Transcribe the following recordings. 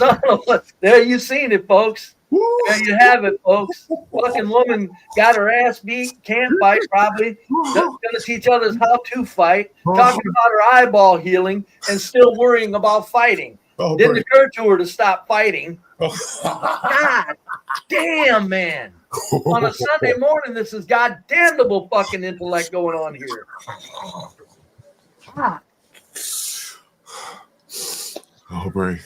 son of a, there you seen it, folks. There you have it, folks. Fucking woman got her ass beat, can't fight probably. Gonna teach others how to fight. Talking about her eyeball healing and still worrying about fighting. Didn't occur to her to stop fighting. God damn, man. On a Sunday morning, this is goddamnable fucking intellect going on here. God. Oh, Bray.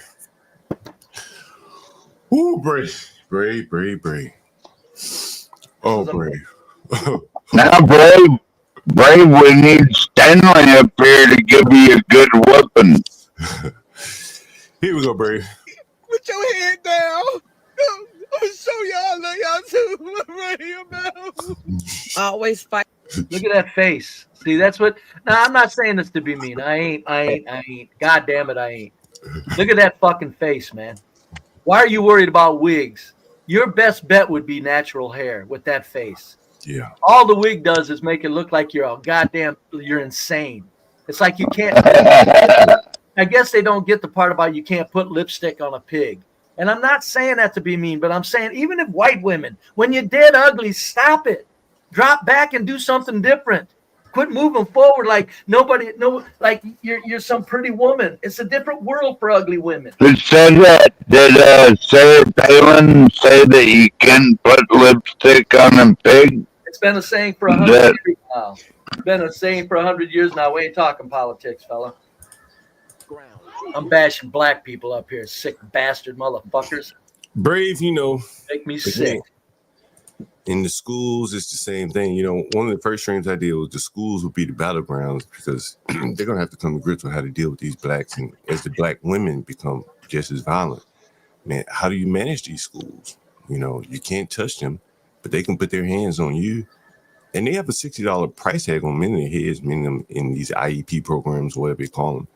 Ooh, Bray. Bray. Oh, Bray. Now, Bray, we need Stanley up here to give you a good weapon. Here we go, Bray. Put your head down. I'll show y'all that y'all too. I'm ready about. Always fight. Look at that face. See, that's what. Now, I'm not saying this to be mean. I ain't. God damn it, I ain't. Look at that fucking face, man. Why are you worried about wigs? Your best bet would be natural hair with that face. Yeah. All the wig does is make it look like you're insane. It's like you can't. I guess they don't get the part about you can't put lipstick on a pig. And I'm not saying that to be mean, but I'm saying even if white women, when you're dead ugly, stop it. Drop back and do something different. Quit moving forward like like you're some pretty woman. It's a different world for ugly women. Did Sarah Palin say that you can put lipstick on a pig? It's been a saying for 100 years now. It's been a saying for 100 years now. We ain't talking politics, fella. I'm bashing black people up here, sick bastard motherfuckers. Brave, Make me sick. In the schools, it's the same thing. One of the first streams I did was the schools would be the battlegrounds because they're going to have to come to grips with how to deal with these blacks. And as the black women become just as violent, man, how do you manage these schools? You can't touch them, but they can put their hands on you. And they have a $60 price tag on many of their heads, many of them in these IEP programs, whatever they call them,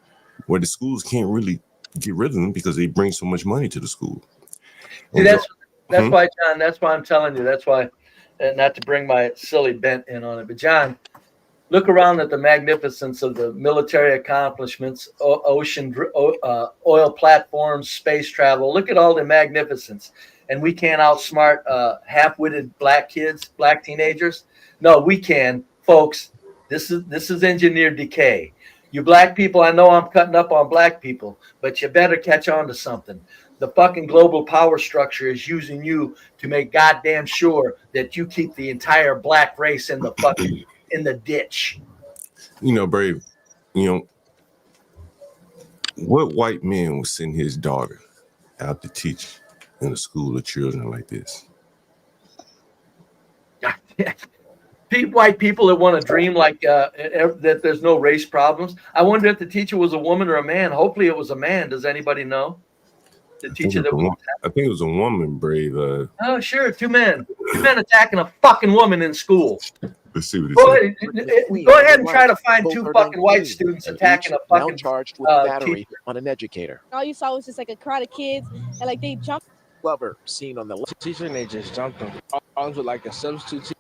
where the schools can't really get rid of them because they bring so much money to the school. See, that's why, John, that's why I'm telling you. That's why, not to bring my silly bent in on it, but John, look around at the magnificence of the military accomplishments, ocean, oil platforms, space travel. Look at all the magnificence. And we can't outsmart half-witted black kids, black teenagers. No, we can, folks. This is engineered decay. You black people, I know I'm cutting up on black people, but you better catch on to something. The fucking global power structure is using you to make goddamn sure that you keep the entire black race in the fucking in the ditch. Brave, what white man would send his daughter out to teach in a school of children like this? White people that want to dream like that there's no race problems. I wonder if the teacher was a woman or a man. Hopefully it was a man. Does anybody know? The teacher I think it was a woman, Brave. Oh, sure. Two men attacking a fucking woman in school. Let's see what Go ahead and try to find two fucking white students attacking a fucking charged with battery teacher. on an educator. All you saw was just like a crowd of kids and like they jumped. Lover seen on the left. Teacher and they just jumped him. Arms with like a substitute.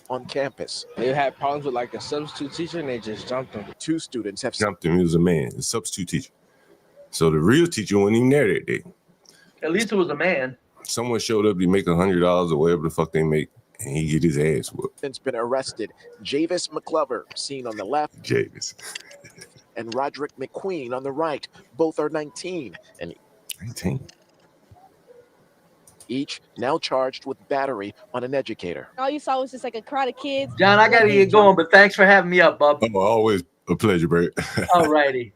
On campus. They had problems with like a substitute teacher and they just jumped him. Two students have jumped him. He was a man, a substitute teacher. So the real teacher wasn't even there that day. At least it was a man. Someone showed up to make $100 or whatever the fuck they make, and he get his ass whooped. Since been arrested. Javis McClover seen on the left. Javis. And Roderick McQueen on the right. Both are 19 and 19. Each now charged with battery on an educator. All you saw was just like a crowd of kids. John, I gotta get going, but thanks for having me up, bub. Oh, always a pleasure, Bert. All righty.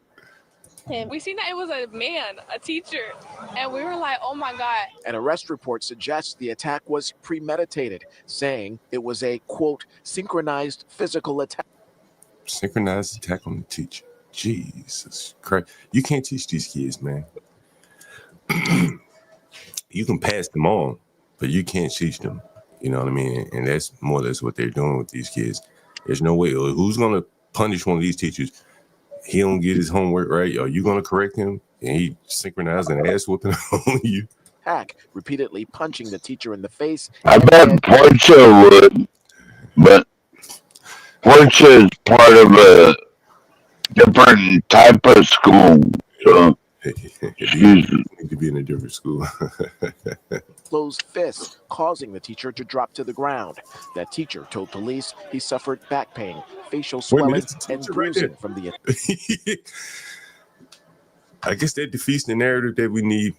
We seen that it was a man, a teacher, and we were like, oh my God. An arrest report suggests the attack was premeditated, saying it was a, quote, synchronized physical attack. Synchronized attack on the teacher. Jesus Christ. You can't teach these kids, man. You can pass them on, but you can't teach them. You know what I mean? And that's more or less what they're doing with these kids. There's no way. Who's going to punish one of these teachers? He don't get his homework right. Are you going to correct him? And he synchronized an ass whooping on you. Hack repeatedly punching the teacher in the face. I bet Portia would, but Portia is part of a different type of school. So You she's need to be in a different school. Closed fist, causing the teacher to drop to the ground. That teacher told police he suffered back pain, facial Wait a minute, swelling, that's the and teacher right there. bruising from the I guess that defeats the narrative that we need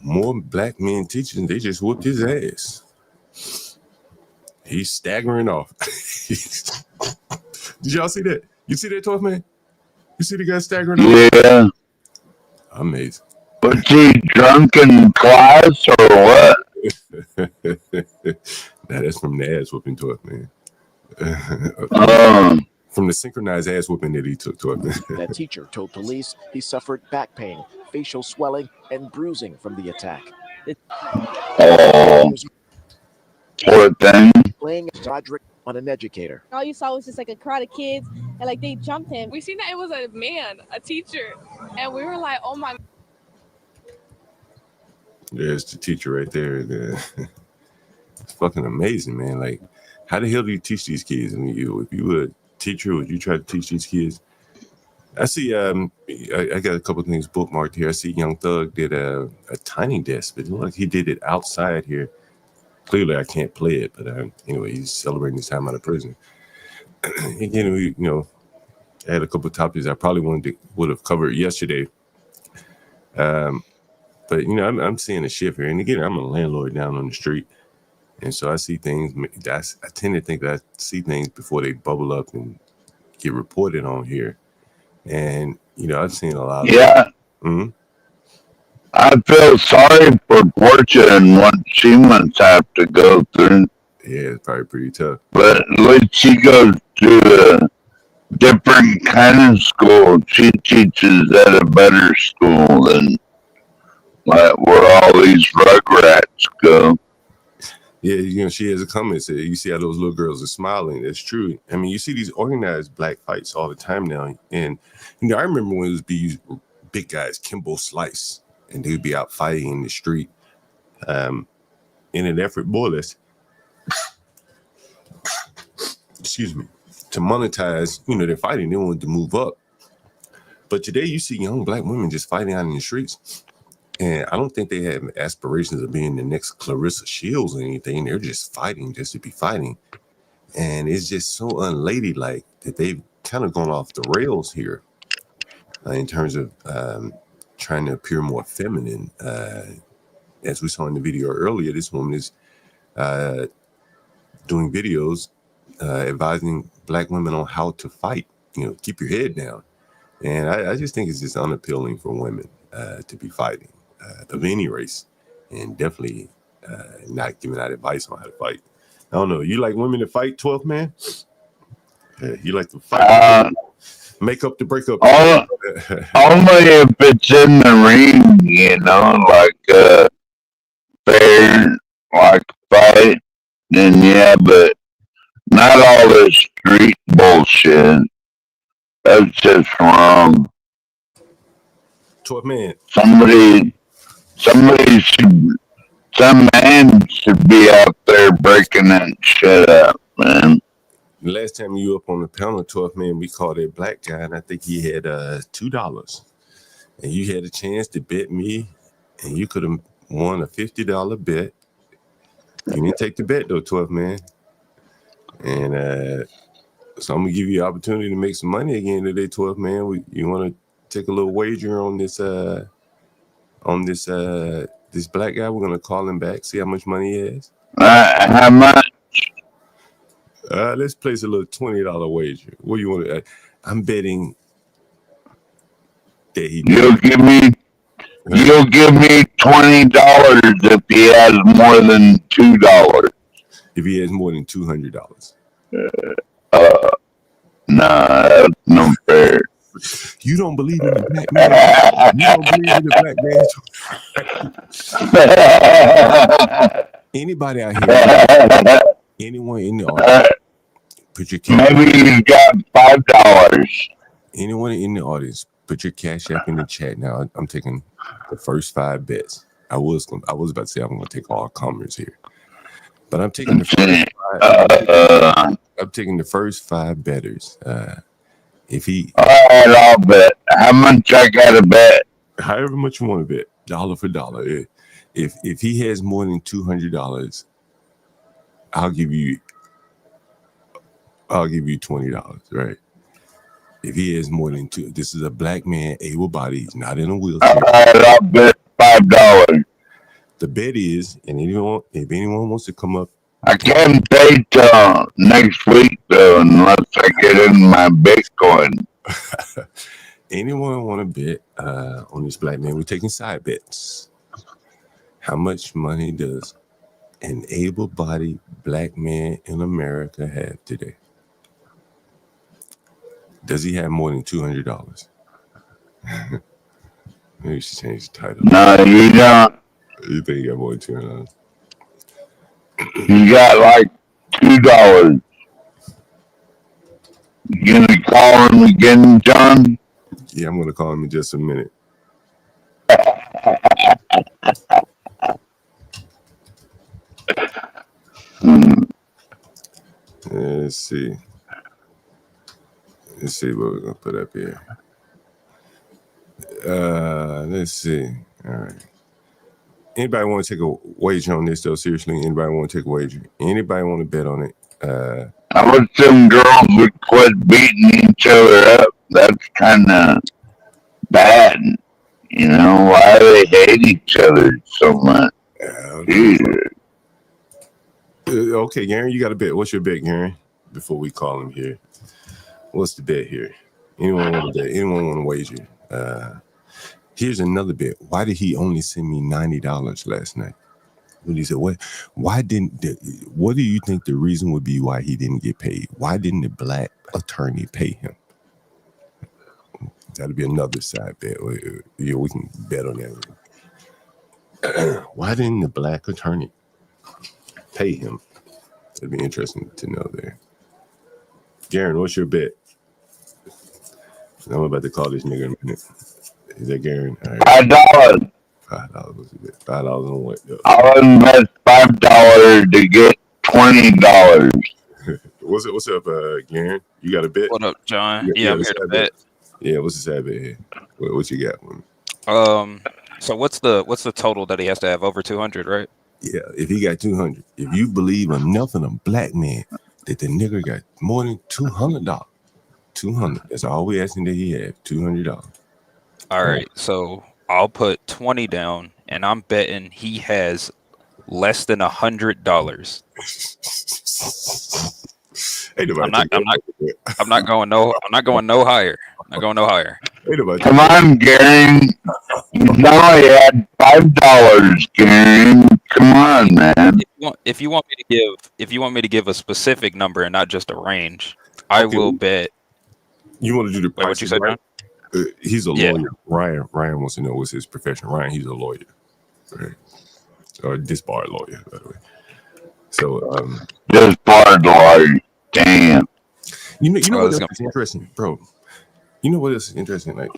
more black men teaching. They just whooped his ass. He's staggering off. Did y'all see that? You see that, 12 man? You see the guy staggering off? yeah. Amazing. Was he drunk in class or what? Now that's from the ass whooping, 12 man. From the synchronized ass whooping that he took, 12 man. That teacher told police he suffered back pain, facial swelling, and bruising from the attack. Oh, poor thing. Playing Roderick on an educator. All you saw was just like a crowd of kids, and like they jumped him. We seen that it was a man, a teacher, and we were like, oh my. There's the teacher right there. It's fucking amazing, man. Like, how the hell do you teach these kids? I mean, if you were a teacher, would you try to teach these kids? I see. I got a couple of things bookmarked here. I see Young Thug did a tiny desk, but it looked like he did it outside here. Clearly, I can't play it, but anyway, he's celebrating his time out of prison. Again, I had a couple of topics I probably would have covered yesterday. But I'm seeing a shift here, and again, I'm a landlord down on the street, and so I see things. I tend to think that I see things before they bubble up and get reported on here. And I've seen a lot of Yeah. I feel sorry for Portia and what she must have to go through. Yeah, it's probably pretty tough. But at least she goes to a different kind of school. She teaches at a better school than like where all these rugrats go. Yeah, she has a comment said, you see how those little girls are smiling. That's true. I mean, you see these organized black fights all the time now. And I remember when it was these big guys, Kimbo Slice, and they would be out fighting in the street in an effort, more or less, excuse me, to monetize, their fighting. They wanted to move up. But today you see young black women just fighting out in the streets. And I don't think they have aspirations of being the next Clarissa Shields or anything. They're just fighting just to be fighting. And it's just so unladylike that they've kind of gone off the rails here in terms of trying to appear more feminine. As we saw in the video earlier, this woman is doing videos advising black women on how to fight, keep your head down. And I just think it's just unappealing for women to be fighting of any race, and definitely not giving out advice on how to fight. I don't know. You like women to fight, 12 man? You like to fight? Make up the breakup. Only if it's in the ring, like fair, like fight, then yeah, but not all this street bullshit. That's just wrong. 12 man. Some man should be out there breaking that shit up, man. The last time you were up on the panel, 12 man, we called a black guy, and I think he had $2. And you had a chance to bet me, and you could have won a $50 bet. You didn't take the bet though, 12 man. And so I'm gonna give you an opportunity to make some money again today, 12 man. You want to take a little wager on this this black guy? We're gonna call him back, see how much money he has. How much? Let's place a little $20 wager. What do you want to? I'm betting that he. You'll give me $20 if he has more than $2. If he has more than $200. Nah, that's no fair. You don't believe in the black man. You don't believe in the black man. Anybody out here? Anyone in the audience? Put your cash. Maybe he's got $5. Anyone in the audience? Put your cash app in the chat now. I'm taking the first 5 bets. I was about to say I'm going to take all comers here, but I'm taking the first 5. I'm taking the first 5 bettors. If he, all right, how much I gotta bet? However much you want to bet, dollar for dollar. If he has more than $200, I'll give you $20, right? If he has more than two, this is a black man, able-bodied, he's not in a wheelchair. All right, I'll bet $5. The bet is, and if anyone wants to come up, I can't pay till next week though, unless I get in my Bitcoin. anyone want to bet on this black man? We're taking side bets. How much money does an able-bodied black man in America have today? Does he have more than $200? Maybe we should change the title. No, you don't. You think he got more than $200? You got like $2. You gonna call him again, John? Yeah, I'm gonna call him in just a minute. Let's see what we're gonna put up here. Let's see. All right. Anybody want to take a wager on this though? Seriously, anybody want to take a wager? Anybody want to bet on it? I wish some girls would quit beating each other up. That's kind of bad. You know, why do they hate each other so much? Okay, Gary, you got a bet. What's your bet, Gary? Before we call him here, what's the bet here? Anyone want to bet? Anyone want to wager? Here's another bet. Why did he only send me $90 last night? When he said, what do you think the reason would be why he didn't get paid? Why didn't the black attorney pay him? That'll be another side bet. Yeah, we can bet on that. Why didn't the black attorney pay him? That'd be interesting to know there. Garen, what's your bet? I'm about to call this nigga in a minute. Is that Garen? All right. $5. $5. What's it? $5 on what? I'll invest $5 to get $20. What's up, Garen? You got a bet? What up, John? Yeah, I'm here to bet. Yeah, what's the side bet here? What you got for me? So what's the total that he has to have? Over 200, right? Yeah, if he got 200, if you believe enough in a black man that the nigga got more than $200, 200. That's all we asking that he had, $200. All right, so I'll put 20 down, and I'm betting he has less than $100. I'm not going no higher. I'm not going no higher. Come on, Gary. You know I had $5, Gary. Come on, man. If you want me to give a specific number and not just a range, I will bet. You want to do the price? What you said, John? He's a lawyer. Ryan wants to know what's his profession. Ryan, he's a lawyer, right? Or disbarred lawyer, by the way. So, disbarred lawyer. Damn. You know what else is interesting, bro? You know what is interesting? Like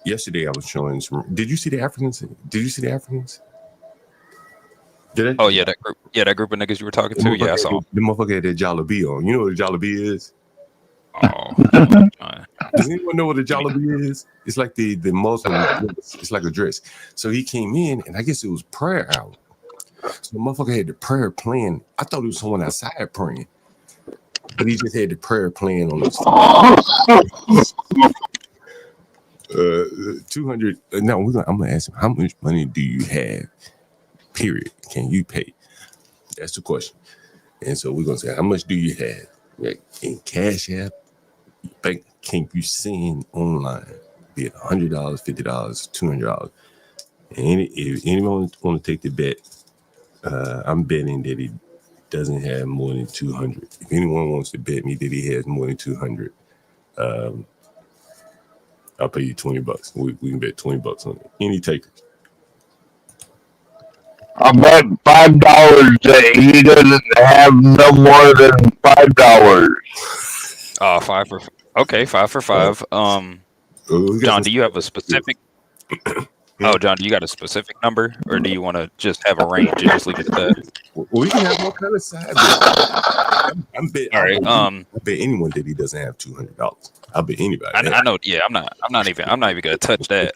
yesterday, I was showing some. Did you see the Africans? Did I? Oh yeah, that group of niggas you were talking to. Yeah, I saw. The motherfucker had that jollof on. You know what a jollof is? Oh. Does anyone know what a jollof is? It's like the Muslim. It's like a dress. So he came in, and I guess it was prayer hour. So the motherfucker had the prayer playing. I thought it was someone outside praying, but he just had the prayer playing on his phone. 200. No, I'm gonna ask him, how much money do you have? Period. Can you pay? That's the question. And so we're gonna say, how much do you have? Like in Cash App, bank, can you send online? Be it $100, $50, $200. And if anyone want to take the bet, I'm betting that he doesn't have more than 200. If anyone wants to bet me that he has more than 200, I'll pay you $20. We can bet $20 on it. Any takers? I bet $5 that he doesn't have no more than $5. Oh, 5 for 5. John, do you have a specific? Oh, John, do you got a specific number, or do you want to just have a range and just leave it at that? Well, we can have all kind of side bets. All right. I bet anyone that he doesn't have $200. I bet anybody. I know. Yeah, I'm not even gonna touch that.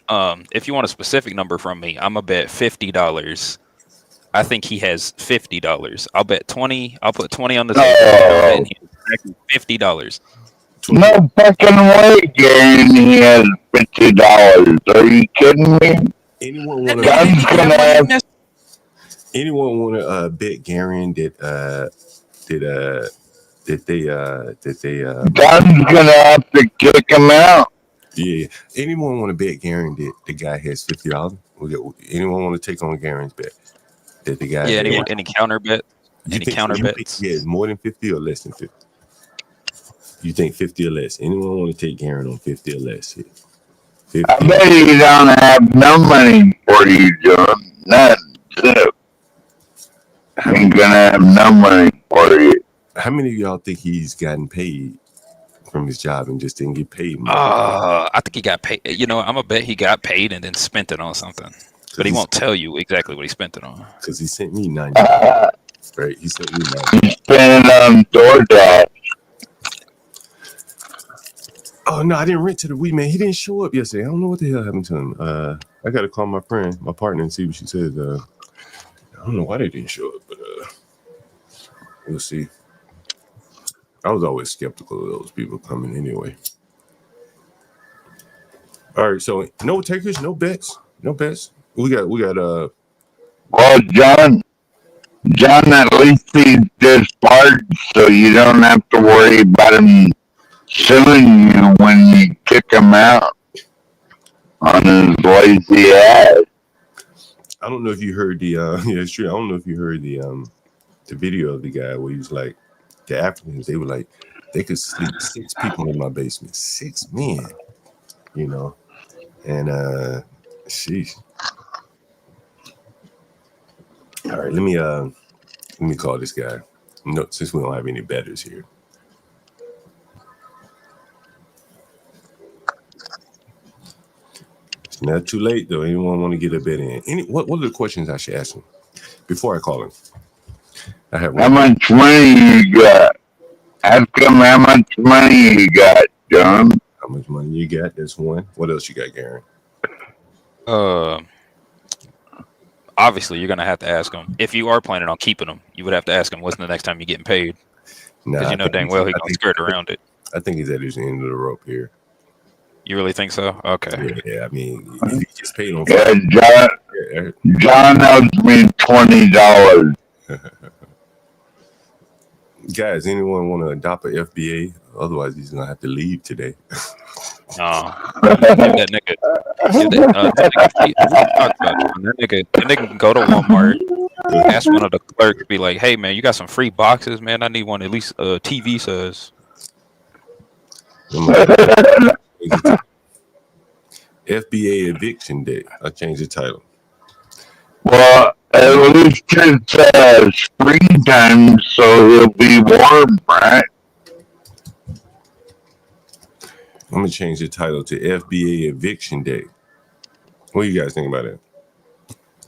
If you want a specific number from me, I'm gonna bet $50. I think he has $50. I'll bet 20. I'll put 20 on the table. I'm betting he has exactly $50. No fucking way, Gary. He has $50. Are you kidding me? Anyone want to bet Gary that John's gonna have to kick him out. Yeah. Anyone want to bet Gary that the guy has $50? Anyone want to take on Garen's bet that the guy? Yeah. Any counter bet? Any counter bets? Yeah, more than 50 or less than 50. You think 50 or less? Anyone want to take Garen on 50 or less? 50. I bet he don't have no money for you, John. Not zip. Ain't gonna have no money for you. How many of y'all think he's gotten paid from his job and just didn't get paid? I think he got paid. I'm gonna bet he got paid and then spent it on something. But he won't tell you exactly what he spent it on. Because he sent me $90. Right? He sent me $90. He spent it on DoorDash. Oh no, I didn't rent to the weed man. He didn't show up yesterday. I don't know what the hell happened to him. I gotta call my partner, and see what she says. I don't know why they didn't show up, but we'll see. I was always skeptical of those people coming anyway. All right, so no takers, no bets. We got Well, John, at least he just part, so you don't have to worry about him suing you when you kick him out on his lazy ass. I don't know if you heard the yeah, it's true. I don't know if you heard the video of the guy where he was like, the Africans, they were like, they could sleep 6 people in my basement. 6 men, and sheesh. All right, let me call this guy. No, since we don't have any bettors here. It's not too late though. Anyone want to get a bet in? What are the questions I should ask him before I call him? I have one. How much money you got? Ask him how much money you got, John. How much money you got? That's one. What else you got, Garen? Obviously, you're gonna have to ask him if you are planning on keeping him. You would have to ask him when's the next time you're getting paid, because dang well he's gonna skirt around it. I think he's at his end of the rope here. You really think so? Okay. Yeah. I mean, if he gets paid on. Yeah, John owes me $20. Guys, anyone want to adopt an FBA? Otherwise, he's gonna have to leave today. No, that nigga. That nigga can go to Walmart, ask one of the clerks, be like, "Hey, man, you got some free boxes, man? I need one at least TV size." FBA eviction day. I changed the title. Well, at least it's springtime, so he'll be warm, right? I'm gonna change the title to FBA eviction day. What do you guys think about it?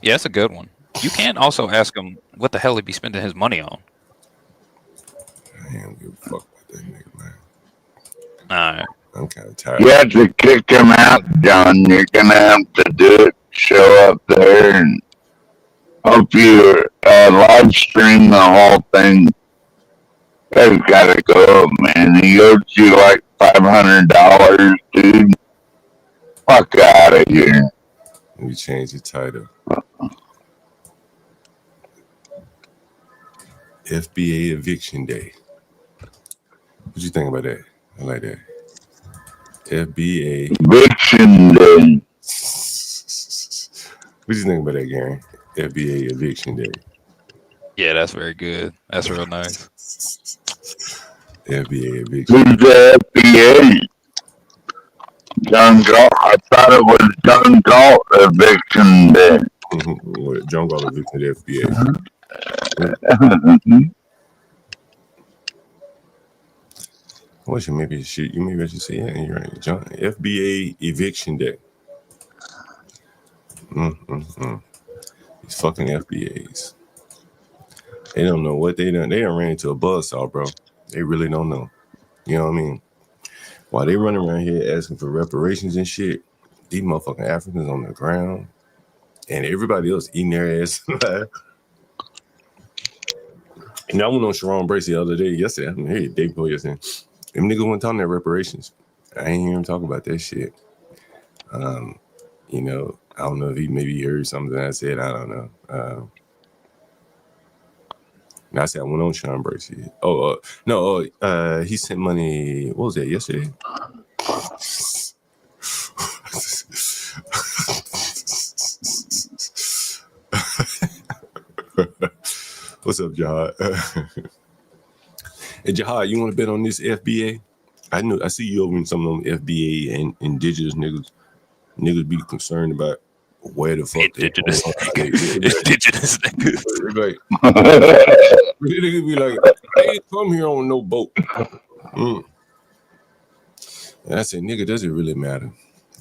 Yeah, that's a good one. You can also ask him what the hell he'd be spending his money on. I don't give a fuck about that nigga, man. Alright. I'm kind of tired. You have to kick him out, John. You're gonna have to do it. Show up there and hope you live stream the whole thing. That's gotta go, man. He owes you like $500, dude. Fuck out of here. Let me change the title. FBA eviction day. What you think about that? I like that. FBA eviction day. What you think about that, Gary? FBA eviction day. Yeah, that's very good. That's real nice. FBA eviction. Who's the FBA? John Galt. I thought it was John Galt eviction day. John Galt eviction day, FBA. What you maybe should I should say, yeah, you're right. John FBA eviction day. These fucking FBAs. They don't know what they done. They done ran into a buzzsaw, bro. They really don't know. You know what I mean? While they running around here asking for reparations and shit, these motherfucking Africans on the ground and everybody else eating their ass. And I went on Sharon Bracy the other day, yesterday. I mean, day before yesterday. Them niggas weren't talking about reparations. I ain't hear him talk about that shit. You know, I don't know if he maybe heard something I said. I don't know. And I said I went on Sean Bracy. He sent money. What was that? Yesterday. What's up, Jihad? Hey, Jihad, you want to bet on this FBA? I see you over in some of them FBA and indigenous niggas. Niggas be concerned about where the fuck indigenous niggas. Like, niggas be like, they ain't come here on no boat. And I said, nigga, does it really matter?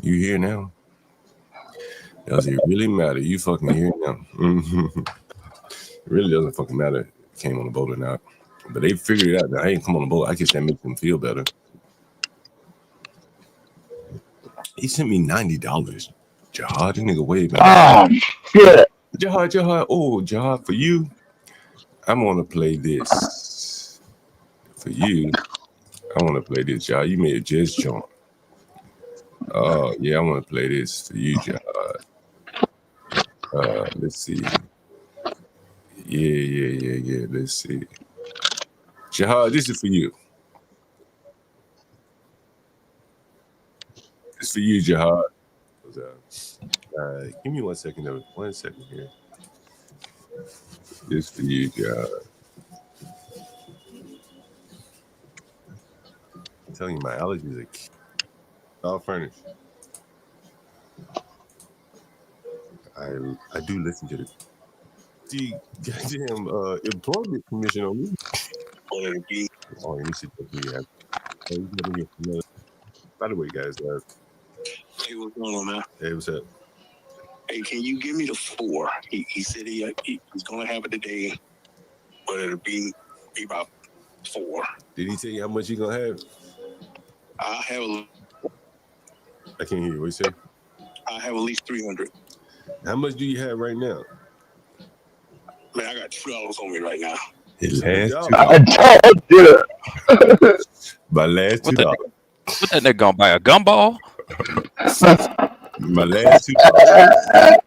You here now? Does it really matter? You fucking here now? It really doesn't fucking matter if you came on the boat or not. But they figured it out that I ain't come on the boat. I guess that makes them feel better. He sent me $90. Jihad, this nigga way back. Oh, shit. Jihad. Oh, Jihad, for you, I'm gonna play this. For you, I want to play this, Jihad. You made a just jump. Oh, yeah, I want to play this for you, Jihad. Let's see. Yeah. Let's see. Jihad, this is for you. It's for you, Jihad. Give me 1 second, though. 1 second here. This for you, Jihad. I'm telling you, my allergies are all furnished. I do listen to the goddamn employment commission on me. Oh, let me see what we have. By the way, guys. Hey, what's going on, man? Hey, what's up? Hey, can you give me the 4? He said he's gonna have it today, but it'll be about 4. Did he tell you how much he gonna have? I have. I can't hear you. What you say? I have at least 300. How much do you have right now? Man, I got $2 on me right now. His last $2. I told you. My last $2. What that nigga gonna buy a gumball? My last $2.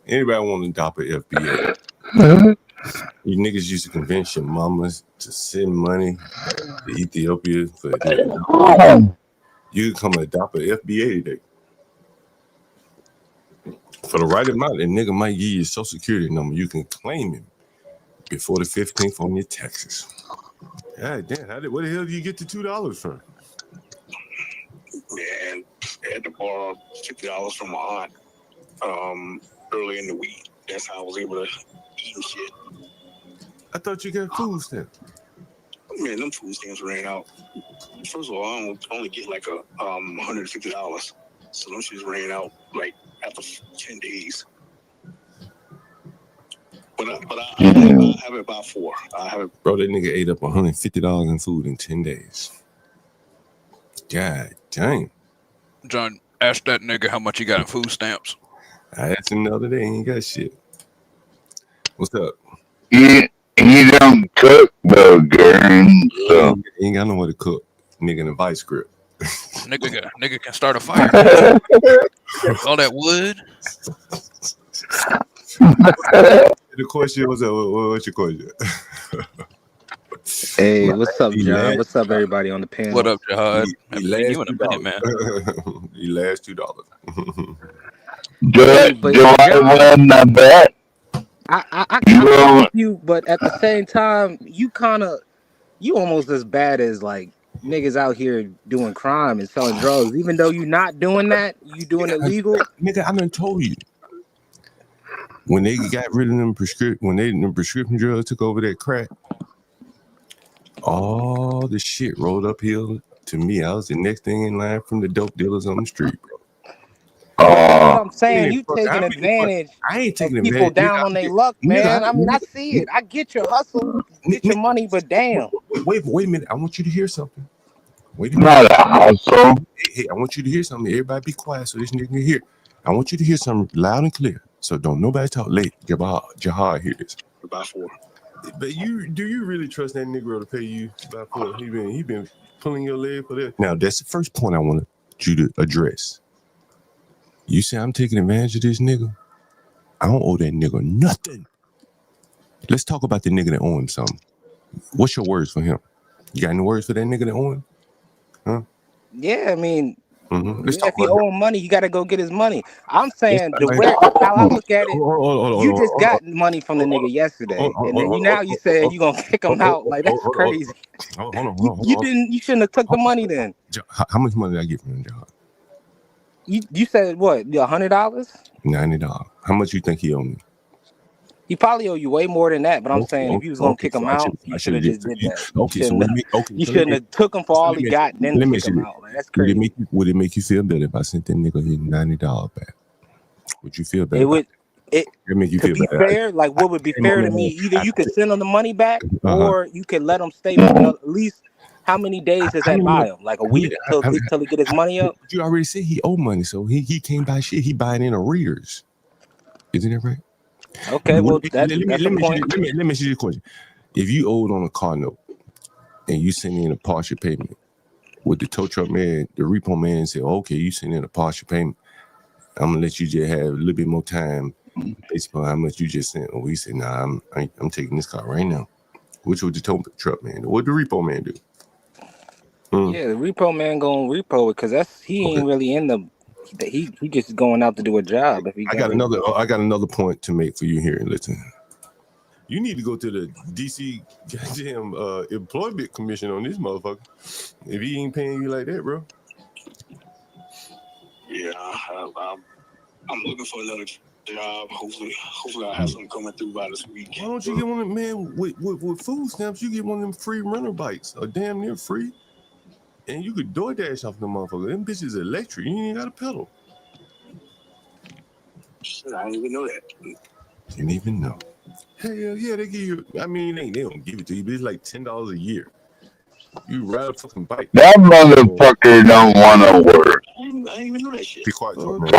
Anybody want to adopt an FBA? You niggas used to convince your mamas to send money to Ethiopia for that. You can come adopt an FBA today. For the right amount, a nigga might give you a social security number. You can claim it before the 15th on your taxes. God damn, where the hell do you get the $2 from? Man, I had to borrow $50 from my aunt early in the week. That's how I was able to eat and shit. I thought you got food stamps. Man, them food stamps ran out. First of all, I only get like $150. So them shits ran out like after 10 days. But I have it by 4. I have it. Bro, that nigga ate up $150 in food in 10 days. God dang. John, ask that nigga how much he got in food stamps. I asked him the other day, he ain't got shit. What's up? You don't cook burgers, so He ain't got nowhere to cook. Nigga in a vice grip. Nigga can start a fire. All that wood. The question was, what's your question? Hey, what's up, John? What's up, everybody on the panel? What up, Jihad? You in a minute, man. He last $2. do I win the bet? I with you, but at the same time, you almost as bad as like niggas out here doing crime and selling drugs. Even though you're not doing that, you doing it legal. Nigga, I done told you. When they got rid of them prescription drugs took over that crack, all the shit rolled uphill to me. I was the next thing in line from the dope dealers on the street, bro. I'm saying Man, you fuck, taking how many fuck? advantage I ain't of taking people advantage, nigga. down on their luck, Nigga, man. I mean, I see it. I get your hustle, get your money, but damn. Wait a minute. I want you to hear something. Wait a Not minute. a hustle. Hey, I want you to hear something. Everybody be quiet so this nigga can hear. I want you to hear something loud and clear. So don't nobody talk late. Jahar hear this. By 4. But do you really trust that Negro to pay you by 4? He been pulling your leg for that. Now that's the first point I want you to address. You say I'm taking advantage of this nigga. I don't owe that nigga nothing. Let's talk about the nigga that owe him something. What's your words for him? You got any words for that nigga that owe him? Huh? Yeah, I mean, Let's yeah, talk if you about owe him money, you got to go get his money. I'm saying how I Hold look at it. You just got money from the nigga yesterday, and then you said you gonna kick him out. Like that's crazy. Hold on. You shouldn't have took the money then. How much money did I get from him, John? You said what? $100? $90. How much you think he owed me? He probably owe you way more than that. But I'm saying if you was gonna kick him out, you should have just did that. You shouldn't have took him for all he got, and then kick him out. Like, that's crazy. Would it make you feel better if I sent that nigga his $90 back? Would you feel better? It would. Make you to feel be better. fair, like what would be fair to me? Either you could send him the money back, or you could let him stay for at least. How many days does that buy him? Like a week till he get his money up? You already said he owed money, so he can't buy shit. He buying in arrears. Isn't that right? Okay, well that's let the point. me ask you a question. If you owed on a car note and you send in a partial payment, would the tow truck man, the repo man say, okay, you send in a partial payment, I'm gonna let you just have a little bit more time based upon how much you just sent? Or he said, nah, I'm taking this car right now. Which would the tow truck man do? What the repo man do? Yeah, the repo man gonna repo it because he ain't really in the. He just going out to do a job. If he I got another point to make for you here. Listen, you need to go to the DC goddamn employment commission on this motherfucker. If he ain't paying you like that, bro. Yeah, I'm looking for another job. Hopefully I'll have something coming through by this week. Why don't you get one of them, man, with food stamps? You get one of them free rental bikes, or damn near free. And you could DoorDash off the motherfucker. Them bitches electric. You ain't got a pedal. Shit, I didn't even know that. Didn't even know. Hell yeah, they give you. I mean, they don't give it to you, but it's like $10 a year. You ride a fucking bike. That motherfucker don't want to work. I didn't even know that shit. Be quiet, talk, man.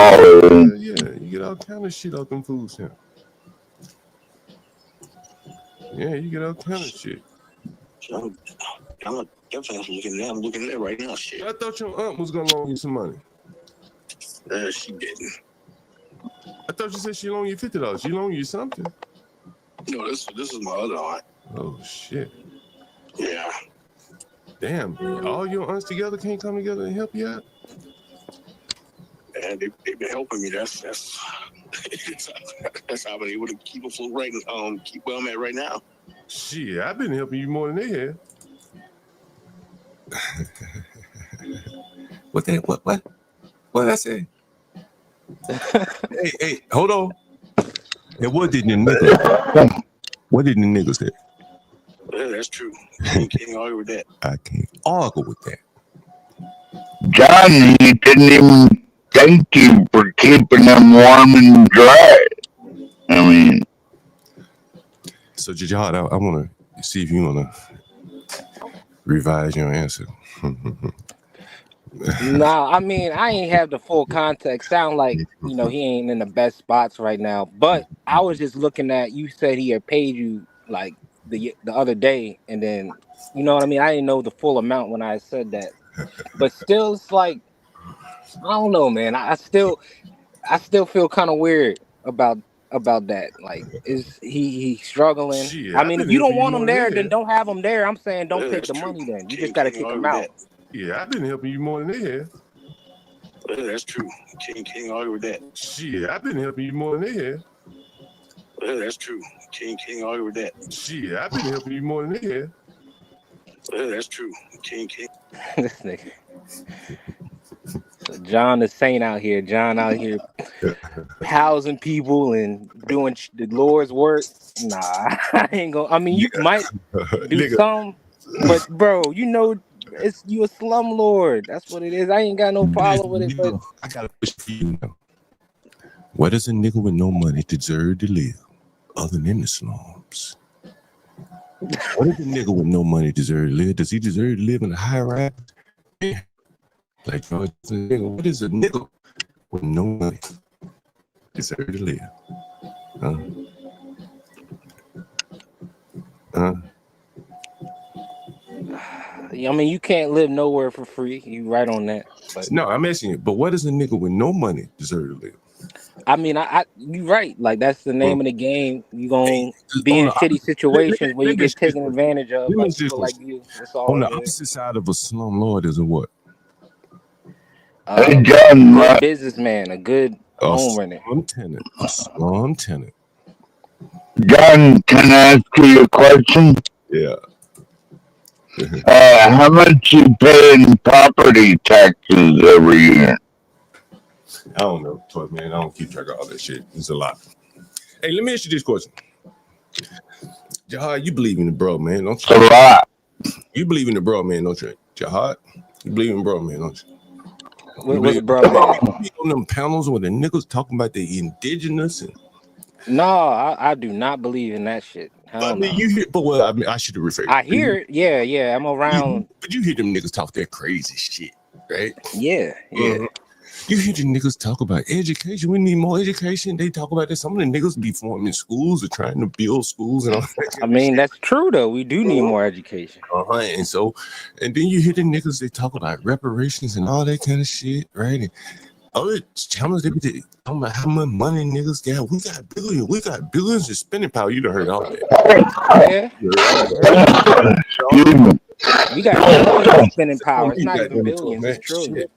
Yeah, you get all kind of shit off them food stamps. Yeah, you get all kind of shit. I'm definitely looking at that right now. Shit. I thought your aunt was gonna loan you some money. She didn't. I thought you said she loaned you $50. She loaned you something. No, this is my other aunt. Oh shit. Yeah. Damn, all your aunts together can't come together and help you out. And they've been helping me. That's that's how I've been able to keep afloat right and keep where I'm at right now. Shit, I've been helping you more than they have. What did I say? hey, hold on. And what did the nigga say? Yeah, that's true. You can't argue with that. I can't argue with that. John, he didn't even thank you for keeping them warm and dry. I mean. So, Jihad, I want to see if you want to revise your answer. Nah, I mean, I ain't have the full context. Sound like, he ain't in the best spots right now. But I was just looking at, you said he had paid you like the other day, and then, you know what I mean? I didn't know the full amount when I said that. But still, it's like, I don't know, man. I still feel kind of weird about that. Like, is he struggling? Shit, I mean, if you don't want him there, then don't have him there. I'm saying don't take the money then. You just got to kick him out. Yeah, I've been helping you more than they have. Yeah, that's true. Can't argue with that. Shit, I've been helping you more than they have. Yeah, that's true. Can't argue with that. Shit, I've been helping you more than they have. Yeah, that's true. Can't. This nigga. So John the Saint out here. John out here housing people and doing the Lord's work. Nah, I ain't gonna. I mean, you might do some, but bro, you a slumlord. That's what it is. I ain't got no problem with it. But I got a question for you now. Why does a nigga with no money deserve to live other than the slums? What does a nigga with no money deserve to live? Does he deserve to live in a high rise? Yeah. Like, what is a nigga with no money deserve to live? I mean, you can't live nowhere for free. You right on that. But no, I'm asking you. But what does a nigga with no money deserve to live? I mean, you right. Like that's the name of the game. You gonna be in shitty situations where you get taken advantage of by people like you. That's all. On the opposite side of a slumlord is a what? A good businessman, a good home rental. A slum tenant. John, can I ask you a question? Yeah. How much you pay in property taxes every year? I don't know, man. I don't keep track of all that shit. It's a lot. Hey, let me ask you this question. Jihad, you believe in the bro, man, don't you? A lot. You believe in the bro, man, don't you? Jihad, you believe in bro, man, don't you? What's bro, man? You be on them panels where the niggas talking about the indigenous and... No, I do not believe in that shit. I mean, you hear, but well, I mean, I should have rephrased. I hear it. Yeah. I'm around. But you hear them niggas talk that crazy shit, right? Yeah. You hear the niggas talk about education. We need more education. They talk about that. Some of the niggas be forming schools or trying to build schools and all that. I mean, that's true though. We do need more education. And then you hear the niggas, they talk about reparations and all that kind of shit, right? And other channels, they be talking about how much money niggas got. We got billions of spending power. You done heard all that. Yeah. We got spending power. It's not even billions. It's trillions.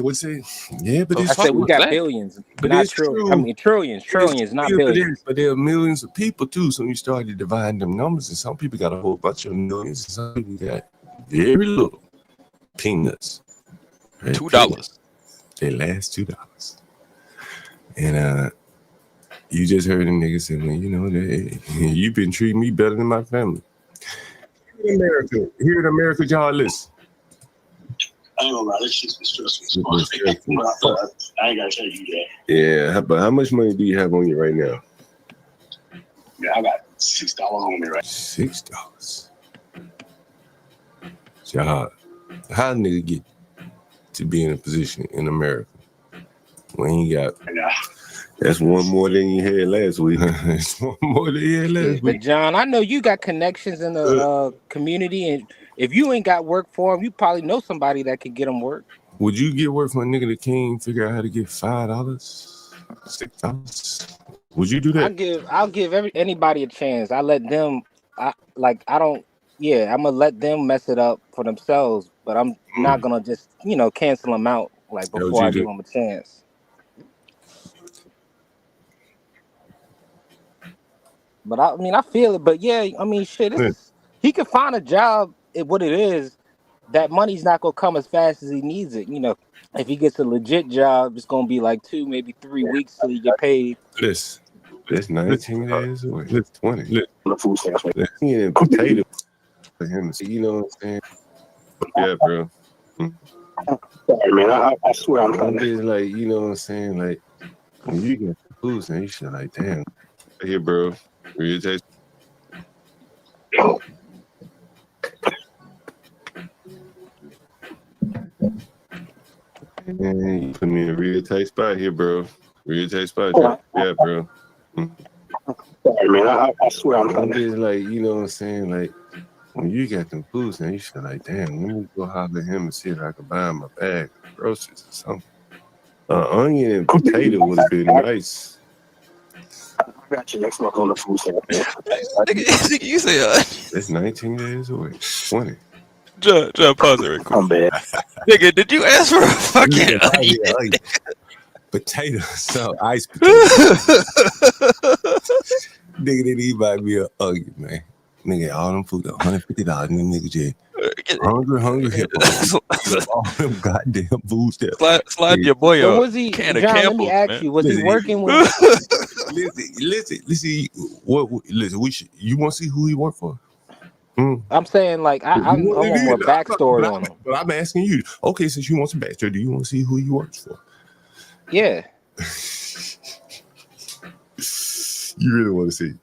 What's it? Yeah, but I said we got billions, but not trillions. I mean trillions, not billions. But there are millions of people too. So you started dividing them numbers, and some people got a whole bunch of millions, and some people got very little peanuts. Right? $2. They last $2. And you just heard a nigga say, well, you know, you've been treating me better than my family. Here in America, y'all listen. I ain't gonna lie, this shit's been stressful. I ain't gotta tell you that. Yeah, but how much money do you have on you right now? Yeah, I got $6 on me right now. $6. Jihad, how a nigga get to be in a position in America when he got... That's one more than you had last week. That's one more than you had last week. But John, I know you got connections in the community, and if you ain't got work for him, you probably know somebody that could get him work. Would you get work for a nigga that can't figure out how to get $5, $6? Would you do that? I'll give anybody a chance. I let them. I'm gonna let them mess it up for themselves, but I'm not gonna just cancel them out like before I give them a chance. But I mean, I feel it. But yeah, I mean, shit. He could find a job. What it is, that money's not gonna come as fast as he needs it. If he gets a legit job, it's gonna be like 2, maybe 3 weeks till he get paid. That's 19 days away. That's 20. The food stamps. Yeah, potato for him. You know what I'm saying? Yeah, bro. Sorry, man. I swear I'm just like, you know what I'm saying? Like, when you get the food stamps, you should like, damn. Here, bro. Real taste. And you put me in a real tight spot here, bro. Real tight spot. Yeah, bro. Sorry, man. I swear I'm just like, you know what I'm saying? Like, when you got them foods, and you should like, damn, let me go holler at him and see if I can buy him a bag of groceries or something. Onion and potato would have been nice. I got you next month on the food stamp. You say it's 19 days away. 20. John, pause it real quick. I'm bad. Nigga, did you ask for a fucking onion? Potato, so ice potato. Nigga didn't even buy me an onion, man. Nigga, all them food, $150. Nigga just hungry hippo. All them goddamn food steps. Slide your boy so up. Was he, John, let me ask you, was he working with? Listen. You want to see who he worked for? I'm saying, like, I want more backstory on him. But I'm asking you. Okay, since you want some backstory, do you want to see who he works for? Yeah. You really want to see?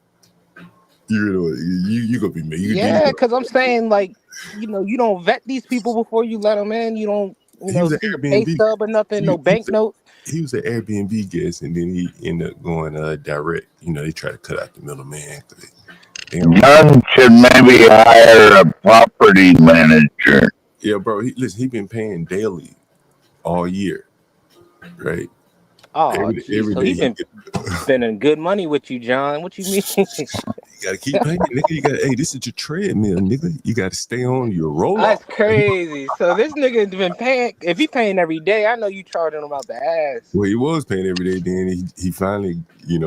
You really want you gonna be me? Yeah, because I'm saying like, you don't vet these people before you let them in. You don't, He was an see a pay Airbnb. stub or nothing, no He was banknotes. he was an Airbnb guest, and then he ended up going direct. They try to cut out the middleman. John should maybe hire a property manager. Yeah, bro. Listen, he been paying daily all year, right? Oh, geez. So he been spending good money with you, John. What you mean? You gotta keep paying, nigga. You got, hey, this is your treadmill, nigga. You gotta stay on your roll. That's crazy. So this nigga been paying. If he paying every day, I know you charging him out the ass. Well, he was paying every day. Then he finally, he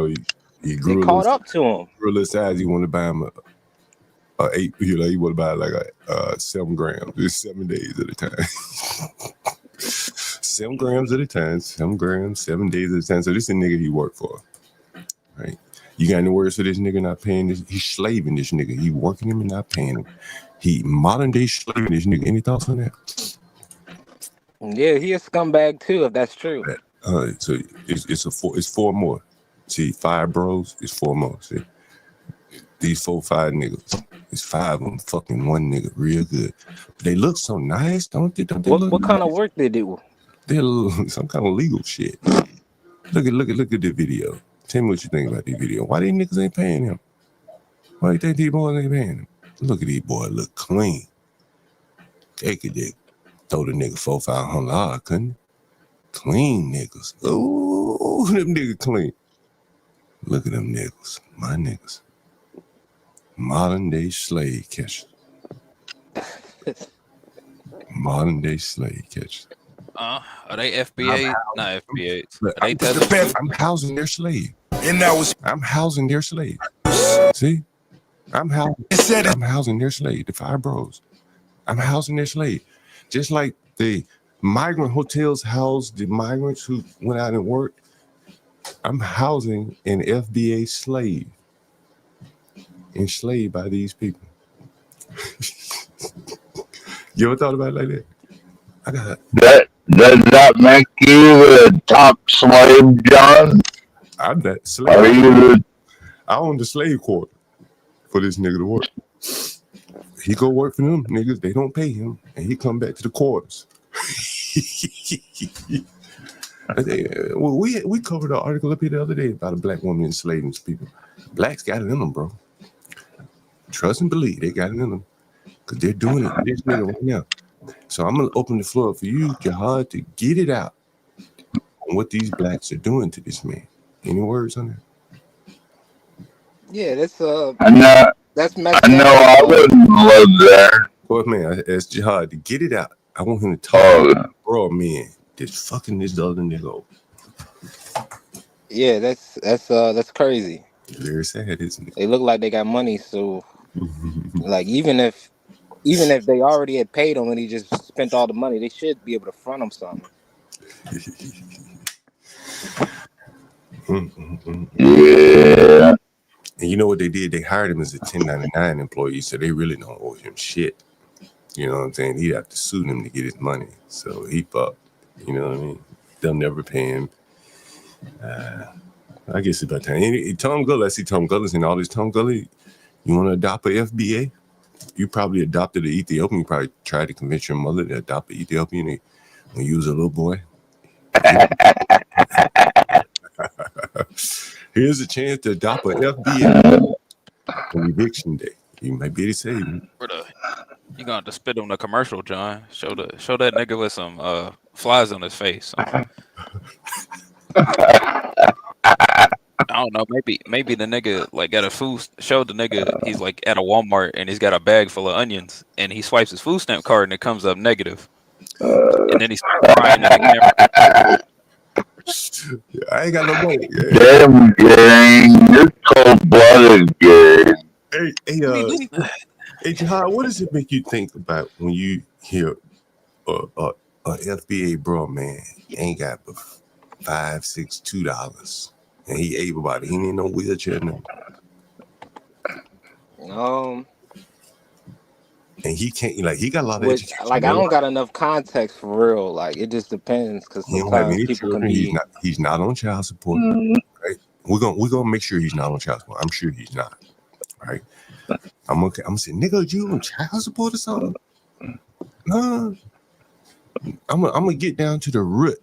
grew. It caught up to him. Grew a little size. He wanted to buy him a 8. He wanted to buy like a 7 grams. Just 7 days at a time. 7 grams at a time. 7 grams, 7 days at a time. So this is the nigga he worked for, right? You got any words for this nigga not paying this? He's slaving this nigga. He working him and not paying him. He modern day slaving this nigga. Any thoughts on that? Yeah, he a scumbag too, if that's true. So it's 4 more. See, 5 bros, it's 4 more. See, these 4, 5 niggas. It's 5 of them fucking one nigga real good. But they look so nice, don't they? What kind of work they do? They're some kind of legal shit. Look at the video. Tell me what you think about the video. Why these niggas ain't paying him? Why you think these boys ain't paying him? Look at these boys look clean. They could throw the nigga $400-500, couldn't they? Clean niggas. Ooh, them niggas clean. Look at them niggas. My niggas. Modern day slave catchers. Modern day slave catchers. Are they FBA? Not FBA. I'm housing their slave. I'm housing their slave. See? I'm housing their slave. The 5 bros. I'm housing their slave. Just like the migrant hotels house the migrants who went out and worked. I'm housing an FBA slave. Enslaved by these people. You ever thought about it like that? I got that. Does that make you a top slave, John? I'm that slave. Are you I own the slave quarter for this nigga to work. He go work for them niggas. They don't pay him, and he come back to the quarters. Well, we covered an article up here the other day about a black woman enslaving people. Blacks got it in them, bro. Trust and believe they got it in them because they're doing it for this nigga right now. So I'm gonna open the floor for you, Jihad, to get it out on what these blacks are doing to this man. Any words on that? Yeah, that's I know I wouldn't live there. Well, man, as Jihad to get it out. I want him to talk about bro, man, just fucking this other nigga. Yeah, that's crazy. Very sad, isn't it? They look like they got money, so like even if they already had paid him and he just spent all the money, they should be able to front him something. Yeah. And you know what they did? They hired him as a 1099 employee, so they really don't owe him shit. You know what I'm saying? He'd have to sue them to get his money. So he fucked. You know what I mean? They'll never pay him. I guess it's about time. Tom Gully, I see Tom Gully and all this. Tom Gully, you want to adopt a FBA? You probably adopted an Ethiopian. You probably tried to convince your mother to adopt an Ethiopian when you was a little boy. Here's a chance to adopt an FBA on eviction day. You might be able to save him. You gonna have to spit on the commercial, John. Show that nigga with some flies on his face. I don't know. Maybe the nigga like got a food. Showed the nigga he's like at a Walmart and he's got a bag full of onions and he swipes his food stamp card and it comes up negative. And then he starts crying in the camera. I ain't got no money. Damn, gang, you're cold-blooded, gang. Hey, Jihad, what does it make you think about when you hear a FBA bro, man, he ain't got but $5, $6, $2, and he able bodied. He ain't no wheelchair, no. And he can't, like, he got a lot of education. Like, I don't got enough context for real. Like, it just depends because sometimes people can be. He's not on child support, right? we're gonna make sure he's not on child support. I'm sure he's not. Right? I'm gonna say, nigga, you on child support or something? No. I'm gonna get down to the root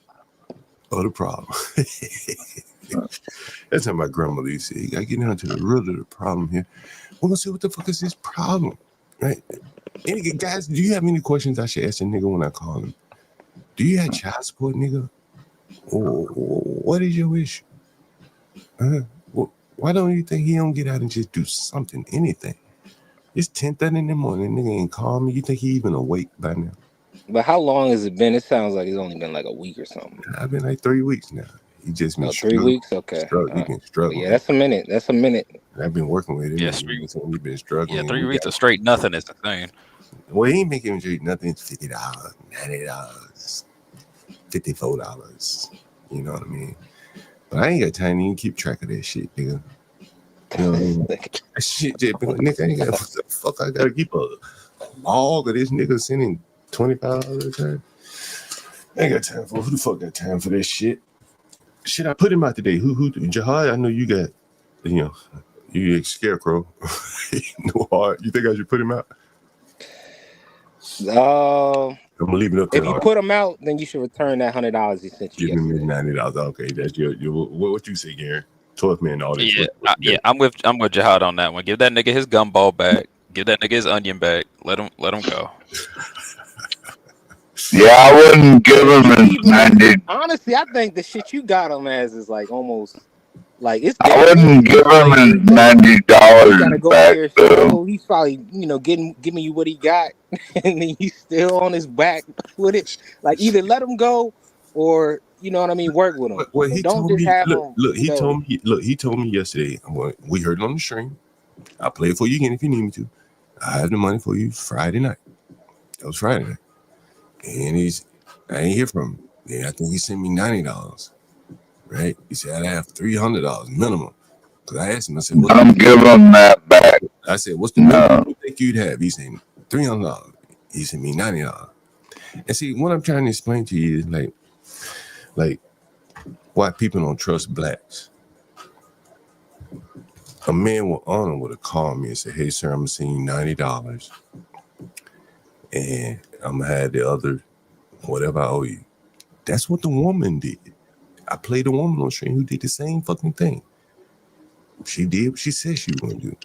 of the problem. That's how my grandmother used to say. You gotta get down to the root of the problem here. We're gonna see what the fuck is this problem, right? Guys, do you have any questions I should ask a nigga when I call him? Do you have child support, nigga? Or what is your issue? Why don't you think he don't get out and just do something, anything? It's 10:30 in the morning. Nigga ain't call me. You think he even awake by now? But how long has it been? It sounds like it's only been like a week or something. I've been like 3 weeks now. He just been 3 weeks? Okay. He's been struggling. Yeah, that's a minute. That's a minute. I've been working with him. Yes, He's been struggling. Yeah, 3 weeks of straight nothing is insane. Well, he ain't making straight nothing. It's $50, $90, $54. You know what I mean? But I ain't got time to even keep track of that shit, nigga. You know what I mean? That shit, nigga, I ain't got what the fuck. I gotta keep a log of this nigga sending $25 at a time. I ain't got time for who the fuck got time for this shit. Shit, I put him out today. Who Jihad? I know you got, you scarecrow. No heart. You think I should put him out? I'm gonna leave it up to if you put him out, then you should return that $100 he sent you. Give him $90. Okay, that's your what you say, Gary? 12 man, all this. Yeah, I'm with Jihad on that one. Give that nigga his gumball back. Give that nigga his onion back. Let him go. Yeah, I wouldn't give him his 90. Honestly, I think the shit you got him as is like almost like it's. I wouldn't give him his $90 back. So he's probably giving you what he got, and then he's still on his back with it. Like either let him go or work with him. Well, he don't told just me. have Look, him. He told me yesterday. We heard it on the stream. I'll play it for you again if you need me to. I have the money for you Friday night. That was Friday night. And I ain't hear from him. Yeah, I think he sent me $90. Right? He said I have $300 minimum. Because I asked him, I said, I'm giving that back. I said, what's the minimum you think you'd have? He said $300. He sent me $90. And see, what I'm trying to explain to you is like why people don't trust blacks. A man with honor would have called me and said, hey, sir, I'm going to send you $90. And I'm going to have the other, whatever I owe you. That's what the woman did. I played a woman on stream who did the same fucking thing. She did what she said she was going to do.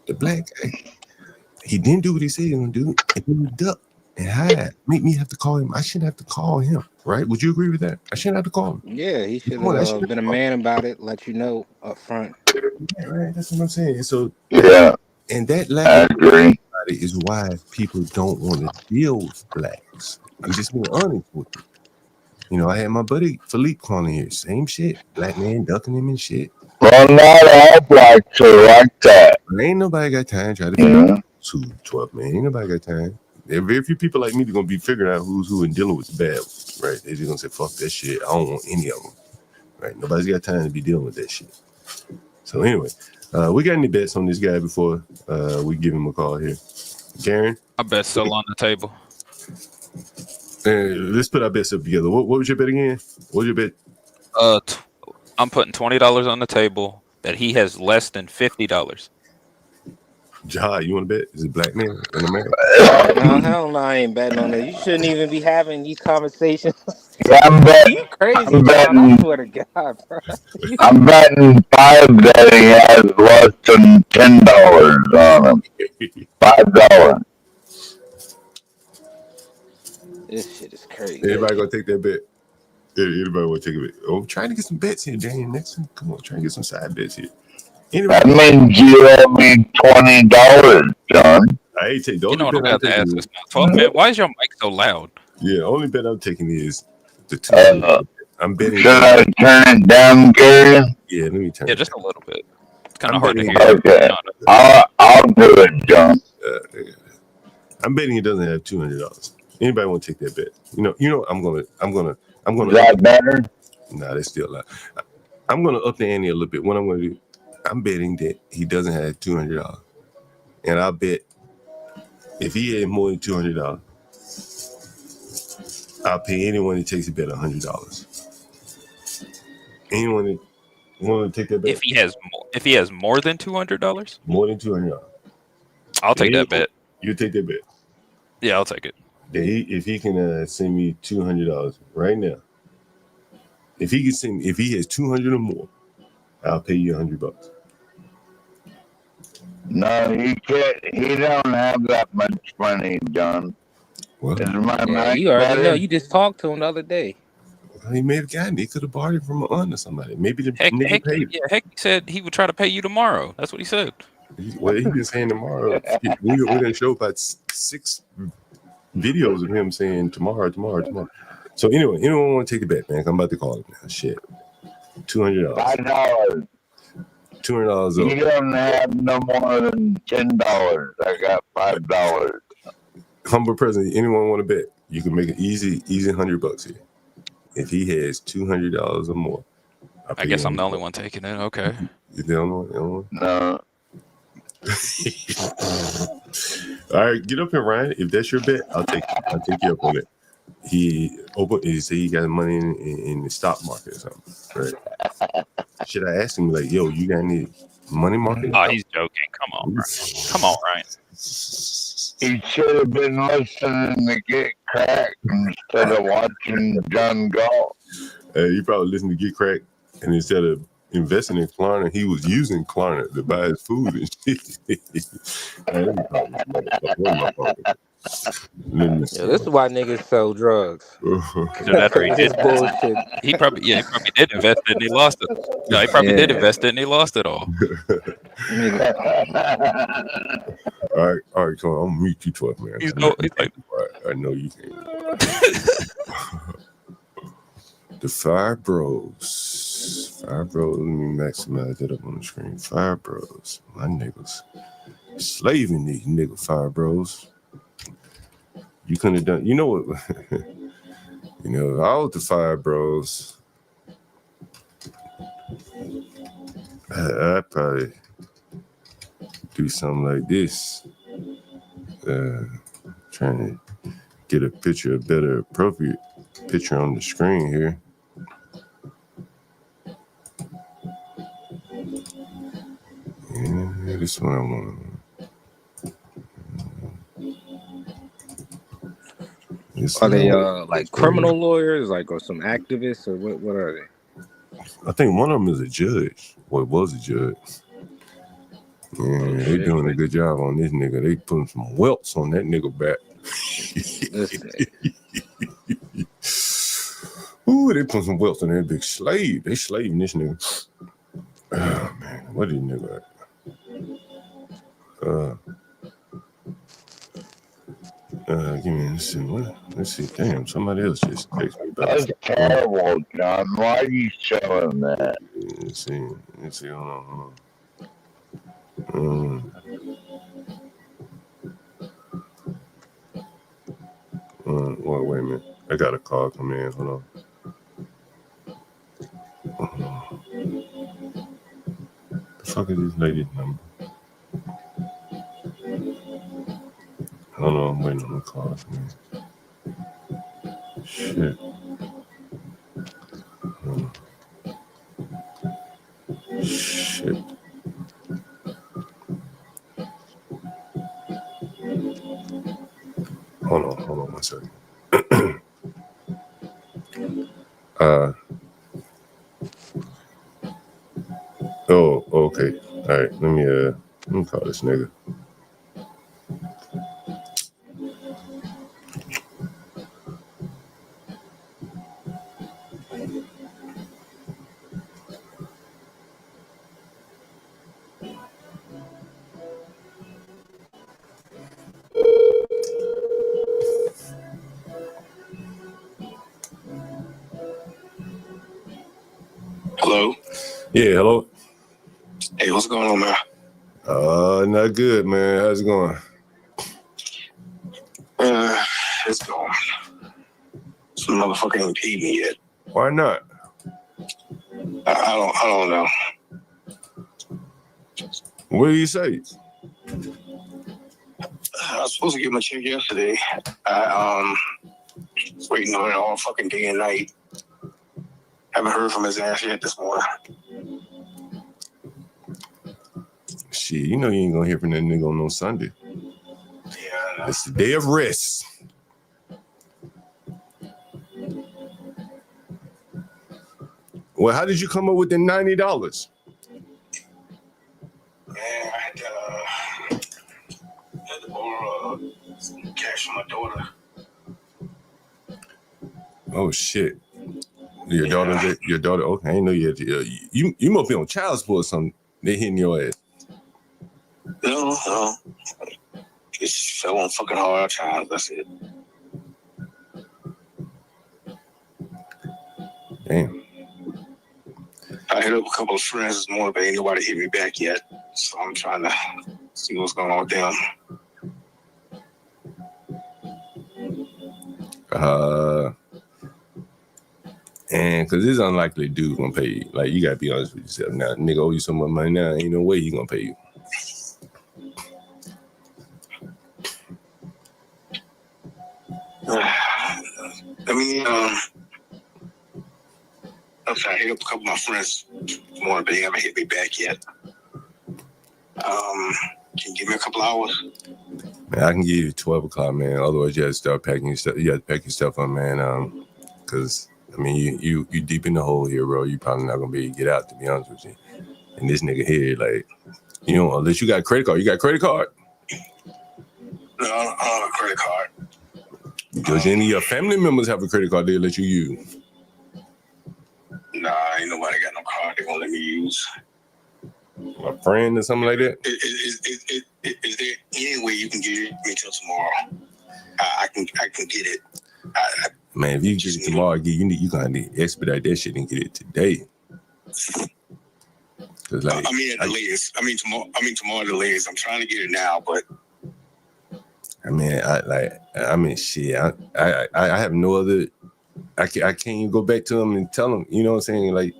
The black guy, he didn't do what he said he was going to do. And then he ducked and hide. Make me have to call him. I shouldn't have to call him, right? Would you agree with that? I shouldn't have to call him. Yeah, he should have been a man about it, let you know up front. Yeah, right. That's what I'm saying. So, yeah. And that lack of everybody is why people don't want to deal with blacks. I'm just being honest with you. I had my buddy Philippe calling here. Same shit. Black man ducking him and shit. Well, not all blacks are like that. But ain't nobody got time to try to figure out 12 man. Ain't nobody got time. There are very few people like me that are going to be figuring out who's who and dealing with the bad ones, right? They're just going to say, fuck that shit. I don't want any of them, right? Nobody's got time to be dealing with that shit. So anyway, we got any bets on this guy before we give him a call here? Karen? I bet still on the table. Let's put our bets up together. What was your bet again? What was your bet? I'm putting $20 on the table that he has less than $50. Jihad, you want to bet? Is it black man in America? No, hell no, I ain't betting on it. You shouldn't even be having these conversations. I'm betting. You crazy, I'm betting, John. I swear to God, bro. I'm betting $5 that he has less than $10 on him. $5. This shit is crazy. Everybody gonna take that bet? Everybody want to take a bet? Oh, I'm trying to get some bets here, Daniel. Come on, try and get some side bets here. That means you owe me $20, John. I ain't take. You know what I'm about to ask this now. 12 man, why is your mic so loud? Yeah, only bet I'm taking is the two. I'm betting. Should I turn it down, Gary? Yeah, let me turn. Yeah, it just down. a little bit. It's kind of hard to hear. Okay, I'll do it, John. I'm betting he doesn't have $200. Anybody want to take that bet? You know. I'm gonna. Is that better? Nah, that's still a lot. I'm gonna up the ante a little bit. What I'm gonna do? I'm betting that he doesn't have $200, and I bet if he had more than $200, I'll pay anyone that takes a bet $100. Anyone that Want to take that bet? If he has more than $200, more than $200, I'll take that bet. You take that bet? Yeah, I'll take it. If he can send me $200 right now, if he has 200 or more, I'll pay you $100. No, he can't. He don't have that much money, John. What? Is my Yeah, mic you already better? know. You just talked to him the other day. He may have gotten it. He could have borrowed it from an aunt or somebody. Maybe the Heck, nigga paid. yeah, Heck said he would try to pay you tomorrow. That's what he said. Well, he been saying tomorrow. We done show about 6 videos of him saying tomorrow. So anyway, anyone want to take the bet, man? I'm about to call him now. Shit, $200. $5. $200. You don't have no more than $10. I got $5. Humble president. Anyone want to bet? You can make it easy $100 here. If he has $200 or more, I guess I'm the only one taking it. Okay. You're the only one? No. All right, get up here, Ryan. If that's your bet, I'll take you up on it. He said he got money in the stock market or something. Right? Should I ask him like, yo, you got any money market? Oh, he's joking. Come on, Ryan. He should have been listening to Get Cracked instead of watching John Galt. He probably listened to Get Cracked, and instead of investing in Klarna, he was using Klarna to buy his food and shit. Yeah, this is why niggas sell drugs. That's what he did. This bullshit. He probably did invest it and he lost it. No, he probably did invest it and he lost it all. All right, come on, I'm gonna meet you 12, man. He's like, I know you can. The Five Bros. Let me maximize that up on the screen. Five Bros. My niggas. Slaving these nigga Five Bros. You couldn't have done, you know what? You know, if I was the Five Bros, I'd probably do something like this. Trying to get a picture, a better appropriate picture on the screen here. Yeah, this one I want. Are they like criminal lawyers, like, or some activists, or what are they? I think one of them is a judge. Well, was a judge. Yeah, they doing a good job on this nigga. They putting some welts on that nigga back. Ooh, they put some welts on that big slave. They slaving this nigga. Oh man, what is nigga at? Give me let's see. Let's see. Damn, somebody else just texted me about That's it. terrible, John. Why are you showing that? Let's see. Hold on. Wait a minute. I got a call come in. Hold on. The fuck is this lady's number? Hold on, I'm waiting on the call. Shit. Shit. Hold on 1 second. Oh, okay. All right, let me call this nigga. Hello? Yeah, hello. Hey, what's going on, man? Not good, man. How's it going? It's going. Some motherfucker ain't paid me yet. Why not? I don't know. What do you say? I was supposed to get my check yesterday. I was waiting on it all fucking day and night. Haven't heard from his ass yet this morning. shit, you know you ain't gonna hear from that nigga on no Sunday. Yeah. It's the day of rest. Well, how did you come up with the $90? Man, I had to borrow some cash from my daughter. Oh shit. Your daughter. Okay, I didn't know you had you must be on child support or something. They hitting your ass. No. Just fell on fucking hard times. That's it. Damn. I hit up a couple of friends this morning, but ain't nobody hit me back yet. So I'm trying to see what's going on with them. And because it's unlikely dude gonna pay you. Like, you gotta be honest with yourself. Now, nigga owe you so much money now, ain't no way he gonna pay you. I mean, I'm trying to hit up a couple of my friends this morning, but they haven't hit me back yet. Can you give me a couple hours? Man, I can give you 12 o'clock, man. Otherwise, you have to start packing your stuff. You have to pack your stuff up, man. Because I mean, you deep in the hole here, bro. You probably not gonna be able to get out, to be honest with you. And this nigga here, like, you know, unless you got a credit card. You got a credit card? No, I don't have a credit card. Does any of your family members have a credit card they let you use? Nah, ain't nobody got no card they gonna let me use. A friend or something like that? Is there any way you can get me till tomorrow? I can get it. Man, if you get it tomorrow, you gonna need to expedite that shit and get it today. Cause like, I mean, at the latest. I mean tomorrow at the latest. I'm trying to get it now, but shit. I have no other. I can't even go back to them and tell them. You know what I'm saying? Like,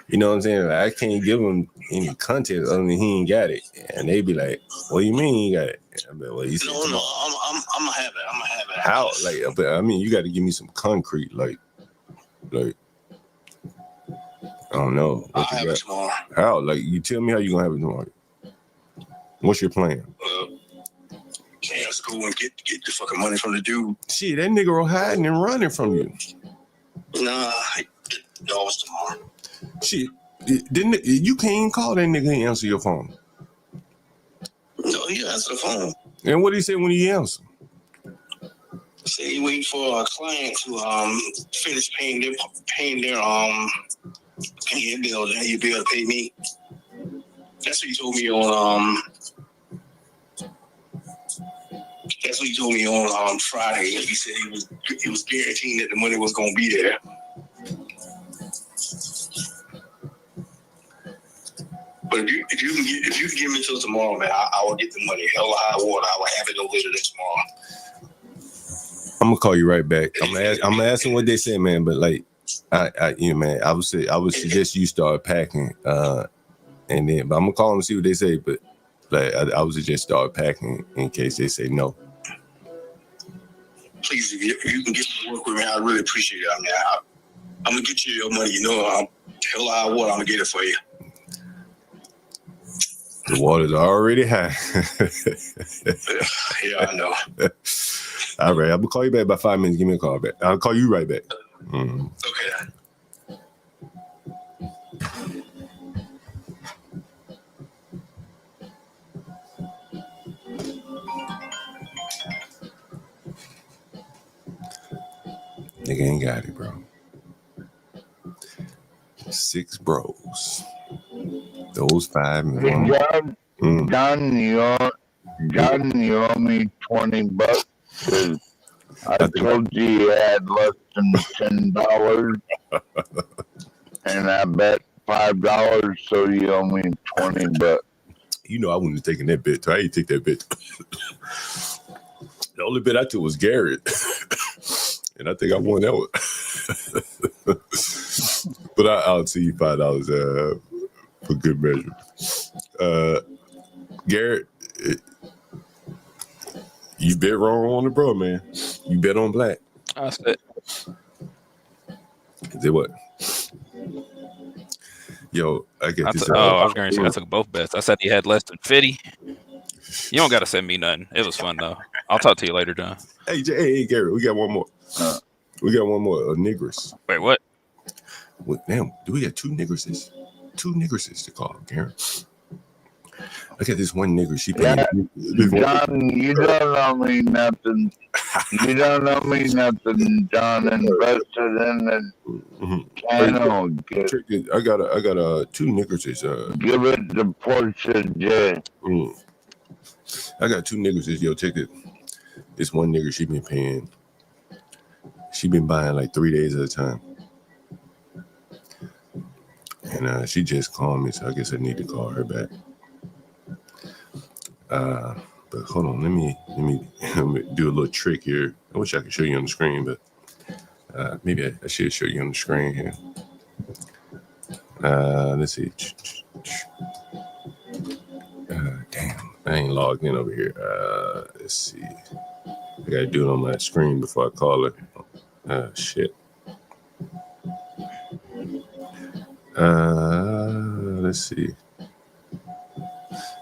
you know what I'm saying? Like, I can't give them any context other than he ain't got it, and they be like, "What do you mean he got it?" I'm like, "Well, you said no, I'm gonna have it. I'm gonna have it. How? Like, but I mean, you got to give me some concrete, like, I don't know. I'll have it tomorrow. How? Like, you tell me how you gonna have it tomorrow. What's your plan? Let's go and get the fucking money from the dude. Shit, that nigga was hiding and running from you. Nah, no, it's tomorrow. Shit, you can't even call that nigga and answer your phone. No, he answered the phone. And what did he say when he answered? He said he waiting for a client to finish paying their bill, then he'll be able to pay me. That's what he told me on That's what he told me on Friday. He said he was guaranteeing that the money was gonna be there. But if you can give me till tomorrow, man, I will get the money. Hell or high water, I will have it no later than tomorrow. I'm gonna call you right back. I'm gonna ask them what they say, man. But like, man, I would suggest you start packing, and then. But I'm gonna call them and see what they say. But like, I would suggest start packing in case they say no. Please, if you can get to work with me, I really appreciate it. I mean, I'm gonna get you your money. You know, hell or high water, I'm gonna get it for you. The water's already high. Yeah, I know. All right, I'm gonna call you back about 5 minutes. Give me a call back. I'll call you right back. Okay. Nigga ain't got it, bro. 6 bros. Those 5 and one. John, you owe me $20. I told you you had less than $10, and I bet $5, so you owe me $20. You know I wouldn't have taken that bet. I ain't take that bet. The only bet I took was Garrett, and I think I won that one. But I'll see you $5 for good measure. Garrett, you bet wrong on the bro, man. You bet on black. That's it. Is it what? Yo, I get this. I was going to say I took both bets. I said he had less than 50. You don't got to send me nothing. It was fun though. I'll talk to you later, John. Hey, Gary, we got one more. We got one more. Niggers. Wait, what? Damn, do we got two niggresses? Two niggresses to call, Gary. I got this one nigger. She paid. John, you don't know me nothing. You don't know me nothing, John. Invested in the channel. I got two niggresses. Give it the Porsche J. I got two niggresses. Yo, check it. This one nigger, she been paying. She been buying like 3 days at a time. And she just called me, so I guess I need to call her back. But hold on, let me do a little trick here. I wish I could show you on the screen, but maybe I should show you on the screen here. Let's see. Damn, I ain't logged in over here. Let's see. I gotta do it on my screen before I call her. Shit. Let's see.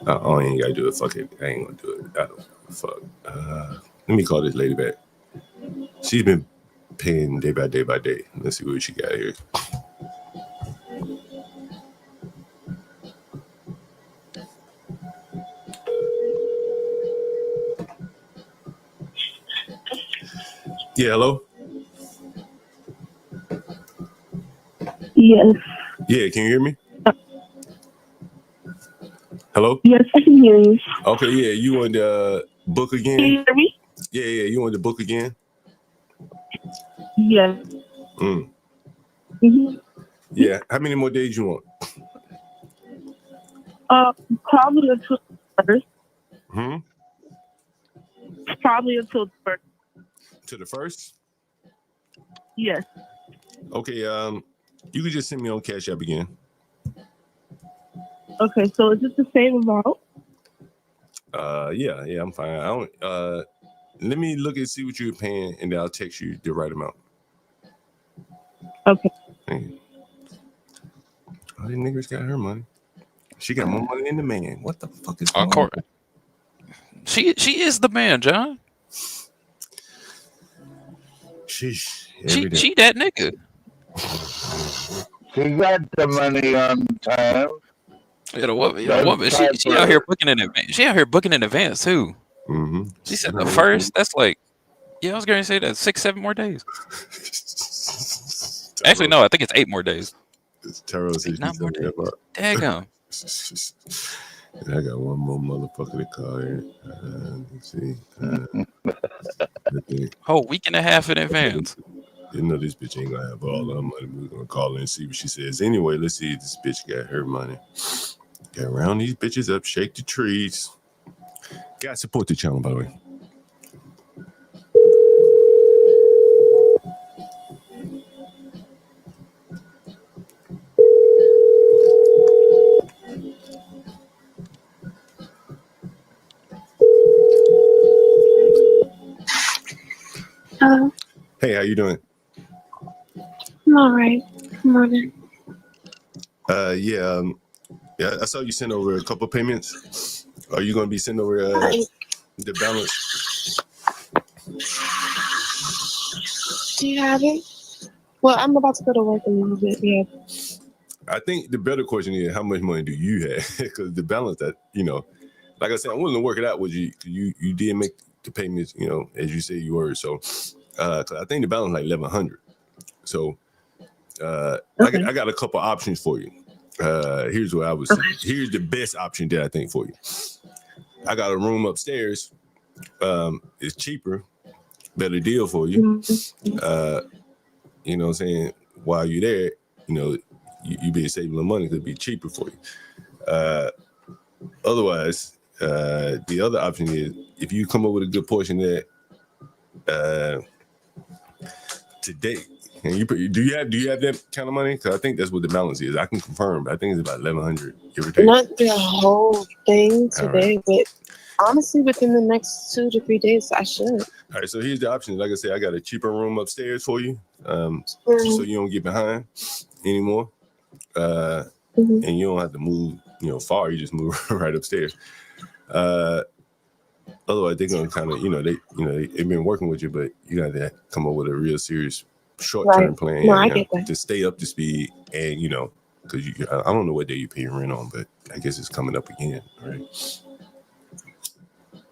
I ain't gotta do it. Fuck it. I ain't gonna do it. I don't fuck. Let me call this lady back. She's been paying day by day by day. Let's see what she got here. Yeah, hello? Yes. Yeah, can you hear me? Hello? Yes, I can hear you. Okay, yeah, you want the book again? Can you hear me? Yeah, you want the book again? Yes. Yeah, how many more days you want? Probably until the 1st. Probably until the 1st. To the 1st? Yes. Okay, you can just send me on Cash App again. Okay, so is it the same amount? Yeah, I'm fine. I don't let me look and see what you're paying, and then I'll text you the right amount. Okay. Oh, these niggas got her money. She got more money than the man. What the fuck is going on? She is the man, John. She that nigga. She got the money on time. Yeah, the woman. She out here booking in advance. She out here booking in advance too. She said the 1st. That's like, yeah, I was going to say that 6-7 more days. Actually, no, I think it's 8 more days. It's terrible. 9 more days. Daggum. I got one more motherfucker to call here. Let's see. Whole week and a half in advance. You know this bitch ain't gonna have all her money. We're gonna call her and see what she says. Anyway, let's see if this bitch got her money. Get around these bitches up, shake the trees. Guys, support the channel, by the way. Hello. Hey, how you doing? I'm all right. Good morning. Yeah, I saw you send over a couple payments. Are you going to be sending over the balance? Do you have it? Well, I'm about to go to work in a little bit. Yeah. I think the better question is how much money do you have? Because the balance that, like I said, I'm willing to work it out with you. You did make the payments, as you say you were. So, cause I think the balance is like 1,100. So, okay. I got a couple options for you. Here's what I was. Okay. Here's the best option that I think for you. I got a room upstairs. It's cheaper, better deal for you. You know what I'm saying? While you're there, you be saving the money because it'd be cheaper for you. Otherwise, the other option is if you come up with a good portion of that today. And do you have that kind of money? Because I think that's what the balance is. I can confirm, but I think it's about 1,100. Give or take. Not the whole thing today, but honestly, within the next 2 to 3 days, I should. All right, so here's the option. Like I said, I got a cheaper room upstairs for you, so you don't get behind anymore. and you don't have to move, far. You just move right upstairs. Otherwise, they're gonna kind of, they've been working with you, but you got to come up with a real serious short-term plan. No, I get that. To stay up to speed, and because I don't know what day you pay rent on, but I guess it's coming up again, right?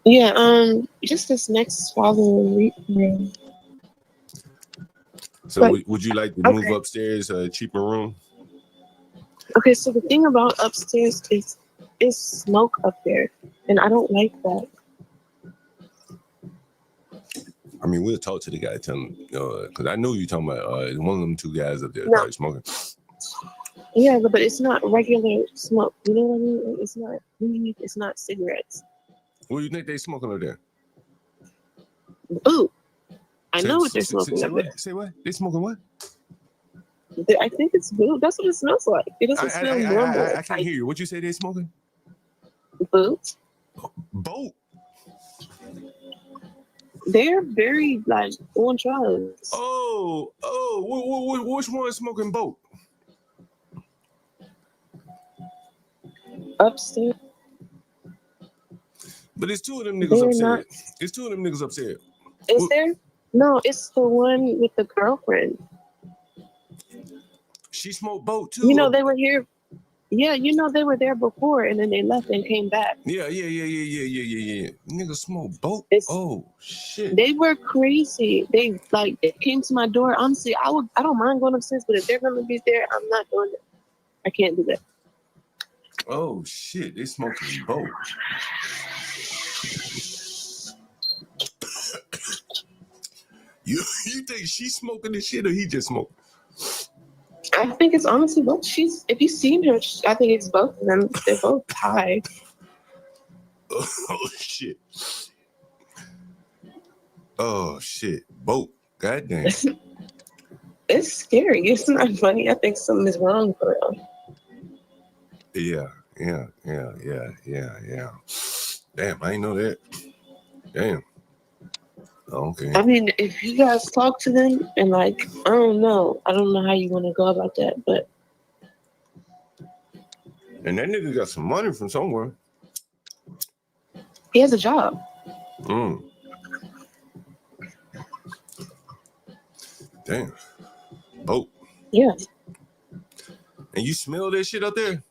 Yeah, just this next following week. So would you like to move upstairs, a cheaper room? Okay, so the thing about upstairs is smoke up there, and I don't like that. I mean, we'll talk to the guy, tell him, because I know you're talking about one of them two guys up there No. probably smoking. Yeah, but it's not regular smoke. You know what I mean? It's not weed. It's not cigarettes. What do you think they smoking up there? Ooh, I know what they're smoking up there. Say what? They smoking what? I think it's boo. That's what it smells like. It doesn't smell normal. I can't hear you. What you say they smoking? Boot. Boat. They're very on drugs. Which one is smoking boat? Upstairs. But it's two of them niggas upstairs. It's two of them niggas upstairs. Is there? No, it's the one with the girlfriend. She smoked boat too. They were here. Yeah, they were there before, and then they left and came back. Yeah. Niggas smoke boat. Shit. They were crazy. They came to my door. Honestly, I don't mind going upstairs, but if they're gonna be there, I'm not doing it. I can't do that. Oh shit, they smoking boat. You think she's smoking this shit or he just smoking? I think it's honestly both. If you've seen her, I think it's both of them. They're both high. Oh shit. Oh shit. Boat. Goddamn. It's scary. It's not funny. I think something is wrong for them. Yeah. Damn, I didn't know that. Damn. Okay. I mean, if you guys talk to them and I don't know how you want to go about that, but. And that nigga got some money from somewhere. He has a job. Damn. Boat. Yeah. And you smell that shit up there?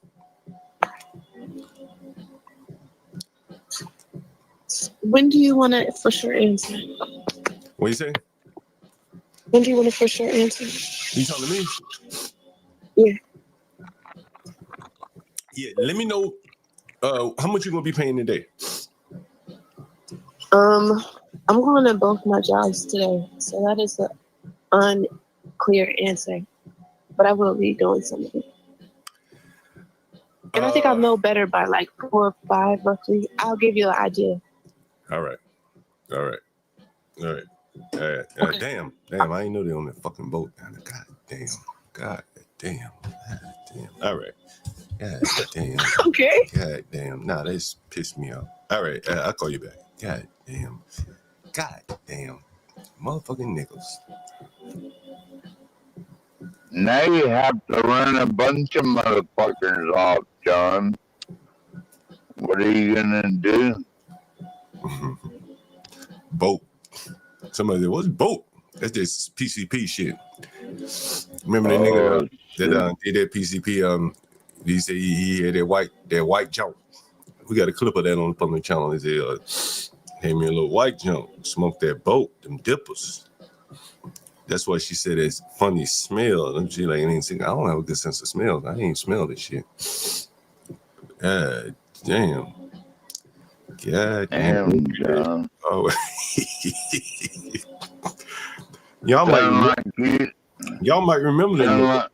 When do you want to for sure answer? What you say? When do you want to for sure answer? You talking to me? Yeah. Yeah, let me know how much you gonna be paying today. I'm going to both my jobs today, so that is an unclear answer. But I will be doing something. And I think I'll know better by 4 or 5 roughly. I'll give you an idea. All right. Okay. Damn, I ain't know they on that fucking boat down there. God damn. All right. God damn. Okay. God damn. Nah, that's pissed me off. All right, I'll call you back. God damn. Motherfucking nickels. Now you have to run a bunch of motherfuckers off, John. What are you gonna do? Boat. Somebody said, what's boat? That's just PCP shit. Remember that nigga that did that PCP? He said he had that white jump. We got a clip of that on the public channel. He said, had me a little white jump, smoked that boat, them dippers. That's why she said it's funny smell. And she I don't have a good sense of smell. I ain't smell this shit. God damn. God damn. John. Oh. Y'all might remember that.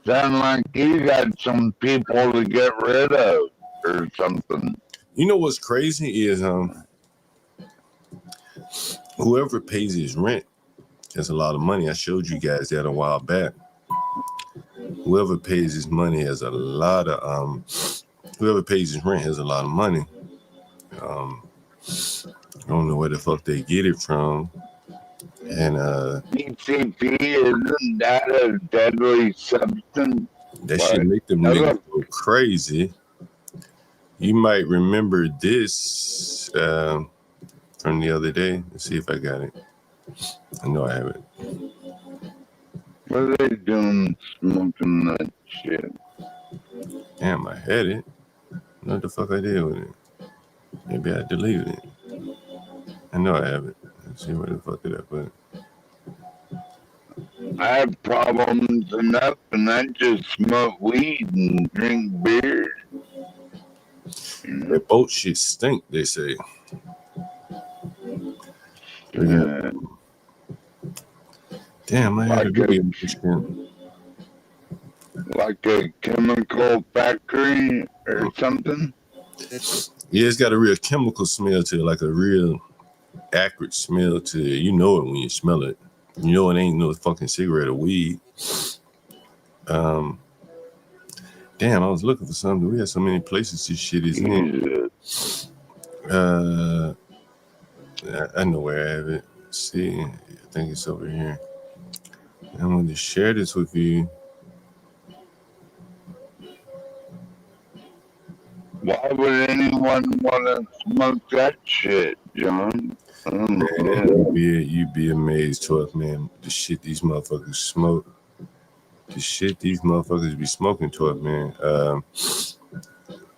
Sound like you got some people to get rid of or something. You know what's crazy is whoever pays his rent has a lot of money. I showed you guys that a while back. Whoever pays his money has a lot of whoever pays his rent has a lot of money. I don't know where the fuck they get it from. And PCP, isn't that a deadly substance? That shit make them niggas go crazy. You might remember this from the other day. Let's see if I got it. I know I have it. What are they doing smoking that shit? Damn, I had it. What the fuck I did with it? Maybe I deleted it. I know I have it. Let's see where the fuck did I put it. I have problems enough, and I just smoke weed and drink beer. That boat shit stink, they say. Yeah. Damn, I had a video. Like a chemical factory or something? Yeah, it's got a real chemical smell to it, like a real acrid smell to it. You know it when you smell it. You know it ain't no fucking cigarette or weed. Damn, I was looking for something. We had so many places this shit is in. I know where I have it. Let's see, I think it's over here. I'm going to share this with you. Why would anyone want to smoke that shit, John? Man, you'd be amazed, 12 man. The shit these motherfuckers smoke. The shit these motherfuckers be smoking, 12 man.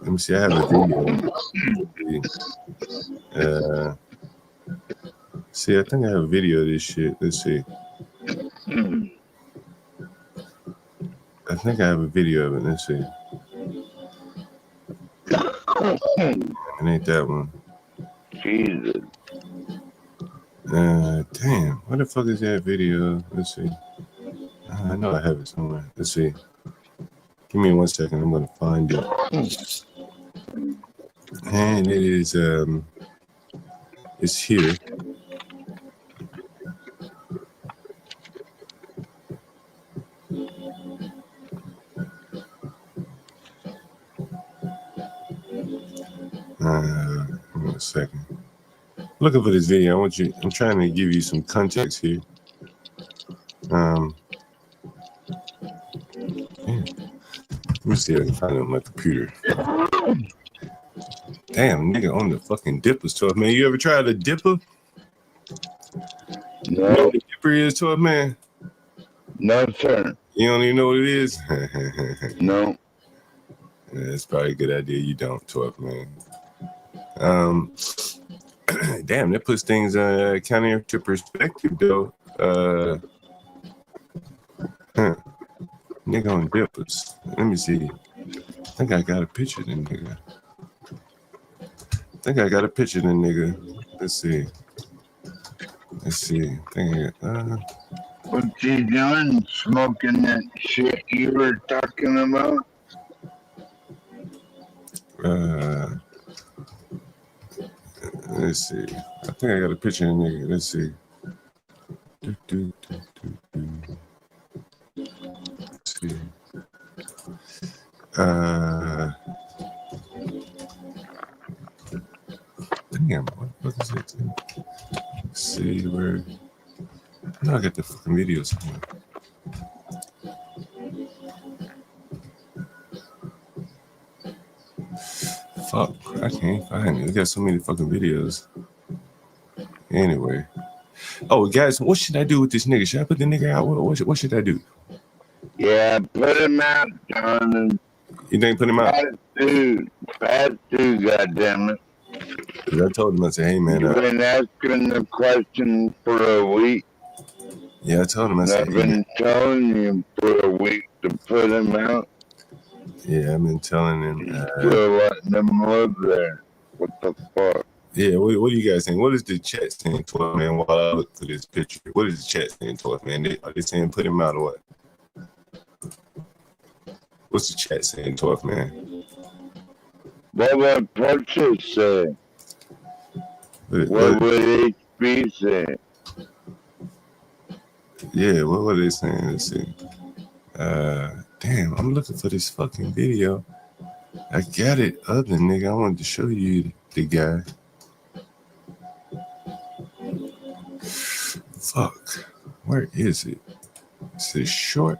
Let me see. I have a video. See, I think I have a video of this shit. Let's see. I think I have a video of it. Let's see. It ain't that one. Jesus. Damn. What the fuck is that video? Let's see. I know I have it somewhere. Let's see. Give me 1 second. I'm gonna find it. And it is it's here. Hold on a second. Looking for this video. I'm trying to give you some context here. Yeah. Let me see if I can find it on my computer. Damn, nigga on the fucking dipper, 12 man. You ever tried a dipper? No. You know what a dipper is, 12 man? No, sir. You don't even know what it is? No. That's probably a good idea. You don't, 12 man. Damn, that puts things kind of into perspective, though. Nigga on dippers. Let me see. I think I got a picture of the nigga. Let's see. What you doing? Smoking that shit you were talking about? Let's see. I think I got a picture of the nigga. Let's see. Let's see. Damn, what is it? Let's see where. I got the fucking video somewhere. Fuck, I can't find it. We got so many fucking videos. Anyway. Oh, guys, what should I do with this nigga? Should I put the nigga out? What should I do? Yeah, put him out, John. You think put him out? Fast dude, goddammit. I told him, I said, hey, man. You've been asking the question for a week. Yeah, I told him, I said, I've been telling you for a week to put him out. Yeah, I've been telling him. Still letting them live there. What the fuck? Yeah, what do you guys think? What is the chat saying, 12 man, while I look for this picture? What is the chat saying, 12 man? Are they saying put him out or what? What's the chat saying, 12 man? What would Portia say? What would HB say? Yeah, what were they saying? Let's see. Damn, I'm looking for this fucking video. I got it, other nigga. I wanted to show you the guy. Fuck. Where is it? Is it short?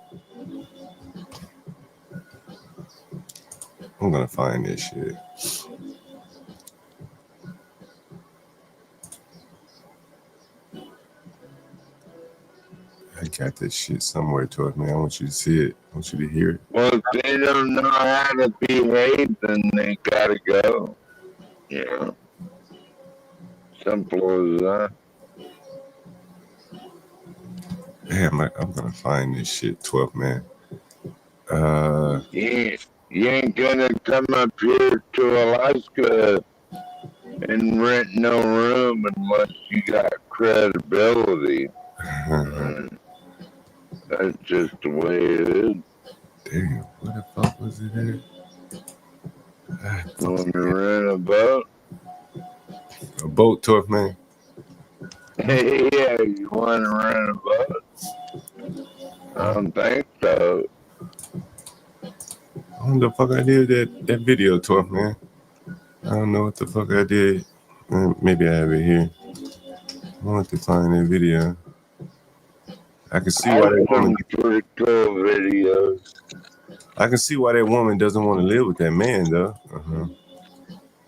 I'm gonna find this shit. I got this shit somewhere to it, man. I want you to see it. I want you to hear it. Well, if they don't know how to behave, then they gotta go. Yeah. Simple as that. Damn, I'm gonna find this shit, 12 man. You ain't gonna come up here to Alaska and rent no room unless you got credibility. That's just the way it is. Damn, what the fuck was it at? Want to rent a boat? A boat, 12 man. Yeah, you want to rent a boat? I don't think so. I don't know what the fuck I did that video, 12 man. I don't know what the fuck I did. Maybe I have it here. I want to find that video. I can see why that woman. Pretty cool videos. I can see why that woman doesn't want to live with that man, though.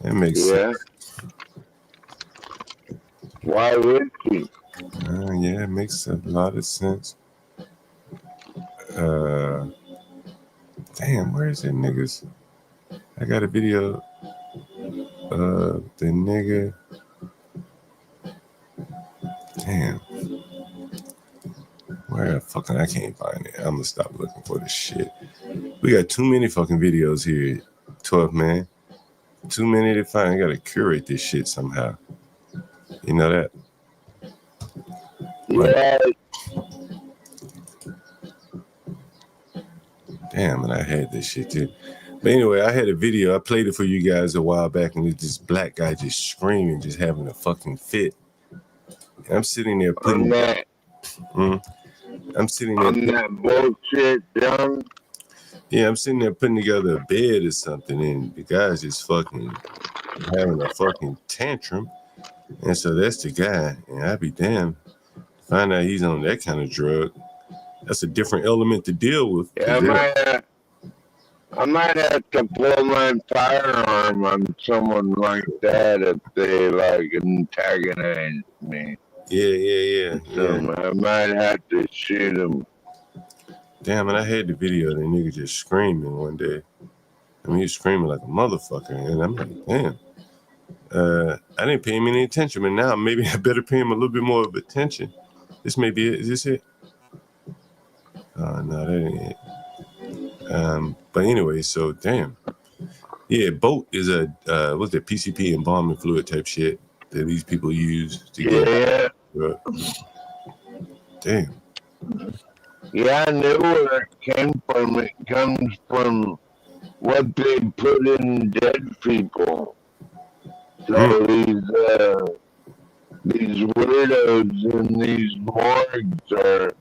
That makes sense. Why would she? Yeah, it makes a lot of sense. Damn, where is it, niggas? I got a video of the nigga. Damn. Where the fucking I can't find it. I'm gonna stop looking for this shit. We got too many fucking videos here, 12 man. Too many to find. I gotta curate this shit somehow. You know that? Yeah. Damn, and I had this shit too. But anyway, I had a video. I played it for you guys a while back, and it's this black guy just screaming, just having a fucking fit. And I'm sitting there putting that. I'm sitting there. That bullshit done. Yeah, I'm sitting there putting together a bed or something, and the guy's just fucking having a fucking tantrum. And so that's the guy, and I be damned. Find out he's on that kind of drug. That's a different element to deal with. Yeah, I might have to pull my firearm on someone like that if they like antagonize me. Yeah. So I might have to shoot him. Damn, and I had the video of the nigga just screaming one day. I mean, he was screaming like a motherfucker, and I'm like, damn. I didn't pay him any attention, but now maybe I better pay him a little bit more of attention. This may be it. Is this it? No, that ain't it. But anyway, so damn. Yeah, boat is a what's that PCP embalming fluid type shit that these people use to get. Damn. Yeah, I knew where it came from. It comes from what they put in dead people. So these weirdos in these morgues are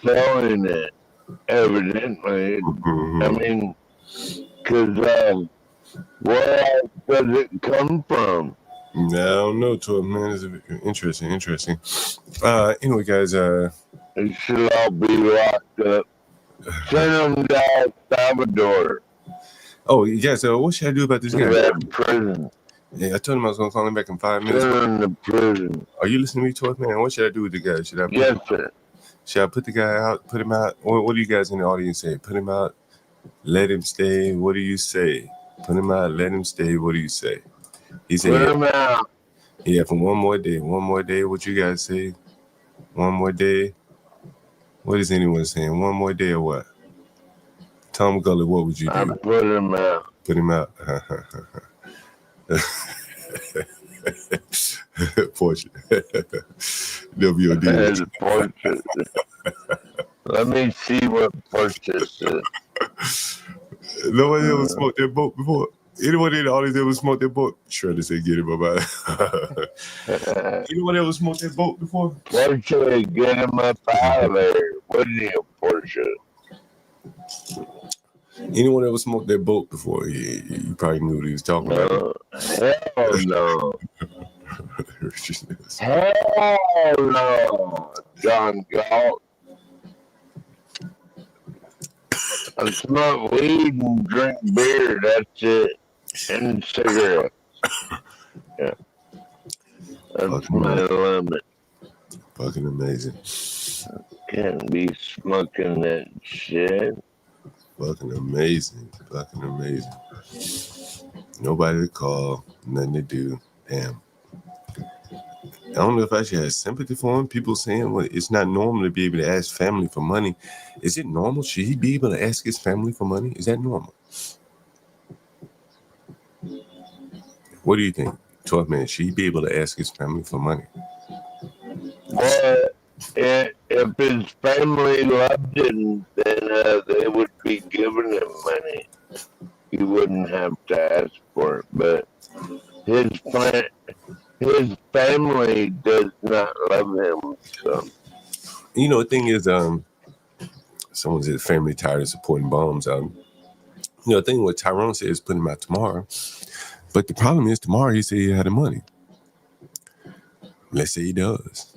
selling it, evidently. I mean, because where else does it come from? I don't know, 12 man. It's interesting. Anyway, guys, it should all be locked up. Send them to El Salvador. Oh, yes. What should I do about this guy? That prison. Yeah, I told him I was going to call him back in 5 minutes. Send him to prison. Are you listening to me, 12 man? What should I do with the guy? Should I? Yes, sir. Should I put the guy out? Put him out? What do you guys in the audience say? Put him out? Let him stay? What do you say? Put him out? Let him stay? What do you say? He said, put him out. Yeah, for one more day. One more day. What you guys say? One more day. What is anyone saying? One more day or what? Tom Gully, what would you do? I put him out. Put him out. Portrait. WOD. Portrait. Let me see what portrait is. Nobody ever smoked that boat before. Anyone in the audience ever smoked that boat? Shredder said, get it, bye-bye. Anyone ever smoked that boat before? Portrait, get him up out of there. What is a portrait? Anyone ever smoked that boat before? Yeah, you probably knew what he was talking about. Hell no. Hell no, John Galt. I smoke weed and drink beer. That's it. And cigarettes. Yeah. That's my limit. Fucking amazing. Can't be smoking that shit. Fucking amazing. Fucking amazing. Nobody to call, nothing to do. Damn. I don't know if I should have sympathy for him. People saying, well, it's not normal to be able to ask family for money. Is it normal? Should he be able to ask his family for money? Is that normal? What do you think? 12 man, should he be able to ask his family for money? Well, if his family loved him, then they would be giving him money. He wouldn't have to ask for it. But his family does not love him. So, you know, the thing is, someone said family tired of supporting bombs. You know, the thing what Tyrone said is put him out tomorrow. But the problem is tomorrow he said he had the money. Let's say he does.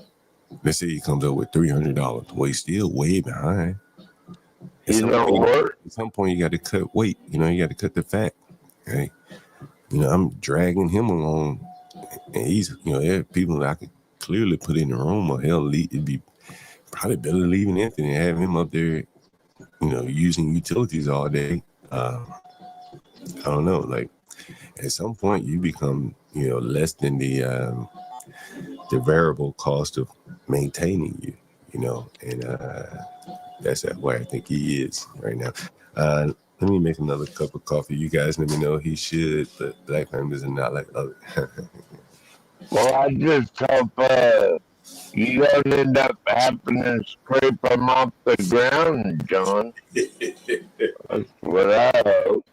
Let's say he comes up with $300. Well, he's still way behind. At some point, you got to cut weight. You know, you got to cut the fat. Okay? You know, I'm dragging him along. And he's, you know, there are people that I could clearly put in the room, or hell, it'd be probably better leaving Anthony and have him up there, you know, using utilities all day. I don't know. Like, at some point, you become, you know, less than the variable cost of maintaining you, you know, and that's where I think he is right now. Let me make another cup of coffee. You guys let me know he should, but black families are not like other. well, I just hope you don't end up having to scrape them off the ground, John. That's what I hope.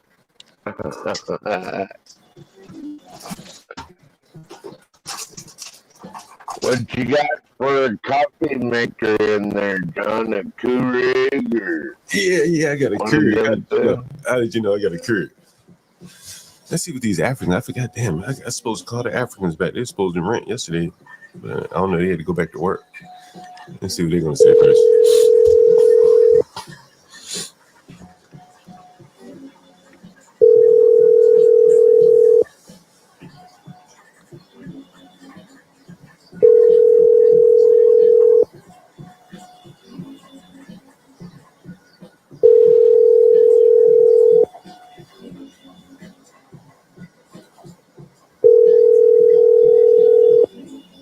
What you got for a coffee maker in there, John? A Keurig or? Yeah, I got a Keurig. How did you know I got a Keurig? Let's see what these Africans. I forgot. Damn, I supposed to call the Africans back. They're supposed to rent yesterday, but I don't know. They had to go back to work. Let's see what they're gonna say first.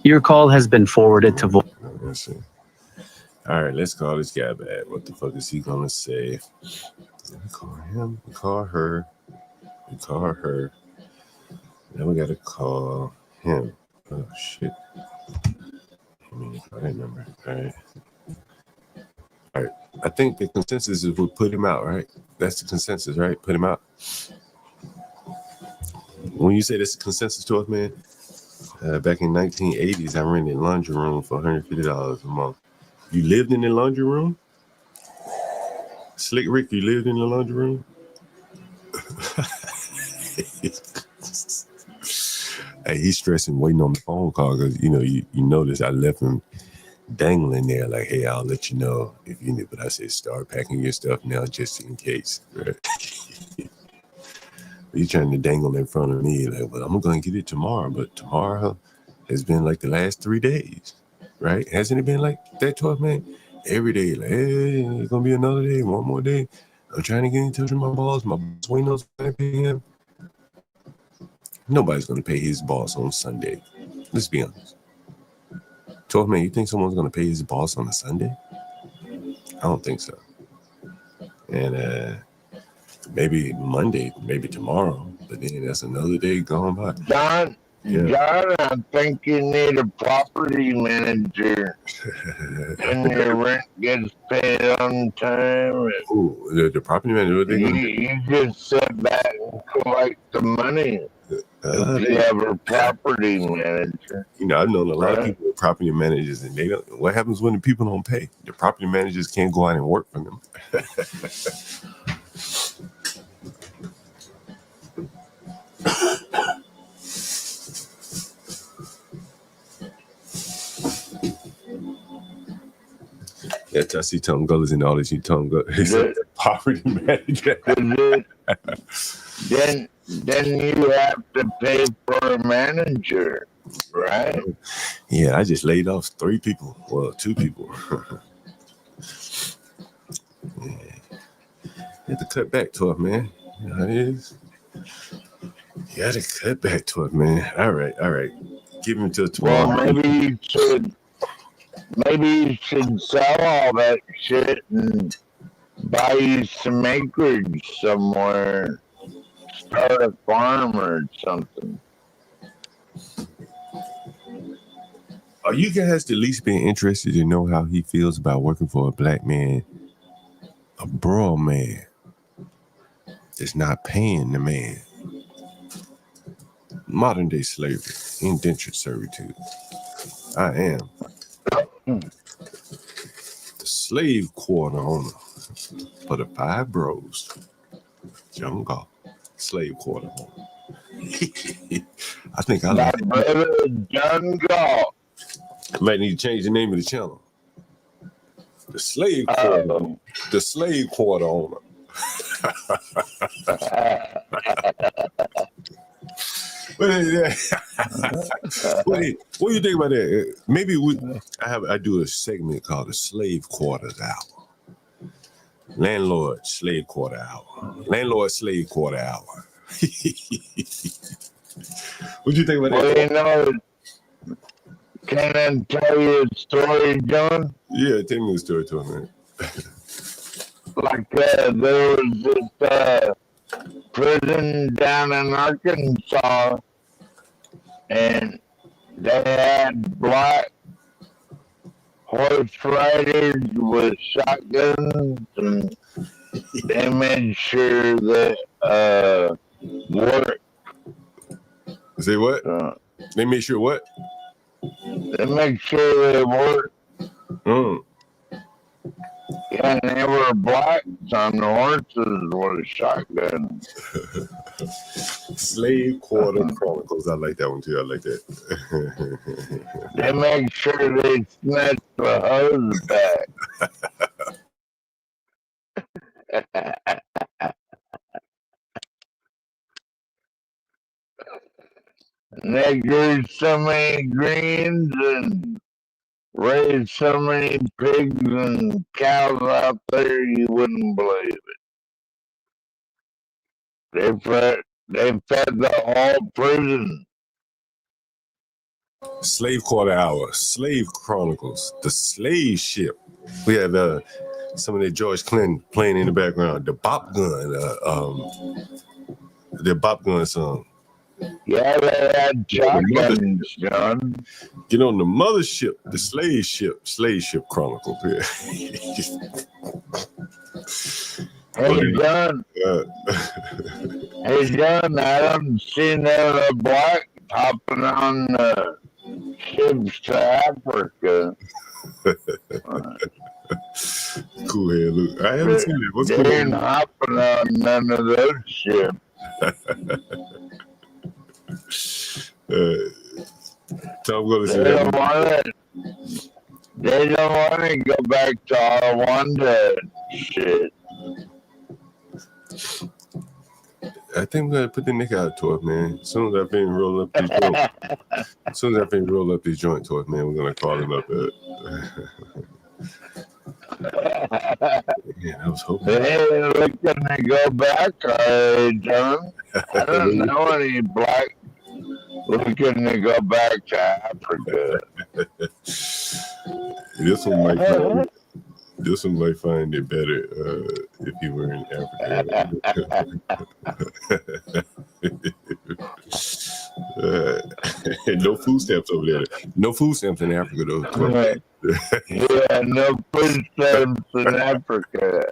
Your call has been forwarded to voice. Let's see. All right, let's call this guy back. What the fuck is he gonna say? We call him. We call her. We call her. Now we gotta call him. Oh shit. I mean, call that number. All right. All right. I think the consensus is we'll put him out, right? That's the consensus, right? Put him out. When you say that's the consensus to us, man, back in 1980s, I rented a laundry room for $150 a month. You lived in the laundry room? Slick Rick, you lived in the laundry room? Hey, he's stressing, waiting on the phone call because, you know, you notice I left him dangling there like, hey, I'll let you know if you need. But I said, start packing your stuff now just in case. Right? He's trying to dangle in front of me like, well, I'm going to get it tomorrow. But tomorrow has been like the last 3 days, right? Hasn't it been like that, 12 man? Every day, like, hey, it's going to be another day, one more day. I'm trying to get in touch with my boss. My boss waiting on somebody to pay him. Nobody's going to pay his boss on Sunday. Let's be honest. 12 man, you think someone's going to pay his boss on a Sunday? I don't think so. And maybe Monday, maybe tomorrow, but then that's another day gone by. John, I think you need a property manager. And your rent gets paid on time. Ooh, the property manager, what they gonna do? You just sit back and collect the money. If you have a property manager. You know, I've known a lot of people with property managers, and they don't. What happens when the people don't pay? The property managers can't go out and work for them. Yeah, I see Tom Gullers and all this. You Tom Gullers. Property manager. Then you have to pay for a manager, right? Yeah, I just laid off 3 people. Well, 2 people. Yeah. You have to cut back to it, man. You know how it is. You got to cut back to it, man. All right. Give him till tomorrow. Well, maybe you should sell all that shit and buy you some acreage somewhere. Start a farm or something. Are you guys at least being interested to know how he feels about working for a black man, a broad man that's not paying the man? Modern day slavery, indentured servitude. I am the slave quarter owner for the 5 bros. Jungle slave quarter owner. I think I like it. Jungle. I might need to change the name of the channel. The slave quarter. The slave quarter owner. What do you think about that? Maybe I do a segment called the Slave Quarters Hour. Landlord Slave Quarter Hour. Landlord Slave Quarter Hour. What do you think about that? You know, can I tell you a story, John? Yeah, tell me a story to him, man. Like there was this prison down in Arkansas, and they had black horse riders with shotguns, and they made sure that work. Say what? They made sure what? They make sure they work. Yeah, and they were blacks on the horses with shotguns. Slave Quarter Chronicles. I like that one too. I like that. They make sure they snatch the hose back. And they grew so many greens and raised so many pigs and cows out there you wouldn't believe it. They fed the whole prison. Slave Quarter Hour, Slave Chronicles, the slave ship. We have some of the George Clinton playing in the background, the Bop Gun, the Bop Gun song. Yeah, they had shotguns, John. Get on the mothership, the slave ship Chronicles. Yeah. Hey, John. Hey, John, I haven't seen that black hopping on the ships to Africa. Cool head, Luke. I haven't seen it. What's they ain't hopping on none of those ships. Tom Willis. They don't want to go back to R1 shit. I think we're gonna put the nick out to it, man. As soon as I finish roll up these joint to it, man, we're gonna call him up. Yeah, I was hoping. They ain't looking to go back, John. I don't know any black looking to go back to Africa. This one might find it better if he were in Africa. No food stamps over there. No food stamps in Africa, though. Yeah, no food stamps in Africa.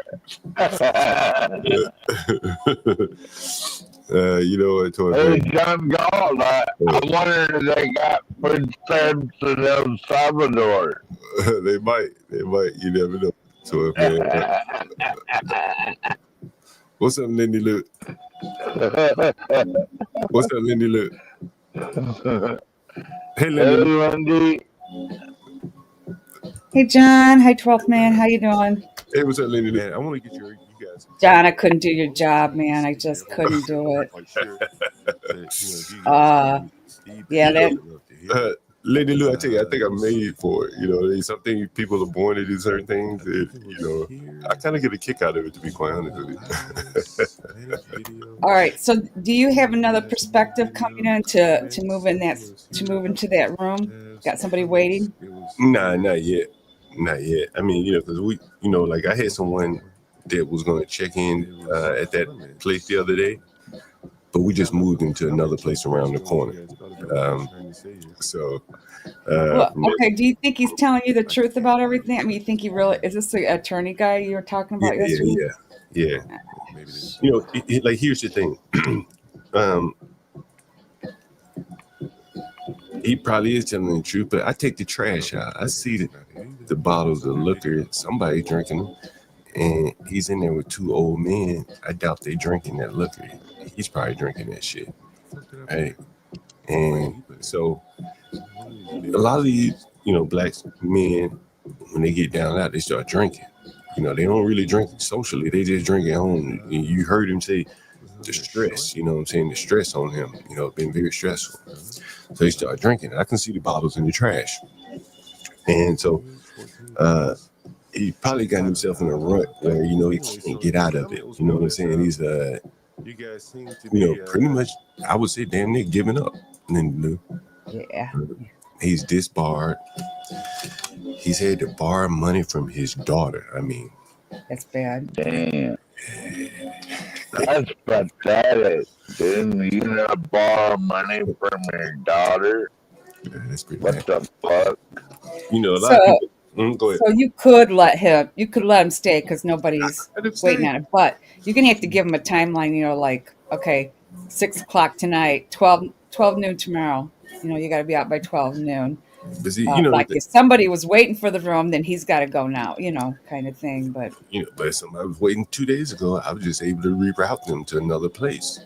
You know what? Hey, John Gall, I wonder if they got food stamps in El Salvador. They might. You never know. To it, man. What's up, Lindy Luke? What's up, Lindy Luke? Hey, Lindy. Hey, John. Hi, 12th man. How you doing? Hey, what's up, Lindy? Man, I want to get you guys' John, I couldn't do your job, man. I just couldn't do it. Yeah, that. Lady Lou, I tell you, I think I'm made for it. You know, there's something people are born to do certain things that, you know, I kind of get a kick out of it, to be quite honest with you. All right. So, do you have another perspective coming in to move into that room? Got somebody waiting? Nah, not yet. Not yet. I mean, you know, because we, you know, like I had someone that was going to check in at that place the other day, but we just moved into another place around the corner. Well, okay. Do you think he's telling you the truth about everything? I mean, you think he really is this the attorney guy you were talking about yesterday? Yeah. You know, like here's the thing. He probably is telling the truth, but I take the trash out. I see the bottles of liquor, somebody drinking them, and he's in there with two old men. I doubt they drinking that liquor. He's probably drinking that shit, right? And so a lot of these, you know, black men, when they get down out, they start drinking. You know, they don't really drink socially. They just drink at home. And you heard him say the stress, you know what I'm saying? The stress on him, you know, been very stressful. So he started drinking. I can see the bottles in the trash. And so he probably got himself in a rut where, you know, he can't get out of it. You know what I'm saying? He's, you know, pretty much, I would say damn near giving up. Yeah. He's disbarred. He's had to borrow money from his daughter. I mean, that's bad. Damn. That's pathetic. Didn't you not borrow money from your daughter? Yeah, that's pretty bad. What the fuck? You know, a lot of people. Go ahead. So you could let him stay because nobody's waiting on it. But you're gonna have to give him a timeline. You know, like okay, 6 o'clock tonight, 12 noon tomorrow. You know, you got to be out by 12 noon. But see, you know, like if somebody was waiting for the room, then he's got to go now. You know, kind of thing. But you know, but if somebody was waiting 2 days ago, I was just able to reroute them to another place.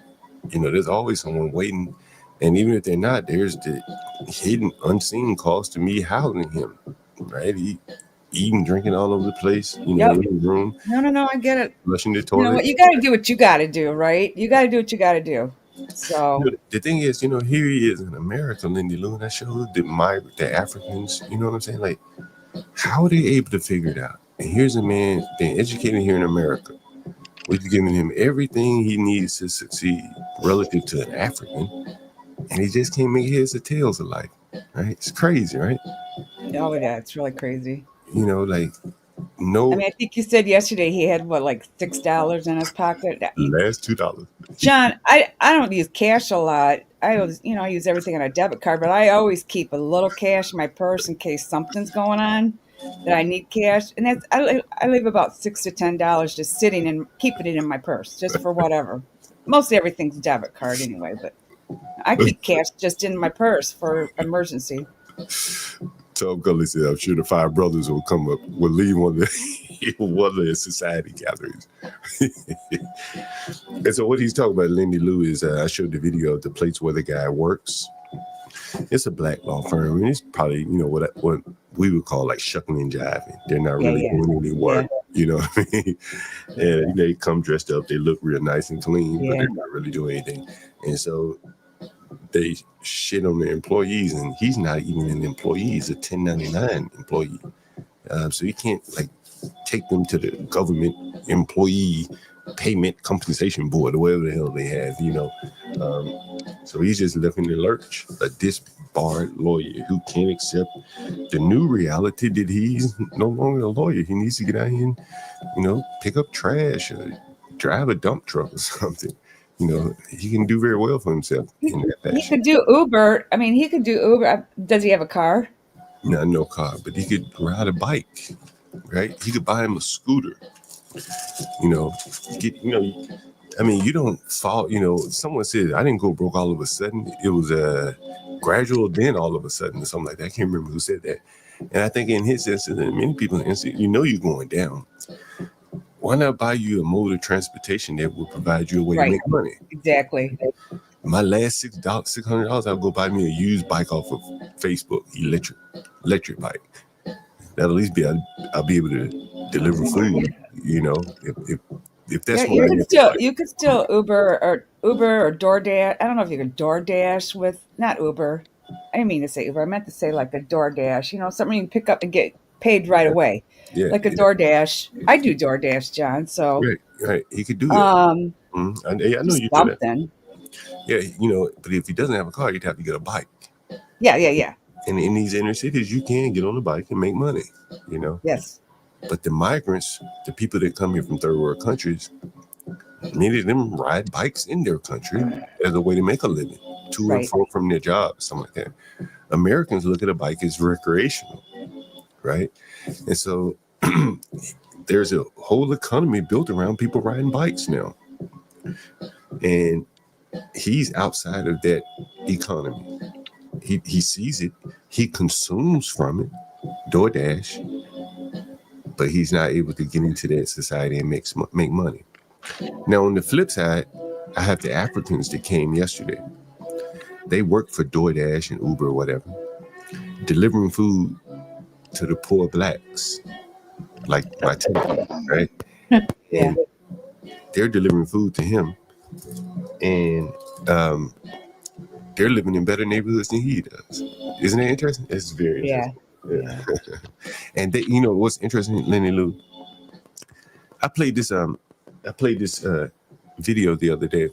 You know, there's always someone waiting, and even if they're not, there's the hidden, unseen cost to me housing him. Right? He eating, drinking all over the place. You know, in the room. No, I get it. Flushing the toilet. You know what? You got to do what you got to do, right? You got to do what you got to do. So you know, the thing is, you know, here he is in America, Lindy Lou, and I showed the Africans. You know what I'm saying? Like, how are they able to figure it out? And here's a man being educated here in America. We've giving him everything he needs to succeed relative to an African, and he just can't make heads or tails of life. Right? It's crazy, right? Oh yeah, it's really crazy. You know, like no. I mean, I think you said yesterday he had what, like $6 in his pocket. Last $2. John, I don't use cash a lot. I always, you know, I use everything on a debit card, but I always keep a little cash in my purse in case something's going on that I need cash. And that's I leave about $6 to $10 just sitting and keeping it in my purse just for whatever. Mostly everything's debit card anyway, but I keep cash just in my purse for emergency. Tom Gully said, I'm sure the five brothers will leave one of their society gatherings. And so what he's talking about, Lindy Lou, is I showed the video of the place where the guy works. It's a black law firm, and it's probably, you know, what we would call like shucking and jiving. They're not really doing any work, you know what I mean? And they come dressed up, they look real nice and clean, but they're not really doing anything. And so they shit on their employees, and he's not even an employee. He's a 1099 employee. So he can't like take them to the government employee payment compensation board or whatever the hell they have, you know. So he's just left in the lurch, a disbarred lawyer who can't accept the new reality that he's no longer a lawyer. He needs to get out here and, you know, pick up trash or drive a dump truck or something. You know, he can do very well for himself in that fashion. He could do Uber. I mean, he could do Uber. Does he have a car? No car, but he could ride a bike, right? He could buy him a scooter. You know, I mean, you don't fall, you know, someone said, I didn't go broke all of a sudden. It was a gradual, then all of a sudden or something like that. I can't remember who said that. And I think in his instance, and many people in instance, you know, you're going down. Why not buy you a mode of transportation that will provide you a way to make money? Exactly. My last $600, I'll go buy me a used bike off of Facebook, electric bike. That'll at least be, I'll be able to deliver food, you know, if if that's Yeah, what I need. you could still Uber or DoorDash. I don't know if you could DoorDash with not Uber. I didn't mean to say Uber. I meant to say like a DoorDash. You know, something you can pick up and get paid right away, Yeah, like a DoorDash. I do DoorDash, John. So right. He could do that. I know just you do that. something. Yeah, but if he doesn't have a car, he'd have to get a bike. Yeah. And in these inner cities, you can get on a bike and make money. Yes. But the migrants, the people that come here from third world countries, many of them ride bikes in their country as a way to make a living, to and from their jobs, something like that. Americans look at a bike as recreational, right? And so there's a whole economy built around people riding bikes now. And he's outside of that economy. He sees it, he consumes from it, DoorDash, but he's not able to get into that society and make money. Now, on the flip side, I have the Africans that came yesterday. They work for DoorDash and Uber or whatever, delivering food to the poor blacks, like my tenant, right? Yeah. And they're delivering food to him, and they're living in better neighborhoods than he does. Isn't that interesting? It's very interesting. Yeah. And they, what's interesting, Lenny Lou? I played this video the other day,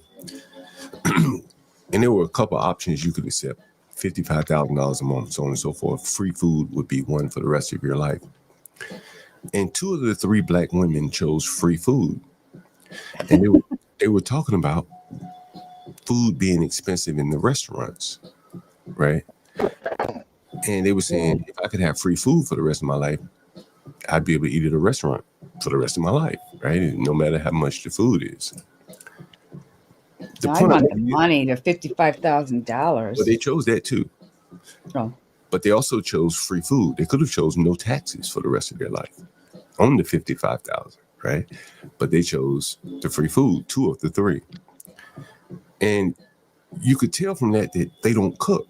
and there were a couple options you could accept: $55,000 a month, so on and so forth. Free food would be one for the rest of your life. And 2 of the 3 black women chose free food, and they were talking about food being expensive in the restaurants, right? And they were saying, if I could have free food for the rest of my life, I'd be able to eat at a restaurant for the rest of my life, right? No matter how much the food is. I want the money, the $55,000. Well, they chose that too. Oh. But they also chose free food. They could have chosen no taxes for the rest of their life on the $55,000, right? But they chose the free food, 2 of the 3. And you could tell from that they don't cook.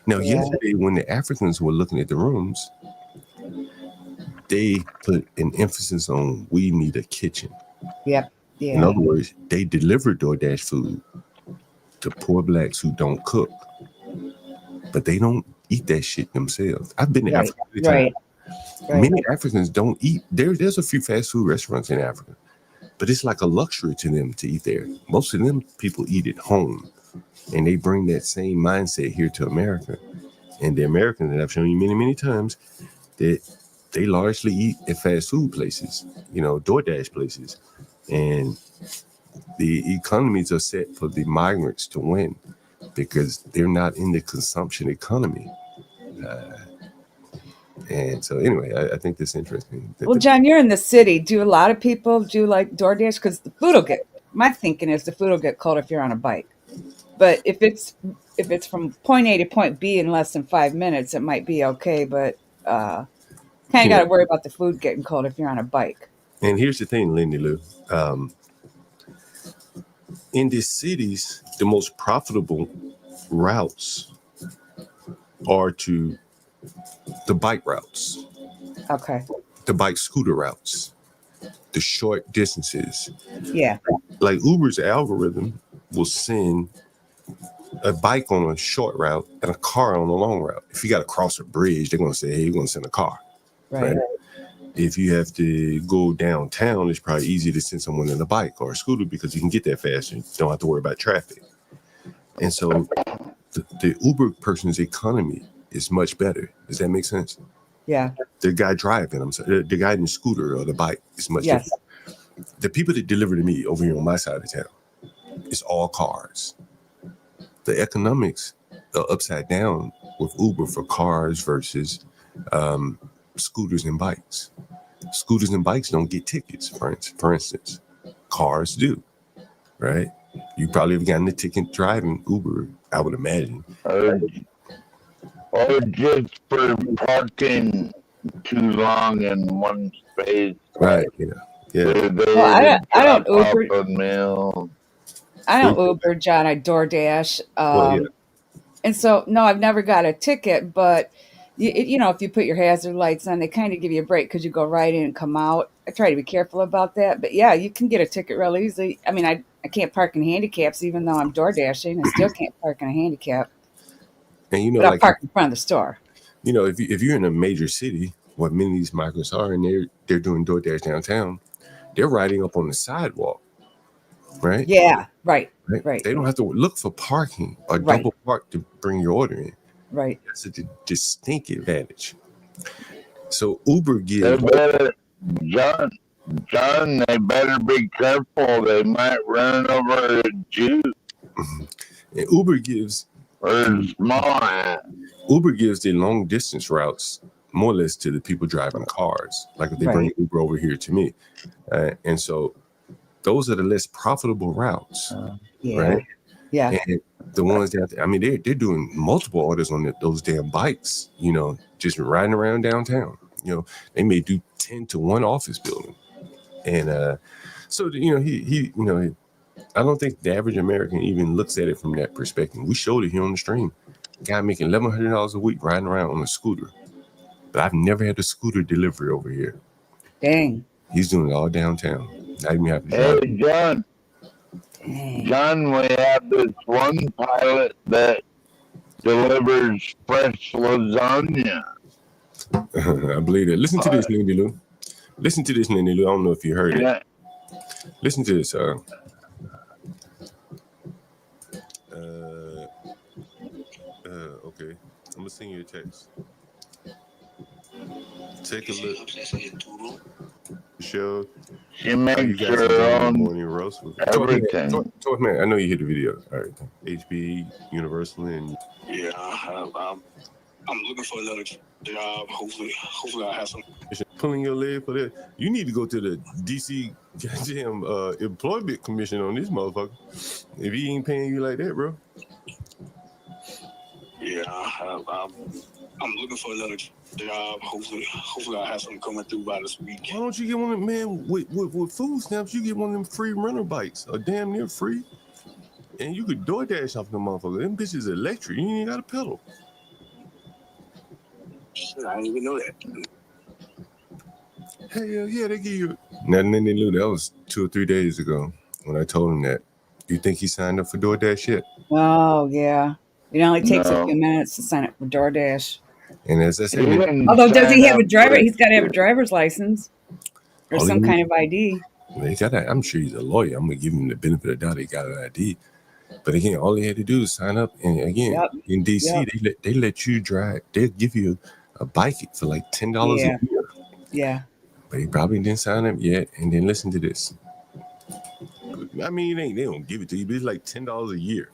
Now, yesterday, when the Africans were looking at the rooms, they put an emphasis on we need a kitchen. Yep. Yeah. In other words, they deliver DoorDash food to poor blacks who don't cook, but they don't eat that shit themselves. I've been to Africa. Right. Many Africans don't eat. There's a few fast food restaurants in Africa, but it's like a luxury to them to eat there. Most of them people eat at home, and they bring that same mindset here to America. And the Americans, that I've shown you many, many times, that they largely eat at fast food places, DoorDash places. And the economies are set for the migrants to win because they're not in the consumption economy. And so anyway, I think that's interesting. Well, John, you're in the city. Do a lot of people do like DoorDash? Because the food will my thinking is the food will get cold if you're on a bike. But if it's from point A to point B in less than 5 minutes, it might be okay. But kind of got to worry about the food getting cold if you're on a bike. And here's the thing, Lindy Lou. In these cities, the most profitable routes are to the bike routes. Okay. The bike scooter routes. The short distances. Yeah. Like Uber's algorithm will send a bike on a short route and a car on a long route. If you got to cross a bridge, they're going to say, hey, you're going to send a car. Right? If you have to go downtown, it's probably easier to send someone in a bike or a scooter because you can get there faster. You don't have to worry about traffic. And so the Uber person's economy is much better. Does that make sense? Yeah. The guy driving, the guy in the scooter or the bike is much different. The people that deliver to me over here on my side of town, it's all cars. The economics are upside down with Uber for cars versus scooters and bikes. Scooters and bikes don't get tickets, for instance. Cars do, right? You probably have gotten a ticket driving Uber, I would imagine. Or just for parking too long in one space. Right, yeah. Well, I don't Uber. I don't Uber, John. I DoorDash. And so, no, I've never got a ticket, but if you put your hazard lights on, they kind of give you a break because you go right in and come out. try to be careful about that. But yeah, you can get a ticket real easily. I mean, I can't park in handicaps even though I'm door dashing. I still can't park in a handicap. And you know, but I'll like park in front of the store. You know, if you're in a major city, what many of these migrants are, and they're doing DoorDash downtown, they're riding up on the sidewalk, right? Yeah, right. They don't have to look for parking or Right. double park to bring your order in. Right. That's a distinct advantage. So Uber They gives better, John, they better be careful. They might run over a Jew. And Uber gives Uber gives the long distance routes more or less to the people driving cars. Like if they bring Uber over here to me, and so those are the less profitable routes, right? Yeah. And the ones that they're doing multiple orders on those damn bikes. You know, just riding around downtown. You know, they may do 10 to 1 office building, and so you know he I don't think the average American even looks at it from that perspective. We showed it here on the stream. Guy making $1,100 a week riding around on a scooter. But I've never had a scooter delivery over here. Dang. He's doing it all downtown. Not even have to drive. Hey, John, we have this one pilot that delivers fresh lasagna. I believe it. Listen to this, Lindy Lou. Listen to this, Lindy Lou. I don't know if you heard it. Listen to this. Okay. I'm gonna send you a text. Take a look. Show. She makes her own morning roast with everything. Talk, man. I know you hit the video. All right. HB, Universal, and I'm looking for another job. Hopefully I have some. Pulling your leg for that. You need to go to the DC goddamn employment commission on this motherfucker. If he ain't paying you like that, bro. Yeah, I'm looking for another job. Hopefully I have something coming through by this week. Why don't you get one of them, man, with food stamps? You get one of them free runner bikes, or damn near free, and you could DoorDash off them motherfucker. Them bitches electric. You ain't got a pedal. Shit, I didn't even know that. Hell yeah, they give you. Nothing in the loot. That was 2 or 3 days ago when I told him that. You think he signed up for DoorDash yet? Oh yeah. It only takes a few minutes to sign up for DoorDash. And as I said, although does he have a driver? He's got to have a driver's license or some kind of ID. He got that. I'm sure he's a lawyer. I'm gonna give him the benefit of the doubt. He got an ID. But again, all he had to do is sign up. And again, in DC, they let you drive. They'll give you a bike for like $10 a year. Yeah. But he probably didn't sign up yet. And then listen to this. I mean, they don't give it to you, but it's like $10 a year.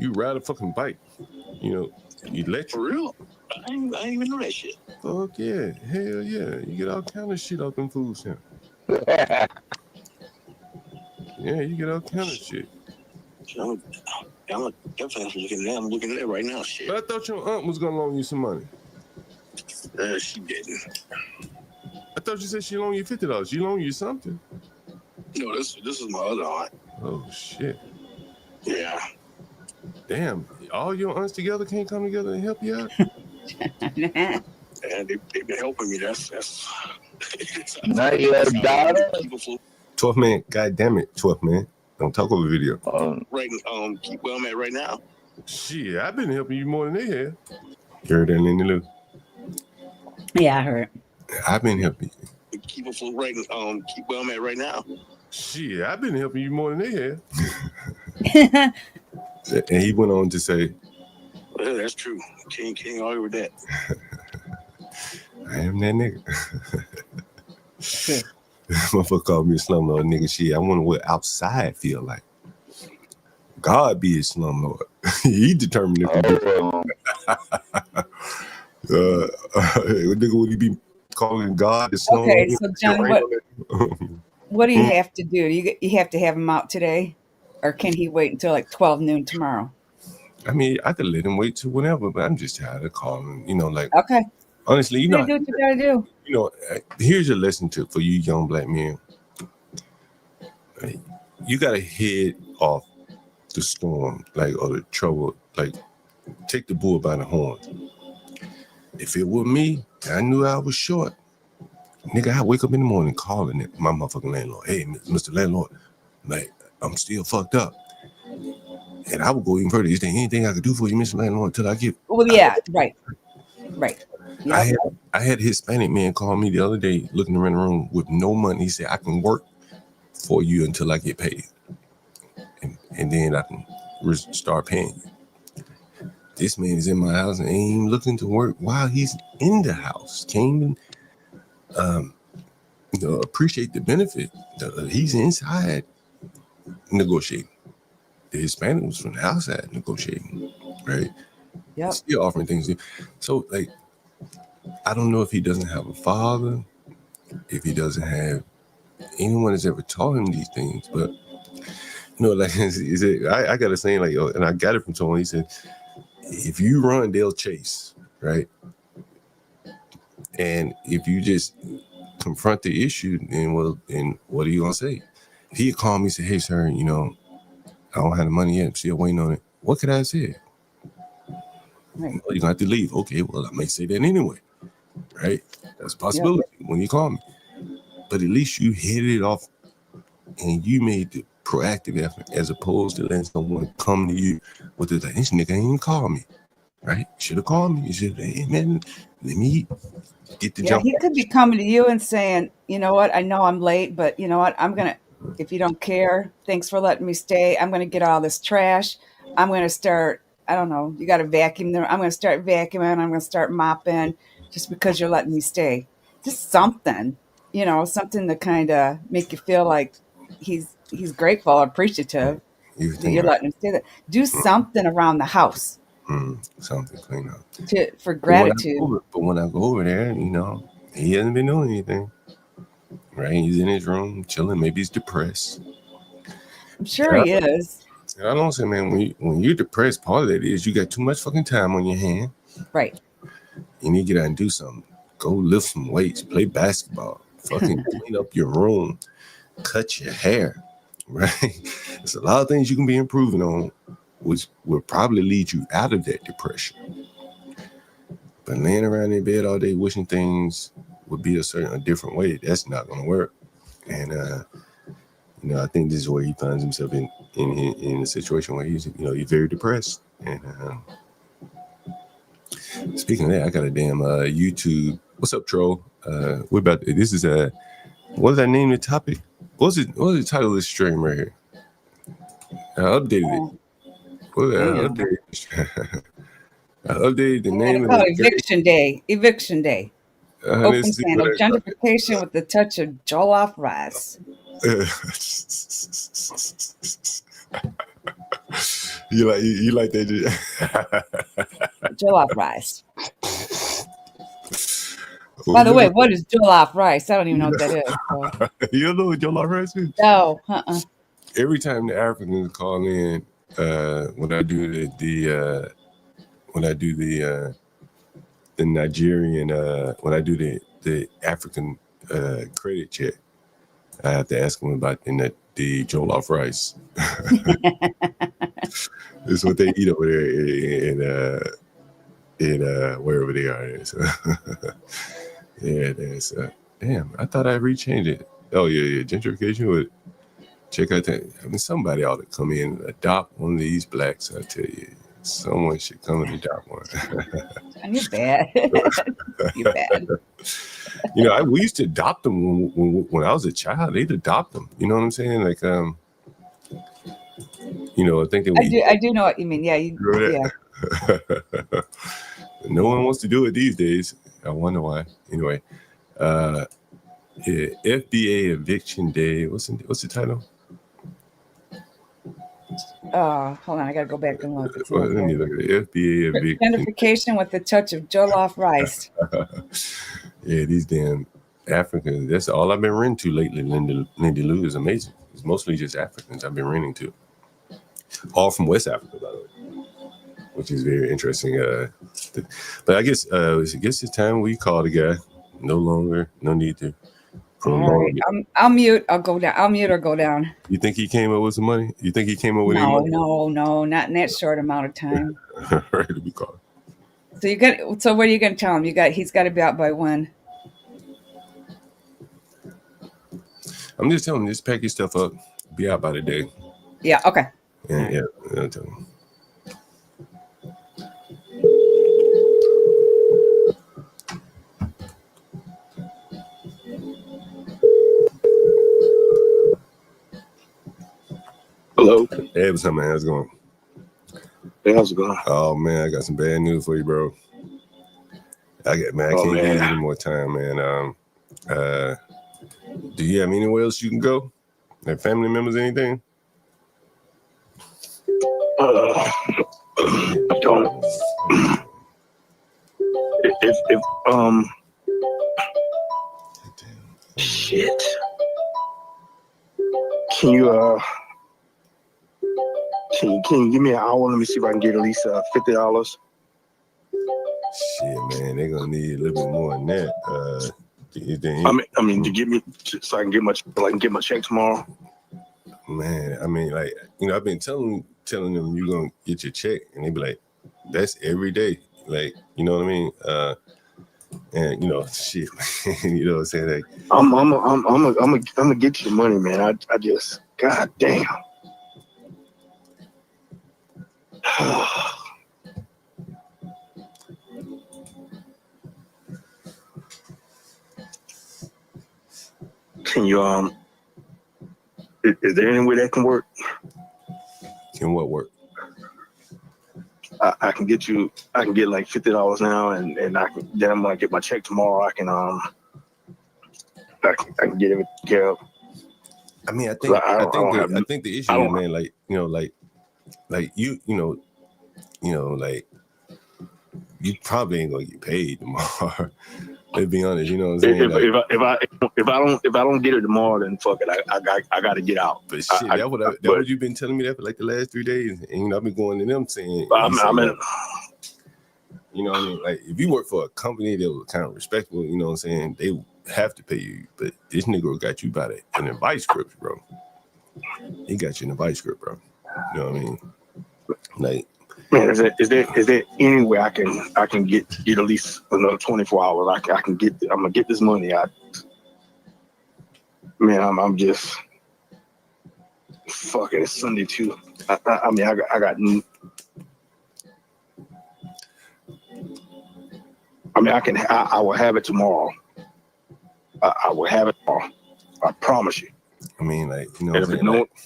You ride a fucking bike, you know, you let For real? I didn't even know that shit. Fuck yeah. Hell yeah. You get all kind of shit off them food stamps. Yeah, you get all kind of shit. I'm definitely looking at that. I'm looking at that right now. Shit. But I thought your aunt was gonna loan you some money. She didn't. I thought you said she loaned you $50. She loaned you something. No, this is my other aunt. Oh shit. Yeah. Damn, all your aunts together can't come together and help you out? And they've been helping me. That's Now you have daughter? 12 man, god damn it, 12 man. Don't talk over video. Right, keep where I'm at right now. Shit, I've been helping you more than they have. You heard that, Lindy Lou? Yeah, I heard. I've been helping you. Keep afloat right, keep where I'm at right now. Shit, I've been helping you more than they have. And he went on to say, well, that's true. Can't argue with that. I am that nigga. Motherfucker called me a slumlord nigga. Shit, I wonder what outside feel like. God be a slumlord. He determined if nigga, would he be calling God a slumlord? Okay, so John, what do you have to do? You have to have him out today? Or can he wait until like 12 noon tomorrow? I mean, I could let him wait till whenever, but I'm just tired of calling. You know, like okay. Honestly, you know, do what you gotta do. You know, here's your lesson for you young black men. You gotta head off the storm, like or the trouble, like take the bull by the horn. If it were me, I knew I was short. Nigga, I wake up in the morning calling it my motherfucking landlord. Hey, Mr. Landlord, like, I'm still fucked up. And I would go even further. Is there anything I could do for you, Mr. Landlord, until I get... Well, yeah, right. Yep. I had a Hispanic man call me the other day looking around the room with no money. He said, I can work for you until I get paid. And then I can start paying you. This man is in my house and ain't even looking to work while he's in the house. Can't even appreciate the benefit. He's inside negotiating. The Hispanic was from the outside negotiating, right? Yep. Still offering things. So, like, I don't know if he doesn't have a father, if he doesn't have anyone that's ever taught him these things, but like I got a saying, like, and I got it from someone. He said, if you run, they'll chase, right? And if you just confront the issue, then what are you gonna say? If he called me and said, hey sir, I don't have the money yet, I'm still waiting on it. What could I say? Right. Well, you're gonna have to leave. Okay, well, I may say that anyway, right? That's a possibility when you call me. But at least you hit it off and you made the proactive effort as opposed to letting someone come to you with this nigga ain't even call me, right? Should have called me. You should have, hey man, let me get the jump. He could be coming to you and saying, you know what, I know I'm late, but you know what, if you don't care, thanks for letting me stay. I'm gonna get all this trash. I'm gonna start, I don't know, you gotta vacuum there. I'm gonna start vacuuming, I'm gonna start mopping just because you're letting me stay. Just something, something to kind of make you feel like he's grateful, appreciative that you're letting him stay there. Do something around the house. Something clean up. For gratitude. But when I go over there, he hasn't been doing anything. Right? He's in his room chilling. Maybe he's depressed. I'm sure he is. I don't say, man, when you're depressed, part of that is you got too much fucking time on your hand. Right. You need to get out and do something. Go lift some weights, play basketball, fucking clean up your room, cut your hair. Right? There's a lot of things you can be improving on, which will probably lead you out of that depression. But laying around in bed all day wishing things would be a different way, that's not going to work. And I think this is where he finds himself in a situation where he's very depressed. And speaking of that, I got a damn YouTube. What's up, troll? We're about this is what did I name the topic? What's the title of this stream right here? I updated it. I updated the name of it. Eviction Day. Eviction Day. Open scandal. Gentrification with the touch of jollof rice. You like that? Jollof rice. By the way, what is jollof rice? I don't even know what that is. So. You don't know what jollof rice is? No. Every time the Africans call in, when I do the Nigerian, when I do the African credit check, I have to ask them about the jollof rice. It's what they eat over there in wherever they are. So, yeah, that's damn. I thought I rechanged it. Oh yeah, gentrification would check out that. I mean, somebody ought to come in and adopt one of these blacks. I tell you, someone should come and adopt one. You're bad. You're bad. We used to adopt them when I was a child. They'd adopt them. You know what I'm saying? Like, I think that I do know what you mean. Yeah, yeah. No one wants to do it these days. I wonder why. Anyway, FBA Eviction Day. What's the title? Hold on. I got to go back and look. Let me look at it. FBA Eviction. Gentrification with the touch of jollof rice. Yeah, these damn Africans. That's all I've been renting to lately. Lindy Lou is amazing. It's mostly just Africans I've been renting to. All from West Africa, by the way, which is very interesting. But I guess it's time we call the guy. No need to prolong it. I'll mute. I'll go down. I'll mute or go down. You think he came up with some money? You think he came up with any money? No, not in that short amount of time. Ready to be called. So what are you going to tell him? He's got to be out by when? I'm just telling you, just pack your stuff up. Be out by the day. Yeah. Okay. And yeah, I'll tell you. Hello. Hey, what's up, man? How's it going? Hey, how's it going? Oh man, I got some bad news for you, bro. I can't give you any more time, man. Do you have anywhere else you can go? Like family members, anything? I don't. If shit. Can you give me an hour? Let me see if I can get at least $50. Shit, man, they're gonna need a little bit more than that. I mean, to give me so I can get my check tomorrow. Man, I mean, like, I've been telling them you're gonna get your check, and they be like, "That's every day." Like, you know what I mean? And shit, man, you know what I'm saying? Like, I'm gonna get you the money, man. I just, god damn. Can you is there any way that can work? Can what work? I can get like $50 now, and then I'm gonna get my check tomorrow. I can get it taken care of. I mean, I think the issue is, man, like, you probably ain't gonna get paid tomorrow. Let's be honest, you know what I'm saying? If I don't get it tomorrow, then fuck it. I gotta get out. But shit, that's what you've been telling me that for like the last 3 days, and I've been going to them saying, you know what I mean? Like, if you work for a company that was kind of respectable, you know what I'm saying, they have to pay you. But this nigga got you by an advice script, bro. He got you in a vice grip, bro. You know what I mean? Like, man, is there any way I can get at least another 24 hours? I'm gonna get this money out. Man, I'm just fucking. It's Sunday too. I mean, I got. I mean, I will have it tomorrow. I will have it tomorrow. I promise you. I mean, like, you know, and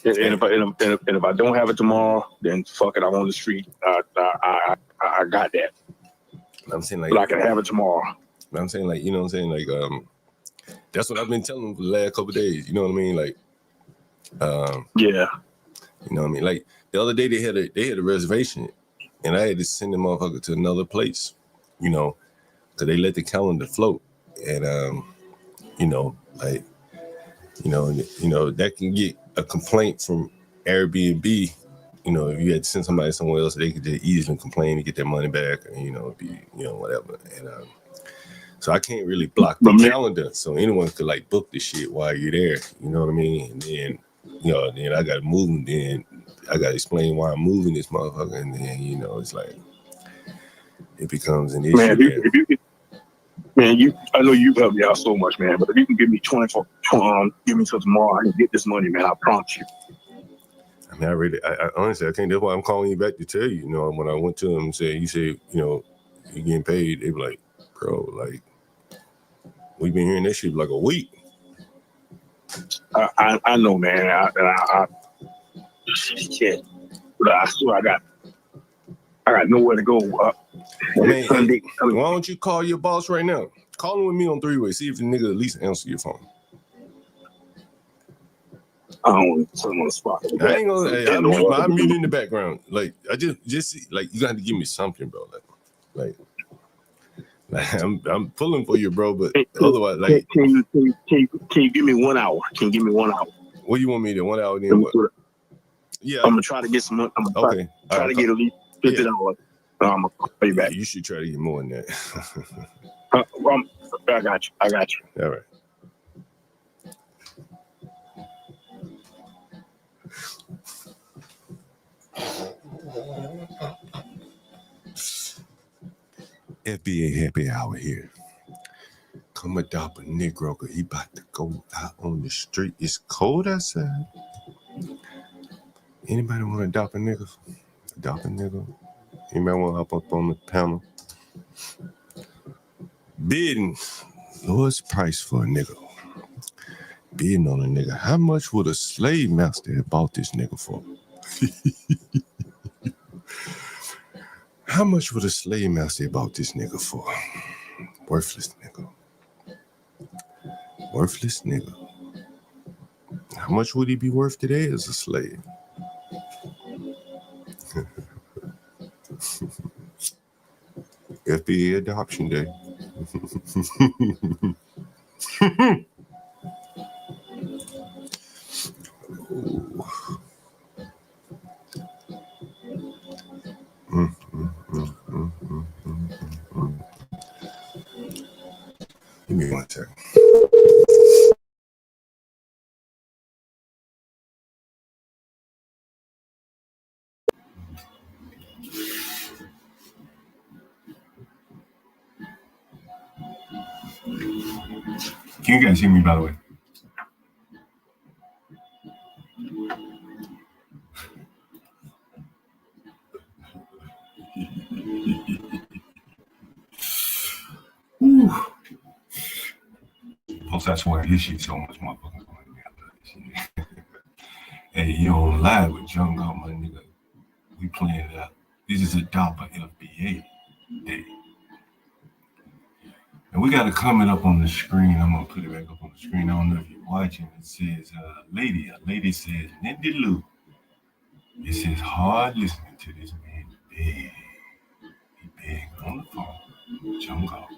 if I don't have it tomorrow, then fuck it. I'm on the street. I got that. I'm saying, like, but I can have it tomorrow. I'm saying, like, you know what I'm saying, like, that's what I've been telling them for the last couple of days. You know what I mean? Like, yeah. You know what I mean? Like, the other day they had a reservation, and I had to send the motherfucker to another place. You know, because they let the calendar float, and you know, like. You know that can get a complaint from Airbnb. You know, if you had to send somebody somewhere else, they could just easily complain and get their money back, and be whatever. And so I can't really block the calendar, so anyone could like book the shit while you're there. You know what I mean? And then then I got to move, and then I got to explain why I'm moving this motherfucker, and then it's like it becomes an issue. Man, I know you've helped me out so much, man. But if you can give me 24, give me till tomorrow, I can get this money, man. I promise you. I mean, I honestly, I can't. That's why I'm calling you back to tell you. You know, when I went to them and said, you're getting paid. They were like, bro, like, we've been hearing this shit for like a week. I know, man. I shit. But I swear I got nowhere to go. Man, Sunday. Hey, why don't you call your boss right now? Call him with me on 3-way. See if the nigga at least answer your phone. I don't want to put him on the spot. I ain't gonna. Hey, I'm mute in the background. Like, I just like, you got to give me something, bro. Like I'm pulling for you, bro. But otherwise, like, can you give me 1 hour? Can you give me 1 hour? What do you want me to 1 hour? Then what? Yeah, I'm gonna try to get some. I'm gonna try to get at least $50. I'm gonna pay you back. Yeah, you should try to get more than that. I got you. All right. FBA happy hour here. come adopt a Negro because he about to go out on the street. It's cold outside. Anybody want to adopt a nigga? Adopt a nigga? Anybody want to hop up on the panel? Bidding. Lowest price for a nigga. Bidding on a nigga. How much would a slave master have bought this nigga for? How much would a slave master have bought this nigga for? Worthless nigga. Worthless nigga. How much would he be worth today as a slave? FBA adoption day. Give me 1 second. Can you guys hear me, by the way? Plus, that's why this shit so much motherfucking fun. Hey, you on live with Young Gun, my nigga. We playing it out. This is a DAPA FBA day. And we got a comment up on the screen. I'm going to put it back up on the screen. I don't know if you're watching. It says, a lady says, Nindy Lou. It says, hard listening to this man beg. He begging on the phone. Jungle.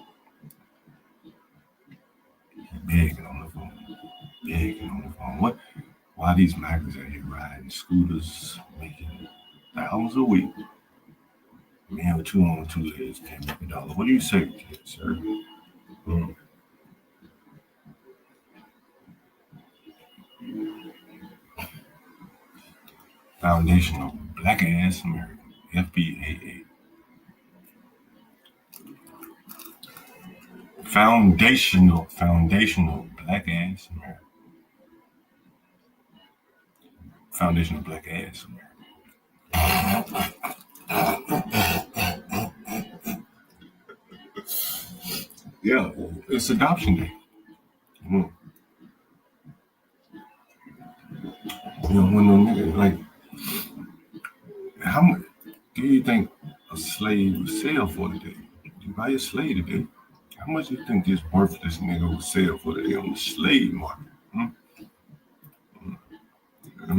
He begging on the phone. Begging on the phone. What? Why these migrants out here riding scooters, making thousands a week? Man with 2 on 2 legs can't make $1. What do you say to that, sir? Foundational Black Ass American, FBAA. Foundational Black Ass American. Foundational Black Ass American. Yeah, it's adoption day. You know, when the nigga, like, how much do you think a slave would sell for today? You buy a slave today, how much do you think this worthless nigga would sell for today on the slave market? How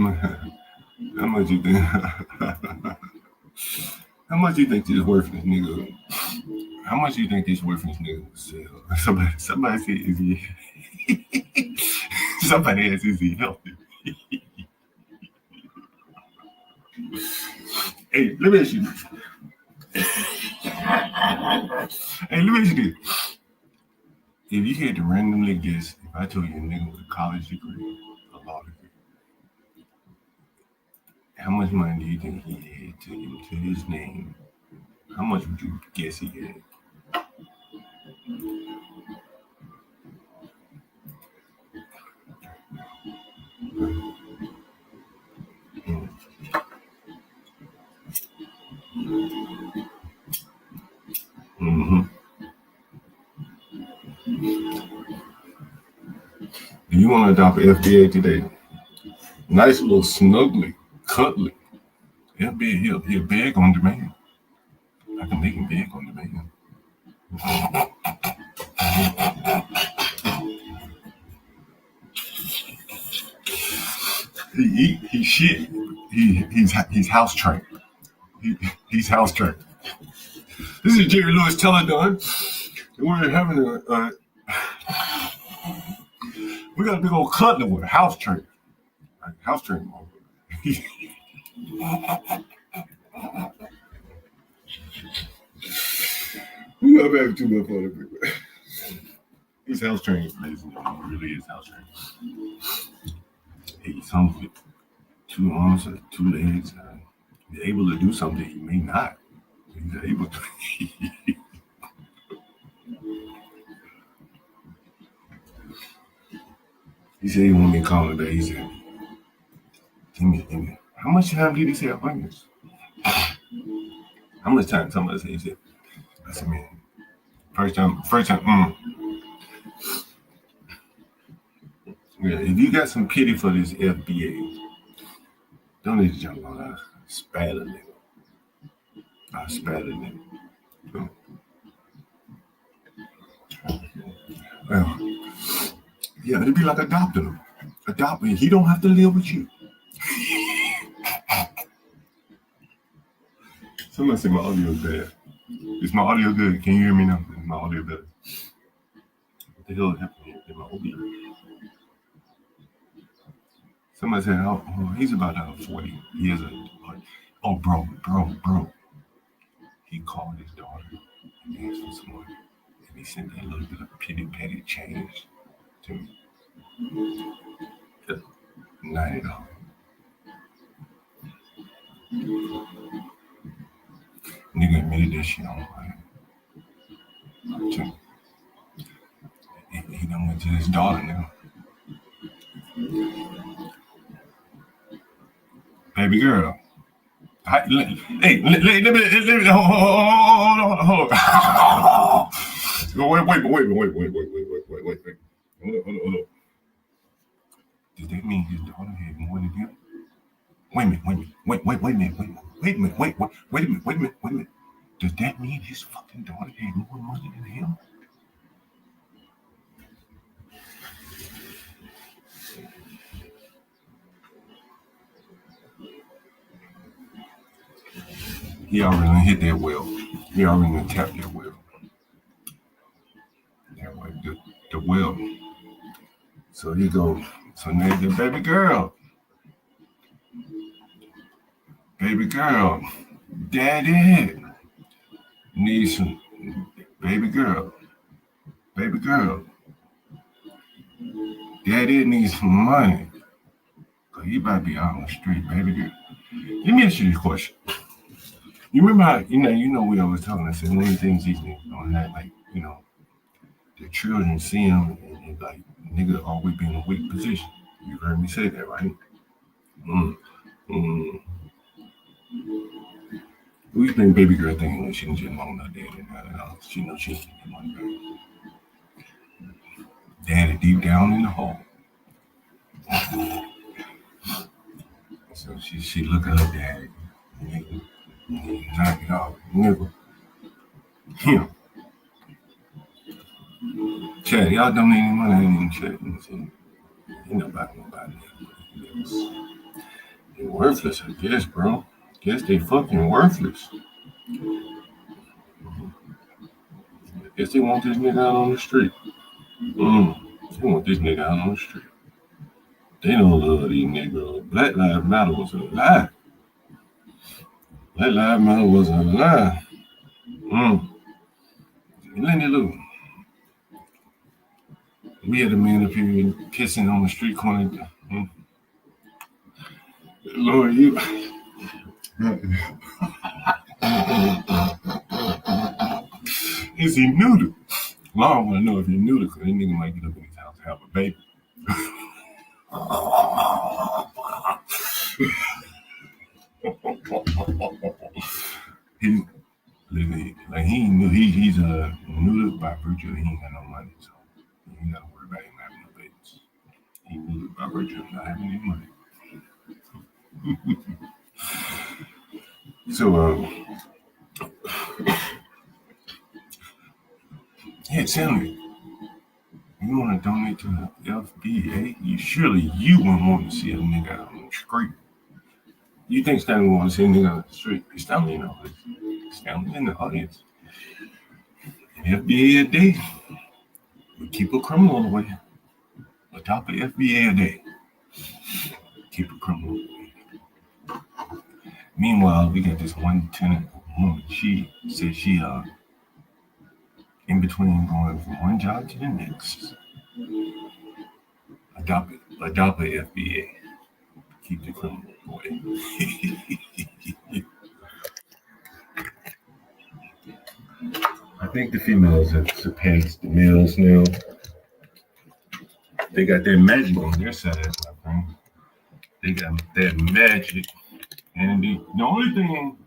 much you think? How much you think this worthless nigga? How much you think this worthless nigga would sell? Somebody said, is he? Somebody asked, is he healthy? Hey, let me ask you this. Hey, let me ask you this. If you had to randomly guess, if I told you a nigga with a college degree, a law degree, how much money do you think he had to his name? How much would you guess he had? Do you want to adopt an FBA today? Nice little snuggly, cuddly. FBA, he'll beg on demand. I can make him beg on demand. He shit. He's house trained. He's house trained. This is Jerry Lewis Teledon. We're having we got a big old cuddler with a house trained. Like house trained. We got back too much fun. He's house trained, ladies and gentlemen. He really is house trained. He's hungry. 2 arms, 2 legs. He's able to do something he may not. He's able to. He said he wanted me to call him back. He said, give me. How much time did he say appointments? How much time? Somebody said, he said, I said, man, first time, yeah, if you got some pity for this FBA, don't need to jump on us. Spat a nigga. I spat a nigga. Well, yeah, it'd be like adopting him. Adopting him. He don't have to live with you. Somebody said my audio is bad. Is my audio good? Can you hear me now? Is my audio better? What the hell happened here? Is my audio? Somebody said, oh, he's about 40. He has oh, bro. He called his daughter and asked for some money. And he sent that little bit of petty change to me. Just $90. Nigga admitted that shit online. He done went to his daughter now. Baby girl. Hey, let me hold on. Wait. Hold on. Does that mean his daughter had more than him? Wait a minute. Does that mean his fucking daughter had more money than him? He already hit that well. He already tapped that well. That way, the well. So he goes. So now the baby girl, daddy needs some. Baby girl, daddy needs some money. Cause he about to be out on the street, baby girl. Let me ask you this question. You remember how, you know, we always talking, I said, one of the things these niggas don't have, like, you know, the children see them and like, nigga always be in a weak position. You heard me say that, right? What do you think baby girl thinking when she didn't just loan her daddy and all? She knows she ain't get money back. Daddy deep down in the hole. So she look at her daddy. Nigga, knock it off, nigga. Him. Chad, y'all donate any money? I ain't even check. Ain't nobody. They're worthless, I guess, bro. Guess they fucking worthless. Guess they want this nigga out on the street. They want this nigga out on the street. They don't love these niggas. Black Lives Matter was a lie. Lenny Lou. We had a man up here pissing on the street corner. Lord, you. Is he noodle? Lord, I want to know if he noodle, because that nigga might get up in his house and have a baby. He's a noodle by virtue of he ain't got no money, so you ain't got to worry about him having no babies. He noodle by virtue of not having any money. So, yeah, tell me, you want to donate to the FBA? Surely you wouldn't want to see a nigga out on the street. You think Stanley want to see a nigga on the street? Stanley, Stanley in the audience. An FBA a day would keep a criminal away. Adopt an FBA a day. Keep a criminal away. Meanwhile, we got this one tenant woman. She said she in between going from one job to the next. Adopt an FBA. Keep the criminal away. I think the females have surpassed the males now. They got that magic on their side, my friend. They got that magic. And the only thing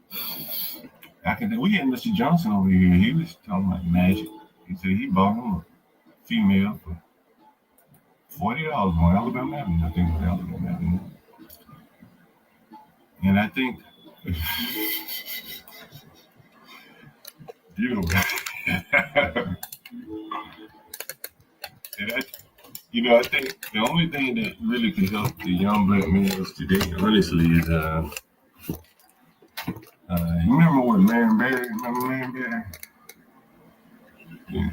I can think, we had Mr. Johnson over here. He was talking about magic. He said he bought him a female for $40 on Alabama Avenue. I think it was Alabama Avenue. And I think, you know, and I think the only thing that really could help the young black males today, honestly, is you remember what Marion Barry? Remember Marion Barry? Yeah.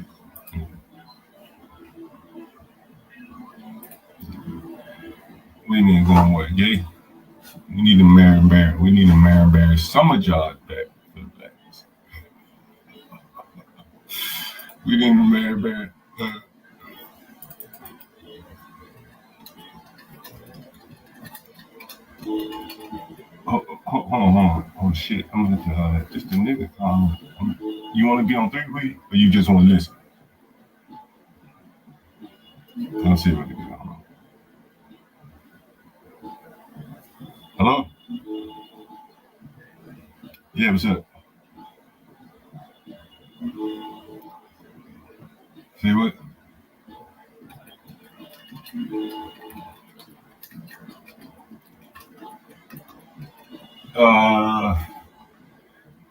We need to go on what, gay? We need a Marion Barry. We need a Marion Barry summer job back for the blacks. We need a Marion Barry. Hold on. Oh shit! I'm gonna just a nigga. You want to be on 3-way, or you just want to listen? Let's see what it is. Hello? Yeah, what's up? Say what?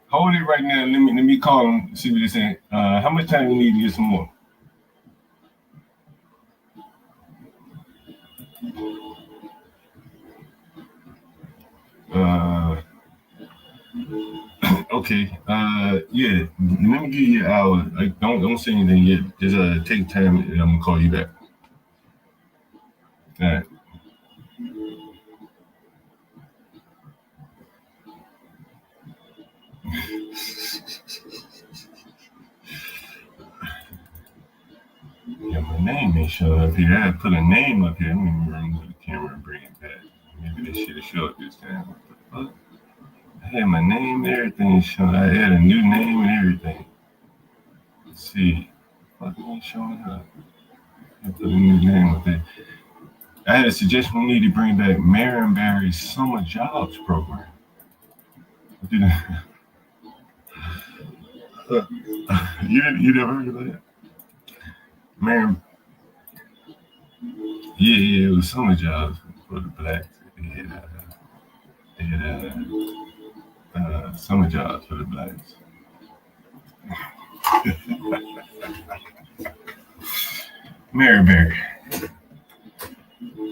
Hold it right now. Let me call him. See what he's saying. How much time you need to get some more? Okay. Yeah. Let me give you an hour. Like, don't say anything yet. Just take time, and I'm gonna call you back. All right. Yeah, my name ain't showing up here. I put a name up here. Let me remove the camera and bring it back. Maybe this shit will show up this time. What the fuck? I had my name and everything showing. I had a new name and everything. Let's see. Fuck, it ain't showing up. I put a new name up there. I had a suggestion. We need to bring back Marion Barry's Summer Jobs Program. You never heard of that? Marion. Yeah, it was summer jobs for the blacks. They had summer jobs for the blacks. Marion Barry.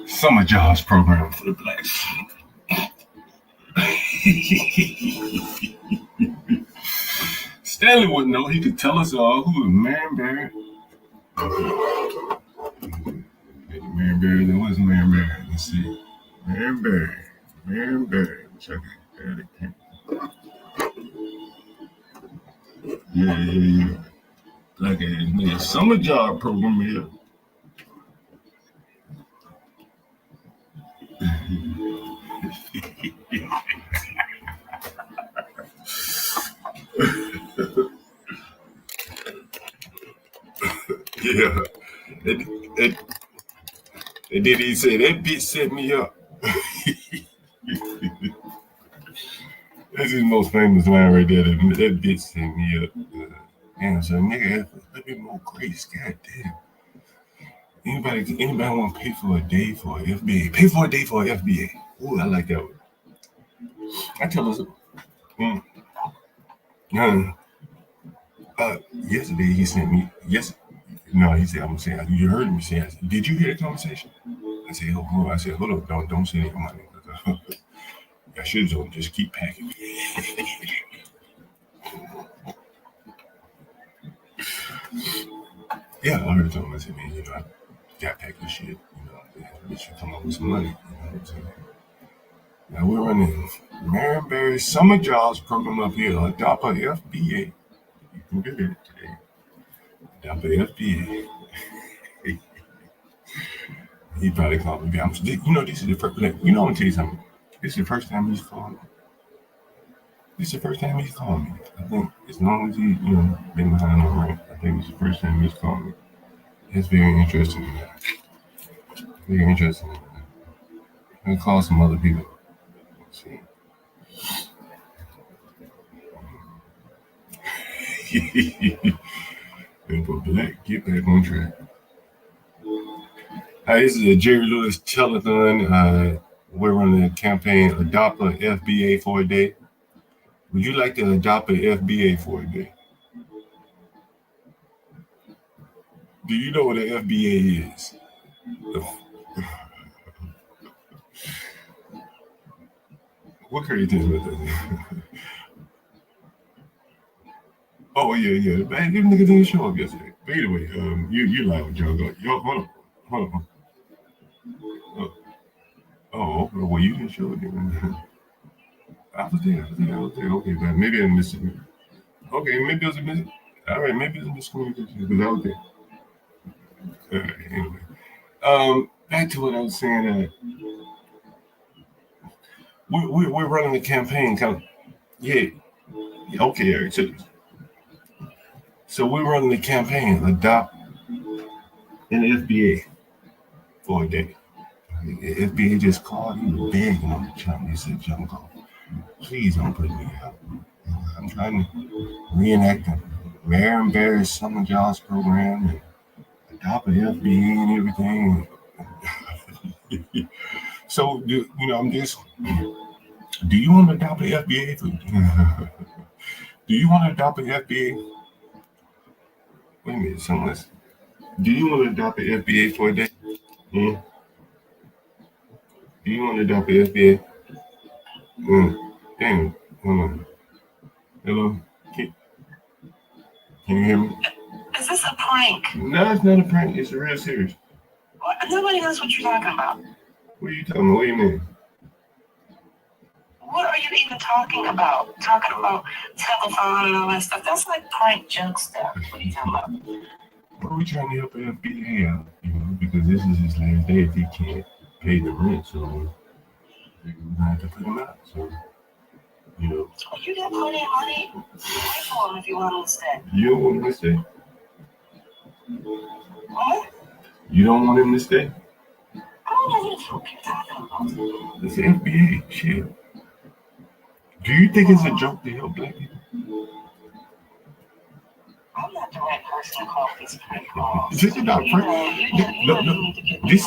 Summer jobs program for the blacks. Stanley wouldn't know. He could tell us all who was Marion Barry. Marion Barry, there was Marion Barry. Let's see. Marion Barry. Which I can Yeah. Like a summer job program here. Yeah. And then he said, that bitch set me up. That's his most famous line right there. That bitch set me up. And so nigga has a little bit more grace. God damn. Anybody want to pay for a day for an FBA? Pay for a day for an FBA. Ooh, I like that one. I tell us. Yesterday he sent me. No, he said, I'm saying, you heard me say, did you hear the conversation? I said, hold up, don't say any money. I should have just keep packing. Yeah, I heard something. I said, man, I got packed this shit. Bitch, you come up with some money. You know what I'm saying? Now we're running Marion Barry Summer Jobs Program up here. Adopt a FBA. You can do that today. Adopt a FBA. He probably called me. This is the first. I'm gonna tell you something. This is the first time he's calling me. I think as long as he, been behind the ring, I think it's the first time he's calling me. It's very interesting. Very interesting. I'll call some other people. Let's see. But Black, get back on track. Hi, this is a Jerry Lewis telethon. We're running a campaign, adopt a FBA for a day. Would you like to adopt an FBA for a day? Do you know what an FBA is? What crazy thing about that? Oh yeah. Man, them niggas didn't show up yesterday. But anyway, you live with John. Yo, hold on. Oh, well, you didn't show it. I was there. Okay, but maybe I missed it. Okay, maybe it was a miss. All right, maybe it was a miscommunication because I was there. All right, anyway, back to what I was saying. We're running a campaign. Yeah. Okay, Eric. So we're running a campaign. Adopt an FBA for a day. FBA just called. He was begging on the channel. He said, "Jungle, please don't put me out. I'm trying to reenact the Mary Barry's Summer Jobs program and adopt an FBA and everything." So, I'm just. Do you want to adopt an FBA? Do you want to adopt an FBA? Wait a minute, someone else. Do you want to adopt an FBA for a day? Yeah. Do you want to adopt an FBA? Damn. Hold on. Hello? Can you hear me? Is this a prank? No, it's not a prank. It's real serious. What? Nobody knows what you're talking about. What are you talking about? What do you mean? What are you even talking about? Talking about telephone and all that stuff. That's like prank joke stuff. What are you talking about? Well, we're trying to help an FBA out, because this is his last day if he can't pay the rent. So we're going to have to put him out. So, You got plenty of money. Pay for him if you want him to stay. You don't want him to stay? What? You don't want him to stay? I don't know what the fuck you're talking about. It's FBA. Shit. Do you think it's a joke to help black people? I'm not the right person to call these prank calls. This is not a prank. No. This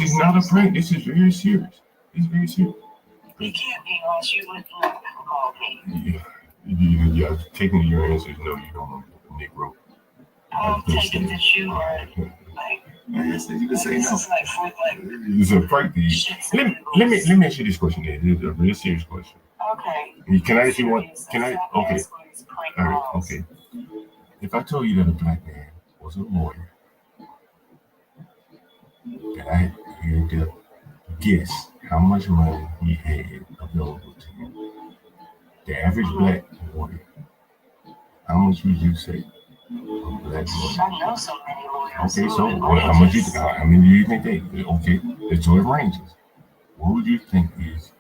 is not a prank. This is very serious. It's very serious. You can't be honest. You wouldn't call me. Yeah. Taking your answer is no. You don't want a Negro. I'm taking that you are like. Yes, you can say this no. is like It's a prank to you. Let me ask you this question. This is a real serious question. Okay. Can I ask you one? Can I? Okay. All right. Okay. If I told you that a black man was a lawyer, that I had to guess how much money he had available to him, the average black lawyer, how much would you say a black lawyer? I know so many lawyers. Okay, so how many do you think they? Okay, so it ranges. What would you think is,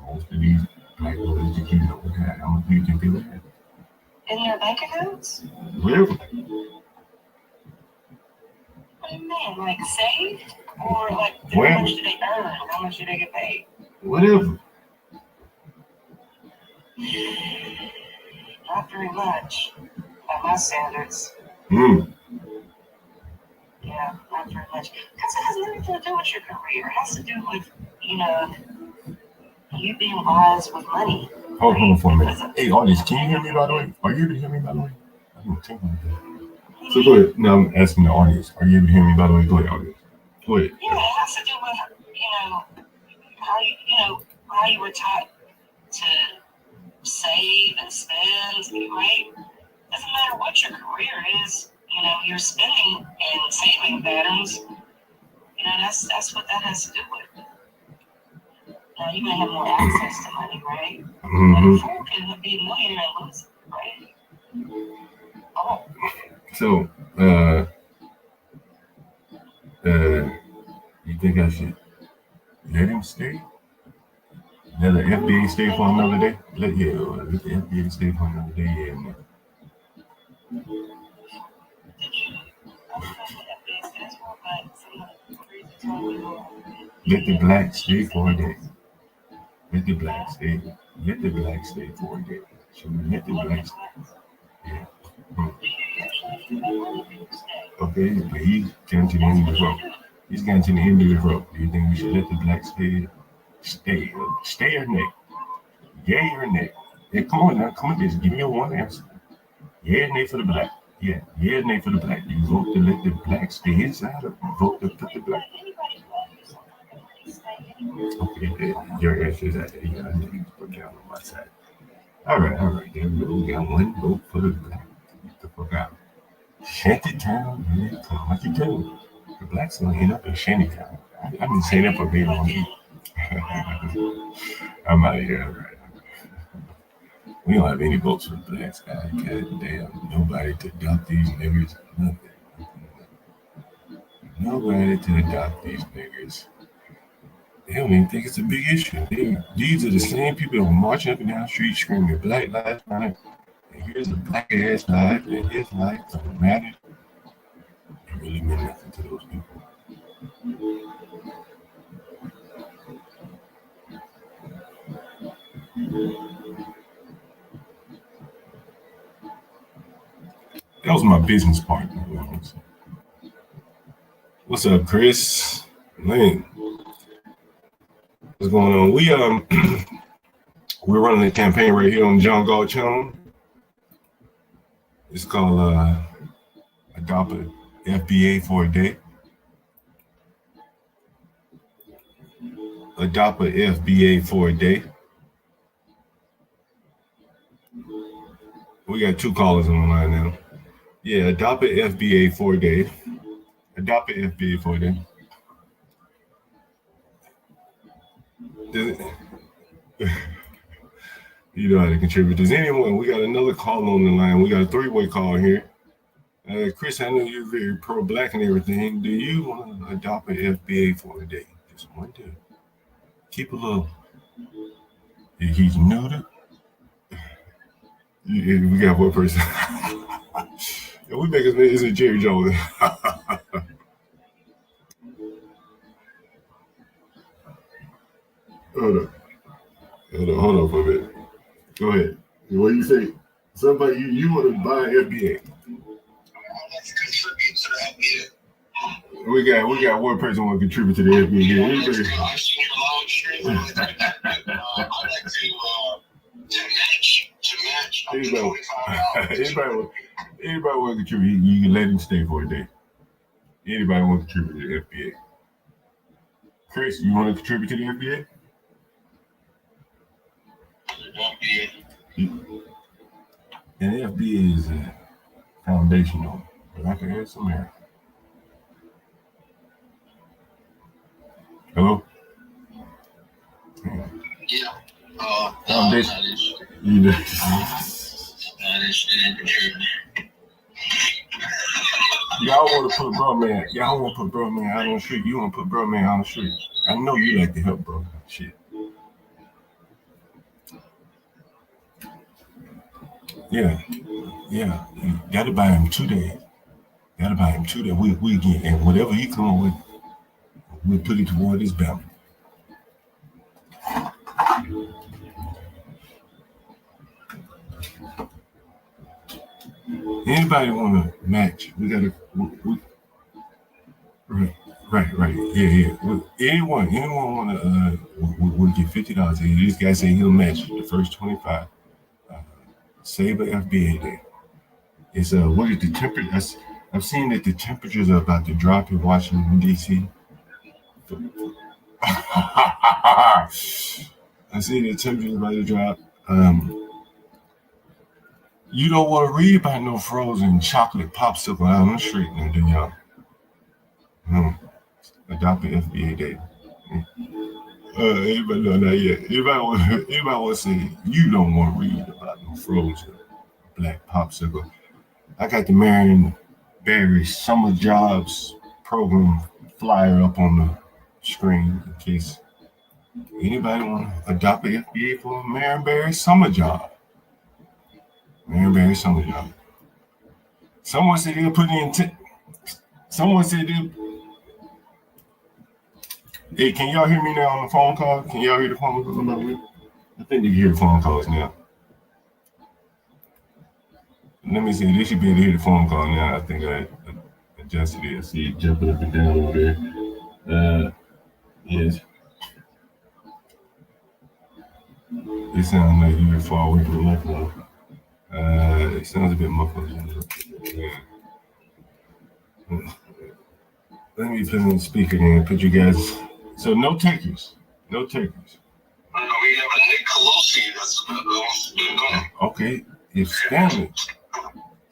most of these black lawyers that you know have? How much do you think they would have? In their bank accounts? Whatever. What do you mean? Like saved? Or like how much do they earn? How much do they get paid? Whatever. Not very much. By my standards. Yeah, not very much. Because it has nothing to do with your career. It has to do with, you being wise with money. Hold on for a minute. Hey, audience, can you hear me by the way? Are you able to hear me by the way? I didn't think about that. So go ahead. Now I'm asking the audience. Are you able to hear me by the way? Go ahead, audience. Go ahead. Yeah, it has to do with, how you were taught to save and spend, right? Doesn't matter what your career is, your spending and saving patterns, that's what that has to do with. Now, you may have more access to money, right? But a fool can be a millionaire and lose it, right? Oh. So, you think I should let him stay? Let the FBA stay for another day? Let the FBA stay for another day, yeah, man. Let the black stay for a day. Let the black stay. Let the black stay for a day. Should we let the black stay? Yeah. Okay, but he's getting to the end of the rope. He's getting to the end of the rope. Do you think we should let the black stay? Stay or nay? Yay or nay? Yeah, come on now, come on, just give me a one answer. Yeah or nay for the black? Yeah, or nay for the black. You vote to let the black stay inside or vote to put the black? Okay, your answer is that. Yeah, I need to put down on my side. All right, there we go. We got one vote for the black. Get the fuck out. Shantytown, man, come on, what you doing? The blacks gonna end up in Shantytown. I've been saying that for a very long time. I'm out of here, all right. We don't have any votes for the blacks, guys. God damn, nobody to adopt these niggers. Nothing. Nobody to adopt these niggers. They don't even think it's a big issue. These are the same people that were marching up and down the street screaming Black Lives Matter. And here's a black ass life, and his life doesn't matter. It really meant nothing to those people. That was my business partner. What's up, Chris? Man, what's going on? We're running a campaign right here on John Galt channel. It's called Adopt a FBA for a Day. Adopt a FBA for a day. We got 2 callers on the line now. Yeah, adopt a FBA for a day. Adopt a FBA for a day. You know how to contribute. Does anyone? We got another call on the line. We got a 3-way call here. Chris, I know you're very pro-black and everything. Do you want to adopt an FBA for a day? Just one day. Keep a little. He's neutered. Yeah, we got one person. Yeah, we make his name is Jerry Jones. Hold on for a minute. Go ahead. What do you say? Somebody you want to buy an FBA? We got one person want to contribute to the FBA. Anybody want to contribute? You can let him stay for a day. Anybody want to contribute to the FBA? Chris, you want to contribute to the FBA? And the FBA is foundational. Black Ass America. Hello? Yeah. Foundation. You know. Y'all want to put bro man. Y'all want to put bro man out on the street. You want to put bro man out on the street. I know you like to help bro. Shit. Yeah. You gotta buy him 2 days. Gotta buy him 2 days. We get and whatever he come up with, we'll put it toward his belt. Anybody want to match? We gotta. Right. Yeah. Anyone want to? We'll get $50. This guy saying he'll match the first 25. Save a FBA day. It's what is the temperature? I've seen that the temperatures are about to drop in Washington D.C. I see the temperatures about to drop. You don't want to read about no frozen chocolate popsicle out on the street now, do y'all? Adopt the FBA day. Anybody know that yet? Anybody want to say you don't want to read about no frozen black popsicle? I got the Marion Barry Summer Jobs Program flyer up on the screen in case anybody want to adopt the FBA for Marion Barry Summer Job. Marion Barry Summer Job. Someone said they'll put in. Someone said they. Hey, can y'all hear me now on the phone call? Can y'all hear the phone call? I think you can hear the phone calls now. Let me see. They should be able to hear the phone call now. I think I adjusted it. I see it jumping up and down over there. Yes. It sounds like you're far away from the microphone. It sounds a bit muffled. Yeah. Let me put in the speaker and put you guys. So no takers. No takers. We have a Nick Colosi that's Okay. If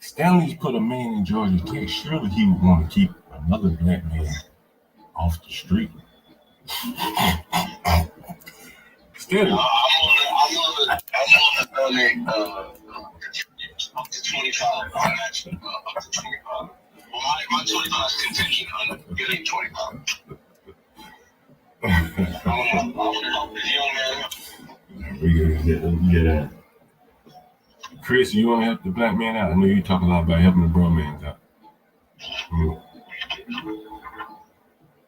Stanley's put a man in Georgia Tech, surely he would want to keep another black man off the street. Stanley. I'm on the donate up to 25. I'm actually up to 25. Well, my 25 is contingent on getting 25. I'm gonna help this young man. We get that. Chris, you want to help the black man out? I know you talk a lot about helping the brown man out. Mm.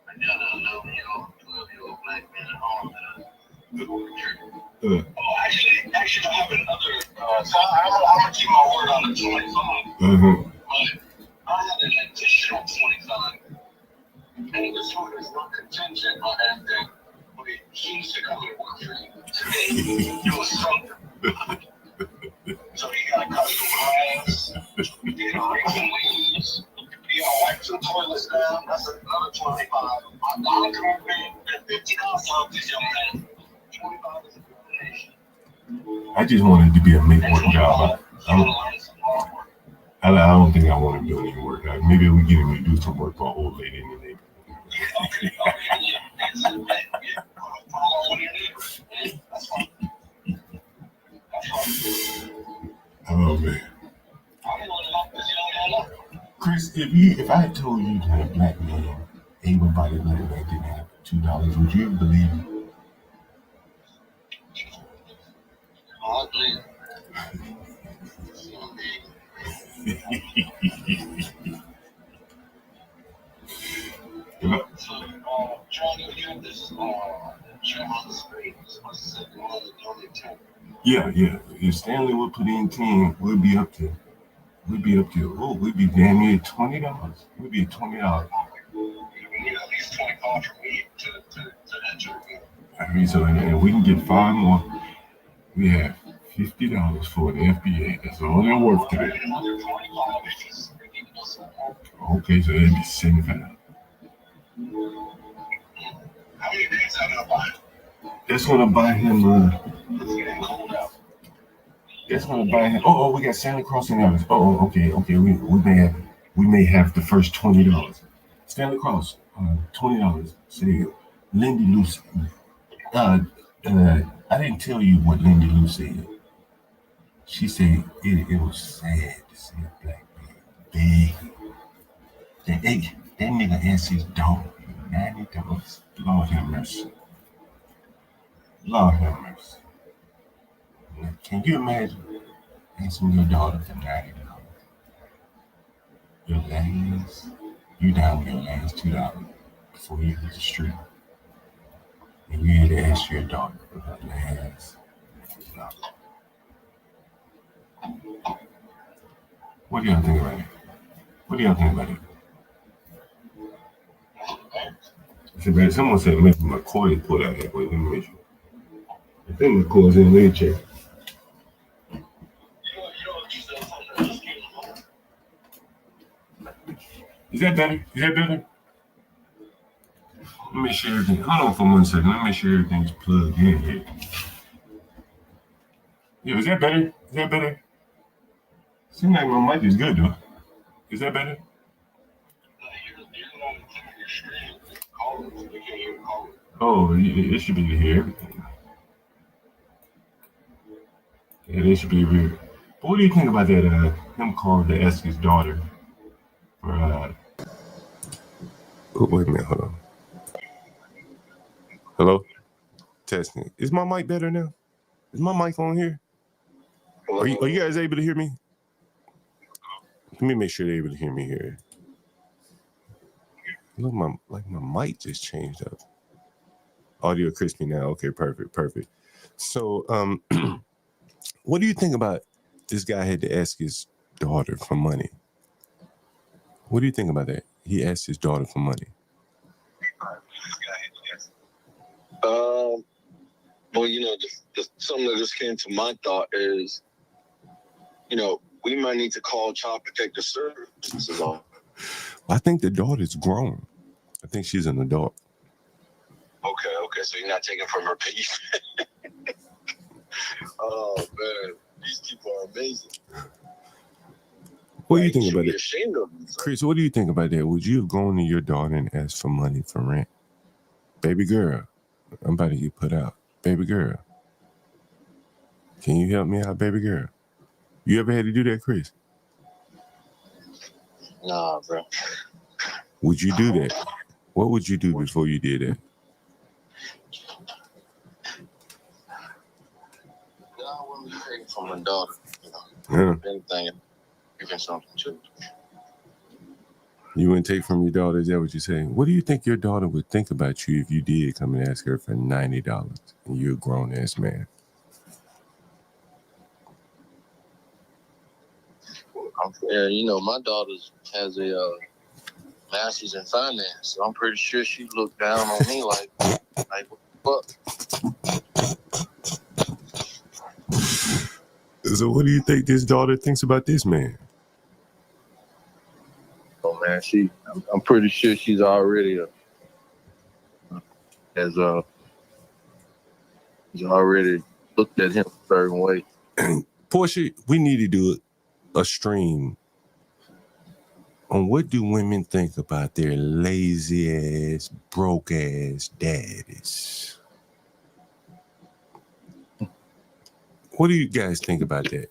I got a 12-year-old black man at home actually, I have another. So I'm gonna keep my word on the 25. But I had an additional 25, and this one is not contingent on anything. But he needs to come and work for you today. Do something. So he got custom grass. He did raking leaves. He got wipe some toilets down. That's another 25. I'm not coming at $50 to help this young man. 25 is a donation. I just wanted to be a make work job. I don't think I want to do any work. Maybe we get him to do some work for an old lady in the neighborhood. Oh man. Chris, if I had told you that a black man, able-bodied black man didn't have $2, would you believe me? Yeah. If Stanley would put in 10, we'd be up to we'd be damn near $20. We'd be $20. We need at least 25 for me to enter. I mean, so and we can get 5 more. We have $50 for the FBA. That's all they're worth today. Okay, so that'd be $75. How many days am I gonna buy? That's gonna buy him. That's gonna buy him. Oh, we got Santa Claus in ours. Okay. We may have the first $20. Santa Claus, $20. Say, Lindy Lucy. I didn't tell you what Lindy Lou said. She said it was sad to see a black man beg. That nigga asked his dog $90. Lord have mercy. Lord have mercy. Can you imagine asking your daughter for $90? You down your last $2 before you hit the street. And you had to ask your daughter for her last $2. What do y'all think about it? I said, man, someone said maybe McCoy put out that way. Let me make sure. I think McCoy's in the check. Is that better? Let me make sure everything. Hold on for 1 second. Let me make sure everything's plugged in here. Yeah, is that better? Seems like my mic is good though. Is that better? Oh, it should be to hear everything. Yeah, they should be weird. But what do you think about that? Him calling to ask his daughter for. Oh, wait a minute, hold on. Hello, testing. Is my mic better now? Is my mic on here? Are you guys able to hear me? Let me make sure they're able to hear me here. Look, my mic just changed up. Audio crispy now. Okay, perfect. So, what do you think about this guy had to ask his daughter for money? What do you think about that? He asked his daughter for money. Well, just something that just came to my thought is, we might need to call Child Protective Services on. I think the daughter's grown. I think she's an adult. Okay, so you're not taking from her pay. Oh man, these people are amazing. What do you think about Be it, ashamed of them. Chris? What do you think about that? Would you have gone to your daughter and asked for money for rent? Baby girl, I'm about to get put out. Baby girl, can you help me out, baby girl? You ever had to do that, Chris? Nah, bro. Would you do that? What would you do before you did that? No, I wouldn't be taking from my daughter. Yeah. Anything, giving something to. You wouldn't take from your daughter? Is that what you're saying? What do you think your daughter would think about you if you did come and ask her for $90 and you're a grown ass man? Yeah, my daughter has a master's in finance, so I'm pretty sure she looked down on me like what the fuck? So what do you think this daughter thinks about this man? Oh man, I'm pretty sure she's already has already looked at him a certain way. Portia, we need to do a stream on what do women think about their lazy ass, broke ass daddies. What do you guys think about that?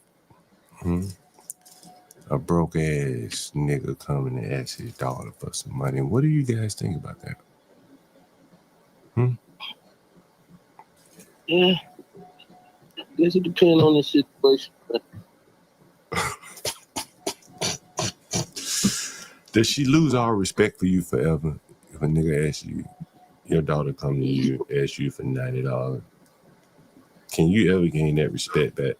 A broke ass nigga coming to ask his daughter for some money. What do you guys think about that? Yeah, I guess it depends on the situation. Does she lose all respect for you forever if a nigga asks you, your daughter come to you, ask you for $90? Can you ever gain that respect back?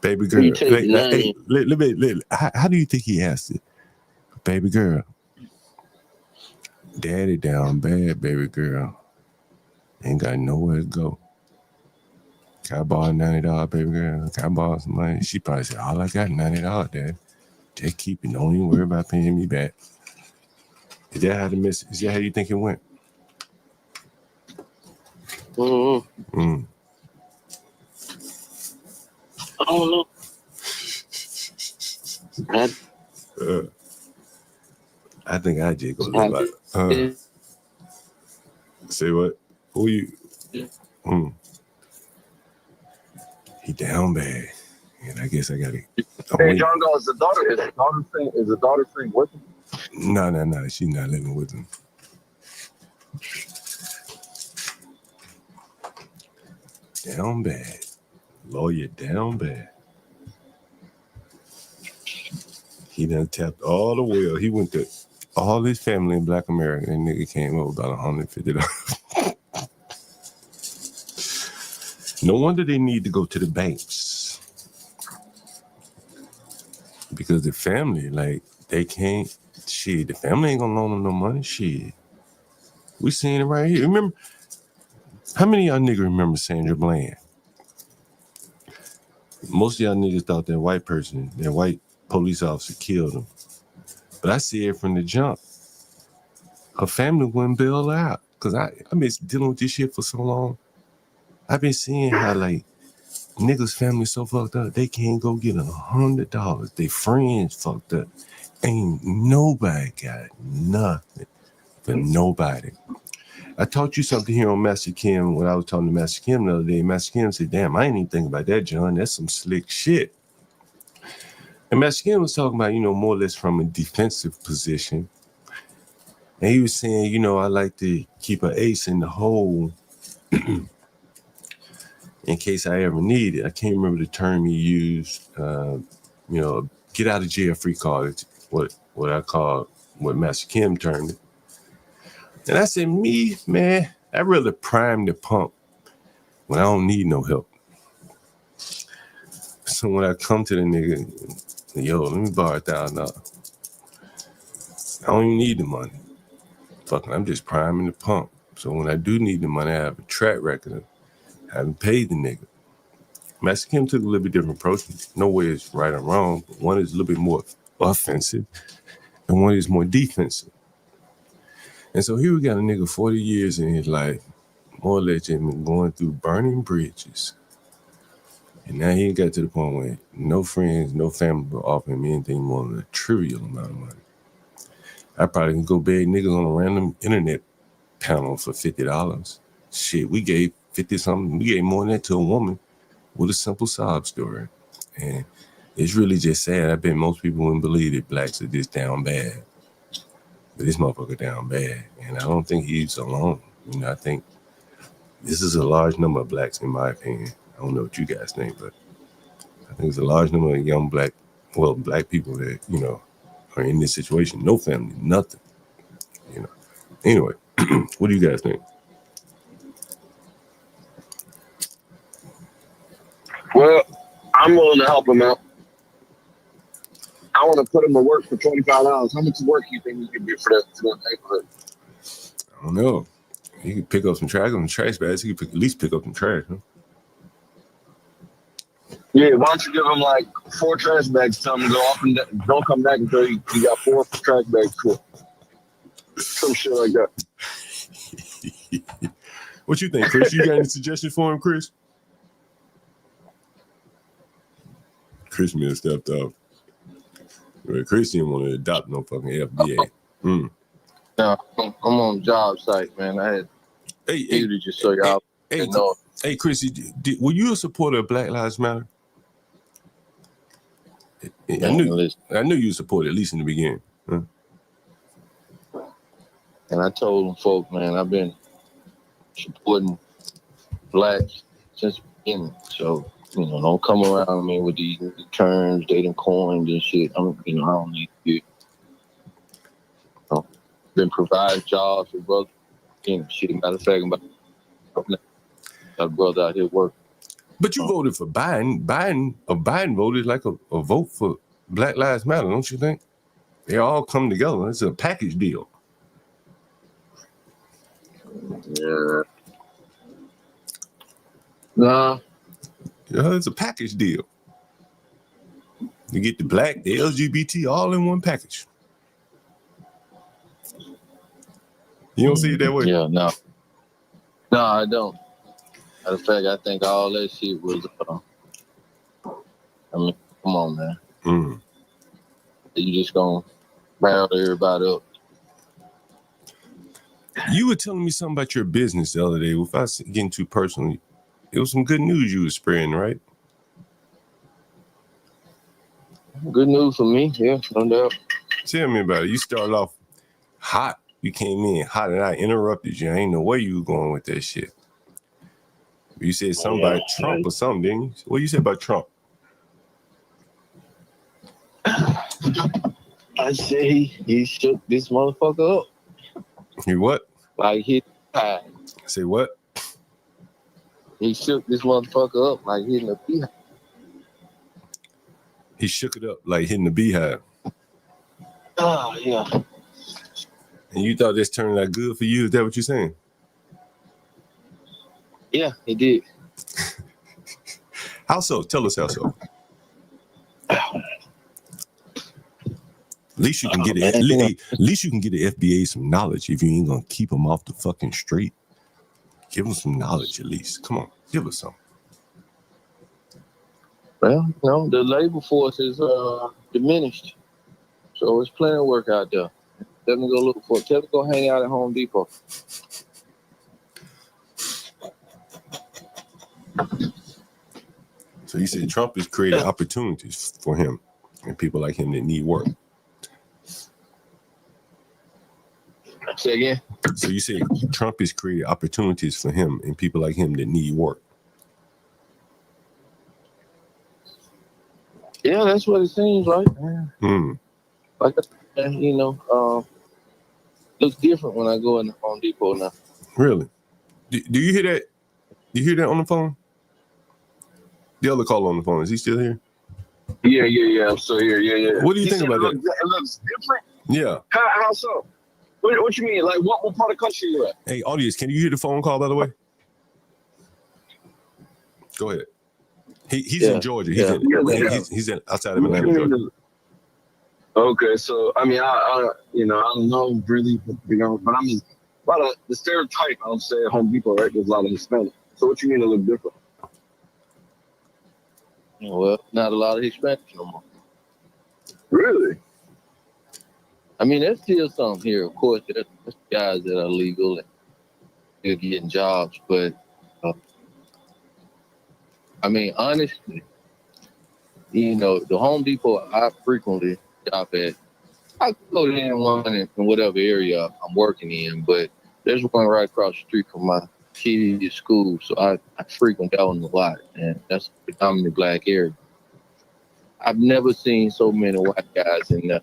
Baby girl, how do you think he asked it? Baby girl, daddy down bad, baby girl. Ain't got nowhere to go. Can I borrow $90, baby girl? Can I borrow some money? She probably said, all I got $90, dad. Just keep it. Don't even worry about paying me back. Is that how you think it went? Mm-hmm. I don't know. I think I just go look like. Say what? Who you? He down bad, and I guess I got it. Hey, John, is the daughter staying with him? No. She's not living with him. Down bad. Lawyer down bad. He done tapped all the well. He went to all his family in Black America, and nigga came up with about $150. No wonder they need to go to the banks. Because the family, they can't, the family ain't gonna loan them no money, We seeing it right here. Remember, how many of y'all niggas remember Sandra Bland? Most of y'all niggas thought that white police officer killed him. But I see it from the jump. Her family wouldn't bail her out. Because I've been dealing with this shit for so long. I've been seeing how, niggas' family so fucked up, they can't go get $100. They friends fucked up. Ain't nobody got nothing for nobody. I taught you something here on Master Kim when I was talking to Master Kim the other day. Master Kim said, damn, I ain't even thinking about that, John. That's some slick shit. And Master Kim was talking about, more or less from a defensive position. And he was saying, I like to keep an ace in the hole in case I ever need it. I can't remember the term he used. Get out of jail free card. What I call, what Master Kim termed it. And I said, me, man, I'd rather prime the pump when I don't need no help. So when I come to the nigga, yo, let me borrow $1,000. I don't even need the money. Fucking, I'm just priming the pump. So when I do need the money, I have a track record of having paid the nigga. Master Kim took a little bit different approach. No way it's right or wrong, but one is a little bit more offensive and one is more defensive. And so here we got a nigga 40 years in his life, more or less been going through burning bridges. And now he ain't got to the point where no friends, no family will offer him anything more than a trivial amount of money. I probably can go beg niggas on a random internet panel for $50. Shit, we gave 50 something, we gave more than that to a woman with a simple sob story. And it's really just sad. I bet most people wouldn't believe that blacks are this down bad. But this motherfucker down bad. And I don't think he's alone. You know, I think this is a large number of blacks, in my opinion. I don't know what you guys think, but I think it's a large number of young black people that, you know, are in this situation. No family, nothing. You know. Anyway, what do you guys think? Well, I'm willing to help him out. I want to put him to work for $25. How much work do you think he could do for that neighborhood? I don't know. He could pick up some trash on the trash bags. He could at least pick up some trash, huh? Yeah, why don't you give him like 4 trash bags, tell him to go off and don't come back until you got 4 trash bags full. Some shit like that. What you think, Chris? You got any suggestions for him, Chris? Chris may have stepped up. Chris didn't want to adopt no fucking FBA. No, I'm on job site, man. I had to just so y'all know. Hey, Chris, were you a supporter of Black Lives Matter? I knew you supported at least in the beginning. Huh? And I told them folk, man, I've been supporting blacks since the beginning. So, you know, don't come around me with these terms they done coined and shit. I don't need you. Been providing jobs for brothers. You know, shit, matter of fact, got a brother out here working. But you voted for Biden. Biden voted like a vote for Black Lives Matter, don't you think? They all come together. It's a package deal. Yeah. Nah. Yeah, it's a package deal. You get the black, the LGBT, all in one package. You don't see it that way? Yeah, no. No, I don't. Matter of fact, I think all that shit was, I mean, come on, man. You just gonna round everybody up. You were telling me something about your business the other day. Without getting too personal, it was some good news you were spreading, right? Good news for me, yeah, no doubt. Tell me about it. You started off hot. You came in hot, and I interrupted you. I ain't know where you were going with that shit. You said something about Trump or something, didn't you? What you said about Trump? I say he shook this motherfucker up. He what? Like hit high. Say what? He shook this motherfucker up like hitting a beehive. He shook it up like hitting the beehive. Oh, yeah. And you thought this turned out good for you? Is that what you're saying? Yeah, he did. How so? Tell us how so. At least you can get at least you can get the FBA some knowledge if you ain't gonna keep them off the fucking street. Give them some knowledge at least. Come on, give us some. Well, you know, the labor force is diminished, so it's plenty of work out there. Tell me go look for it. Tell me go hang out at Home Depot. So you said Trump has created opportunities for him and people like him that need work. Say again? So you said Trump has created opportunities for him and people like him that need work. Yeah, that's what it seems like. Mm. Like, you know, looks different when I go in the Home Depot now. Really? Do you hear that? Do you hear that on the phone? The other caller on the phone, is he still here? Yeah. I'm still here. Yeah. What do you He think said about that? It looks different. Yeah. How so? What you mean? Like what part of the country you at? Hey, audience, can you hear the phone call, by the way? Go ahead. He's in Georgia. He's in outside of Atlanta, Georgia. Okay, so I mean, I don't know really, but I mean, a lot of the stereotype I would say at Home Depot, right? There's a lot of Hispanic. So what you mean it look different? Well, not a lot of Hispanics no more. Really? I mean, there's still some here, of course. There's guys that are legal and they're getting jobs, but I mean, honestly, the Home Depot I frequently shop at, I go there in one in whatever area I'm working in, but there's one right across the street from my kids' school, so I frequent that one a lot, and that's a predominantly black area. I've never seen so many white guys in there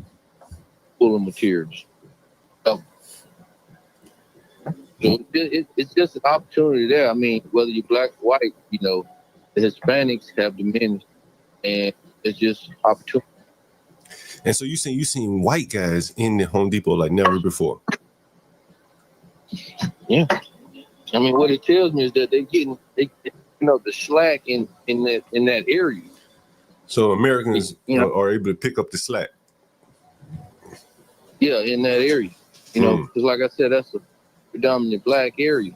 full of materials. So it's just an opportunity there. I mean, whether you're black or white, the Hispanics have diminished, and it's just opportunity. And so you seen white guys in the Home Depot like never before. Yeah. I mean, what it tells me is that they the slack in that area. So Americans are able to pick up the slack. Yeah, in that area. Because like I said, that's a predominantly black area.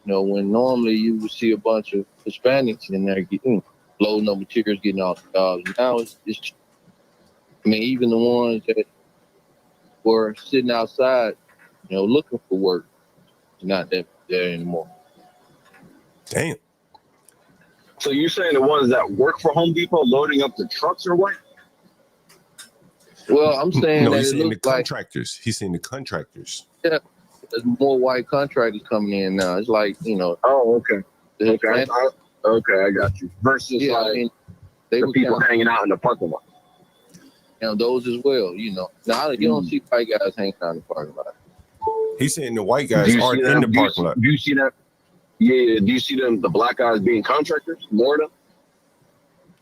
When normally you would see a bunch of Hispanics in there getting loading up materials, getting off the jobs. Now it's I mean, even the ones that were sitting outside, looking for work, not that there anymore. Damn. So you're saying the ones that work for Home Depot loading up the trucks are white? Well, I'm saying no, that he's it saying looks the contractors. He's saying the contractors. Yeah, there's more white contractors coming in now. It's like, Oh, okay. Okay, I got you. Versus the people hanging out in the parking lot. Those as well, Now you don't see white guys hanging out in the parking lot. He's saying the white guys aren't in the parking lot. Do you see that? Yeah. Do you see them, the black guys being contractors? More of them?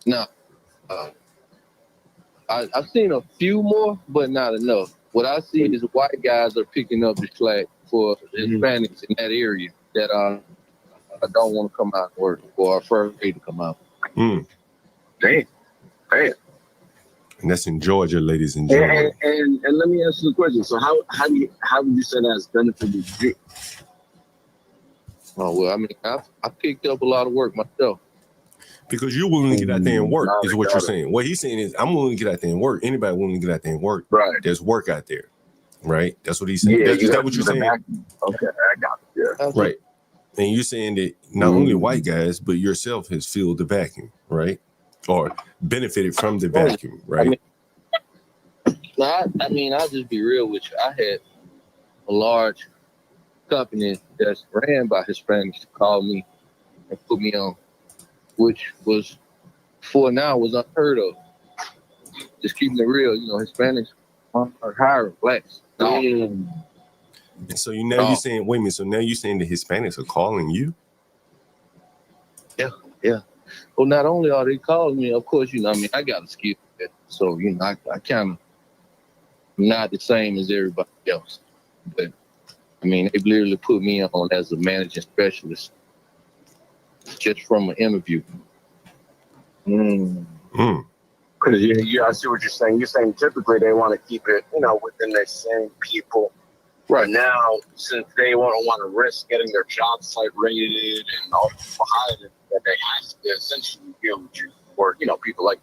No. I've seen a few more, but not enough. What I see is white guys are picking up the slack for Hispanics in that area that don't want to come out and work or are afraid to come out. Damn. And that's in Georgia, ladies and gentlemen. And let me ask you a question. So how would you say that's benefited you? Oh well, I mean, I picked up a lot of work myself. Because you're willing to get out there and work, is what you're saying. What he's saying is, I'm willing to get out there and work. Anybody willing to get out there and work. Right. There's work out there. Right? That's what he's saying. Is that what you're saying? Okay, I got it. Yeah. Right. And you're saying that not only white guys, but yourself has filled the vacuum, right? Or benefited from the vacuum, right? I mean, I'll just be real with you. I had a large company that's ran by Hispanics to call me and put me on, which was before now was unheard of. Just keeping it real, Hispanics are hiring blacks. And so you're saying, wait a minute, so now you're saying the Hispanics are calling you? Yeah. Well, not only are they calling me, of course, I got a skill set. So, I kind of not the same as everybody else. But, I mean, they literally put me on as a managing specialist just from an interview. Because I see what you're saying. You're saying typically they want to keep it, within the same people. Right now, since they don't want to risk getting their job site raided and all behind it, that they have to essentially deal with you or people like.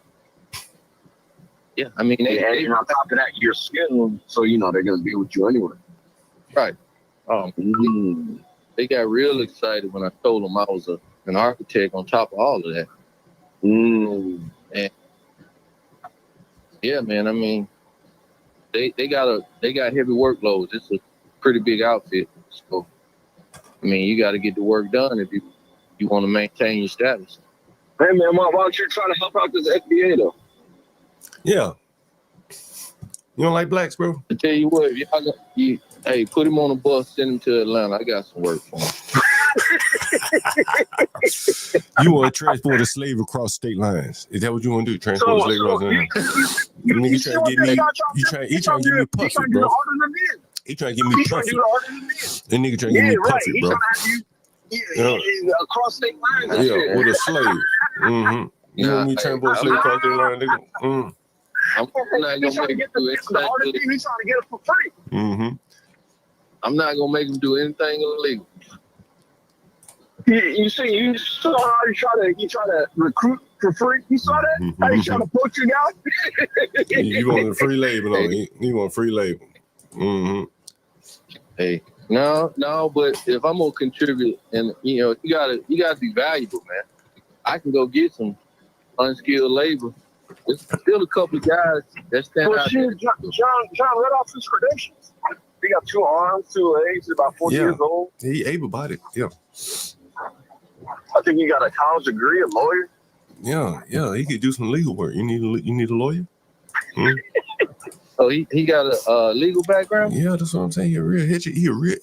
Yeah, I mean, and on top of that, you're skilled, so they're gonna deal with you anyway. Right. They got real excited when I told them I was an architect on top of all of that. And yeah, man, I mean, they got heavy workloads. It's a pretty big outfit. So, I mean, you got to get the work done if you want to maintain your status. Hey, man, why don't you try to help out this FBA, though? Yeah. You don't like blacks, bro? I tell you what, Hey, put him on a bus, send him to Atlanta. I got some work for him. You want to transport a slave across state lines? Is that what you want to do? Transport a slave across state lines? Nigga trying to get me. He trying to get me puffy, bro. He trying to get me puffy. That nigga trying to get me puffy, bro. Across state lines. Yeah, with a slave. Mm-hmm. You want me to transport a slave across state line, nigga? Mm. I'm not gonna make him do anything. He's trying to get it for free. Mm-hmm. I'm not gonna make him do anything illegal. You see, you saw how he try to recruit for free. You saw that? How he trying to poach you guys? You want a free label, though? You want free label? Mm-hmm. Hey, no, but if I'm gonna contribute, and you gotta be valuable, man. I can go get some unskilled labor. There's still a couple of guys that stand out there. John read off his credentials. He got 2 arms, 2 legs. He's about 40 years old. He able-bodied. Yeah. I think he got a college degree, a lawyer. Yeah. He could do some legal work. You need a lawyer? Hmm? Oh, he got a legal background? Yeah, that's what I'm saying. He a real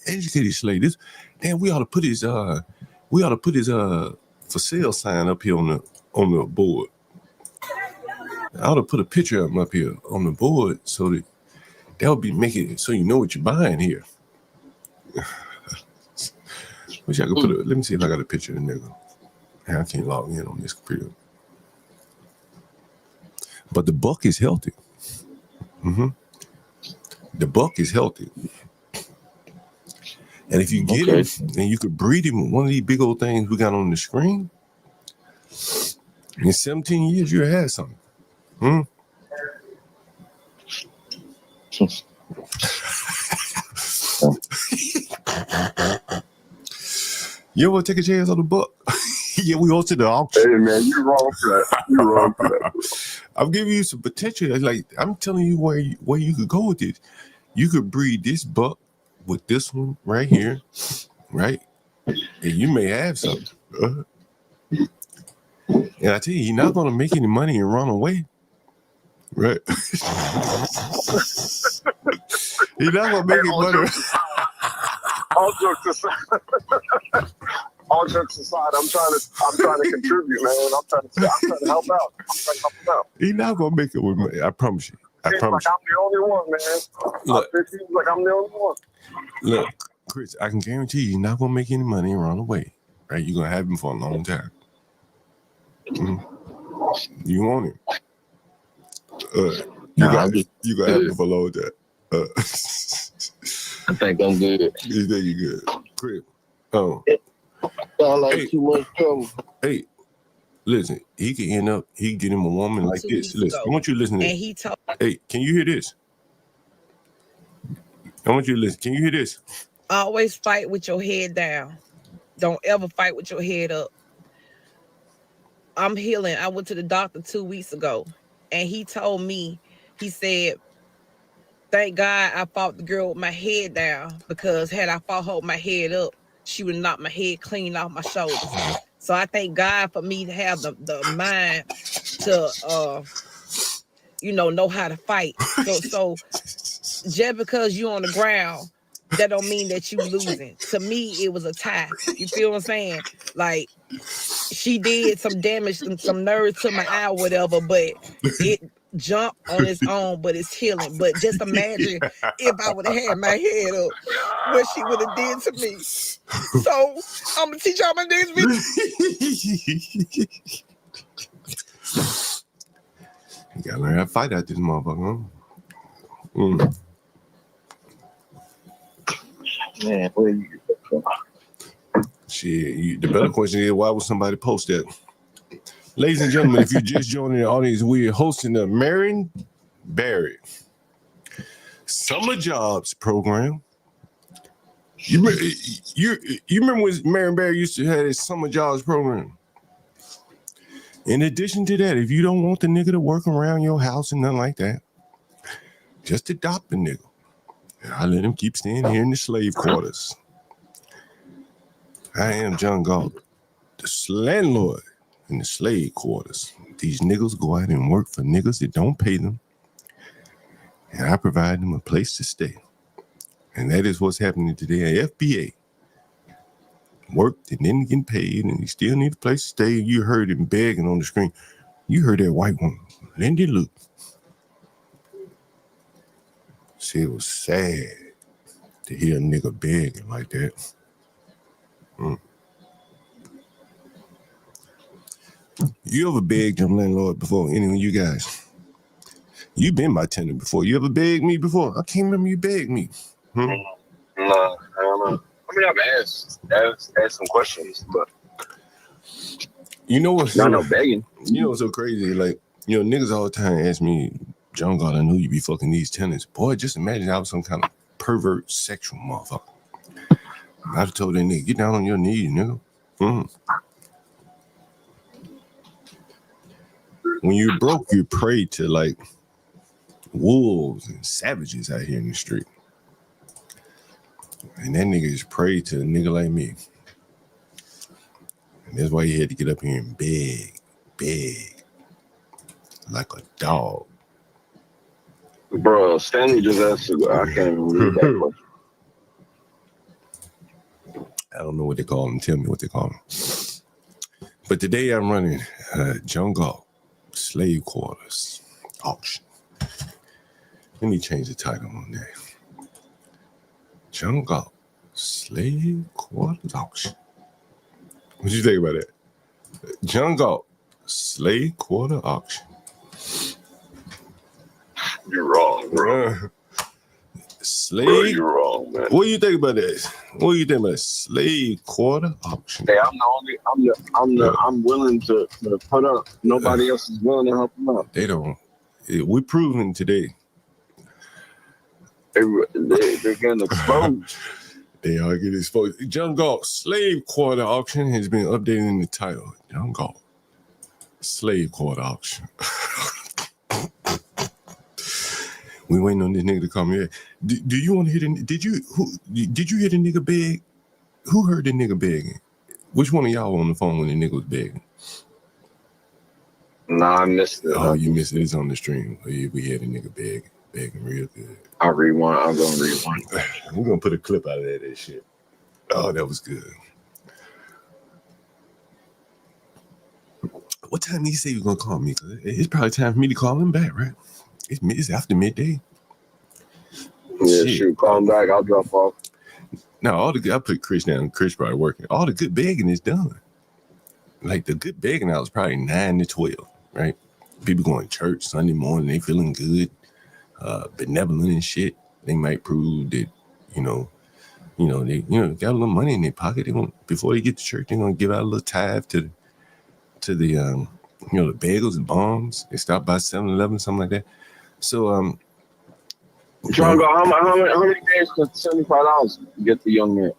educated slave. We ought to put his for sale sign up here on the board. I ought to put a picture of him up here on the board so that would be making it so you know what you're buying here. Wish I could put it. Let me see if I got a picture of the nigga. I can't log in on this computer. But the buck is healthy. Mm-hmm. The buck is healthy. And if you get him and you could breed him with one of these big old things we got on the screen, in 17 years you'll have something. Hmm? You ever take a chance on the buck? Yeah, we hosted the auction. Hey man, you're wrong for that. You're wrong for that. I'm giving you some potential. Like I'm telling you where you could go with this. You could breed this buck with this one right here, right? And you may have something. And I tell you, you're not gonna make any money and run away. Right. You're not gonna make any money. All jokes aside, I'm trying to contribute, man. I'm trying to help out. You're not gonna make it with me. I promise you. Seems like I'm the only one, man. It seems like I'm the only one. Look, Chris, I can guarantee you're not gonna make any money and run away. Right? You're gonna have him for a long time. Mm-hmm. You want him. You gotta have him for a long time. I think I'm good. You think you're good? Chris. Oh. Sound like too much trouble. Hey, listen, he can get him a woman like this. Listen, I want you to listen to this. And he told. Hey, can you hear this? I want you to listen. Can you hear this? Always fight with your head down. Don't ever fight with your head up. I'm healing. I went to the doctor 2 weeks ago, and he told me, he said, thank God I fought the girl with my head down, because had I fought her with my head up, she would knock my head clean off my shoulders. So I thank God for me to have the mind to, know how to fight. So just because you on the ground, that don't mean that you losing. To me, it was a tie. You feel what I'm saying? Like, she did some damage, some nerves to my eye or whatever, but it jumped on its own, but it's healing. But just imagine if I would have had my head up, what she would have did to me. So I'm gonna teach y'all my next video. You gotta learn how to fight out this motherfucker, huh? Mm. Man, where you get that from? Shit, the better question is, why would somebody post that? Ladies and gentlemen, if you're just joining the audience, we're hosting the Marion Barry Summer Jobs Program. You remember when Marion Barry used to have his Summer Jobs Program? In addition to that, if you don't want the nigga to work around your house and nothing like that, just adopt the nigga. And I let him keep staying here in the slave quarters. I am John Galt, the landlord in the slave quarters. These niggas go out and work for niggas that don't pay them, and I provide them a place to stay. And that is what's happening today at FBA. Worked and didn't get paid, and he still need a place to stay. You heard him begging on the screen. You heard that white woman, Lindy Lou. See, it was sad to hear a nigga begging like that. You ever begged your landlord before? Any of you guys? You been my tenant before. You ever begged me before? I can't remember you begged me. No, I don't know. I mean, I've asked some questions, but you know what's not no begging. You know what's so crazy? Like, you know, niggas all the time ask me, John God, I knew you be fucking these tenants. Boy, just imagine I was some kind of pervert sexual motherfucker. I'd have told that nigga, get down on your knees, nigga. When you're broke, you pray to like wolves and savages out here in the street. And that nigga just prayed to a nigga like me. And that's why he had to get up here and beg, like a dog. Bro, Stanley just asked you, I can't even read that question. I don't know what they call them. Tell me what they call them. But today I'm running Jungle Slave Quarters Auction. Let me change the title on that. Jungle Slave Quarters Auction. What you think about that? Jungle Slave Quarter Auction. You're wrong, bro. Slave. Bro, you're wrong, man. What do you think about that? What do you think about Slave Quarter Auction? Hey, I'm willing to put up. Nobody else is willing to help them out. They don't. We're proving today. They're getting exposed. They are getting exposed. Jungle Slave Quarter Auction has been updated in the title. Jungle Slave Quarter Auction. We waiting on this nigga to come here. Do you want to hear the? Did you hear the nigga beg? Who heard the nigga begging? Which one of y'all on the phone when the nigga was begging? Nah, I missed it. Oh, you missed it. It's on the stream. We had a nigga begging real good. I'm gonna rewind. We're gonna put a clip out of that shit. Oh, that was good. What time did he say he was gonna call me? It's probably time for me to call him back, right? It's after midday. Yeah, shoot, call him back. I'll drop off. No, I put Chris down. Chris probably working. All the good begging is done. Like the good begging hours probably 9 to 12, right? People going to church Sunday morning, they feeling good, benevolent and shit. They might prove that, they got a little money in their pocket. They want before they get to church, they're gonna give out a little tithe to the the bagels and bombs. They stop by 7-Eleven, something like that. So John, how many days could $75 get the young man?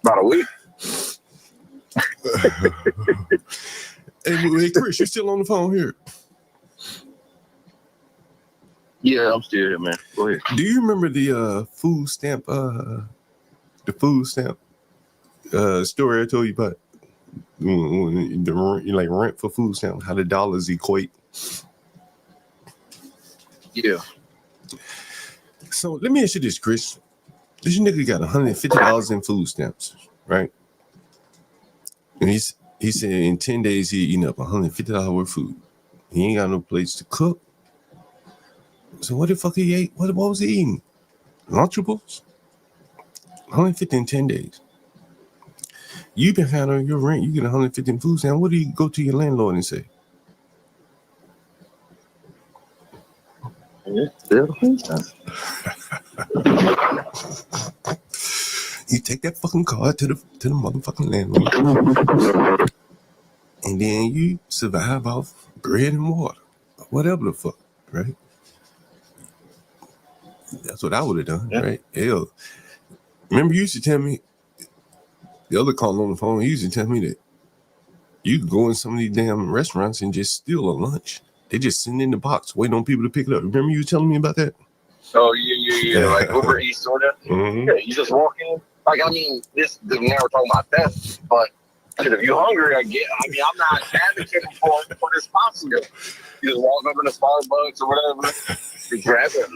About a week. Hey, Chris, you still on the phone here? Yeah, I'm still here, man. Go ahead. Do you remember the food stamp story I told you about? The rent for food stamp, how the dollars equate. Yeah. So let me ask you this, Chris. This nigga got $150 in food stamps, right? And he said in 10 days he eating up $150 worth of food. He ain't got no place to cook. So what the fuck he ate? What was he eating? Lunchables? 150 in 10 days. You been found on your rent, you get 150 in food stamps. What do you go to your landlord and say? You take that fucking card to the motherfucking landlord, and then you survive off bread and water, whatever the fuck, right? That's what I would have done, right? Hell, remember you used to tell me, the other caller on the phone, he used to tell me that you could go in some of these damn restaurants and just steal a lunch. They just sitting in the box waiting on people to pick it up. Remember you telling me about that? Oh, yeah. Like Uber Eats, sort of. Mm-hmm. Yeah, you just walk in. Like, I mean, now we're talking about that, but if you're hungry, I'm not advocating for this possible. You just walk up in a Starbucks or whatever, you grab it.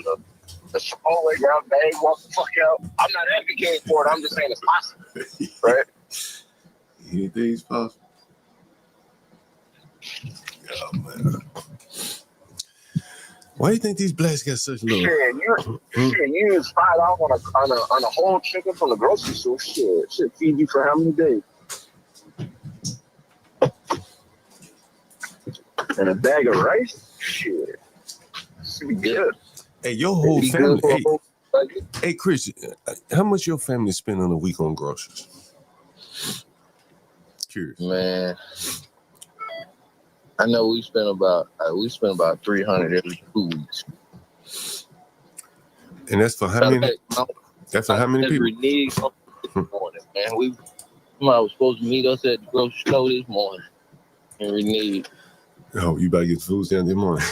the Chipotle, grab a bag, walk the fuck out. I'm not advocating for it. I'm just saying it's possible, right? Anything's possible. Oh man. Why do you think these blacks got such low? Shit, you use $5 on a whole chicken from the grocery store. Shit feed you for how many days? And a bag of rice? Shit. Should be good. Hey, your whole family. Hey, Chris, how much your family spend on a week on groceries? Curious. Man, I know we spend about $300 every 2 weeks. And that's for how many? That's for how many people? Renee this morning, man. Somebody was supposed to meet us at the grocery store this morning, and Renee. Oh, you about to get food down this morning.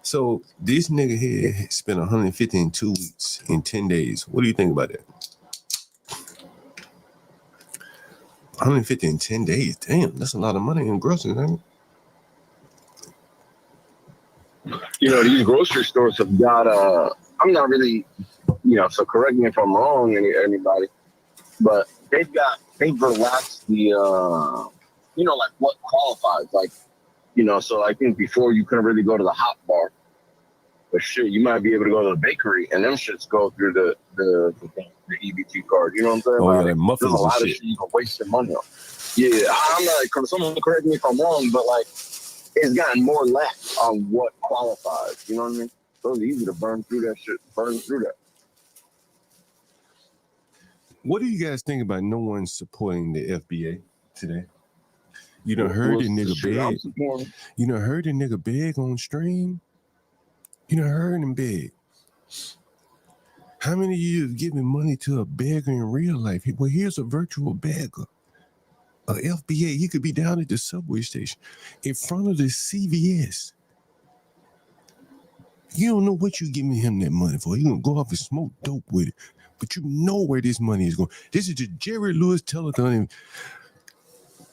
So this nigga here spent 150 in 2 weeks in 10 days. What do you think about that? 150 in 10 days. Damn, that's a lot of money in groceries, ain't it? You know, these grocery stores have got I'm not really, so correct me if I'm wrong, anybody, but they've relaxed the like what qualifies, like, so I think before you couldn't really go to the hot bar, but shit, you might be able to go to the bakery and them shits go through the EBT card. You know what I'm saying? Oh, yeah, like muffins there's a lot and of shit. shit you can waste your money on. Yeah, I'm not, someone correct me if I'm wrong, but like, it's gotten more lax on what qualifies. You know what I mean? So it's easy to burn through that shit. What do you guys think about no one supporting the FBA today? You done heard the nigga beg. You done heard the nigga beg on stream. You done heard him beg. How many of you have given money to a beggar in real life? Well, here's a virtual beggar. A FBA, he could be down at the subway station in front of the CVS. You don't know what you giving him that money for. He gonna go off and smoke dope with it. But you know where this money is going. This is the Jerry Lewis telethon.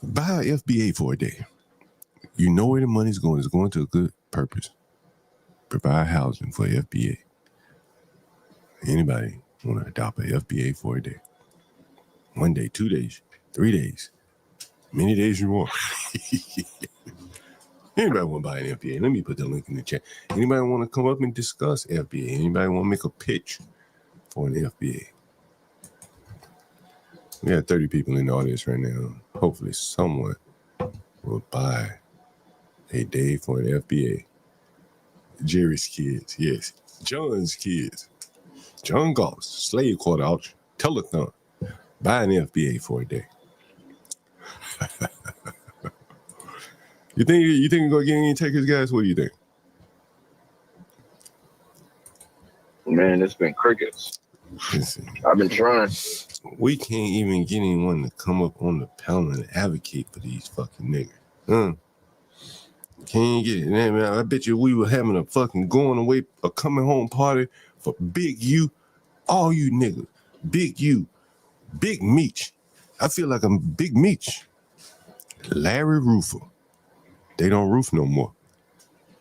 Buy a FBA for a day. You know where the money's going. It's going to a good purpose. Provide housing for FBA. Anybody want to adopt a FBA for a day? 1 day, 2 days, 3 days. Many days you want. Anybody want to buy an FBA? Let me put the link in the chat. Anybody want to come up and discuss FBA? Anybody want to make a pitch for an FBA? We have 30 people in the audience right now. Hopefully someone will buy a day for an FBA. Jerry's kids, yes. John's kids. John Goss, slave quarter auction, telethon. Buy an FBA for a day. You think you're gonna get any takers, guys? What do you think? Man, it's been crickets. I've been trying. We can't even get anyone to come up on the panel and advocate for these fucking niggas. Can't get it. Man, I bet you we were having a fucking going away, a coming home party for Big U. All you niggas. Big U. Big Meech. I feel like I'm Big Meech. Larry Roofer. They don't roof no more.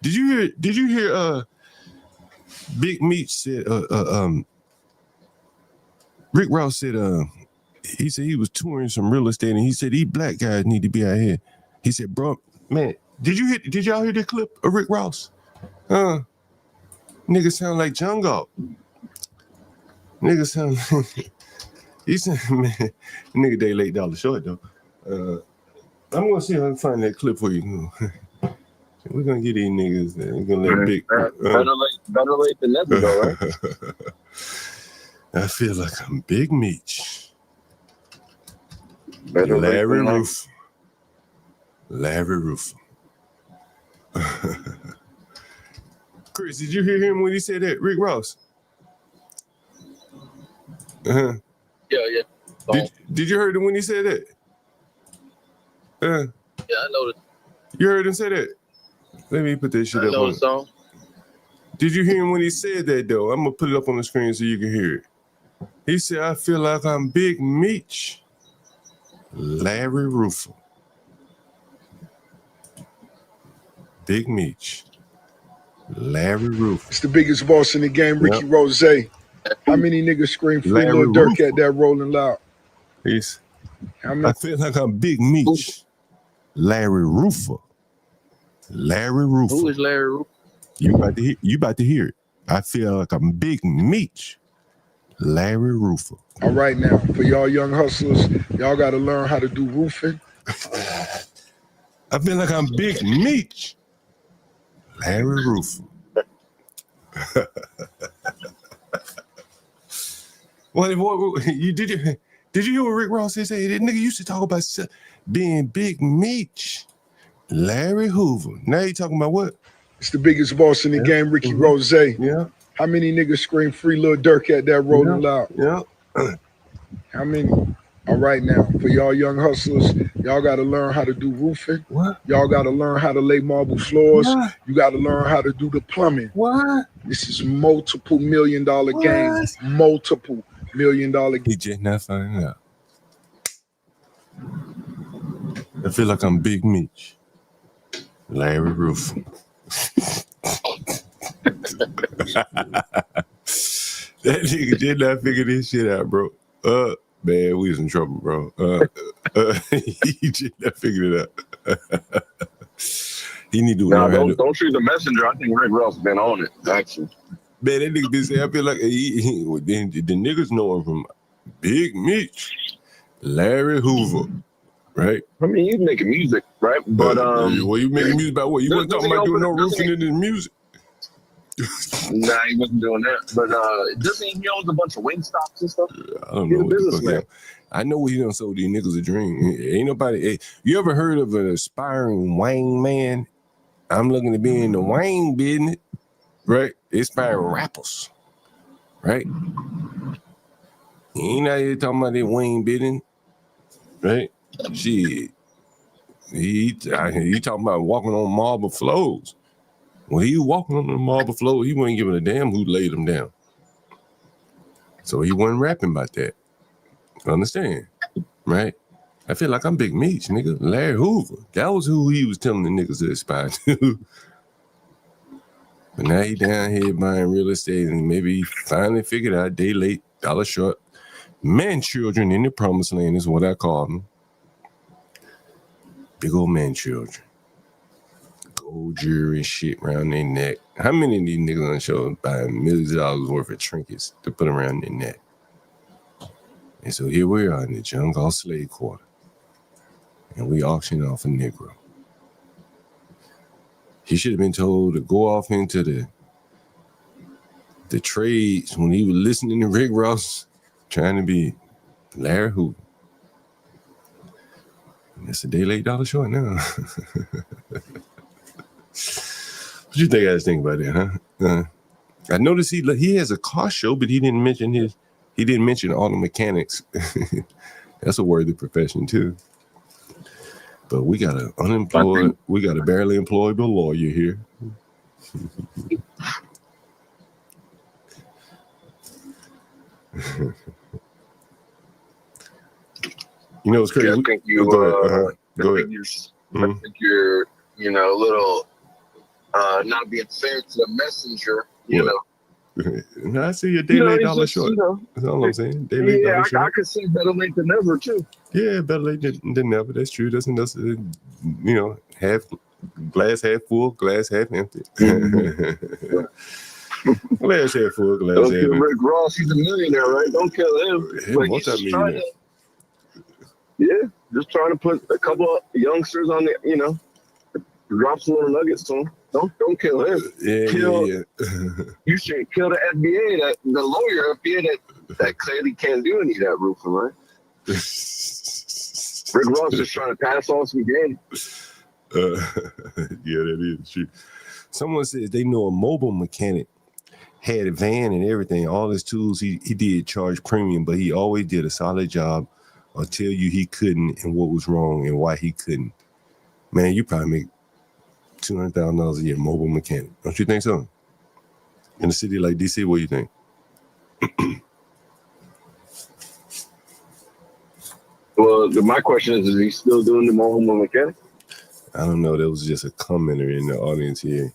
Did you hear Big Meech said Rick Ross said he said he was touring some real estate and he said these black guys need to be out here. He said, bro, man, did y'all hear the clip of Rick Ross? Nigga sound like Jungle. Nigga sound he said, man, nigga day late dollar short though. I'm gonna see if I can find that clip for you. We're gonna get these niggas. We're gonna let Big better late than never, though, right? I feel like I'm Big Meech. Larry Roof. Larry Roof. Chris, did you hear him when he said that? Rick Ross. Yeah. Did you heard him when he said that? Yeah, I know that. You heard him say that? Let me put that shit up. I know the song. Did you hear him when he said that though? I'm gonna put it up on the screen so you can hear it. He said, I feel like I'm Big Meech. Larry Roofer. Big Meech. Larry Roof. It's the biggest boss in the game, Ricky Rose. How many niggas scream free Larry Lil Durk Roof. at that Rolling Loud? Peace. How many? I feel like I'm Big Meech. Larry Roofer. Larry Roofer. Who is Larry Roofer? You about to hear it. I feel like I'm Big Meech. Larry Roofer. All right now, for y'all young hustlers, y'all got to learn how to do roofing. I feel like I'm Big Meech. Larry Roofer. What you did you hear what Rick Ross said? That nigga used to talk about being Big Meech. Larry Hoover. Now you talking about what? It's the biggest boss in the game, Ricky Rose. Yeah. How many niggas scream free Lil Durk at that Rolling Loud? Yeah. How many? All right now, for y'all young hustlers, y'all got to learn how to do roofing. What? Y'all got to learn how to lay marble floors. What? You got to learn how to do the plumbing. What? This is multiple $1 million game. Multiple $1 million game. He just not finding out. I feel like I'm Big Meech. Larry Roof. That nigga did not figure this shit out, bro. Man, we was in trouble, bro. He did not figure it out. He need to learn. Don't shoot the messenger. I think Rick Ross been on it, actually. Man, that nigga been saying, I feel like the niggas know him from Big Meech, Larry Hoover, right? I mean, he's making music, right? But well, you making music about what? You wasn't talking about doing no roofing in his music. Nah, he wasn't doing that. But doesn't he owns a bunch of Wingstops and stuff? I don't know. What the fuck I know what he done sold these niggas a dream. Ain't nobody. You ever heard of an aspiring wine man? I'm looking to be in the wine business, right? Aspiring rappers, right? He ain't out here talking about that wine business, right? Shit. He talking about walking on marble floors. When he walking on the marble floor, he wasn't giving a damn who laid him down. So he wasn't rapping about that. Understand? Right? I feel like I'm Big Meech, nigga. Larry Hoover. That was who he was telling the niggas to aspire to. But now he down here buying real estate and maybe he finally figured out day late, dollar short. Man children in the promised land is what I call them. Big old man children. Gold jewelry and shit around their neck. How many of these niggas on the show buying millions of dollars worth of trinkets to put around their neck? And so here we are in the jungle slave quarter. And we auction off a Negro. He should have been told to go off into the trades when he was listening to Rick Ross trying to be Larry Hoover. That's a day late, dollar short now. What you think I was thinking about that, huh? I noticed he has a car show, but he didn't mention auto mechanics. That's a worthy profession too. But we got a barely employable lawyer here. You know, it's crazy. Yeah, I think you go ahead. Go ahead. I think you're, a little not being fair to the messenger, know. No, I see your day late, dollar short. That's all I'm saying. Day late, dollar short. I could say better late than never too. Yeah, better late than never. That's true. That's half glass half full, glass half empty. Glass half full, glass half empty. Rick Ross, he's a millionaire, right? Don't kill him. What's that millionaire? Just trying to put a couple of youngsters on the, drop some little nuggets to him. Don't kill him. Yeah. You should kill the FBA, the lawyer FBA that clearly can't do any of that roofing, right? Rick Ross is trying to pass on some game. Yeah, that is true. Someone says they know a mobile mechanic had a van and everything, all his tools. He did charge premium, but he always did a solid job or tell you he couldn't and what was wrong and why he couldn't. Man, you probably make $200,000 a year mobile mechanic. Don't you think so? In a city like DC, what do you think? Well, my question is he still doing the mobile mechanic? I don't know. There was just a commenter in the audience here.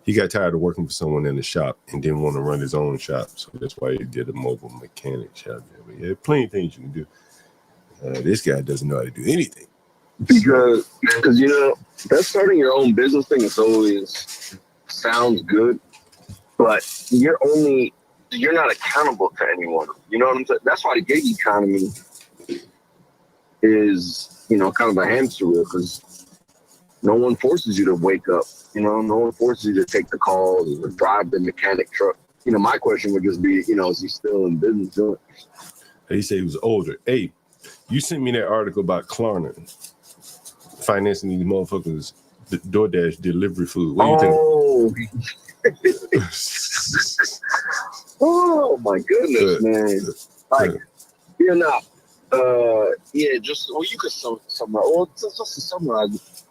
he got tired of working for someone in the shop and didn't want to run his own shop. So that's why he did a mobile mechanic shop. But yeah, plenty of things you can do. This guy doesn't know how to do anything. Because you know, that starting your own business thing is always sounds good, but you're not accountable to anyone. You know what I'm saying? That's why the gig economy is, you know, kind of a hamster wheel, because no one forces you to wake up. You know, no one forces you to take the calls or drive the mechanic truck. You know, my question would just be, you know, is he still in business doing it? He said he was older. Hey, you sent me that article about Klarna financing these motherfuckers, the DoorDash delivery food. What do you think? Oh my goodness, man! Like, you're not. Just you could summarize. Well, just to summarize,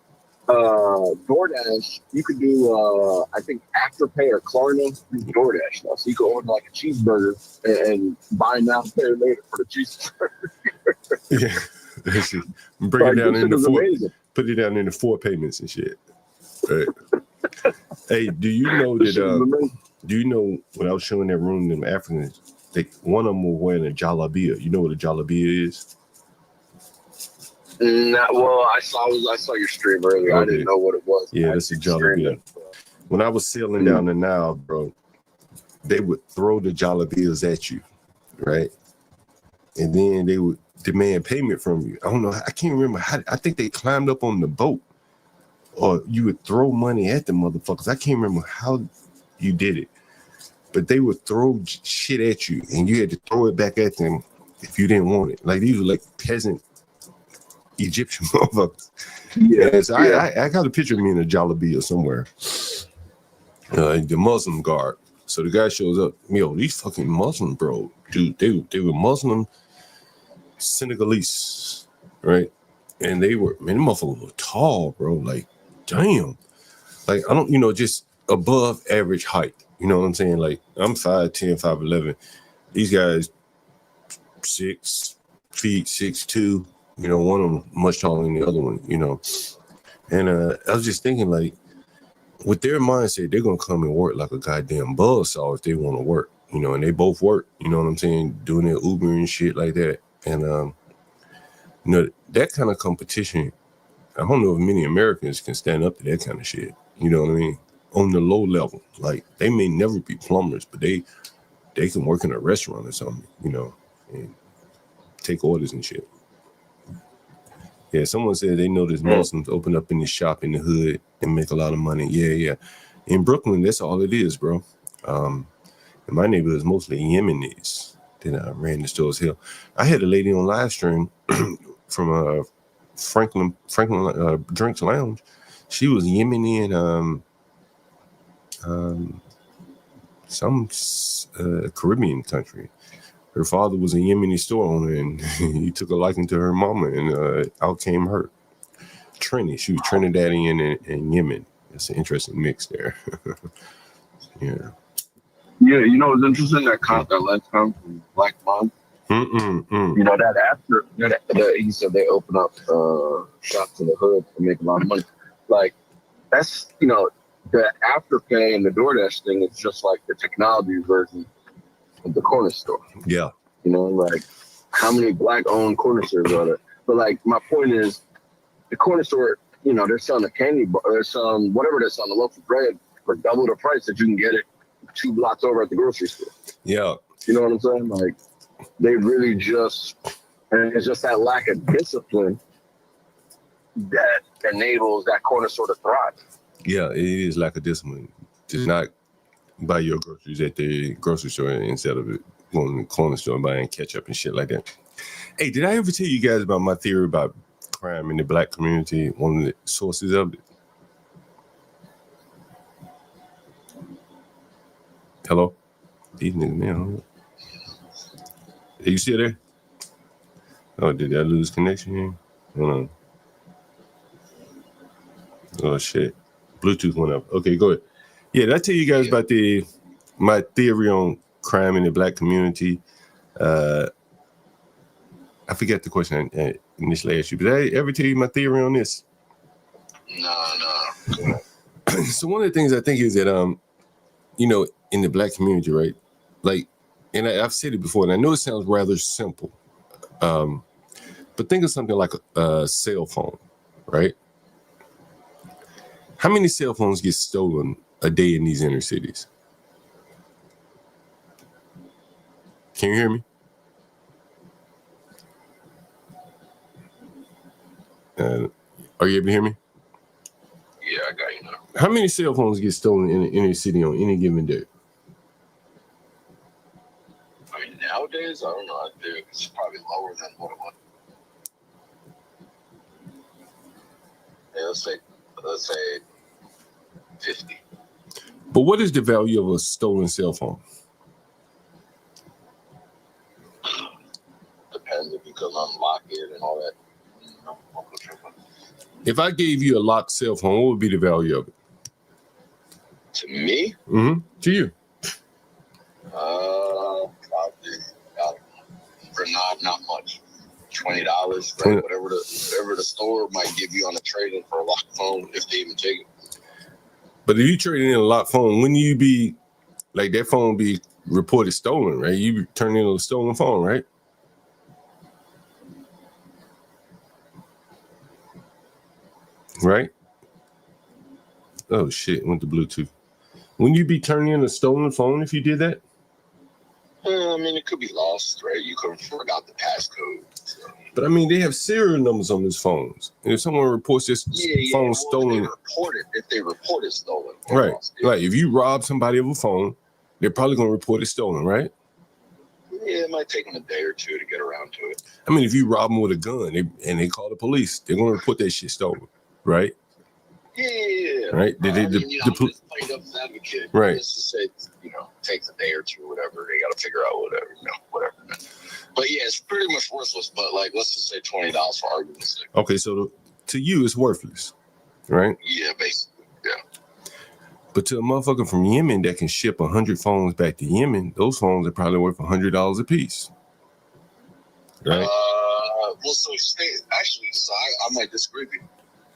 DoorDash, you could do. I think Afterpay or Klarna DoorDash now, so you could order like a cheeseburger and buy now pay later for the cheeseburger. Yeah, bring it down into put it down into 4 payments and shit. Right. Hey, do you know that? Do you know when I was showing that room, them Africans, one of them was wearing a jalabia. You know what a jalabia is? Well, I saw your stream earlier. Okay. I didn't know what it was. Yeah, that's a jalabia. When I was sailing down the Nile, bro, they would throw the jalabias at you, right? And then they would demand payment from you. I don't know. I can't remember how. I think they climbed up on the boat, or you would throw money at the motherfuckers. I can't remember how you did it, but they would throw shit at you, and you had to throw it back at them if you didn't want it. Like these were like peasant Egyptian motherfuckers. Yeah, so I got a picture of me in a jalabia somewhere. The Muslim guard. So the guy shows up. Yo, these fucking Muslim, bro, dude, they were Muslim Senegalese, right? And they were, man, them motherfuckers were tall, bro. Like, damn. Like, I don't, just above average height. You know what I'm saying? Like, I'm 5'10", 5'11". These guys, 6 feet, 6'2". One of them much taller than the other one, And I was just thinking, like, with their mindset, they're going to come and work like a goddamn buzzsaw if they want to work, and they both work, you know what I'm saying? Doing their Uber and shit like that. And, that kind of competition, I don't know if many Americans can stand up to that kind of shit. You know what I mean? On the low level, like they may never be plumbers, but they can work in a restaurant or something, and take orders and shit. Yeah, someone said they noticed Muslims open up in the shop in the hood and make a lot of money. Yeah. In Brooklyn, that's all it is, bro. In my neighborhood is mostly Yemenis. Then I ran the stores here. I had a lady on live stream from Franklin Drinks Lounge. She was Yemeni in some Caribbean country. Her father was a Yemeni store owner, and he took a liking to her mama, and out came her. Trini. She was Trinidadian and Yemen. It's an interesting mix there. Yeah. Yeah, it's interesting that last come from Black Mom. That after he said they open up shops in the hood to make a lot of money. Like that's the Afterpay and the DoorDash thing is just like the technology version of the corner store. Yeah. Like how many Black-owned corner stores are there? But like my point is, the corner store, they're selling a candy bar, they're selling whatever they're selling, a loaf of bread for double the price that you can get it 2 blocks over at the grocery store. Yeah. You know what I'm saying? Like they really and it's just that lack of discipline that enables that corner store to thrive. Yeah, it is lack of discipline. Just not buy your groceries at the grocery store instead of going to the corner store and buying ketchup and shit like that. Hey, did I ever tell you guys about my theory about crime in the Black community? One of the sources of it. Hello? These niggas, man. Are you still there? Oh, did I lose connection here? Hold on. Oh, shit. Bluetooth went up. Okay, go ahead. Yeah, did I tell you guys about my theory on crime in the Black community? I forget the question I initially asked you, but did I ever tell you my theory on this? No. So one of the things I think is that in the black community, right? Like, and I've said it before, and I know it sounds rather simple, but think of something like a cell phone, right? How many cell phones get stolen a day in these inner cities? Can you hear me? Are you able to hear me? Yeah, I got you now. How many cell phones get stolen in the inner city on any given day? I mean, nowadays, I don't know. I think it's probably lower than what it was. Yeah, let's say 50. But what is the value of a stolen cell phone? Depends if you can unlock it and all that. If I gave you a locked cell phone, what would be the value of it? To me? Mm-hmm. To you? Probably not much. $20, right? Whatever the store might give you on a trade-in for a locked phone, if they even take it. But if you trade in a locked phone, wouldn't you be like that phone be reported stolen, right? You turn in a stolen phone, right? Right? Oh shit, went to Bluetooth. Wouldn't you be turning in a stolen phone if you did that? I mean, it could be lost, right? You could have forgot the passcode. So. But I mean, they have serial numbers on these phones. And if someone reports this phone stolen, if they report it stolen, right? Lost, Like if you rob somebody of a phone, they're probably going to report it stolen, right? Yeah, it might take them a day or two to get around to it. I mean, if you rob them with a gun and they call the police, they're going to report that shit stolen, right? Yeah. Right. I'm just playing devil's advocate. Right. Let's just say, takes a day or two, or whatever. They got to figure out whatever. But yeah, it's pretty much worthless. But like, let's just say $20 for argument's sake. Okay, so to you, it's worthless, right? Yeah, basically. Yeah. But to a motherfucker from Yemen that can ship 100 phones back to Yemen, those phones are probably worth $100 a piece. Right. I might disagree with you.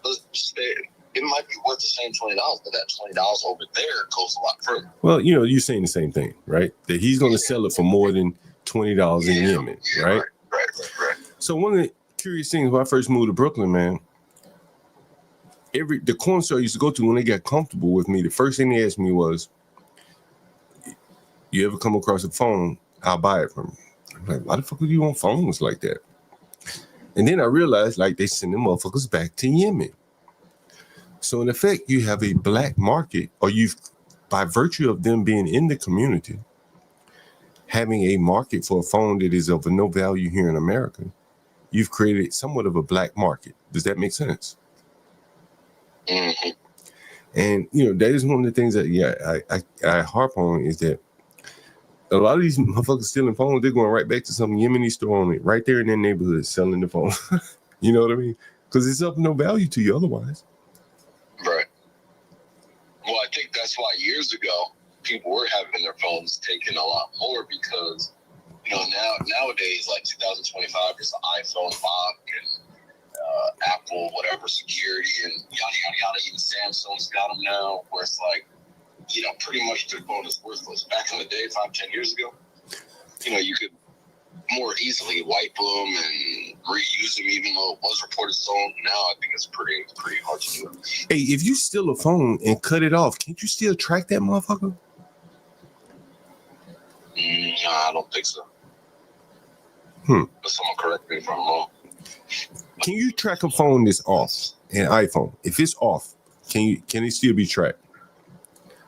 Let's say it might be worth the same $20, but that $20 over there goes a lot further. Well, you're saying the same thing, right? That he's going to sell it for more than $20 in Yemen, right? Right. So one of the curious things when I first moved to Brooklyn, man, the corner store I used to go to, when they got comfortable with me, the first thing they asked me was, you ever come across a phone, I'll buy it from you. I'm like, why the fuck would you want phones like that? And then I realized, like, they send them motherfuckers back to Yemen. So in effect, you have a black market, or by virtue of them being in the community, having a market for a phone that is of no value here in America, you've created somewhat of a black market. Does that make sense? Mm-hmm. And, that is one of the things that, I harp on is that a lot of these motherfuckers stealing phones, they're going right back to some Yemeni store on it, right there in their neighborhood, selling the phone. You know what I mean? Because it's of no value to you otherwise. Right. Well, I think that's why years ago people were having their phones taken a lot more because, nowadays, like 2025, there's an iPhone lock and Apple, whatever security and yada, yada, yada. Even Samsung's got them now where it's like, pretty much their phone is worthless. Back in the day, 5-10 years ago, you could more easily wipe them and reuse them, even though it was reported stolen. Now I think it's pretty hard to do. Hey, if you steal a phone and cut it off, can't you still track that motherfucker? Nah, I don't think so. But someone correct me if I'm wrong. Can you track a phone that's off? An iPhone, if it's off, can it still be tracked?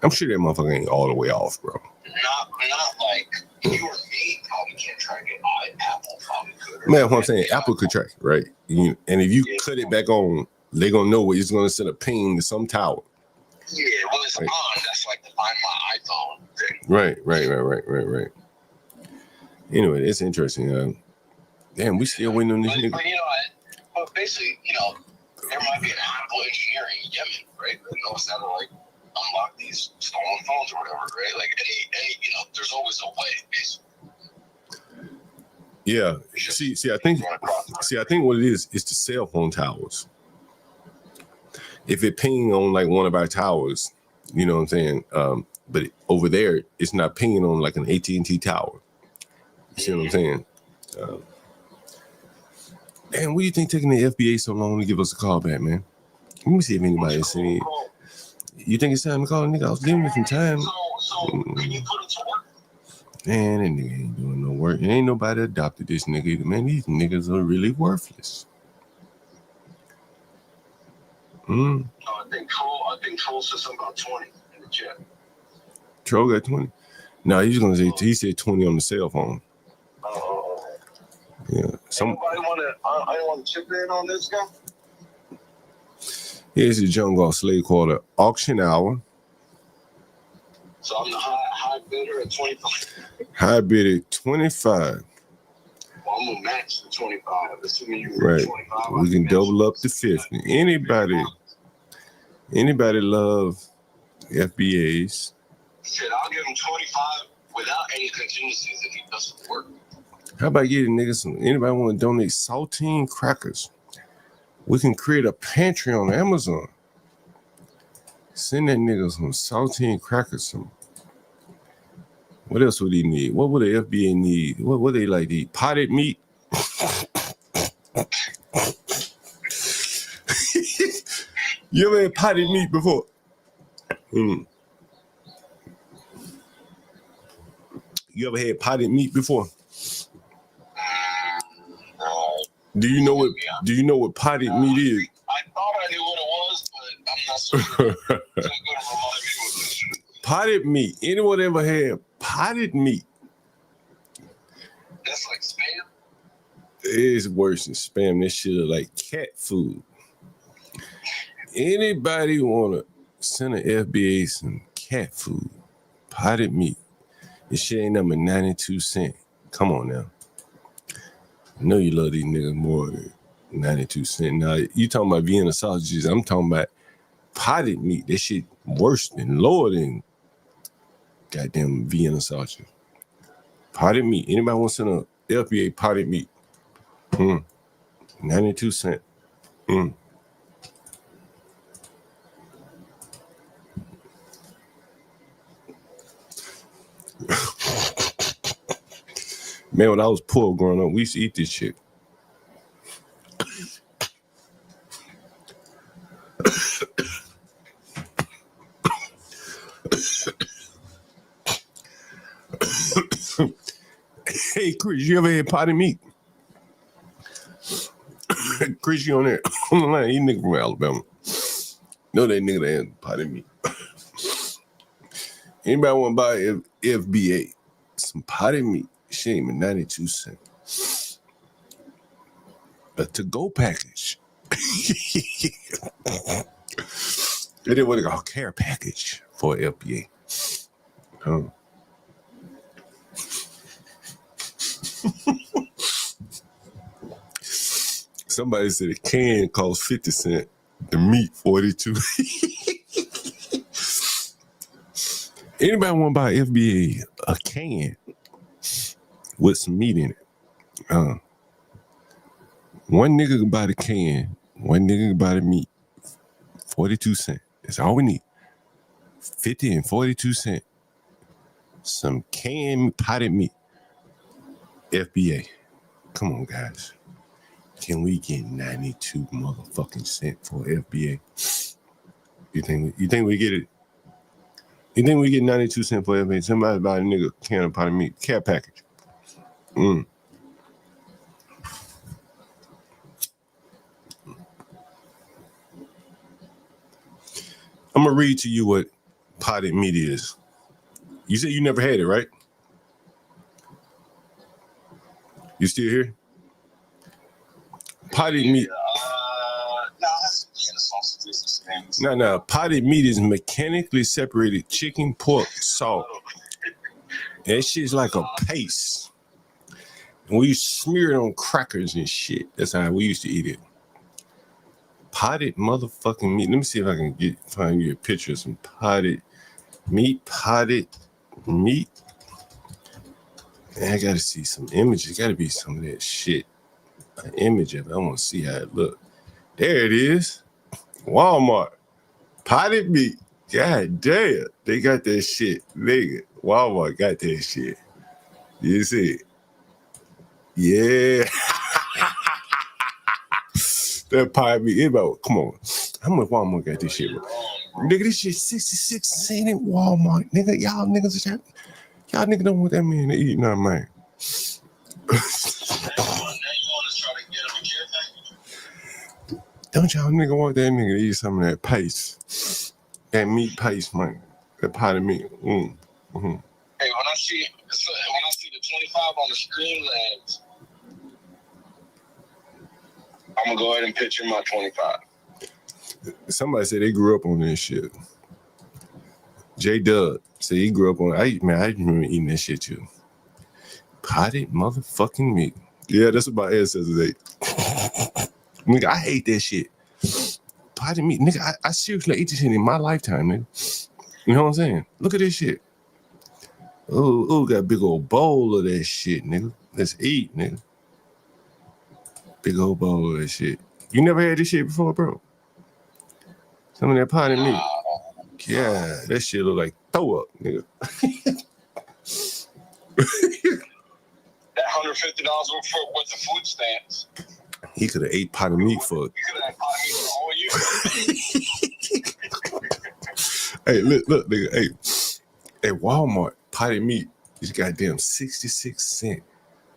I'm sure that motherfucker ain't all the way off, bro. Not like you or me probably can't track it. Apple probably could. Man, what I'm saying, Apple could track it, right? And if you cut it back on, they're gonna know it's gonna send a ping to some tower. Yeah, when it's on, that's like the Find My iPhone thing. Right. Anyway, it's interesting. Damn, we still waiting on this nigga. But basically, there might be an Apple engineer in Yemen, right? That knows how to like unlock these stolen phones or whatever, right? Like any there's always a way, basically. Yeah. See, I think what it is the cell phone towers. if it ping on like one of our towers, you know what I'm saying? But over there, it's not pinging on like an AT&T tower. You see what I'm saying? Man, what do you think taking the FBA so long to give us a call back, man? Let me see if anybody's seen it. You think it's time to call, nigga? I was giving you some time. Can you put it to work? Man, that nigga ain't doing no work. And ain't nobody adopted this nigga either. Man, these niggas are really worthless. I think Troll said something about 20 in the chat. Troll got 20? No, he's gonna say he said 20 on the cell phone. Yeah. Anybody want to chip in on this guy? Here's the jungle slave quarter auction hour. So I'm the high bidder at 25. High bid at 25. Well, I'm gonna match the 25. Assuming you Right. 25. We can double up to 50. Anybody love FBAs? Shit, I'll give him 25 without any contingencies if he doesn't work. How about getting niggas some? Anybody want to donate saltine crackers? We can create a pantry on Amazon. Send that nigga some saltine crackers. Some. What else would he need? What would the FBA need? What would they like to eat? Potted meat? You ever had potted meat before? You ever had potted meat before? Do you know what potted meat is? I thought I knew what it was, but I'm not so sure. So go to remind me what this is. Potted meat. Anyone ever had potted meat? That's like spam? It's worse than spam. This shit is like cat food. Anybody want to send an FBA some cat food? Potted meat. This shit ain't number 92 cents. Come on now. I know you love these niggas more than 92 cents. Now, you talking about Vienna sausages. I'm talking about potted meat. That shit worse than, lower than goddamn Vienna sausage. Potted meat. Anybody want to send a FBA potted meat? 92 cents. Man, when I was poor growing up, we used to eat this shit. Hey, Chris, you ever had potted meat? Chris, you on there? On the line, you nigga from Alabama. No, that nigga that had potted meat. Anybody want to buy FBA some potted meat? Shit ain't even 92 cents. A to-go package. They did what they call a care package for FBA. Somebody said a can costs 50 cents, the meat 42. Anybody want to buy FBA a can with some meat in it? One nigga can buy the can, one nigga can buy the meat. 42 cents. That's all we need. 50 and 42 cents. Some canned potted meat. FBA. Come on, guys. Can we get 92 motherfucking cents for FBA? You think we get it? You think we get 92 cents for FBA? Somebody buy a nigga can of potted meat. Care package. I'm going to read to you what potted meat is. You said you never had it, right? You still here? Potted meat. No. Potted meat is mechanically separated chicken, pork, salt. That shit's like a paste. And we smear it on crackers and shit. That's how we used to eat it. Potted motherfucking meat. Let me see if I can find you a picture of some potted meat. Potted meat. Man, I gotta see some images. Gotta be some of that shit. An image of it. I want to see how it look. There it is. Walmart. Potted meat. God damn. They got that shit. Nigga. Walmart got that shit. You see it? Yeah. That potted meat. About, come on. How much Walmart got this shit? Bro? Nigga, this shit 66 cents at Walmart. Nigga, y'all niggas don't want that man to eat nothing, man. Don't y'all nigga want that nigga to eat some of that paste? That meat paste, man. That potted meat. Mm. Mm-hmm. Hey, when I see the 25 on the Streamlabs, I'm gonna go ahead and picture my 25. Somebody said they grew up on that shit. J Dub said he grew up on. I remember eating that shit too. Potted motherfucking meat. Yeah, that's what my ancestors ate. Nigga, I hate that shit. Potted meat, nigga. I seriously ate this shit in my lifetime, nigga. You know what I'm saying? Look at this shit. Oh, got a big old bowl of that shit, nigga. Let's eat, nigga. Big old bowl of that shit. You never had this shit before, bro? Some of that potted meat. Yeah, that shit look like throw up, nigga. That $150 worth of food stamps. He could have ate potted meat for. You could have had potted meat for the whole year. Hey, look, nigga. Hey, at Walmart, potted meat is goddamn 66 cents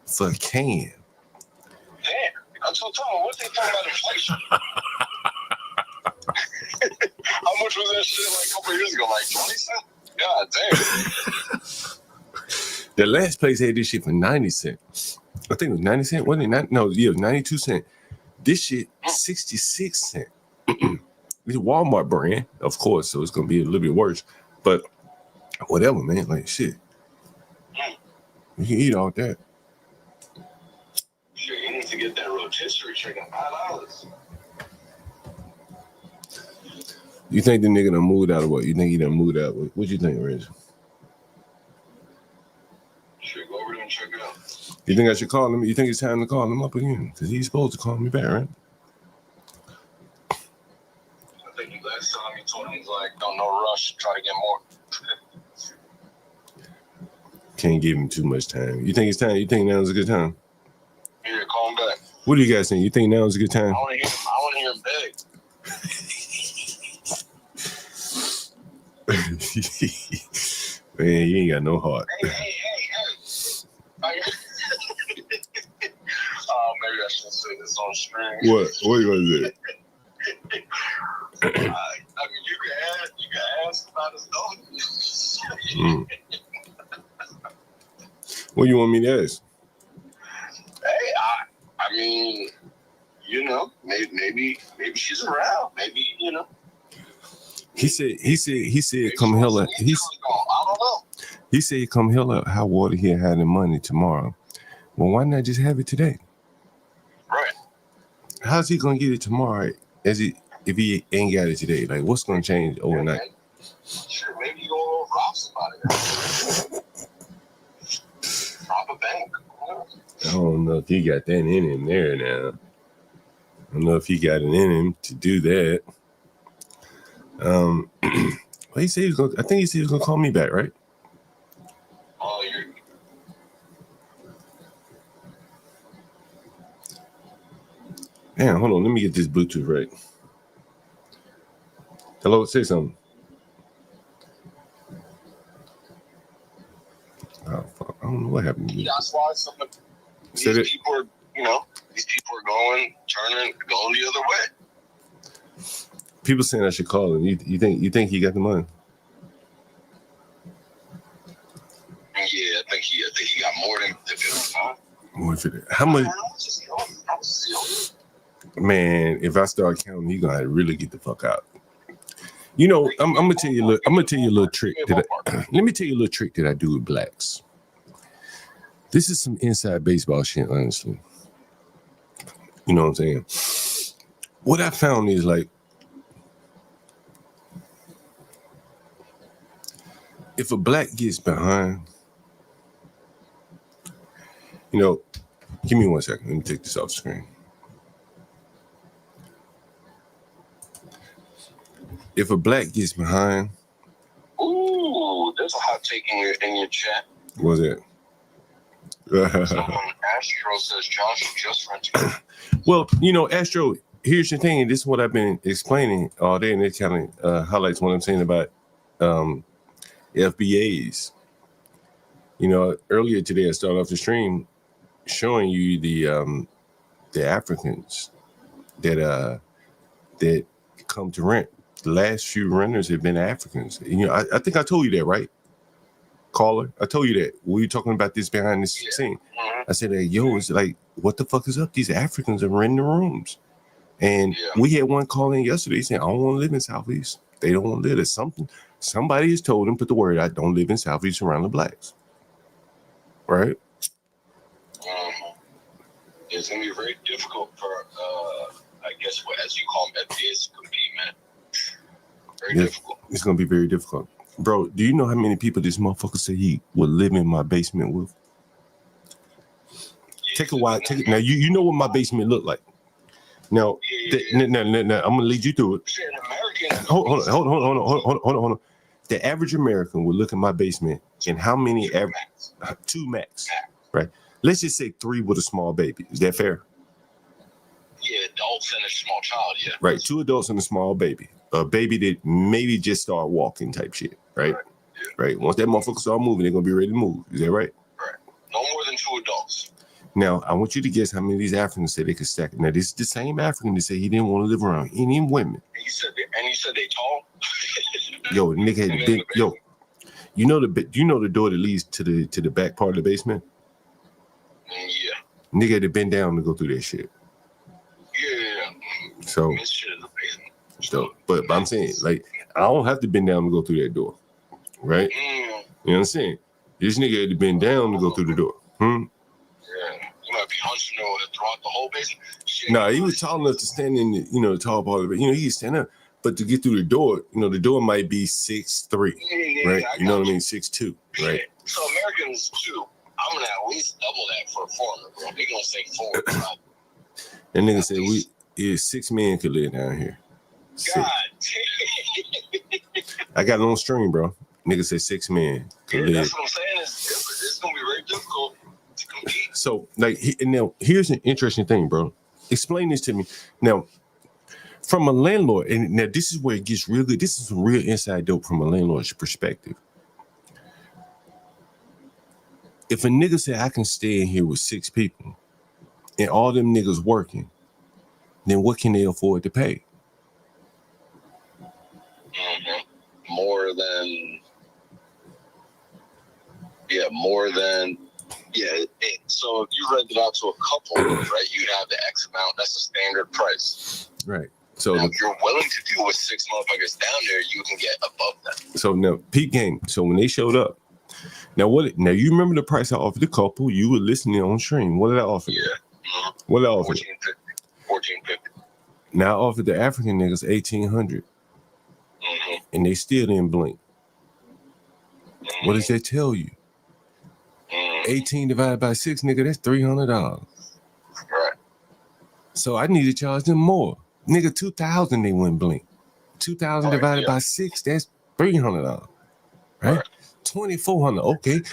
for a can. Damn, I'm so talking. What they talking about inflation? How much was that shit like a couple years ago? Like 20 cents? God damn. The last place had this shit for 90 cents. I think it was 90 cents. Wasn't it? No, yeah, 92 cents. This shit, 66 cents. It's a Walmart brand, of course, so it's gonna be a little bit worse. But whatever, man. Like shit. You can eat all that. Sure, you need to get that rotisserie chicken, $5. You think the nigga done moved out of what? You think he done moved out? What you think, Reg? Sure, go over there and check it out. You think I should call him? You think it's time to call him up again? Because he's supposed to call me back, right? I think you last time you told him, like, don't no rush, try to get more. Can't give him too much time. You think it's time? You think now is a good time? Yeah, call him back. What do you guys think? You think now is a good time? I want to hear him beg. Man, you ain't got no heart. Hey. Maybe I shouldn't say this on stream. What? What are you gonna say? I mean, you can ask about his dog. What do you want me to ask? Hey, I mean, you know, maybe she's around. Maybe, you know. He said come hell out. I don't know. He said come hell out hot water here had the money tomorrow. Well, why not just have it today? Right. How's he gonna get it tomorrow if he ain't got it today? Like what's gonna change overnight? Sure, maybe you go rob somebody. Rob a bank. I don't know if he got that in him there now. I don't know if he got it in him to do that. Well, he said he was gonna. I think he said he was gonna call me back, right? Oh, you're. Damn, hold on. Let me get this Bluetooth right. Hello, say something. Oh fuck! I don't know what happened. That's why some of these people are, these people are going the other way. People saying I should call him. You think he got the money? Yeah, I think he got more than 50. More for that. How much? Man, if I start counting, he gonna really get the fuck out. You know, I'm gonna tell you a little trick. Let me tell you a little trick that I do with blacks. This is some inside baseball shit, honestly. You know what I'm saying? What I found is like, if a black gets behind, give me 1 second. Let me take this off screen. if a black gets behind, Ooh, there's a hot take in your chat. what's that? Astro says Josh just rented. Well, you know, Astro, here's the thing, and this is what I've been explaining all day, and it kind of highlights what I'm saying about FBAs. You know, earlier today I started off the stream showing you the Africans that come to rent. The last few renters have been Africans. You know, I think I told you that, right? Caller, I told you that. We were talking about this behind the scene. I said, hey, yo, it's like, what the fuck is up? These Africans are renting the rooms. And we had one call in yesterday saying, I don't want to live in Southeast. They don't want to live. There's something. Somebody has told them, put the word out, don't live in Southeast around the blacks. Right? It's going to be very difficult for, I guess, as you call them, FBAs to compete, man. Very difficult. It's going to be very difficult. Bro, do you know how many people this motherfucker said he would live in my basement with? Take a while. Take it. Now, you know what my basement looked like. Now, now, I'm going to lead you through it. Hold on. The average American would look at my basement and how many two max, right? Let's just say 3 with a small baby. Is that fair? Yeah, adults and a small child, yeah. Right, 2 adults and a small baby. A baby that maybe just start walking type shit, right? Right. Once that motherfucker start moving, they're going to be ready to move. Is that right? Right. No more than 2 adults. Now, I want you to guess how many of these Africans say they could stack it. Now, this is the same African that said he didn't want to live around any women. And you said they tall? Yo, nigga had a big, you know the door that leads to the back part of the basement? Yeah. Nigga had to bend down to go through that shit. Yeah. So, This shit is amazing. So, but I'm saying, like, I don't have to bend down to go through that door, right? You know what I'm saying? This nigga had to bend down to go through the door. Yeah. You might be hunching throughout the whole basement. Nah, he was tall enough to stand in the, the tall part of it. You know, he could stand up, but to get through the door, the door might be 6'3", right? You know what I mean? 6'2", right? So Americans too, I'm gonna at least double that for a foreigner, bro. They gonna say 4 or 5. That nigga said 6 men could live down here. God I got it on stream, bro. Nigga said 6 men could live. That's what I'm saying. It's gonna be very difficult to compete. So, like, now here's an interesting thing, bro. Explain this to me. Now, from a landlord, and now this is where it gets real good. This is some real inside dope from a landlord's perspective. If a nigga say I can stay in here with 6 people and all them niggas working, then what can they afford to pay? More than so if you rent it out to a couple, right, you'd have the X amount. That's the standard price. Right. So now, if you're willing to deal with 6 motherfuckers down there, you can get above that. So now, peak game. So when they showed up, now you remember the price I offered the couple? You were listening on stream. What did I offer? Yeah. What did I offer? $1,450. Now I offered the African niggas $1,800, and they still didn't blink. What does that tell you? 18 divided by 6, nigga, that's $300. Right. So I need to charge them more. Nigga, 2,000 they wouldn't blink. 2,000 divided by 6, that's $300. Right? 2,400. Okay.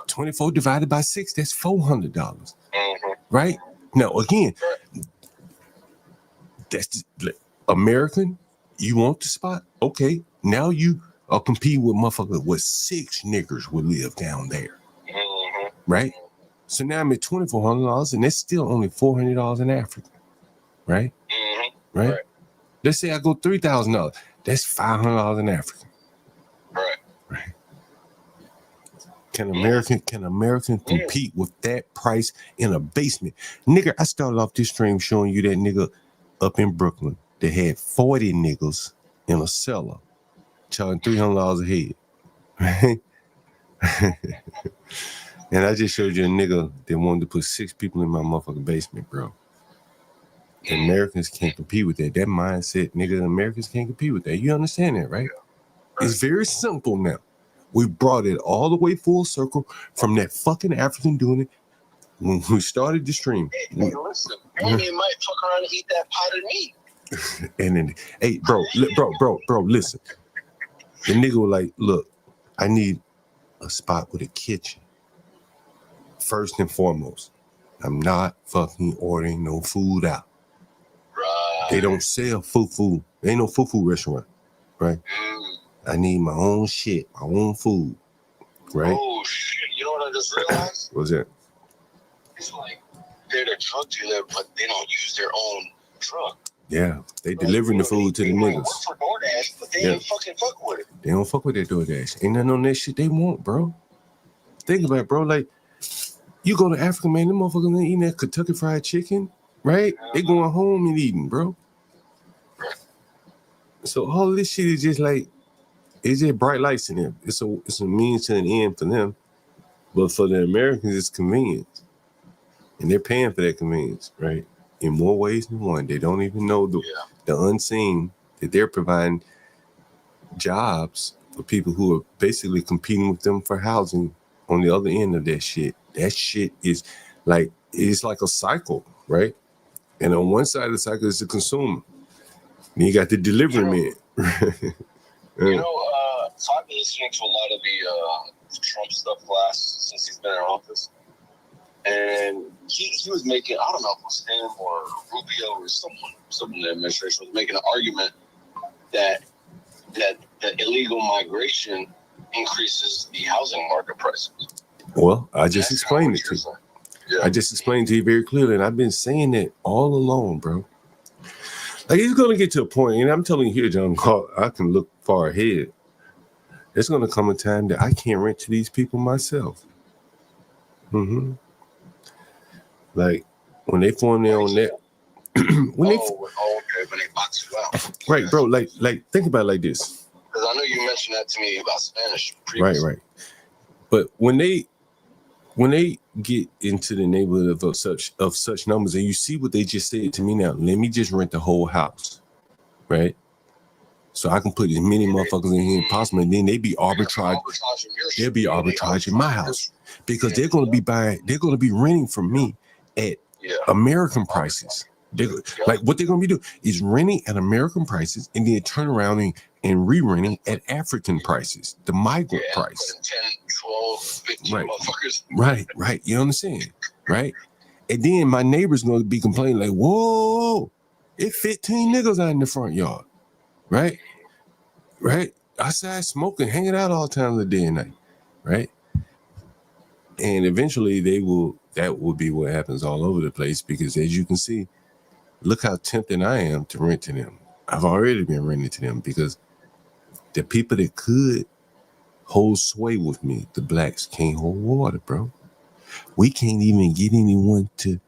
24 divided by 6, that's $400. Right? Now again, that's American. You want the spot? Okay. Now you are competing with motherfuckers with 6 niggers would live down there. Right? So now I'm at $2,400, and that's still only $400 in Africa. Right? Right? Let's say I go $3,000. That's $500 in Africa. Right. Can American compete with that price in a basement? Nigga, I started off this stream showing you that nigga up in Brooklyn that had 40 niggas in a cellar charging $300 a head. Right? And I just showed you a nigga that wanted to put 6 people in my motherfucking basement, bro. The Americans can't compete with that. That mindset, nigga, Americans can't compete with that. You understand that, right? It's very simple now. We brought it all the way full circle from that fucking African doing it when we started the stream. Hey, listen, and you might fuck around and eat that pot of meat. And then, hey, bro, listen. The nigga was like, look, I need a spot with a kitchen. First and foremost, I'm not fucking ordering no food out. Right. They don't sell food. There ain't no food restaurant, right? I need my own shit, my own food, right? Oh shit! You know what I just realized? What's that? It's like they're the drug dealer, but they don't use their own truck. Yeah, they delivering the food to the niggas. Work for DoorDash, but they ain't fucking fuck with it. They don't fuck with that DoorDash. Ain't nothing on that shit they want, bro. Think about it, bro. Like, you go to Africa, man, them motherfuckers ain't eating that Kentucky Fried Chicken, right? They going home and eating, bro. So all this shit is just like, it's just bright lights in them. It's a means to an end for them. But for the Americans, it's convenience. And they're paying for that convenience, right? In more ways than one. They don't even know the unseen that they're providing jobs for people who are basically competing with them for housing on the other end of that shit. That shit is like, it's like a cycle, right? And on one side of the cycle is the consumer. Then you got the delivery man. You know, so I've been listening to a lot of the Trump stuff since he's been in office. And he was making, I don't know if it was him or Rubio or someone in the administration was making an argument that the illegal migration increases the housing market prices. Well, I just explained it to you. Yeah. I just explained to you very clearly, and I've been saying that all along, bro. Like, it's going to get to a point, and I'm telling you here, John, I can look far ahead. There's going to come a time that I can't rent to these people myself. Mm-hmm. Like, when they form their own net. When they box you out. Right, bro. Like, think about it like this. Because I know you mentioned that to me about Spanish previously. Right. But when they get into the neighborhood of such numbers, and you see what they just said to me now, let me just rent the whole house, right? So I can put as many motherfuckers in here as possible, and then they be arbitraging. They'll be arbitraging my house because they're going to be renting from me at American prices. Like, what they're going to be doing is renting at American prices and then turn around and re-renting at African prices, the migrant price. 10, 12, 15 motherfuckers. Right. You understand? Right? And then my neighbor's going to be complaining like, whoa, it's 15 niggas out in the front yard. Right? Outside smoking, hanging out all times of the day and night. Right? And eventually that will be what happens all over the place, because as you can see, look how tempted I am to rent to them. I've already been renting to them because the people that could hold sway with me, the blacks, can't hold water, bro. We can't even get anyone to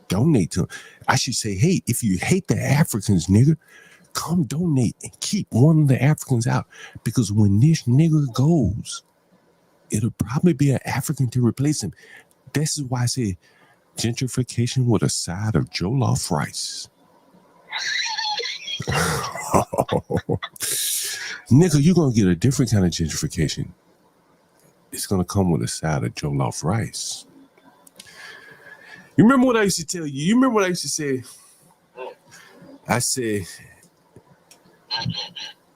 donate to them. I should say, hey, if you hate the Africans, nigga, come donate and keep one of the Africans out. Because when this nigga goes, it'll probably be an African to replace him. This is why I say gentrification with a side of jollof rice. Nigga, you're going to get a different kind of gentrification. It's going to come with a side of jollof rice. You remember what I used to tell you? You remember what I used to say? I said,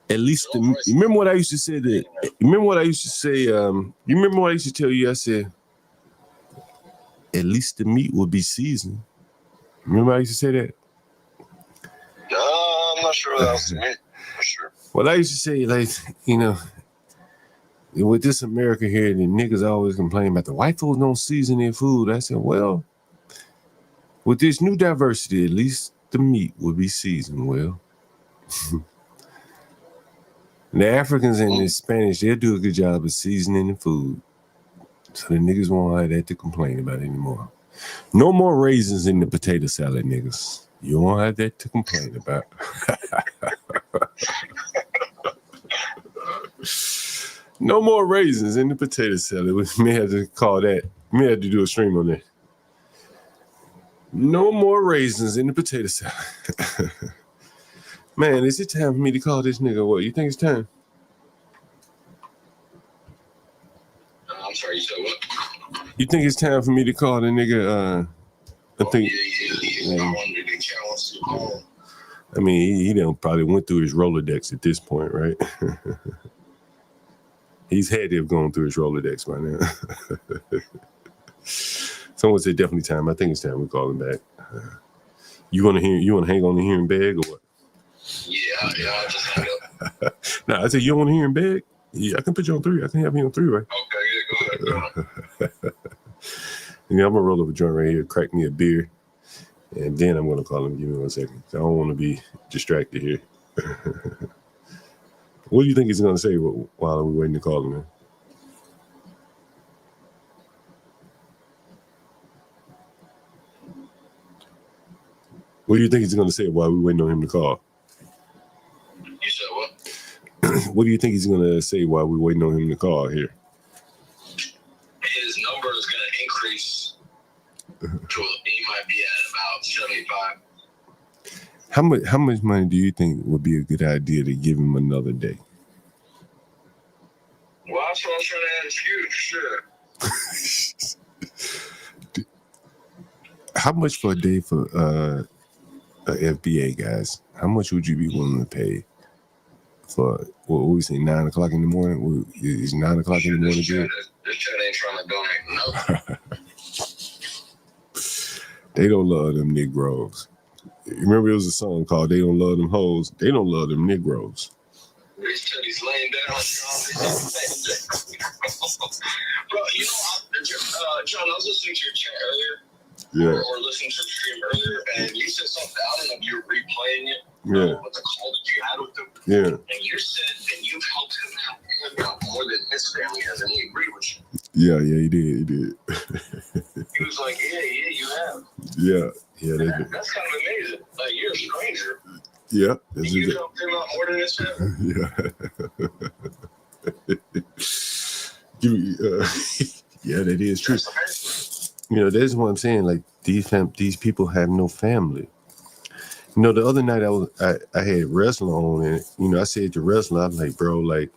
at least, you remember what I used to say? You remember what I used to say? You remember what I used to tell you? I said, at least the meat will be seasoned. Remember I used to say that? I'm not sure what else to me. For sure. Well, I used to say, like, you know, with this America here, the niggas always complain about the white folks don't season their food. I said, well, with this new diversity, at least the meat will be seasoned well. The Africans and the Spanish, they'll do a good job of seasoning the food. So the niggas won't have that to complain about anymore. No more raisins in the potato salad, niggas. You won't have that to complain about. No more raisins in the potato salad. We may have to call that. We may have to do a stream on that. No more raisins in the potato salad. Man, is it time for me to call this nigga what? You think it's time? I'm sorry, you said what? You think it's time for me to call the nigga? I think. I mean, he done probably went through his Rolodex at this point, right? He's had to have gone through his Rolodex by now. Someone said definitely time. I think it's time we call him back. You want to hang on to hearing bag or what? Yeah, I'll just hang up. Nah, I said you don't want to hear him bag? Yeah, I can put you on 3. I can have you on 3, right? Okay, yeah, go ahead. Yeah, I'm gonna roll up a joint right here, crack me a beer, and then I'm gonna call him. Give me 1 second. I don't want to be distracted here. What do you think he's gonna say while we're waiting to call him, man? What do you think he's gonna say while we're waiting on him to call? You said what? What do you think he's gonna say while we're waiting on him to call here? His number is going to increase. He might be at about 75. How much money do you think would be a good idea to give him another day? Well, that's what I'm trying to ask you, sure. How much for a day for a FBA, guys? How much would you be willing to pay for what we say 9 o'clock in the morning? Is 9 o'clock in the morning good? This chat ain't trying to donate nothing. They don't love them Negroes. Remember, it was a song called "They Don't Love Them Hoes." They don't love them Negroes. These titties laying down, Bro, you know, John, I was listening to your chat earlier, or listening to the stream earlier, and you said something. I don't know if you were replaying it. What the call that you had with him. Yeah. And you said that you've helped him out more than his family has, and he agreed with you. Yeah, he did. He was like, yeah, you have. Yeah, That's kind of amazing. Like, you're a stranger. Yeah. And you helped him out more than his family. Yeah, that is true. You know, that's what I'm saying. Like these people have no family. You know, the other night I had wrestling on, and I said to wrestler, I'm like, bro, like.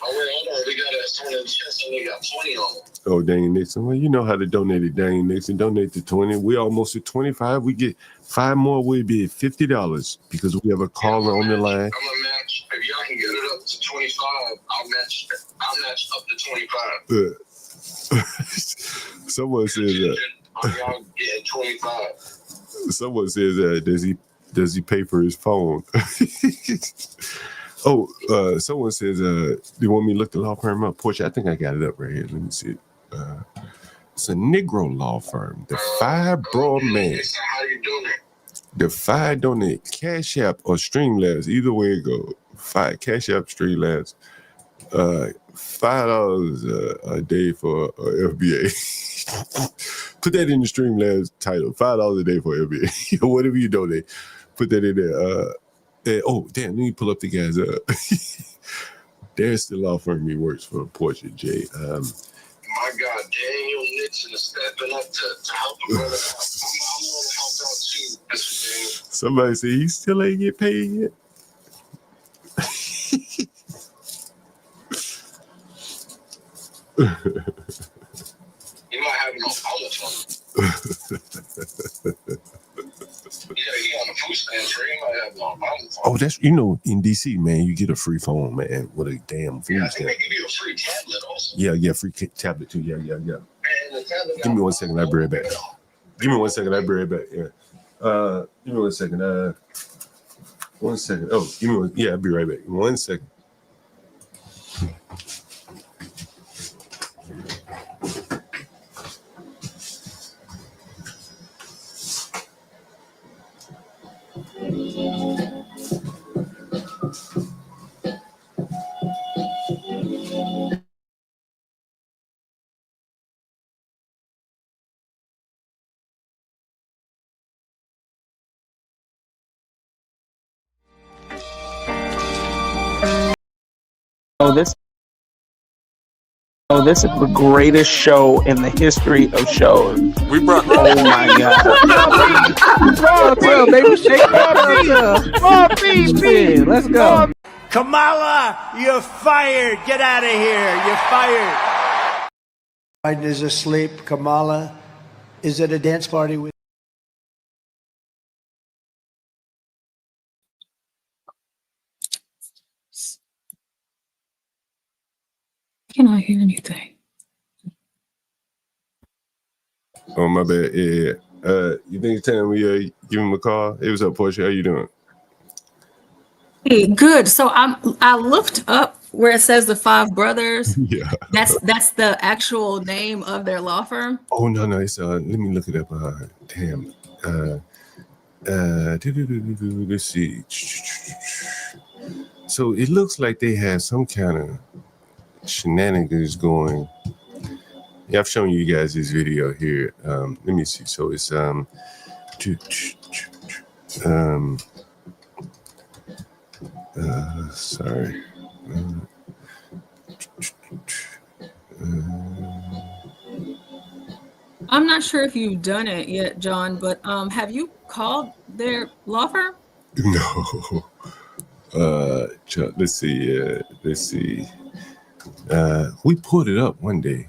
Oh wait, hold on. We got a turn in the chest, and we got 20 on them. Oh, Daniel Nixon. Well, you know how to donate it, Daniel Nixon. Donate to 20. We're almost at 25. We get 5 more. We'll be at $50 because we have a caller on the line. I'm gonna match. If y'all can get it up to 25, I'll match up to 25. Someone says y'all getting 25. Someone says does he pay for his phone? Someone says do you want me to look the law firm up? Portia, I think I got it up right here. Let me see it. It's a Negro law firm. The Fibro Man. How you doing it? The Fi donate Cash App or Streamlabs. Either way it go. Cash App, Streamlabs. $5 a day for FBA. Put that in the Streamlabs title. $5 a day for FBA. Whatever you donate, put that in there. Damn, let me pull up the guys up. There's the law firm he works for, Portia J. My God, Daniel Nixon is stepping up to help the brother out. I'm going to help out too, Mr. Daniel. Somebody say he still ain't get paid yet. You might have no phone. Yeah, he on the food stamps, he might have no phone. Oh, that's in DC, man, you get a free phone, man, with a damn food Yeah, I stamp. think they give you a free tablet also. Yeah, free tablet too. Yeah. And the tablet Give me 1 second, I'll be right back. Give me 1 second, I'll be right back. Yeah. Give me 1 second. 1 second. Oh, give me one. Yeah, I'll be right back. 1 second. This is the greatest show in the history of shows. We brought. Oh my God! Let's go. Kamala, you're fired. Get out of here. You're fired. Biden is asleep. Kamala is at a dance party with. cannot hear anything. Oh, my bad. Yeah. You think it's time we give him a call? Hey, what's up, Portia? How you doing? Hey, good. So I looked up where it says the Five Brothers. Yeah. That's the actual name of their law firm. Oh no, it's let me look it up. Damn. Let's see. So it looks like they have some kind of shenanigans going. Yeah, I've shown you guys this video here. Let me see. So it's sorry. I'm not sure if you've done it yet, John, but have you called their law firm? No. Let's see. We pulled it up one day.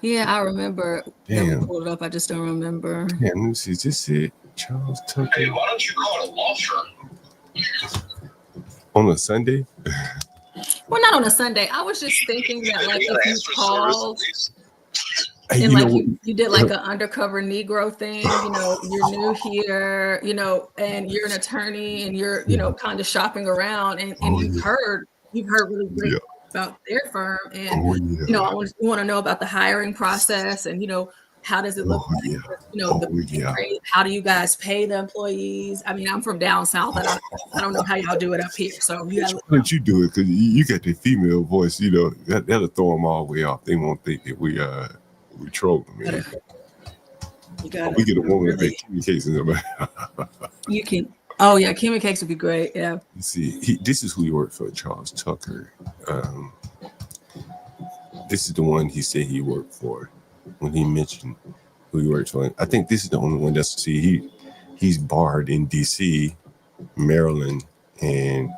Yeah, I remember that we Damn. pulled it up. I just don't remember. Yeah, let me see. Is this it? Charles Tucker. Hey, why don't you call it a law firm? On a Sunday? Well, not on a Sunday. I was just thinking that, like, if you called Hey, and like you did like an undercover Negro thing, you're new here, and you're an attorney and you're, kind of shopping around and you've heard really great about their firm. And, I want to know about the hiring process and, how does it look like, how do you guys pay the employees? I mean, I'm from down south and I don't know how y'all do it up here. So Why don't you do it? Because you got the female voice, that'll throw them all the way off. They won't think that we troll them. We get a woman that make communications about. You can. Oh yeah, Kimmy Cakes would be great. Yeah. Let's see, this is who he worked for, Charles Tucker. This is the one he said he worked for when he mentioned who he worked for. I think this is the only one that's he's barred in DC, Maryland, and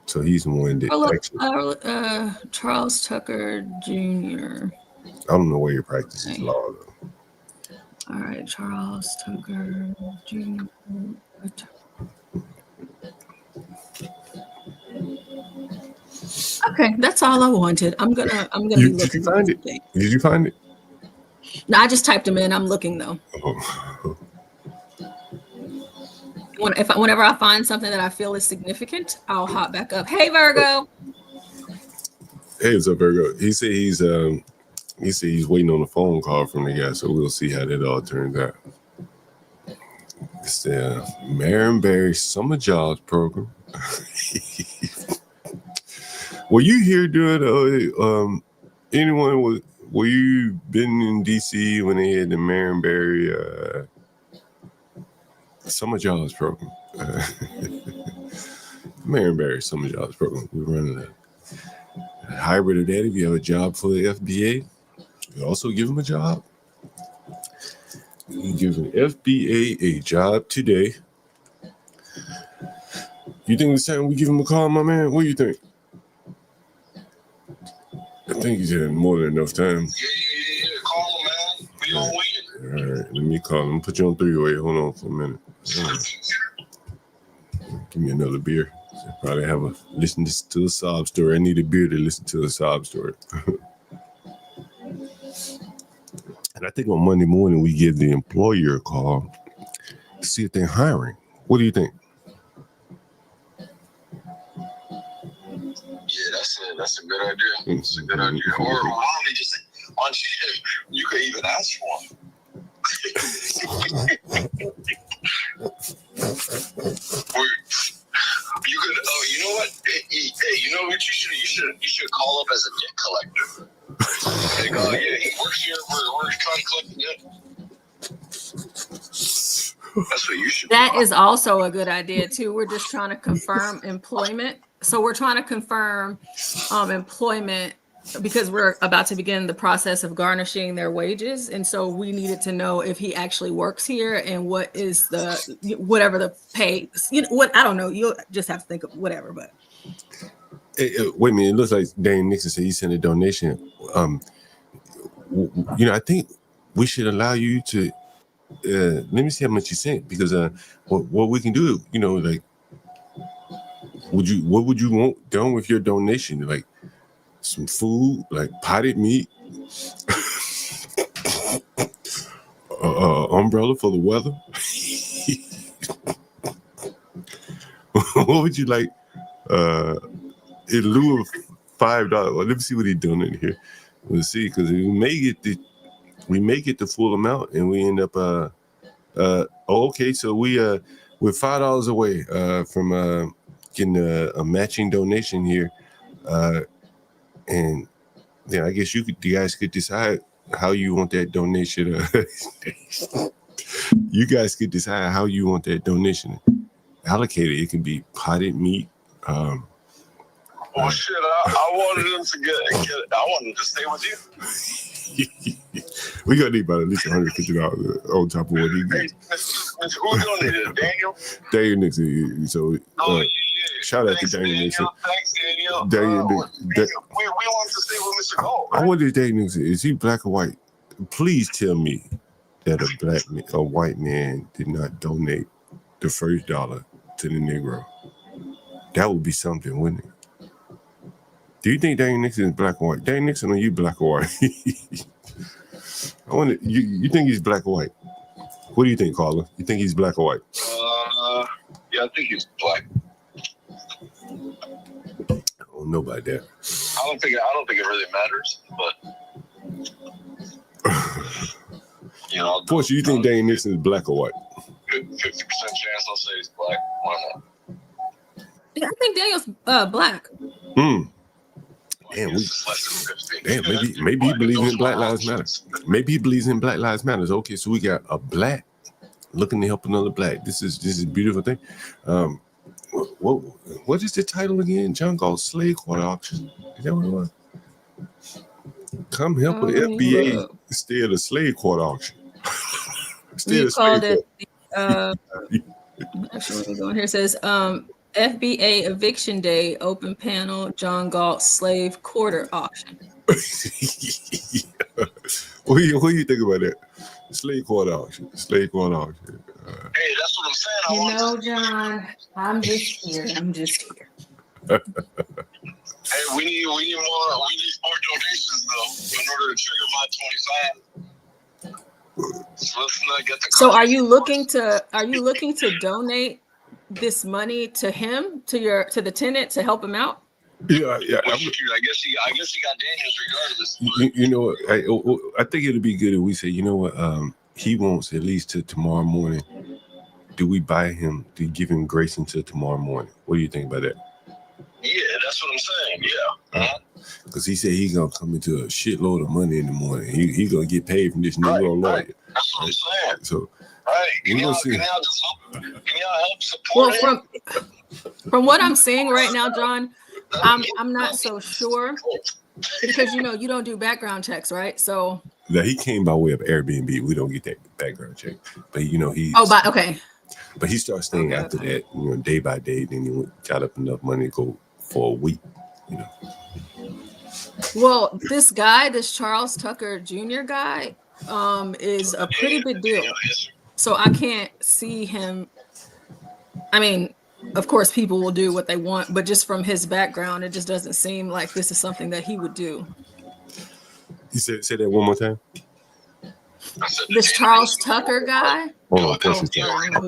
so he's the one that Charles Tucker Jr. I don't know where he practices law though. All right, Charles Tucker Jr. Okay, that's all I wanted. I'm gonna be looking. Did you find it? Did you find it? No, I just typed him in. I'm looking though. Oh. Whenever I find something that I feel is significant, I'll hop back up. Hey, Virgo. Hey, what's up, Virgo? He said he's waiting on a phone call from the guy, so we'll see how that all turns out. It's the Marion Barry Summer Jobs Program. Were you here during anyone were you been in DC when they had the Marion Barry Summer Jobs Program? Marion Barry Summer Jobs Program. We're running a hybrid of that. If you have a job for the FBA, you also give them a job. You give an FBA a job today. You think it's time we give him a call, my man? What do you think? I think he's had more than enough time. Yeah, call him, man. We all waiting. All right, let me call him. Put you on 3-way. Hold on for a minute. Give me another beer. Probably have a listen to a sob story. I need a beer to listen to a sob story. And I think on Monday morning we give the employer a call to see if they're hiring. What do you think? Yeah, that's a good idea. That's a good idea. Or probably just you could even ask for him. You could. Oh, you know what? Hey, you know what? You should call up as a debt collector. Like, oh yeah, he works here. We're trying to collect the debt. That's what you should. That is also a good idea too. We're just trying to confirm employment. So we're trying to confirm employment because we're about to begin the process of garnishing their wages. And so we needed to know if he actually works here and what is whatever the pay, what, I don't know. You'll just have to think of whatever, but. Wait a minute. It looks like Dane Nixon said he sent a donation. I think we should allow you to, let me see how much you sent because what we can do, like, what would you want done with your donation? Like, some food like potted meat, umbrella for the weather. What would you like? In lieu of $5. Well, let me see what he's doing in here. We'll see, because we may get the full amount, and we end up okay. So we're $5 away from getting a matching donation here, and then I guess you guys could decide how you want that donation. You guys could decide how you want that donation allocated. It can be potted meat. Well, shit, I wanted them to get. I wanted them to stay with you. We gonna need about at least $150 on top of what he gets. Hey, Mr. Who donated? Daniel? Daniel Nixon. So shout out to Daniel Nixon. Thanks, Daniel. Daniel We wanted to stay with Mr. Gold. I wonder if Daniel Nixon, is he black or white? Please tell me that a white man did not donate the first dollar to the Negro. That would be something, wouldn't it? Do you think Daniel Nixon is black or white? Daniel Nixon, are you black or white? I wonder, you think he's black or white? What do you think, Carla? You think he's black or white? Yeah, I think he's black. I don't know about that. I don't think it really matters, but Portia, you think Daniel Nixon is black or white? 50% chance I'll say he's black. Why not? Yeah, I think Daniel's black. Damn, maybe he believes in Black Lives Matter. Maybe he believes in Black Lives Matter. Okay, so we got a black looking to help another black. This is a beautiful thing. What is the title again? John Galt's Slave Quarter Auction. Is that what it was? Come help with FBA instead of Slave Quarter Auction. You called it. Actually, going here, it says FBA Eviction Day Open Panel John Galt Slave Quarter Auction. What do you think about that? Slave Quarter Auction. Slave Quarter Auction. Hey, that's what I'm saying. John, I'm just here. Hey, we need more donations though in order to trigger my 25. So let's not get the. So are you looking to donate this money to him, to the tenant, to help him out? Yeah. I guess he got Daniels regardless. You know what? I think it'd be good if we say, you know what? He wants at least to tomorrow morning. Do we buy him to give him grace until tomorrow morning? What do you think about that? Yeah, that's what I'm saying. Yeah. Because he said he's gonna come into a shitload of money in the morning. He's gonna get paid from this Negro lawyer. Right. That's what I'm saying. So can y'all help support him? From what I'm seeing right now, John, I'm not so sure, because you don't do background checks, right? So now he came by way of Airbnb. We don't get that background check, but he's okay. But he started staying after that, day by day. Then he got up enough money to go for a week, Well, this Charles Tucker Jr. guy, is a pretty big deal. So I can't see him. I mean, of course, people will do what they want, but just from his background, it just doesn't seem like this is something that he would do. He said that one more time. This Charles Tucker guy. Hold on, Portia.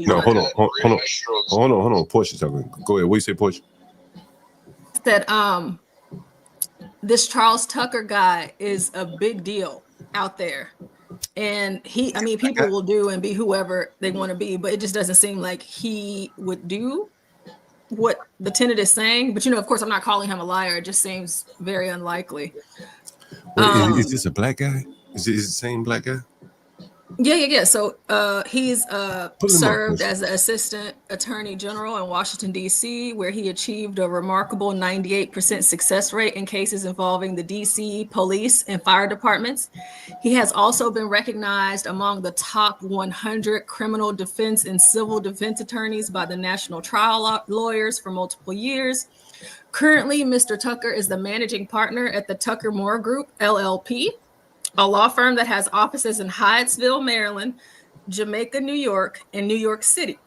No, hold on. Portia talking. Go ahead. What you say, Portia? That this Charles Tucker guy is a big deal out there, and people will do and be whoever they want to be, but it just doesn't seem like he would do what the tenant is saying. But of course, I'm not calling him a liar. It just seems very unlikely. Is this a black guy? Is it the same black guy? Yeah. So he's served as the Assistant Attorney General in Washington, D.C., where he achieved a remarkable 98% success rate in cases involving the D.C. police and fire departments. He has also been recognized among the top 100 criminal defense and civil defense attorneys by the National Trial Lawyers for multiple years. Currently, Mr. Tucker is the managing partner at the Tucker Moore Group, LLP, a law firm that has offices in Hyattsville, Maryland, Jamaica, New York, and New York City.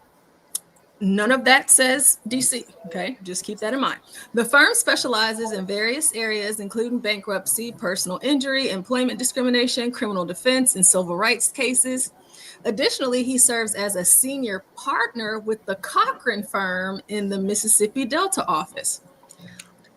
None of that says DC, okay? Just keep that in mind. The firm specializes in various areas, including bankruptcy, personal injury, employment discrimination, criminal defense, and civil rights cases. Additionally, he serves as a senior partner with the Cochran firm in the Mississippi Delta office.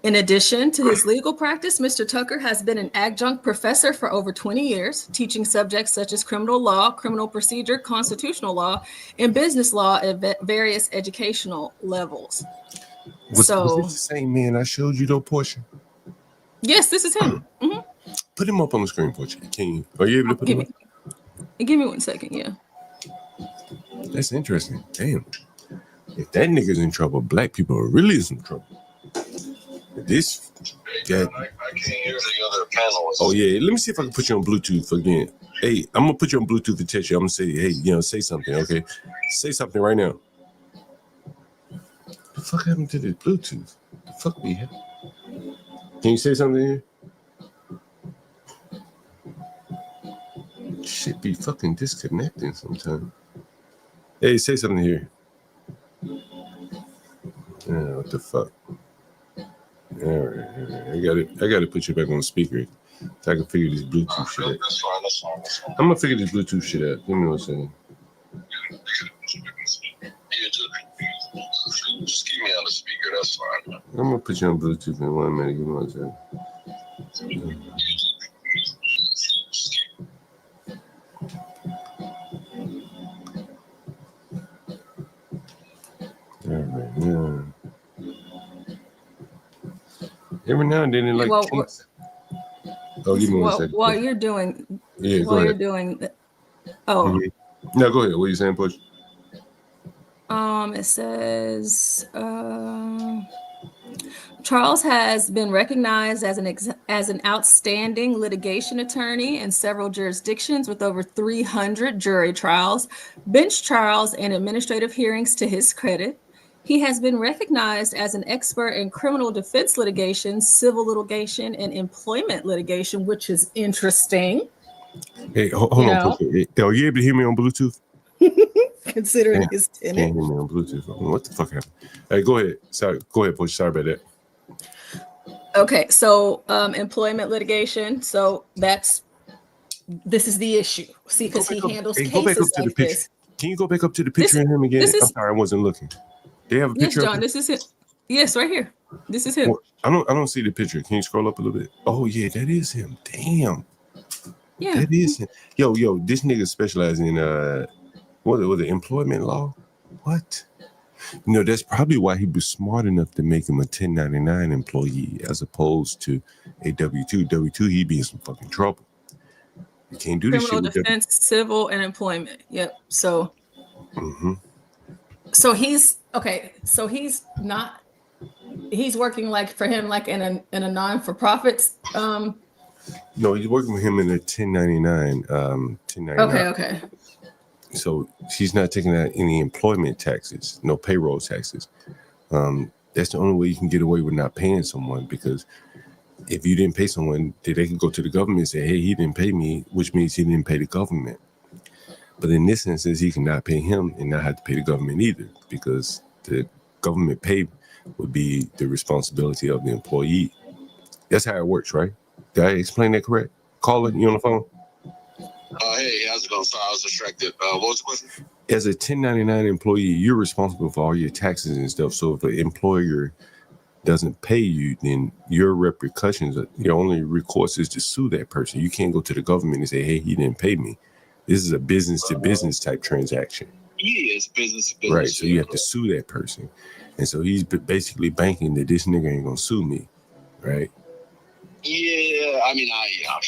In addition to his legal practice, Mr. Tucker has been an adjunct professor for over 20 years, teaching subjects such as criminal law, criminal procedure, constitutional law, and business law at various educational levels. Was this the same man I showed you though, Portia? Yes, this is him. Mm-hmm. Put him up on the screen, Portia. Can you? Are you able to put him up? Give me 1 second, yeah. That's interesting. Damn. If that nigga's in trouble, black people are really in some trouble. This guy. I can't hear the other panelists. Oh yeah, let me see if I can put you on Bluetooth again. Hey, I'm gonna put you on Bluetooth and text you. I'm gonna say, hey, say something, okay? Say something right now. The fuck happened to this Bluetooth? The fuck we have? Can you say something here? Shit be fucking disconnecting sometimes. Hey, say something here. What the fuck? All right. I got to put you back on speaker so I can figure this Bluetooth shit out. That's fine. I'm gonna figure this Bluetooth shit out. Give me 1 second. Just keep me on the speaker. That's fine. I'm gonna put you on Bluetooth in 1 minute. Give me 1 second. All right, yeah. Every now and then it like. Give me 1 second. While you're doing. Yeah, go ahead. Mm-hmm. No, go ahead. What are you saying, Push? It says Charles has been recognized as an outstanding litigation attorney in several jurisdictions with over 300 jury trials, bench trials, and administrative hearings to his credit. He has been recognized as an expert in criminal defense litigation, civil litigation, and employment litigation, which is interesting. Hey, hold on. Are you able to hear me on Bluetooth? Considering his tenant. Can't hear me on Bluetooth. What the fuck happened? Hey, go ahead. Sorry, go ahead, Push. Sorry about that. Okay, so employment litigation. So this is the issue. See, because he handles cases go back up to like the picture. this. Can you go back up to the picture of him again? I'm sorry, I wasn't looking. They have a picture. Yes, John. This is it. Yes, right here. This is him. Well, I don't see the picture. Can you scroll up a little bit? Oh yeah, that is him. Damn. Yeah. That is him. Yo, this nigga specializes in what was it, employment law? What? That's probably why he was smart enough to make him a 1099 employee as opposed to a W-2. W-2, he'd be in some fucking trouble. You can't do this shit. Criminal defense, civil, and employment. Yep. So. Mm-hmm. So he's okay. So he's not. He's working like for him, like in a non-for-profit. No, he's working with him in a 1099. 1099. Okay. So she's not taking out any employment taxes, no payroll taxes. That's the only way you can get away with not paying someone, because if you didn't pay someone, they can go to the government and say, hey, he didn't pay me, which means he didn't pay the government. But in this instance, he cannot pay him and not have to pay the government either, because the government pay would be the responsibility of the employee. That's how it works, right? Did I explain that correct? Caller, you on the phone? Hey, how's it going? Sorry, I was distracted. What was the question? As a 1099 employee, you're responsible for all your taxes and stuff. So if an employer doesn't pay you, then your repercussions, your only recourse is to sue that person. You can't go to the government and say, hey, he didn't pay me. This is a business-to-business type transaction. Yeah, it's business to business. Right, so you have to sue that person. And so he's basically banking that this nigga ain't gonna sue me, right? Yeah, I mean,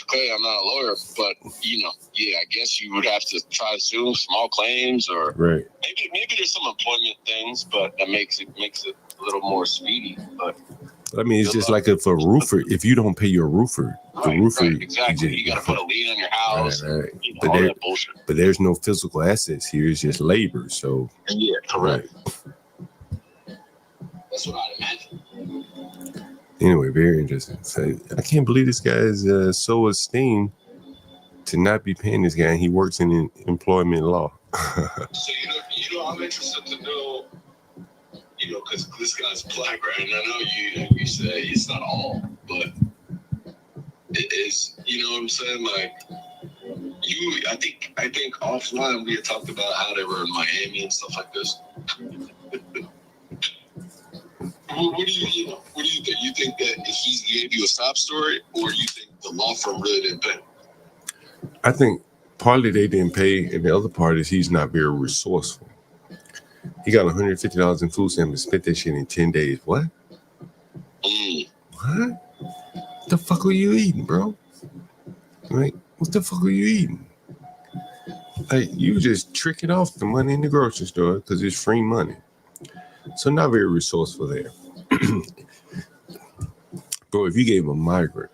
clearly I'm not a lawyer, but I guess you would have to try to sue small claims, or right. Maybe there's some employment things, but that makes it a little more speedy. But I mean, it's just like if a roofer, if you don't pay your roofer, the roofer exactly, you gotta put a lien on your house, right. All that bullshit. But there's no physical assets here; it's just labor. So yeah, correct. Right. That's what I imagine. Anyway, very interesting. So I can't believe this guy is so esteemed to not be paying this guy. And he works in employment law. So I'm interested to know you know, because this guy's black, right? And I know you say it's not all, but it is. You know what I'm saying? Like I think offline we had talked about how they were in Miami and stuff like this. What do you think? You think that he gave you a sob story, or you think the law firm really didn't pay? I think partly they didn't pay, and the other part is he's not very resourceful. He got $150 in food stamps and spent that shit in 10 days. What? What? The fuck are you eating, bro? Like, what the fuck are you eating? Like, you just tricking off the money in the grocery store because it's free money. So not very resourceful there. Bro, if you gave him a migrant,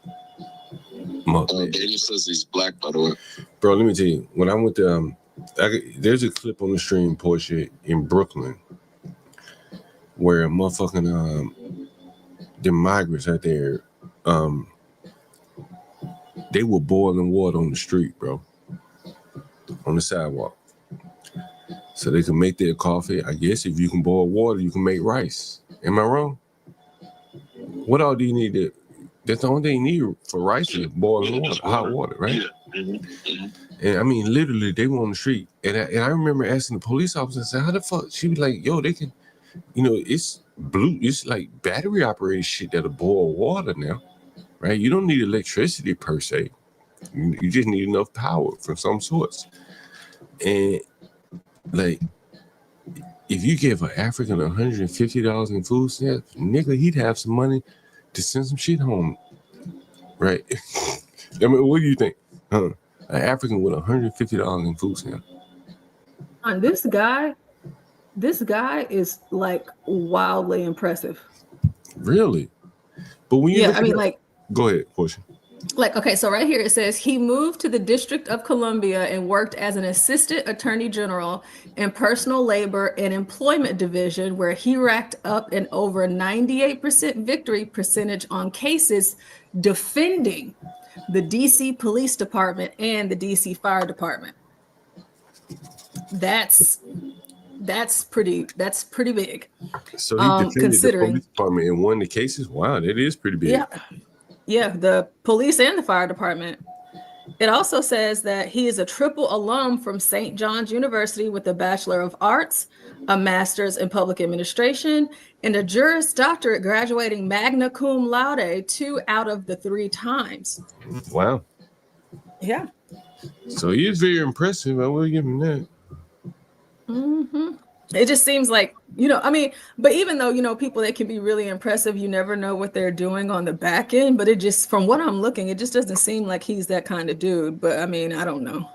Daniel says he's black, by the way. Bro, let me tell you, when I went to there's a clip on the stream, Portia, in Brooklyn, where motherfucking the migrants out there, they were boiling water on the street, bro, on the sidewalk, so they can make their coffee. I guess if you can boil water, you can make rice. Am I wrong? What all do you need to? That's the only thing you need for rice is boiling water, hot water, right? And I mean, literally, they were on the street. And I remember asking the police officer, I said, how the fuck? She was like, yo, they can, you know, it's like battery operated shit that'll boil water now, right? You don't need electricity per se. You just need enough power from some source. And like, if you give an African $150 in food stamps, nigga, he'd have some money to send some shit home, right? I mean, what do you think? An African with $150 in food stamps. And this guy is like wildly impressive. Really? But when you go ahead, Portia. Like, okay, so right here it says he moved to the District of Columbia and worked as an assistant attorney general in personal labor and employment division, where he racked up an over 98% victory percentage on cases defending the DC Police Department and the DC Fire Department. That's pretty big. So he defended the police department and won the cases. Wow, that is pretty big. Yeah, the police and the fire department. It also says that he is a triple alum from St. John's University with a Bachelor of Arts, a Master's in Public Administration, and a Juris Doctorate, graduating magna cum laude 2 out of the 3 times. Wow. Yeah. So he is very impressive. I will give him that. Mm-hmm. It just seems like, you know, I mean, but even though, you know, people that can be really impressive, you never know what they're doing on the back end. But it just, from what I'm looking, it just doesn't seem like he's that kind of dude. But I mean, I don't know.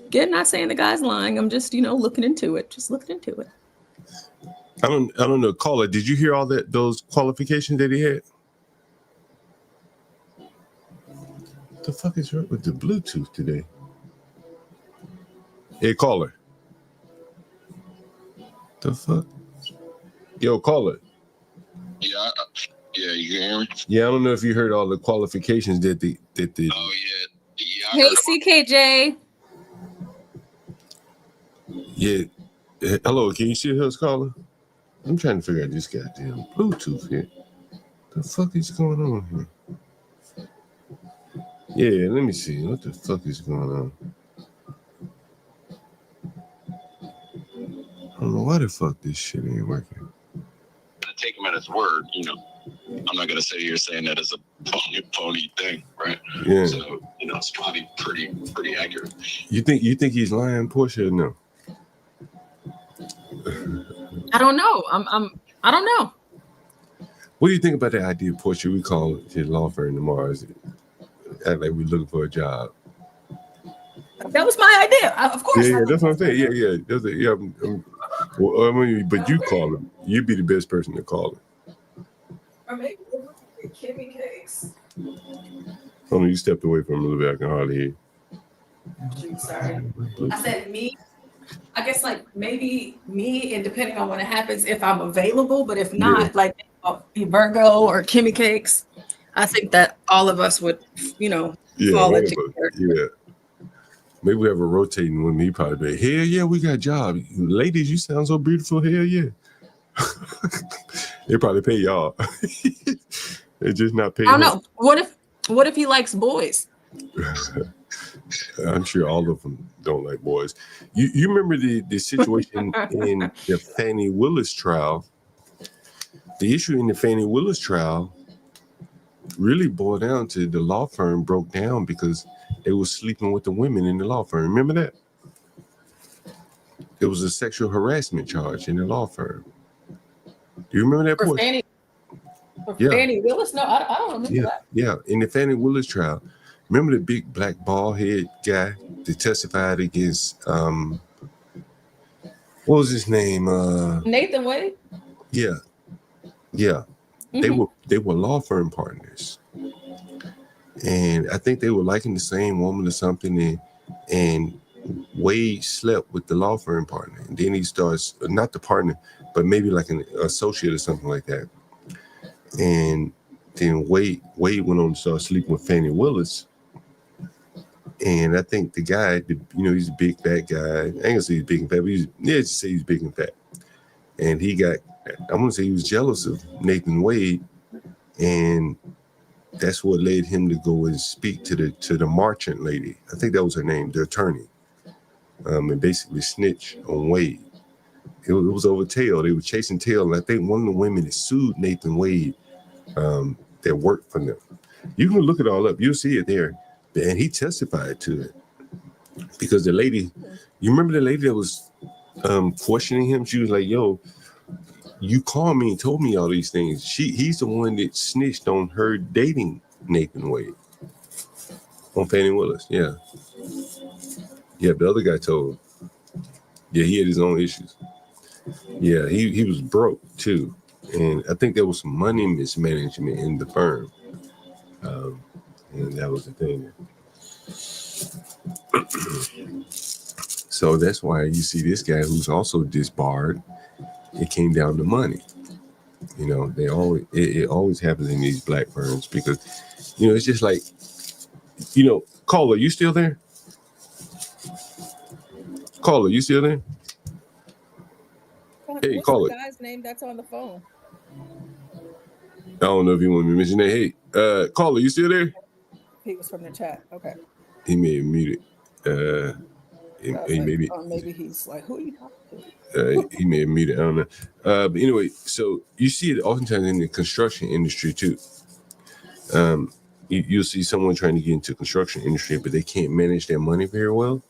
Again, not saying the guy's lying. I'm just, you know, looking into it. Just looking into it. I don't know. Caller, did you hear all those qualifications that he had? What the fuck is wrong with the Bluetooth today? Hey, caller. The fuck? Yo, caller. Yeah, you can hear me? Yeah, I don't know if you heard all the qualifications that the. Oh yeah. Hey, CKJ. Yeah. Hello, can you see us, caller? I'm trying to figure out this goddamn Bluetooth here. The fuck is going on here? Yeah, let me see. What the fuck is going on? I don't know why the fuck this shit ain't working. Take him at his word, you know. I'm not gonna say you're saying that as a phony thing, right? Yeah. So, you know, it's probably pretty accurate. You think he's lying, Portia, or no? I don't know. I don't know. What do you think about the idea, Portia? We call his law firm tomorrow. Act like we're looking for a job. That was my idea. Of course. Yeah, that's what I'm saying. Yeah. Well, I mean, but you call him. You'd be the best person to call him. Or maybe Kimmy Cakes. Hold on, you stepped away from him a little bit. I can hardly hear you. Sorry. I said me. I guess like maybe me, and depending on when it happens, if I'm available, but if not, like Virgo or Kimmy Cakes, I think that all of us would, you know, fall into character. Yeah. Maybe we have a rotating one. He probably be, hell yeah, we got a job. Ladies, you sound so beautiful. Hell yeah. They probably pay y'all. They just not pay I don't him. know. What if he likes boys? I'm sure all of them don't like boys. You remember the situation in the Fannie Willis trial? The issue in the Fannie Willis trial really boiled down to the law firm broke down because they were sleeping with the women in the law firm. Remember that? It was a sexual harassment charge in the law firm. Do you remember that, For Portia? Fannie Willis? No, I don't remember that. Yeah. In the Fannie Willis trial, remember the big black bald head guy that testified against what was his name? Nathan Wade? Yeah. Mm-hmm. They were law firm partners. And I think they were liking the same woman or something, and Wade slept with the law firm partner. And then he starts, not the partner, but maybe like an associate or something like that. And then Wade went on to start sleeping with Fannie Willis. And I think the guy, he's a big fat guy. I ain't gonna say he's big and fat, but just say he's big and fat. And I want to say he was jealous of Nathan Wade, and that's what led him to go and speak to the Marchant lady. I think that was her name, the attorney, and basically snitch on Wade. It was over Tail. They were chasing Tail, and I think one of the women that sued Nathan Wade that worked for them. You can look it all up. You'll see it there. And he testified to it because the lady, you remember the lady that was questioning him? She was like, yo, you called me and told me all these things. He's the one that snitched on her dating Nathan Wade on Fannie Willis. Yeah, the other guy told. Yeah, he had his own issues. Yeah, he was broke too. And I think there was some money mismanagement in the firm. And that was the thing. So that's why you see this guy who's also disbarred. It came down to money. It always happens in these black firms because, it's just like, Caller, you still there? Caller, you still there? Hey, What's Caller. the guy's name that's on the phone? I don't know if you want me to mention that. Hey, Caller, you still there? He was from the chat. Okay. He may have muted. Maybe he's like, who are you talking to? He may have muted. I don't know. But anyway, so you see it oftentimes in the construction industry too. You'll see someone trying to get into the construction industry, but they can't manage their money very well.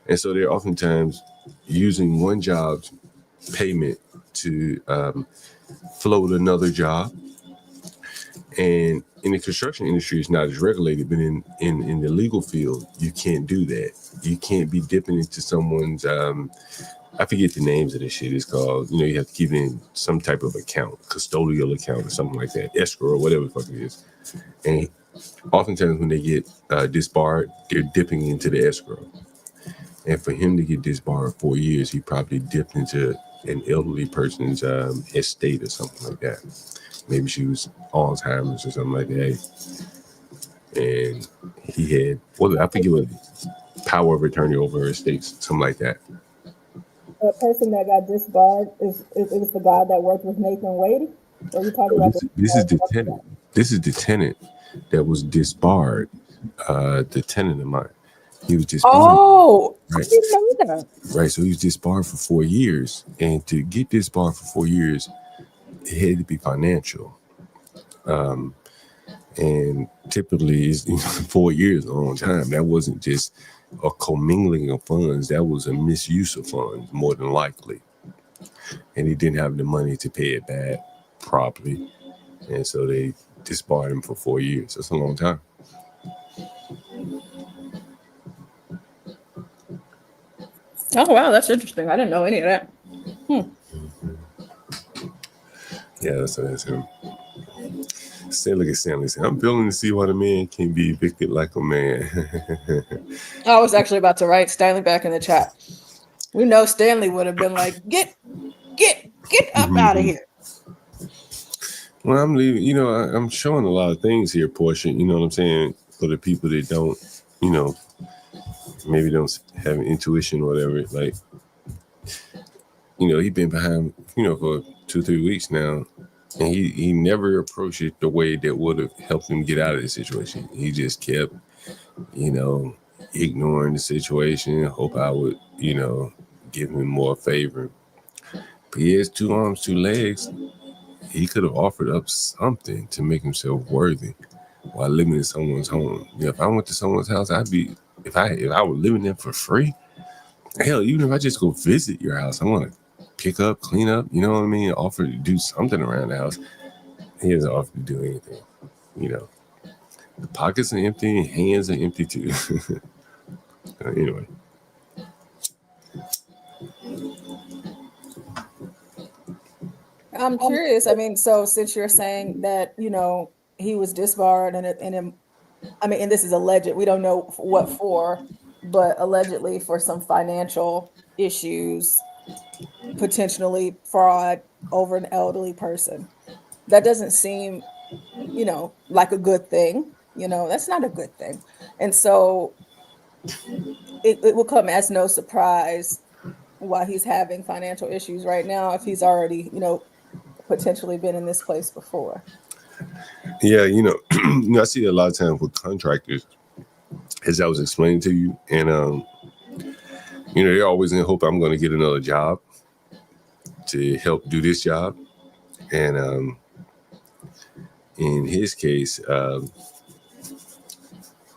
And so they're oftentimes using one job's payment to float another job. And in the construction industry, it's not as regulated, but in the legal field, you can't do that. You can't be dipping into someone's, I forget the names of this shit. It's called, you have to keep it in some type of account, custodial account or something like that, escrow or whatever the fuck it is. And oftentimes when they get disbarred, they're dipping into the escrow. And for him to get disbarred 4 years, he probably dipped into an elderly person's estate or something like that. Maybe she was Alzheimer's or something like that. And he had, I forget what, power of attorney over her estate, something like that. The person that got disbarred is the guy that worked with Nathan Wade? Or are you talking about this is the tenant. This is the tenant that was disbarred. The tenant of mine. He was disbarred. Oh, right. I didn't know that. Right. So he was disbarred for 4 years. And to get disbarred for 4 years, it had to be financial. And typically, 4 years is a long time. That wasn't just a commingling of funds. That was a misuse of funds, more than likely. And he didn't have the money to pay it back properly. And so they disbarred him for 4 years. That's a long time. Oh, wow. That's interesting. I didn't know any of that. Yeah, so that's him. Look at Stanley. I'm feeling to see why the man can be evicted like a man. I was actually about to write Stanley back in the chat. We know Stanley would have been like, get up out of here. Well, I'm leaving. I'm showing a lot of things here, Portia. You know what I'm saying? For the people that don't, maybe don't have an intuition or whatever. Like, he's been behind, for 2-3 weeks now, and he never approached it the way that would have helped him get out of the situation. He just kept, ignoring the situation, hope I would, give him more favor. But he has 2 arms, 2 legs. He could have offered up something to make himself worthy while living in someone's home. If I went to someone's house, if I were living there for free, hell, even if I just go visit your house, I want to pick up, clean up, you know what I mean? Offer to do something around the house. He doesn't offer to do anything, The pockets are empty, hands are empty too. Anyway. I'm curious. I mean, so since you're saying that, he was disbarred and this is alleged, we don't know what for, but allegedly for some financial issues, potentially fraud over an elderly person. That doesn't seem, like a good thing. That's not a good thing. And so it will come as no surprise why he's having financial issues right now if he's already, potentially been in this place before. Yeah, I see a lot of times with contractors, as I was explaining to you, and they're always in hope I'm going to get another job to help do this job. And in his case,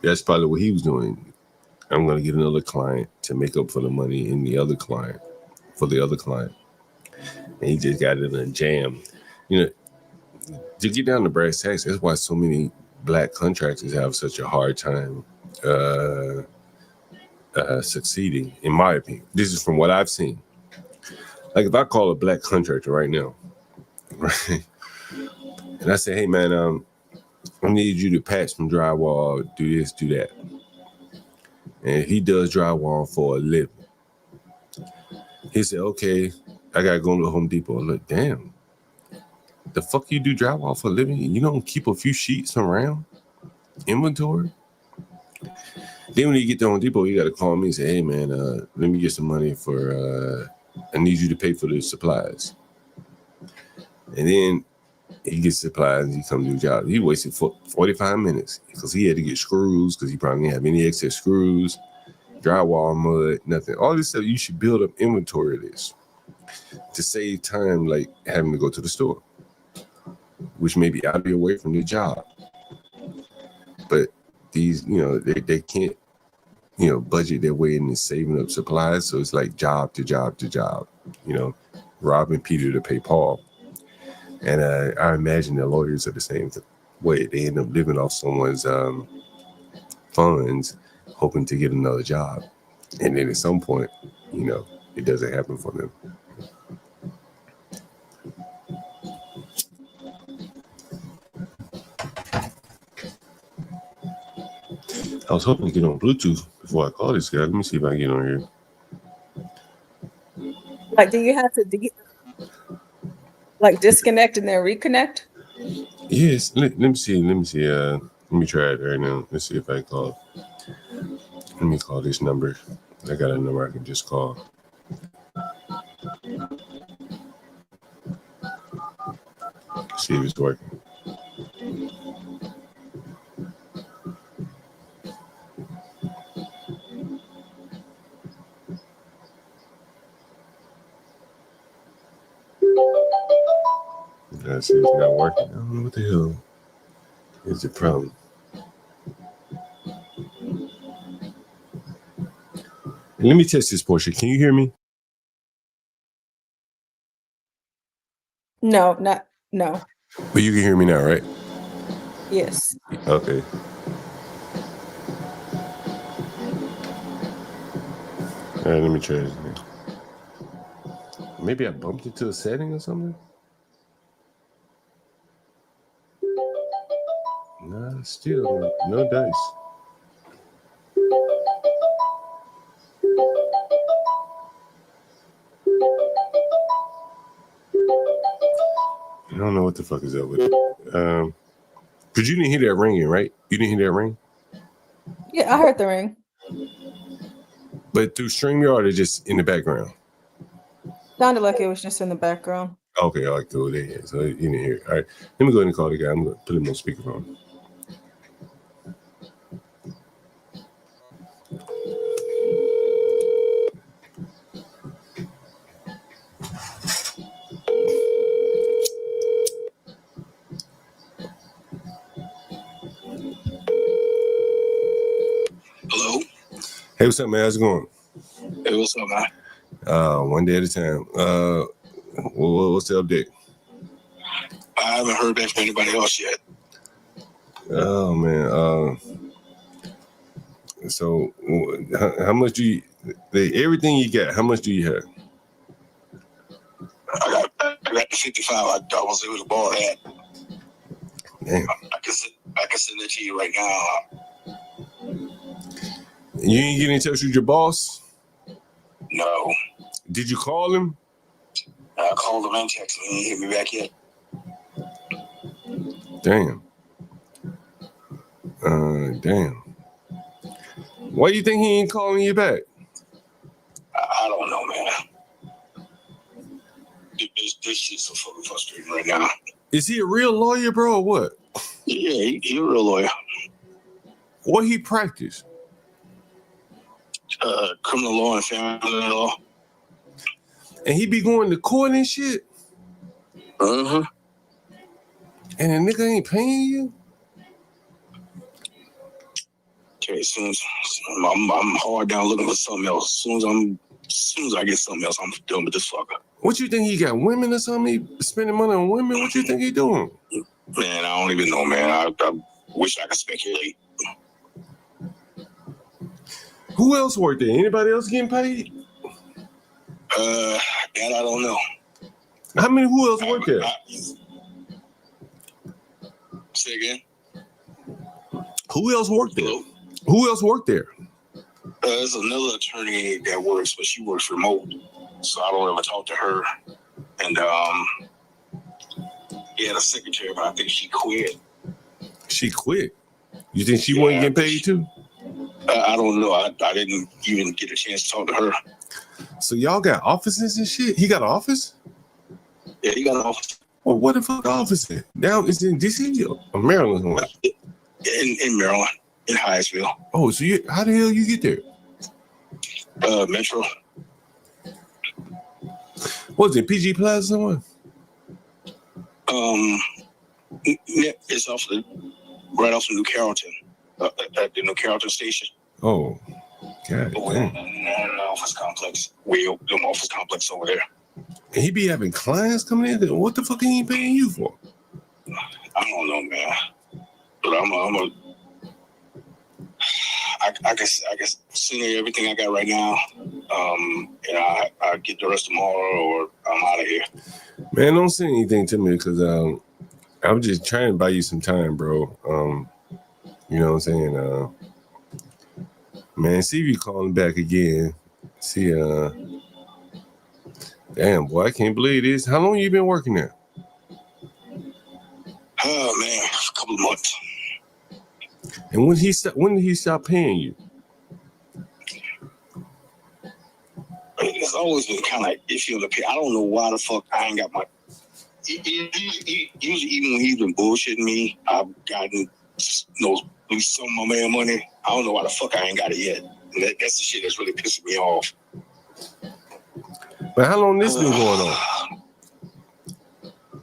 that's probably what he was doing. I'm going to get another client to make up for the money in the other client, for the other client. And he just got in a jam. To get down to brass tacks, that's why so many black contractors have such a hard time succeeding, in my opinion. This is from what I've seen. Like if I call a black contractor right now, right, and I say, hey man, I need you to patch some drywall, do this, do that. And he does drywall for a living. He said, okay, I gotta go to Home Depot. Look, damn. The fuck you do drywall for a living? You don't keep a few sheets around? Inventory? Then when you get to Home Depot, you gotta call me and say, hey man, let me get some money for I need you to pay for the supplies. And then he gets supplies and he comes to the job. He wasted 45 minutes because he had to get screws because he probably didn't have any excess screws, drywall, mud, nothing. All this stuff, you should build up inventory of this to save time, like having to go to the store, which may be out of your way from your job. But these, they can't, budget their way into saving up supplies. So it's like job to job to job, robbing Peter to pay Paul. And I imagine the lawyers are the same way. They end up living off someone's funds, hoping to get another job. And then at some point, it doesn't happen for them. I was hoping to get on Bluetooth before I call this guy. Let me see if I can get on here. Like, do you have to disconnect and then reconnect? Yes. Let me see. Let me try it right now. Let's see if I call. Let me call this number. I got a number I can just call. See if it's working. I see it's not working. I don't know what the hell is the problem. Let me test this portion. Can you hear me? No. But you can hear me now, right? Yes. Okay. All right, let me try this again. Maybe I bumped into a setting or something? Nah, still no dice. I don't know what the fuck is up with it. Because you didn't hear that ringing, right? You didn't hear that ring? Yeah, I heard the ring. But through StreamYard or just in the background? Sounded like it was just in the background. Okay, all right, cool. There, yeah. So you didn't hear it. All right, let me go ahead and call the guy. I'm gonna put him on speakerphone. Hello. Hey, what's up, man? How's it going? Hey, what's up, man? One day at a time. What's the update? I haven't heard back from anybody else yet. Oh man. So how much do you? Everything you got? How much do you have? I got the 55. I was able to borrow that. Damn. I can send it to you right now. You ain't getting in touch with your boss? No. Did you call him? I called him and texted him. He ain't hit me back yet. Damn. Damn. Why do you think he ain't calling you back? I don't know, man. This shit's so fucking frustrating right now. Is he a real lawyer, bro, or what? Yeah, he a real lawyer. What he practice? Criminal law and family law. And he be going to court and shit? Uh-huh. And the nigga ain't paying you? Okay, I'm hard down looking for something else. As soon as I get something else, I'm done with this fucker. What you think, he got women or something? He spending money on women? What you think he doing? Man, I don't even know, man. I wish I could speculate. Who else worked there? Anybody else getting paid? That I don't know. Who else worked there? Say again? Who else worked there? Hello? Who else worked there? There's another attorney that works, but she works remote, so I don't ever talk to her. And he had a secretary, but I think she quit. She quit? You think she wasn't getting paid too? I don't know. I didn't even get a chance to talk to her. So y'all got offices and shit? He got an office? Yeah, he got an office. Well, what the fuck office is? Now it's in DC or Maryland? In Maryland, in Hyattsville. Oh, so how the hell you get there? Metro. What's it, PG Plaza somewhere? It's right off of New Carrollton, at the New Carrollton station. Oh, God damn. An office complex. The office complex over there. And he be having clients coming in? What the fuck he ain't paying you for? I don't know, man. But I guess send you everything I got right now. And I get the rest tomorrow, or I'm out of here. Man, don't send anything to me because I'm just trying to buy you some time, bro. You know what I'm saying? Man, see if you calling back again. See, damn, boy, I can't believe this. How long you been working there? Oh man, a couple of months. And when did he stop paying you? It's always been kind of iffy on the pay. I don't know why the fuck I ain't got my. Usually, even when he's been bullshitting me, I've gotten some of my man money. I don't know why the fuck I ain't got it yet. And that's the shit that's really pissing me off. But how long this been going on?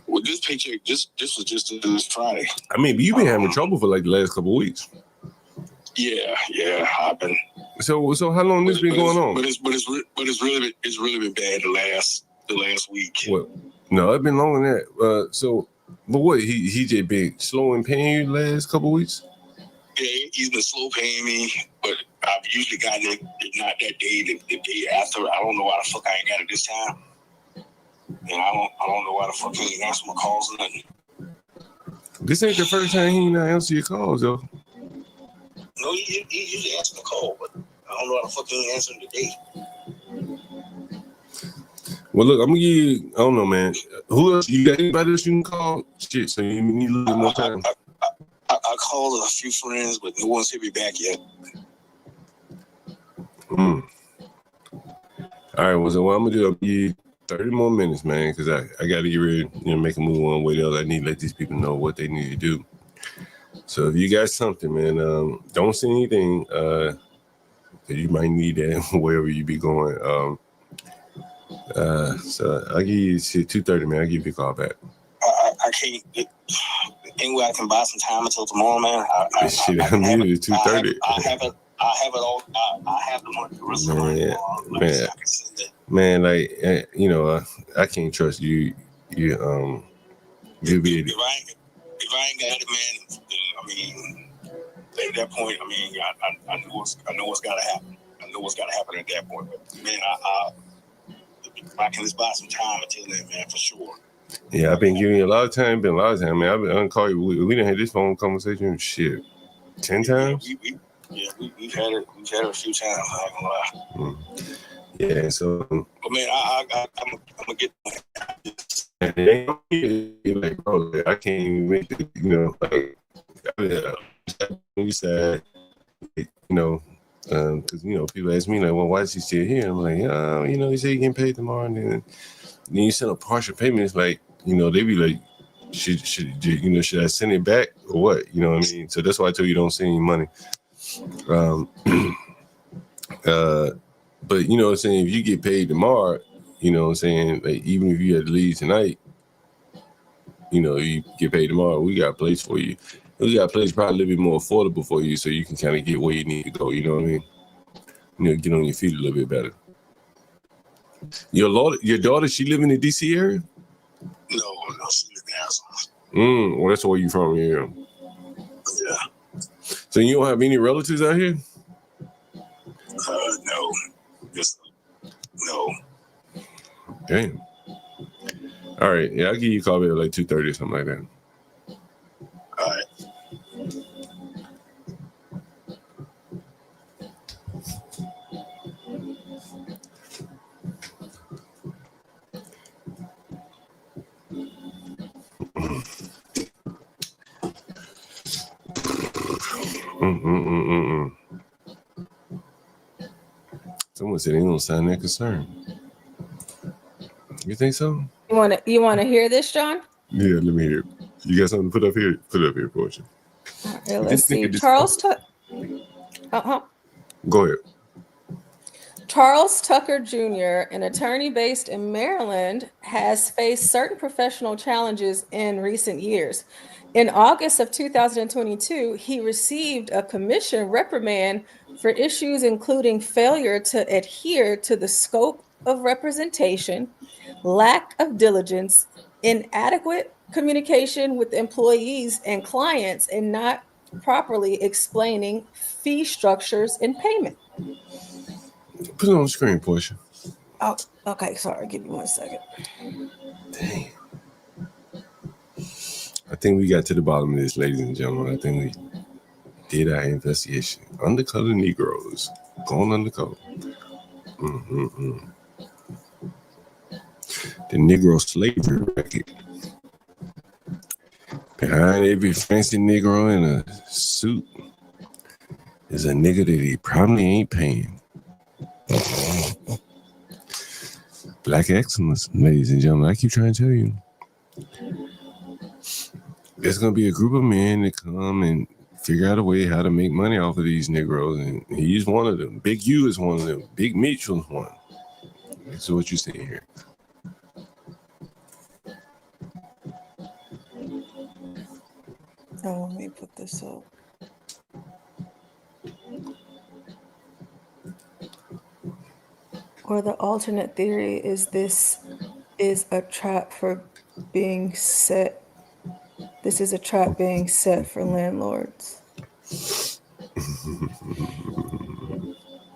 Well, this paycheck, this was just this Friday. I mean, you've been having trouble for like the last couple of weeks. Yeah, I've been. So how long this been going on? But it's really been bad the last week. What? No, it's been longer than that. But what? He just been slow in paying you the last couple of weeks? Yeah, he's been slow paying me, but I've usually gotten it not that day, the day after. I don't know why the fuck I ain't got it this time. And I don't know why the fuck he ain't answer my calls or nothing. This ain't the first time he not answer your calls, though. No, he usually answers the call, but I don't know why the fuck he ain't answering today. Well, look, I'm gonna give you, I don't know, man. Who else? You got anybody else you can call? Shit, so you need a little bit more time. I called a few friends, but no one's hit me back yet. All right, well, so what I'm gonna do, 30 more minutes, man, because I got to get ready, make a move one way or the other. I need to let these people know what they need to do. So if you got something, man, don't say anything that you might need that wherever you be going. So I'll give you 2:30, man. I'll give you a call back. I can't. Anyway, I can buy some time until tomorrow, man. I'm muted at 2:30. I have it all. I have the money. Man, like I can't trust you. You'll be. If I ain't got it, man, I mean, at that point, I mean, I know what's gotta happen. I know what's gotta happen at that point. But man, if I can just buy some time until then, man, for sure. Yeah, I've been giving you a lot of time. Man. I've been call you. We didn't have this phone conversation. Shit, 10 times. We've had it a few times. I'm not gonna lie. Yeah, so. But man, I'm gonna get. And it ain't like, bro, I can't even make it. We said, because people ask me like, well, why is he still here? I'm like, he said he getting paid tomorrow, and then you send a partial payment. It's like, they be like, should I send it back or what? You know what I mean? So that's why I tell you don't send any money. But you know what I'm saying, if you get paid tomorrow, you know what I'm saying, like even if you had to leave tonight, you get paid tomorrow, we got a place for you. We got a place probably a little bit more affordable for you so you can kind of get where you need to go, you know what I mean? Get on your feet a little bit better. Your daughter, she live in the DC area? No, she live in Arizona. Well, that's where you from here. Yeah. So you don't have any relatives out here? No. No. Damn. All right. Yeah, I'll give you a call back at like 2:30 or something like that. All right. Someone said they don't sound that concerned. You think so? You want to hear this, John? Yeah, let me hear it. You got something to put up here? Put it up here, Portia. Right, let's see. Charles Go ahead. Charles Tucker Jr., an attorney based in Maryland, has faced certain professional challenges in recent years. In August of 2022, he received a commission reprimand for issues including failure to adhere to the scope of representation, lack of diligence, inadequate communication with employees and clients, and not properly explaining fee structures and payment. Put it on the screen, Portia. Oh, okay. Sorry. Give me 1 second. Dang. I think we got to the bottom of this, ladies and gentlemen. I think we did our investigation. Undercover Negroes. Going undercover. The Negro slavery racket. Behind every fancy Negro in a suit is a nigga that he probably ain't paying. Black excellence, ladies and gentlemen. I keep trying to tell you. There's going to be a group of men that come and figure out a way how to make money off of these Negroes. And he's one of them. Big U is one of them. Big Mitchell is one. This is what you see here. Oh, let me put this up. Or the alternate theory is this is a trap for being set. This is a trap being set for landlords.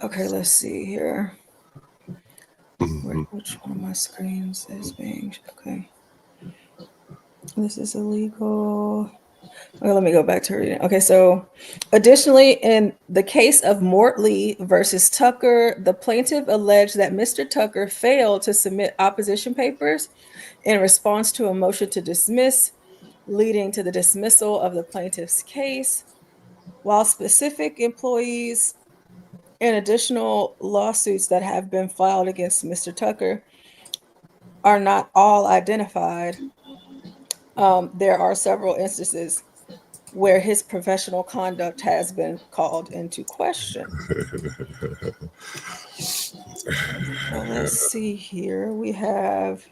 Okay, let's see here. Which one of my screens is being okay? This is illegal. Okay, let me go back to reading. Okay, so additionally, in the case of Mortley versus Tucker, the plaintiff alleged that Mr. Tucker failed to submit opposition papers in response to a motion to dismiss, leading to the dismissal of the plaintiff's case. While specific employees and additional lawsuits that have been filed against Mr. Tucker are not all identified, there are several instances where his professional conduct has been called into question. So let's see here. We have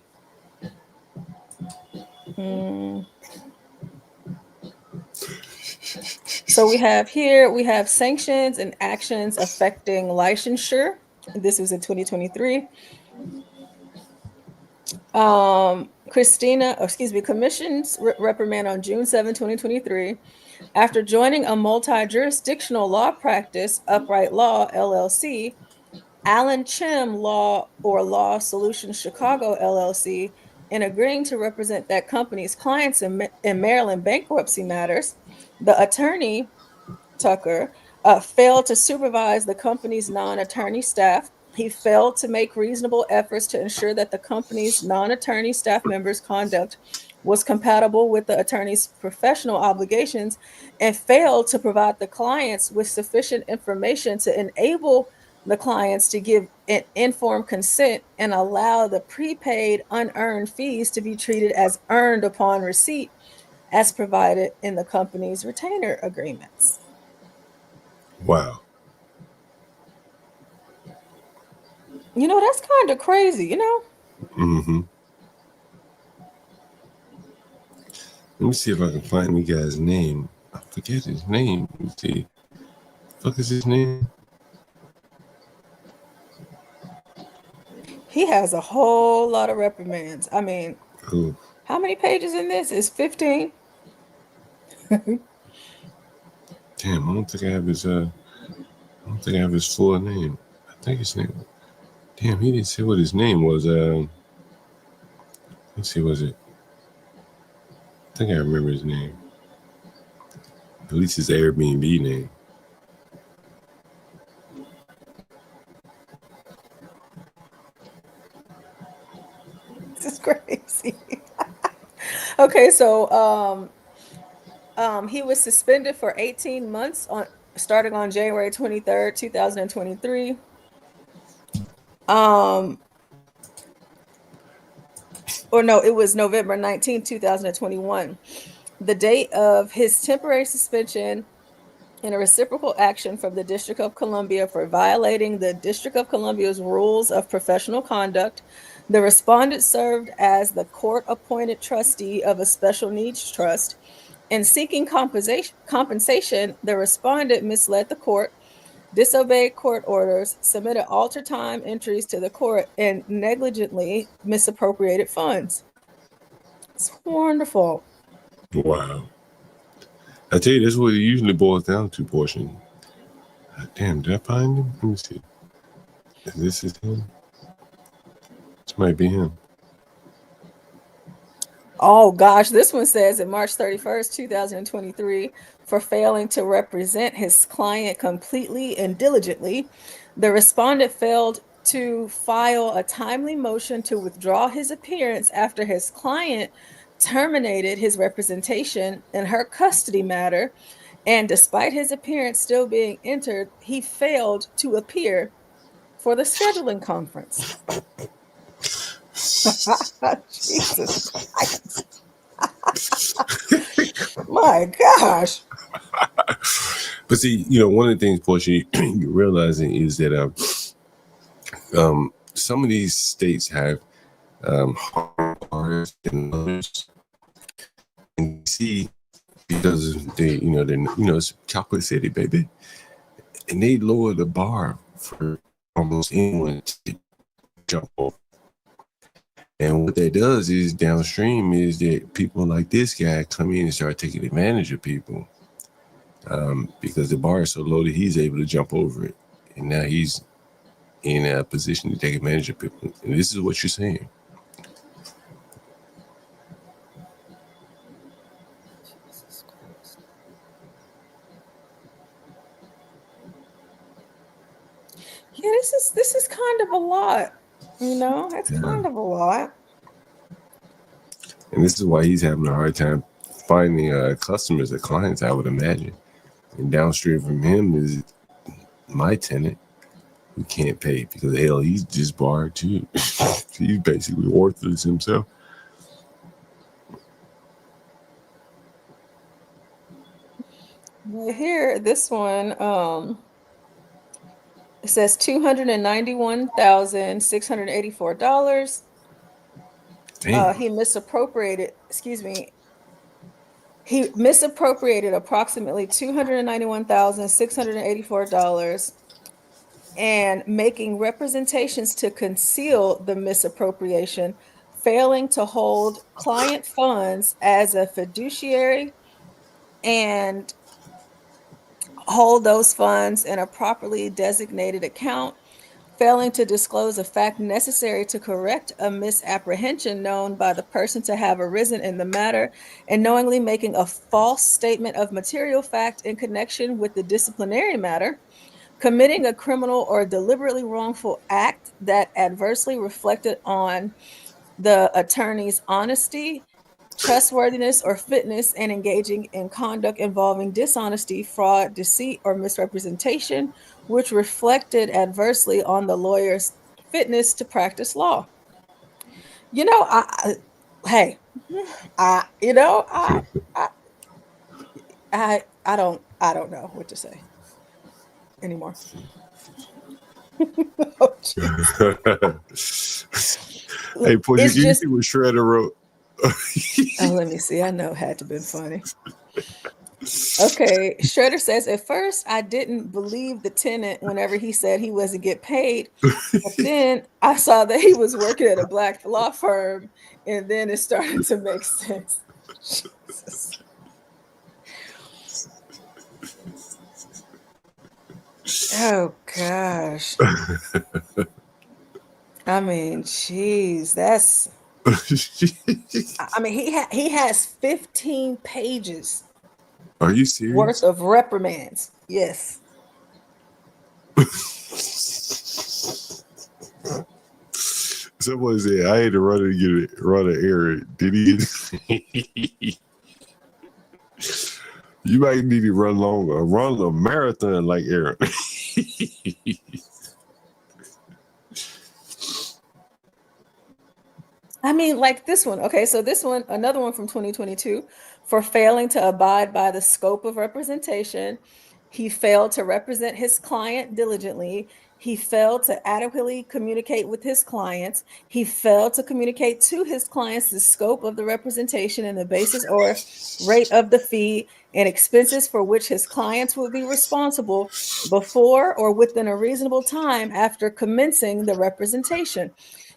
so we have sanctions and actions affecting licensure. This was in 2023. Commission's reprimand on June 7, 2023. After joining a multi-jurisdictional law practice, Upright Law, LLC, Alan Chim Law or Law Solutions Chicago, LLC, in agreeing to represent that company's clients in Maryland bankruptcy matters, the attorney, Tucker, failed to supervise the company's non-attorney staff. He failed to make reasonable efforts to ensure that the company's non-attorney staff members' conduct was compatible with the attorney's professional obligations, and failed to provide the clients with sufficient information to enable the clients to give an informed consent and allow the prepaid unearned fees to be treated as earned upon receipt, as provided in the company's retainer agreements. Wow. You know, that's kind of crazy, you know? Mm-hmm. Let me see if I can find the guy's name. I forget his name. Let me see. What the fuck is his name? He has a whole lot of reprimands. I mean, Ooh. How many pages in this? It's 15. Damn, I don't think I have his full name. I think his name. Damn, he didn't say what his name was. Let's see, was it? I think I remember his name. At least his Airbnb name. This is crazy. Okay, so he was suspended for 18 months starting on January 23rd, 2023. Or no, it was November 19th, 2021. The date of his temporary suspension in a reciprocal action from the District of Columbia for violating the District of Columbia's rules of professional conduct. The respondent served as the court-appointed trustee of a special needs trust. In seeking compensation, the respondent misled the court, disobeyed court orders, submitted alter time entries to the court, and negligently misappropriated funds. It's wonderful. Wow. I tell you, that's what it usually boils down to, portion. Damn, did I find him? Let me see. This is him? This might be him. Oh gosh, this one says in March 31st, 2023, for failing to represent his client completely and diligently, the respondent failed to file a timely motion to withdraw his appearance after his client terminated his representation in her custody matter, and despite his appearance still being entered, he failed to appear for the scheduling conference. Jesus Christ. My gosh. But see, one of the things, Portia, you're realizing is that some of these states have hard bars and others. And see, because they, it's Chocolate City, baby. And they lower the bar for almost anyone to jump over. And what that does is downstream is that people like this guy come in and start taking advantage of people because the bar is so low that he's able to jump over it. And now he's in a position to take advantage of people. And this is what you're saying. Yeah, this is kind of a lot. It's kind of a lot. And this is why he's having a hard time finding customers or clients, I would imagine. And downstream from him is my tenant, we can't pay because hell, he's just barred too. He's basically worthless himself. Well, here, this one, it says $291,684. Damn. He misappropriated, excuse me, he misappropriated approximately $291,684 and making representations to conceal the misappropriation, failing to hold client funds as a fiduciary and hold those funds in a properly designated account, failing to disclose a fact necessary to correct a misapprehension known by the person to have arisen in the matter, and knowingly making a false statement of material fact in connection with the disciplinary matter, committing a criminal or deliberately wrongful act that adversely reflected on the attorney's honesty, trustworthiness, or fitness, and engaging in conduct involving dishonesty, fraud, deceit, or misrepresentation, which reflected adversely on the lawyer's fitness to practice law. You know, hey, I don't know what to say anymore. Oh, Hey, Portia, it's do you just see what Shredder wrote? oh, let me see. I know it had to have been funny. Okay, Shredder says, at first I didn't believe the tenant whenever he said he wasn't get paid, but then I saw that he was working at a black law firm, and then it started to make sense. Jesus. Oh gosh. I mean, geez, that's. I mean, he has 15 pages. Are you Worth serious? of reprimands. Yes. Someone said I had to run an errand. Did he? You might need to run longer. Run a marathon like Aaron. I mean, like this one. Okay, so this one, another one from 2022, for failing to abide by the scope of representation. He failed to represent his client diligently. He failed to adequately communicate with his clients. He failed to communicate to his clients the scope of the representation and the basis or rate of the fee and expenses for which his clients will be responsible before or within a reasonable time after commencing the representation.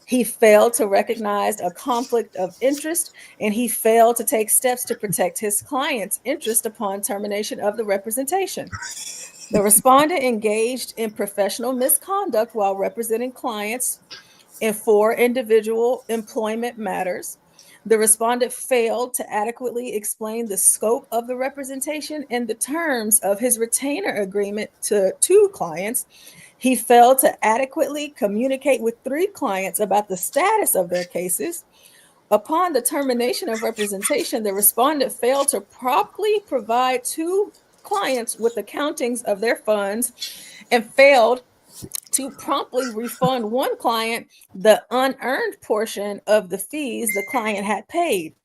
He failed to recognize a conflict of interest, and he failed to take steps to protect his client's interest upon termination of the representation. The respondent engaged in professional misconduct while representing clients in 4 individual employment matters. The respondent failed to adequately explain the scope of the representation and the terms of his retainer agreement to 2 clients. He failed to adequately communicate with 3 clients about the status of their cases. Upon the termination of representation, the respondent failed to properly provide 2 clients with accountings of their funds and failed to promptly refund 1 client the unearned portion of the fees the client had paid.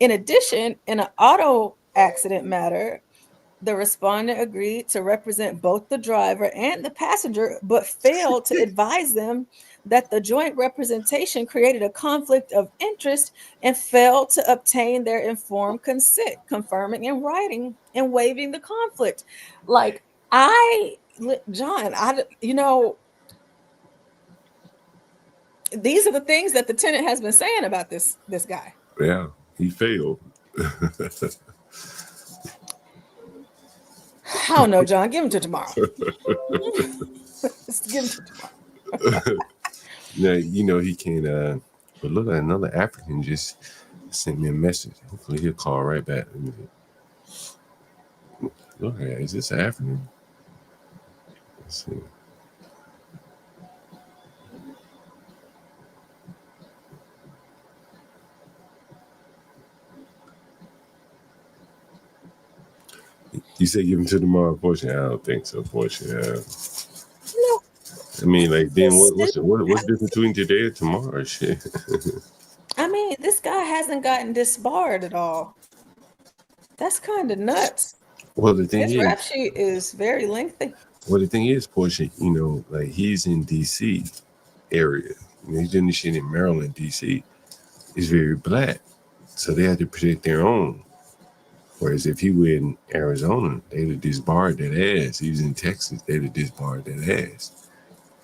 In addition, in an auto accident matter, the respondent agreed to represent both the driver and the passenger, but failed to advise them that the joint representation created a conflict of interest and failed to obtain their informed consent, confirming in writing and waiving the conflict. Like, John, these are the things that the tenant has been saying about this guy. Yeah, he failed. I don't know, John. Give him to tomorrow. Just give him to tomorrow. Yeah, he can't. But look, another African just sent me a message. Hopefully he'll call right back. Look, is this African? Let's see. You say give him to tomorrow, Portia? I don't think so, Portia. No. I mean, like, then what's I different between today and tomorrow? Shit. mean, this guy hasn't gotten disbarred at all. That's kind of nuts. Well, the thing His is, rap sheet is very lengthy. Portia, like he's in DC area. He's doing this shit in Maryland, DC. He's very black, so they had to protect their own. Whereas if he were in Arizona, they'd have disbarred that ass. He was in Texas, they'd have disbarred that ass.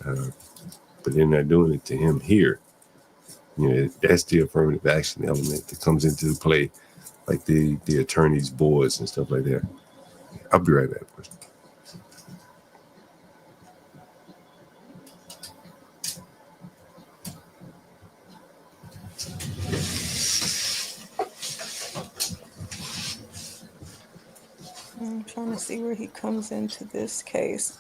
But they're not doing it to him here. That's the affirmative action element that comes into play, like the attorneys' boards and stuff like that. I'll be right back. I'm trying to see where he comes into this case.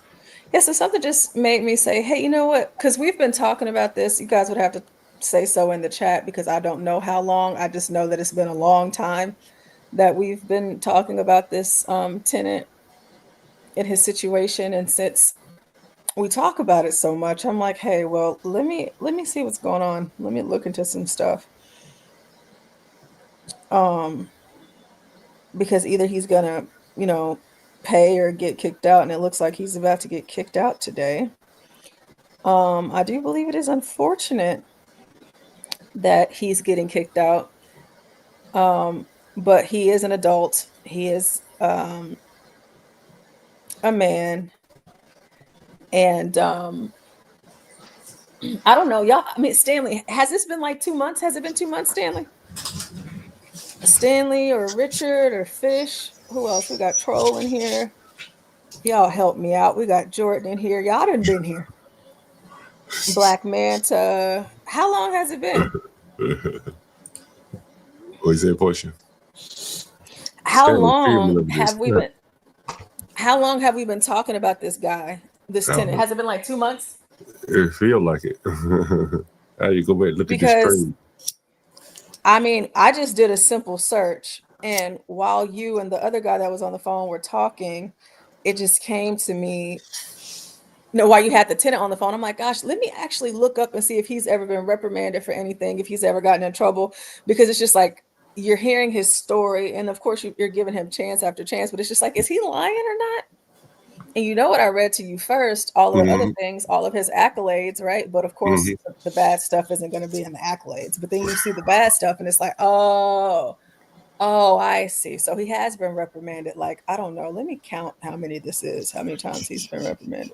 Yeah, so something just made me say, hey, you know what? Because we've been talking about this. You guys would have to say so in the chat because I don't know how long. I just know that it's been a long time that we've been talking about this tenant and his situation. And since we talk about it so much, I'm like, hey, well, let me see what's going on. Let me look into some stuff. Because either he's gonna, pay or get kicked out, and it looks like he's about to get kicked out today. I do believe it is unfortunate that he's getting kicked out. But he is an adult. He is a man. And I don't know, y'all. I mean, Stanley, has this been like 2 months? Has it been 2 months, Stanley? Stanley or Richard or Fish? Who else? We got Troll in here. Y'all help me out. We got Jordan in here. Y'all done been here. Black Manta. How long has it been? What is that, Portia? How long have we been talking about this guy, this tenant? Has it been like 2 months? It feel like it. How you go back and look at this trade? I mean, I just did a simple search, and while you and the other guy that was on the phone were talking, it just came to me. No, while you had the tenant on the phone, I'm like, gosh, let me actually look up and see if he's ever been reprimanded for anything, if he's ever gotten in trouble, because it's just like you're hearing his story, and of course you're giving him chance after chance, but it's just like, is he lying or not? And you know what I read to you first, all of the other things, all of his accolades, right? But of course, the bad stuff isn't going to be in the accolades. But then you see the bad stuff, and it's like, oh, I see. So he has been reprimanded. Like, I don't know. Let me count how many this is, how many times he's been reprimanded.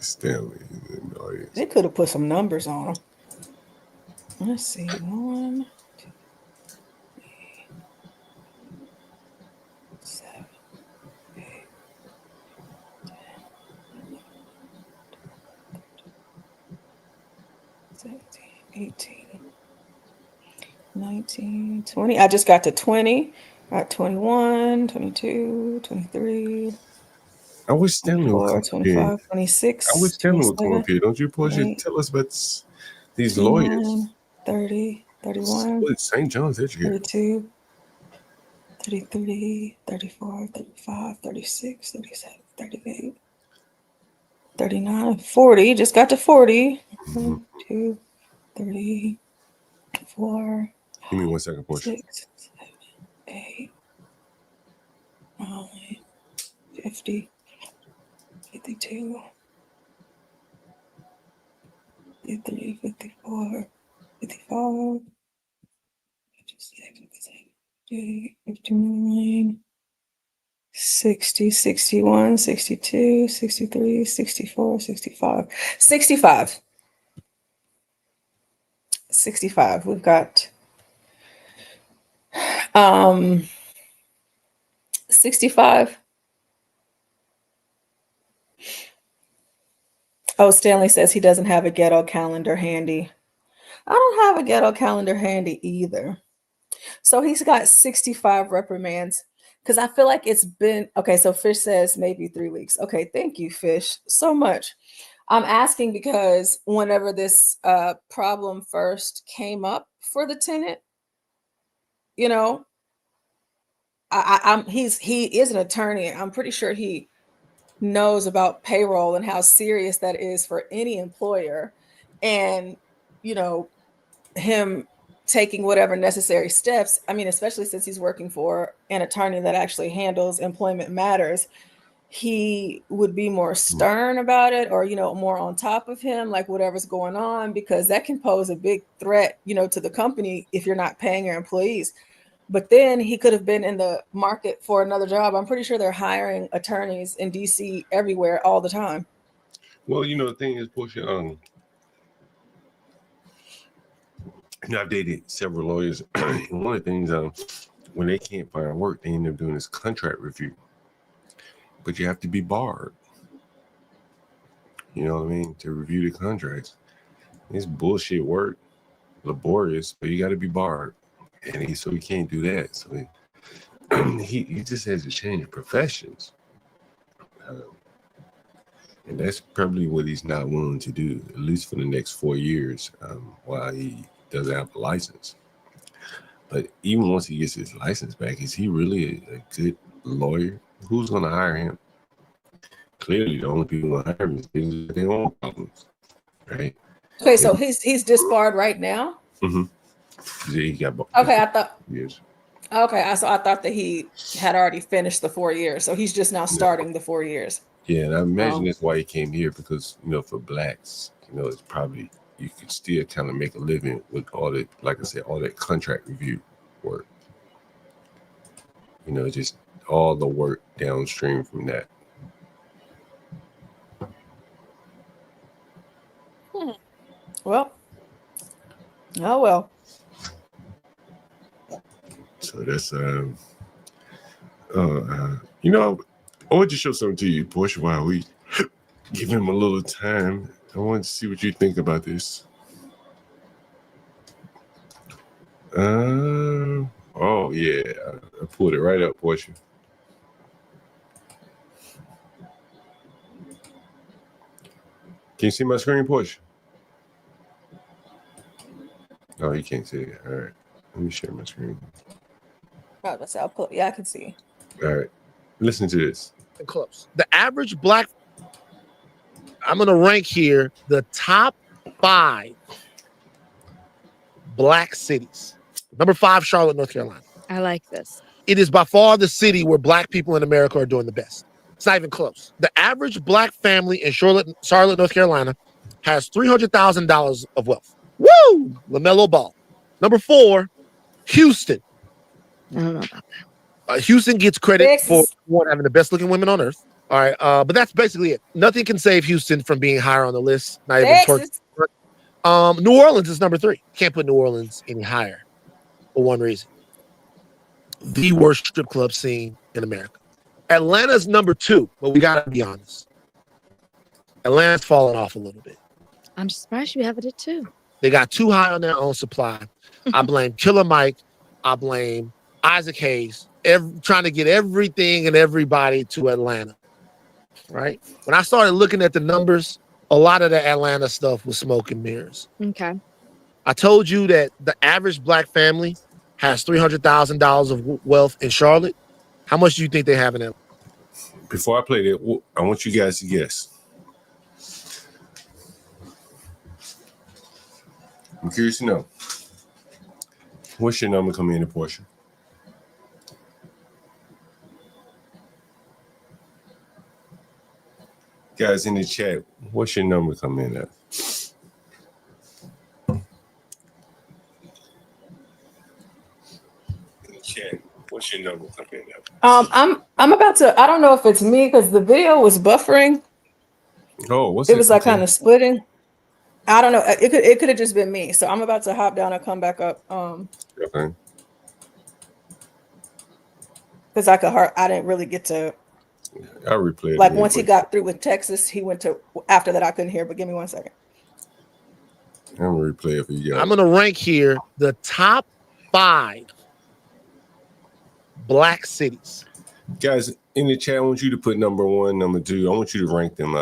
Stanley. They could have put some numbers on him. Let's see. 1, 2, 3, 7, 8, 17, 18, 19, 20. I just got to 20. Got 21, 22, 23. I wish Stanley would come 25, 26. I wish Stanley would come up here. Don't you, Portia? Tell us about these lawyers. 30, 31. What, St. John's educated? 32, 33, 34, 35, 36, 37, 38, 39, 40. Just got to 40. 1, 2, 3, 4. Give me 1 second, Portia. 6, 7, 8, 9, 50, 52, 53, 54, 55, 56, 57, 59, 60, 61, 62, 63, 64, 65, 65. 65. We've got 65. Oh, Stanley says he doesn't have a ghetto calendar handy. I don't have a ghetto calendar handy either. So he's got 65 reprimands because I feel like it's been okay. So Fish says maybe 3 weeks. Okay, thank you, Fish, so much. I'm asking because whenever this problem first came up for the tenant, you know, he is an attorney. I'm pretty sure he knows about payroll and how serious that is for any employer. And, you know, him taking whatever necessary steps, I mean, especially since he's working for an attorney that actually handles employment matters, he would be more stern about it, or, you know, more on top of him, like whatever's going on, because that can pose a big threat, you know, to the company if you're not paying your employees. But then he could have been in the market for another job. I'm pretty sure they're hiring attorneys in DC everywhere all the time. Well, you know, the thing is, Portia, you know, I've dated several lawyers, and one of the things, when they can't find work, they end up doing this contract review. But you have to be barred. You know what I mean? To review the contracts. It's bullshit work, laborious, but you got to be barred. And so he can't do that. So he just has to change professions. And that's probably what he's not willing to do, at least for the next 4 years, while he doesn't have a license. But even once he gets his license back, is he really a good lawyer? Who's going to hire him? Clearly, the only people who hire him is their own problems, right? Okay, so he's disbarred right now. Mm-hmm. Yeah, he got Okay, I thought. Yes. Okay, I thought that he had already finished the 4 years, so he's just now starting the 4 years. Yeah, and I imagine that's why he came here, because, you know, for blacks, you know, it's probably, you could still kind of make a living with all that, like I said, all that contract review work. You know, just all the work downstream from that. Well, oh well. So that's you know, I want to show something to you, Portia, while we give him a little time. I want to see what you think about this. Oh yeah, I pulled it right up, Portia. Can you see my screen, Portia? Oh, you can't see it. All right, let me share my screen. Oh, that's I'll put. Yeah, I can see. All right, listen to this. Close. The average black. I'm going to rank here the top 5 black cities. Number 5, Charlotte, North Carolina. I like this. It is by far the city where black people in America are doing the best. It's not even close. The average black family in Charlotte, North Carolina has $300,000 of wealth. Woo! LaMelo Ball. Number 4, Houston. I don't know about that. Houston gets credit for having the best looking women on earth. All right, but that's basically it. Nothing can save Houston from being higher on the list. Not even New Orleans is number 3. Can't put New Orleans any higher for one reason. The worst strip club scene in America. Atlanta's number 2, but we gotta be honest. Atlanta's falling off a little bit. I'm surprised you have it at 2. They got too high on their own supply. I blame Killer Mike. I blame Isaac Hayes. Trying to get everything and everybody to Atlanta. Right? When I started looking at the numbers, a lot of the Atlanta stuff was smoke and mirrors. Okay. I told you that the average black family has $300,000 of wealth in Charlotte. How much do you think they have in Atlanta? Before I play that, I want you guys to guess. I'm curious to know. What's your number coming in, Portia? Guys in the chat, what's your number coming in at? In the chat, what's your number coming in at? I'm about to. I don't know if it's me because the video was buffering. Oh, what's it? It was like kind of splitting. I don't know. It could have just been me. So I'm about to hop down and come back up. Okay. Because I didn't really get to. I'll replay it. Like once he got through with Texas, he went to. After that, I couldn't hear. But give me 1 second. I'm gonna replay it for you guys. I'm gonna rank here the top 5 black cities. Guys in the chat, I want you to put number 1, number 2. I want you to rank them.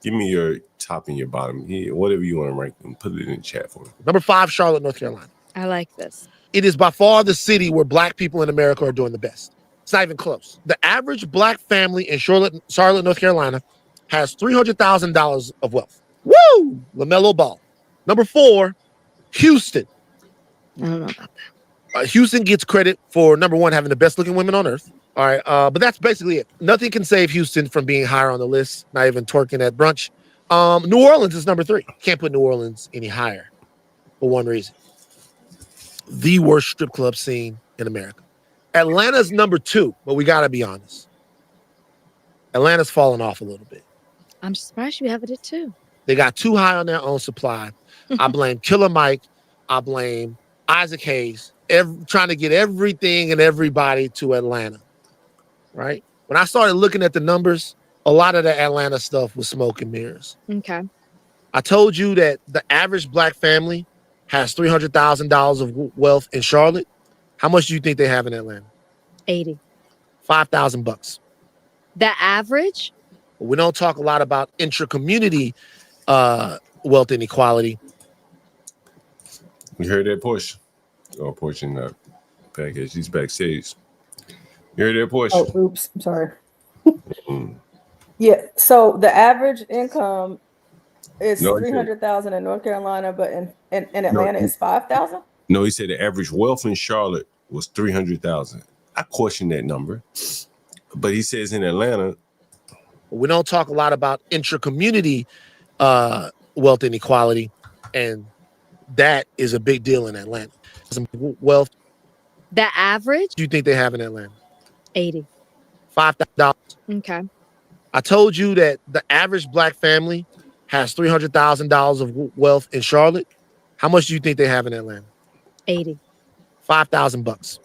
Give me your top and your bottom. Whatever you want to rank them. Put it in the chat for me. Number 5, Charlotte, North Carolina. I like this. It is by far the city where black people in America are doing the best. It's not even close. The average black family in Charlotte, North Carolina, has $300,000 of wealth. Woo! LaMelo Ball. Number 4, Houston. I don't know about that. Houston gets credit for, number 1, having the best looking women on earth. All right, but that's basically it. Nothing can save Houston from being higher on the list, not even twerking at brunch. New Orleans is number 3. Can't put New Orleans any higher for one reason. The worst strip club scene in America. Atlanta's number 2, but we got to be honest. Atlanta's fallen off a little bit. I'm surprised you have it at 2. They got too high on their own supply. I blame Killer Mike. I blame Isaac Hayes, trying to get everything and everybody to Atlanta, right? When I started looking at the numbers, a lot of the Atlanta stuff was smoke and mirrors. Okay. I told you that the average black family has $300,000 of wealth in Charlotte. How much do you think they have in Atlanta? 80. $5,000. The average? We don't talk a lot about intra-community wealth inequality. You heard that push? Oh, pushing that package. He's backstage. You heard that push? Oh, oops. I'm sorry. Yeah. So the average income is 300,000 in North Carolina, but in Atlanta it's 5,000. No, he said the average wealth in Charlotte was 300,000. I question that number, but he says in Atlanta. We don't talk a lot about intra-community wealth inequality, and that is a big deal in Atlanta. Some wealth. The average? Do you think they have in Atlanta? 80. $5,000. Okay. I told you that the average black family has $300,000 of wealth in Charlotte. How much do you think they have in Atlanta? 80. $5,000.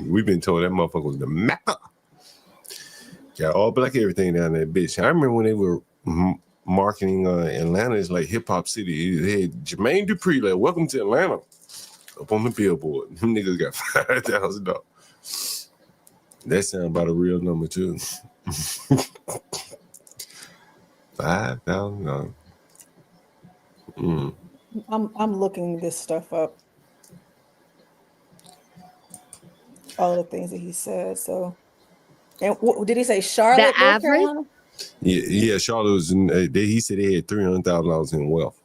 We've been told that motherfucker was the Mecca. Got all black everything down there, bitch. I remember when they were marketing Atlanta as like hip hop city. They had Jermaine Dupri like, "Welcome to Atlanta," up on the billboard. Them niggas got $5,000. That sound about a real number too. $5,000. I'm looking this stuff up. All the things that he said. So, and did he say Charlotte? The average? Yeah. Charlotte was. He said they had $300,000 in wealth.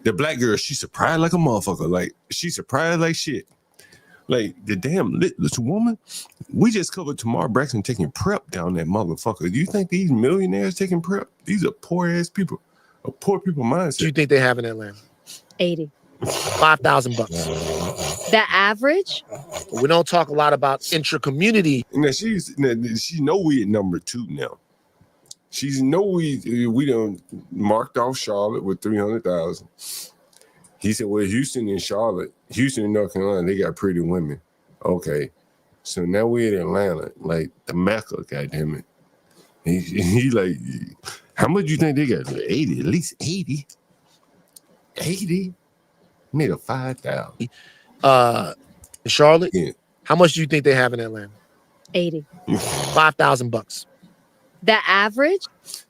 The black girl, she surprised like a motherfucker. Like she surprised like shit. Like the damn little woman. We just covered Tamar Braxton taking prep down that motherfucker. Do you think these millionaires taking prep? These are poor ass people. A poor people mindset. Do you think they have in Atlanta? 80. $5,000. The average? We don't talk a lot about intra-community. She know we at number 2 now. She's know we done marked off Charlotte with 300,000. He said, well, Houston and North Carolina, they got pretty women. Okay. So now we're in Atlanta, like the Mecca, goddammit. He like, how much do you think they got? 80, at least 80. 80? Made a 5,000. Charlotte? Yeah. How much do you think they have in Atlanta? 80. $5,000. The average?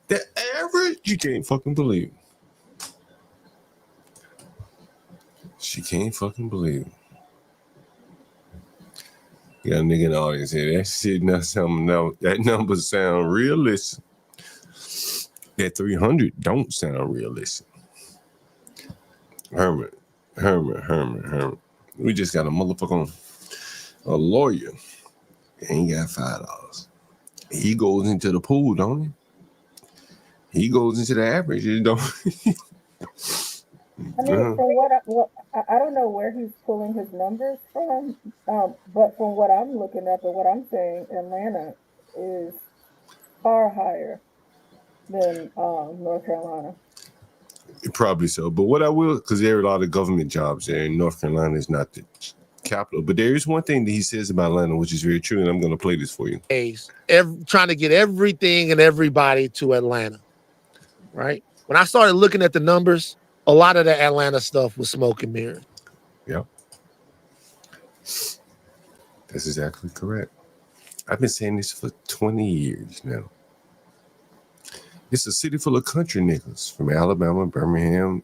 The average? You can't fucking believe. She can't fucking believe. You got a nigga in the audience here. That shit not sound no. That number sound realistic. That 300 don't sound realistic. Herman. We just got a motherfucker, a lawyer. Ain't got $5. He goes into the pool, don't he? He goes into the average, don't he? I mean, from what I don't know where he's pulling his numbers from, but from what I'm looking at and what I'm saying, Atlanta is far higher than North Carolina. Probably so, but what I will, because there are a lot of government jobs there, and North Carolina is not the capital. But there is one thing that he says about Atlanta, which is very true, and I'm going to play this for you. Trying to get everything and everybody to Atlanta, right? When I started looking at the numbers, a lot of the Atlanta stuff was smoke and mirrors. Yeah. That's exactly correct. I've been saying this for 20 years now. It's a city full of country niggas from Alabama, Birmingham,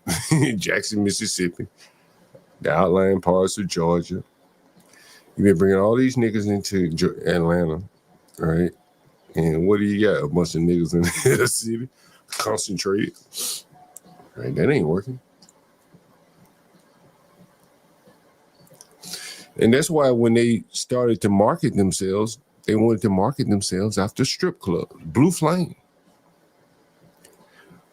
Jackson, Mississippi, the outlying parts of Georgia. You've been bringing all these niggas into Atlanta, right? And what do you got? A bunch of niggas in the city, concentrated. Right? That ain't working. And that's why when they started to market themselves, they wanted to market themselves after strip clubs. Blue Flame.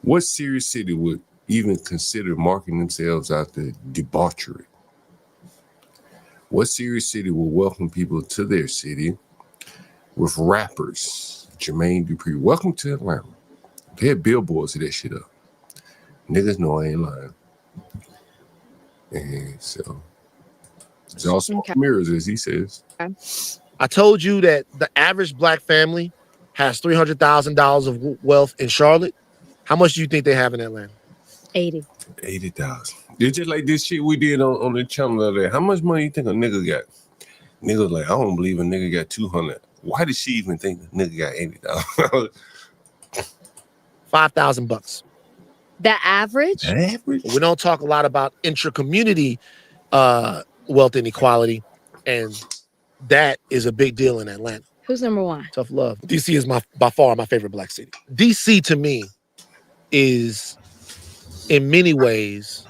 What serious city would even consider marketing themselves after debauchery? What serious city will welcome people to their city with rappers? Jermaine Dupri, welcome to Atlanta. They had billboards of that shit up. Niggas know I ain't lying. And so it's all smoke and mirrors, as he says. I told you that the average black family has $300,000 of wealth in Charlotte. How much do you think they have in Atlanta? 80. 80,000. It's just like this shit we did on the channel the other day. How much money you think a nigga got? Nigga like, I don't believe a nigga got 200. Why did she even think a nigga got 80,000? $5,000. The average? Average? We don't talk a lot about intra-community wealth inequality, and that is a big deal in Atlanta. Who's number one? Tough love. DC is by far my favorite black city. DC to me is in many ways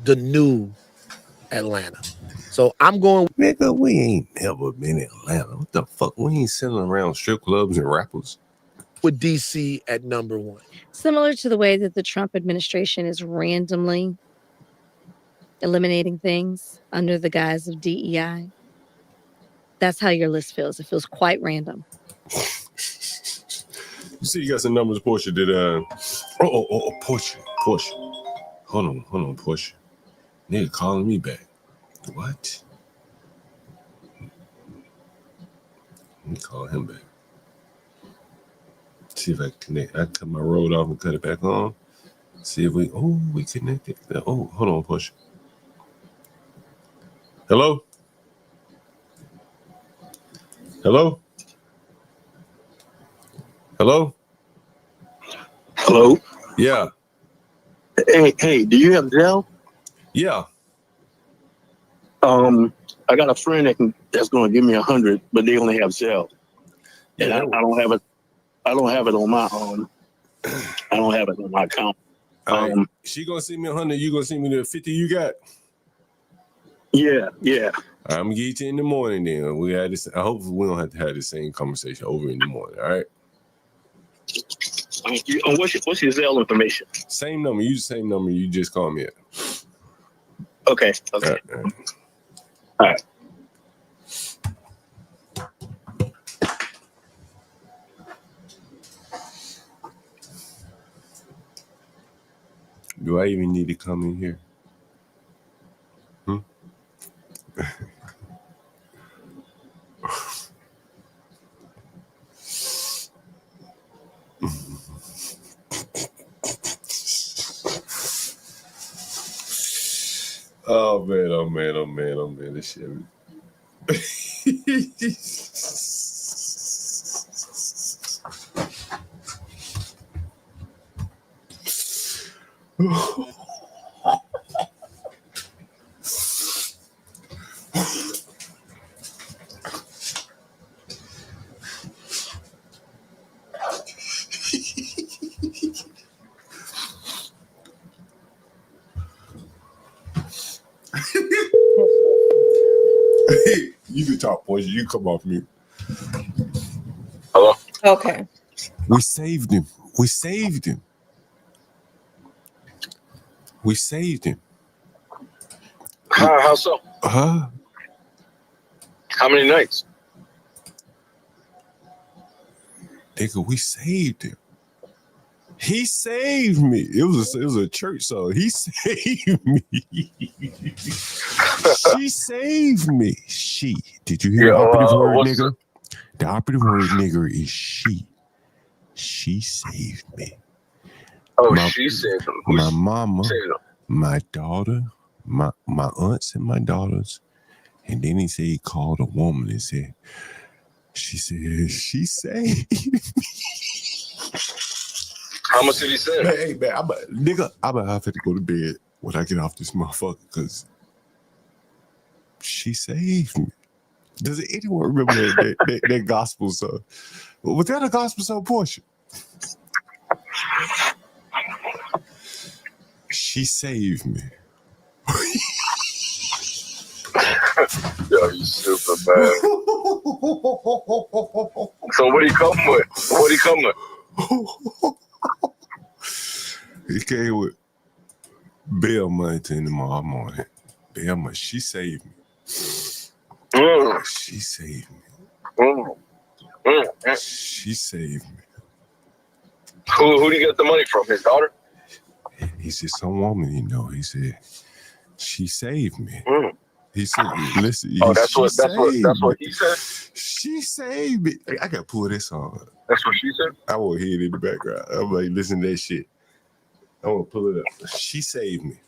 the new Atlanta. So I'm going. Nigga, we ain't never been in Atlanta. What the fuck? We ain't sitting around strip clubs and rappers. With DC at number one. Similar to the way that the Trump administration is randomly eliminating things under the guise of DEI. That's how your list feels. It feels quite random. You see, you got some numbers, Portia. Did Portia. Hold on, Portia. Nigga calling me back. What? Let me call him back. See if I connect. I cut my road off and cut it back on. See if we connected. Oh, hold on, Portia. Hello? Hello? Hello? Hello? Yeah. Hey, do you have Zelle? Yeah. I got a friend that's going to give me 100, but they only have Zelle. And I don't have it. I don't have it on my I don't have it on my account. She gonna send me 100. You gonna send me the 50 you got? Yeah. I'm gonna get you in the morning. Then we had this. I hope we don't have to have the same conversation over in the morning. All right. What's your Zelle information? Same number. Use the same number you just called me at. Okay. All right. All right. Do I even need to come in here? Oh man, this shit. You can talk, boys. You come off mute. Hello? Okay. We saved him. How so? Huh? How many nights? Nigga, we saved him. He saved me. It was a church song. He saved me. She saved me. She. Did you hear the operative word, nigger? The operative word, nigger, is she. She saved me. She saved him. My mama, my daughter, my aunts and my daughters And then he said he called a woman and said, she said, she saved me. How much did he say? Man, hey, man, I'm gonna have to go to bed when I get off this motherfucker because she saved me. Does anyone remember that gospel song? Was that a gospel song, Portia? She saved me. Yo, you stupid, man. So what he come with? What he come with? He came with bail money to tomorrow morning. Bail money. She saved me. She saved me. She saved me. Who did he get the money from? His daughter? He said, some woman, he said, she saved me. He said, listen. Oh, that's what he said? She saved me. I gotta pull this on. That's what she said? I want to hear it in the background. I'm like, listen to that shit. I want to pull it up. She saved me.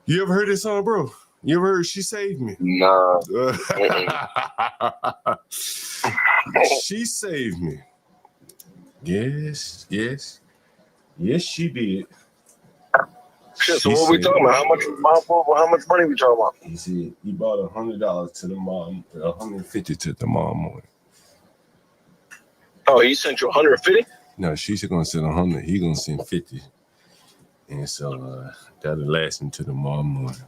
You ever heard this song, bro? You ever heard She Saved Me? Nah. She saved me. Yes, she did. Shit, so what we talking about? How much money we talking about? He said he bought $100 to the mom, $150 to the mom morning. Oh, he sent you 150? No, she's gonna send 100. He gonna send 50, and so that'll last him to the mom morning.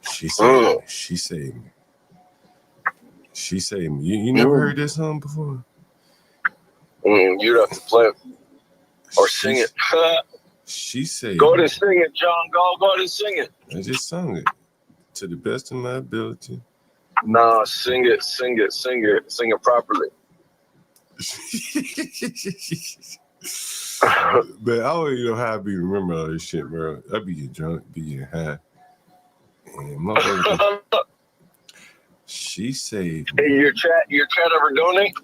She saved me. She saved me. She saved me. You never heard this song before? You'd have to play it or sing it. She saved Go me. and sing it, John. Go and sing it. I just sung it to the best of my ability. Nah, sing it properly. Man, I don't even know how I be remembering all this shit, bro. I be getting drunk, be getting high. And motherfucker, she saved me. Hey, your chat ever donate?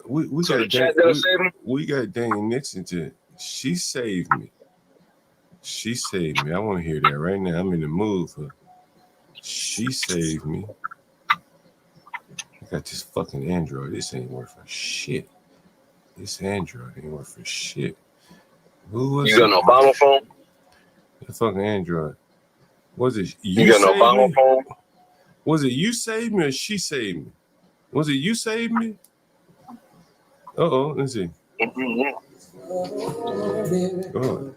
We So got the chat that'll save me? We got Daniel Nixon to She saved me. She saved me. I want to hear that right now. I'm in the mood for She saved me. I got this fucking Android. This ain't worth for shit. This Android ain't worth for shit. Who was You got an Obama phone? The fucking Android. Was it You got an Obama phone? Was it you saved me or she saved me? Was it you saved me? Uh-oh, let's see. Oh.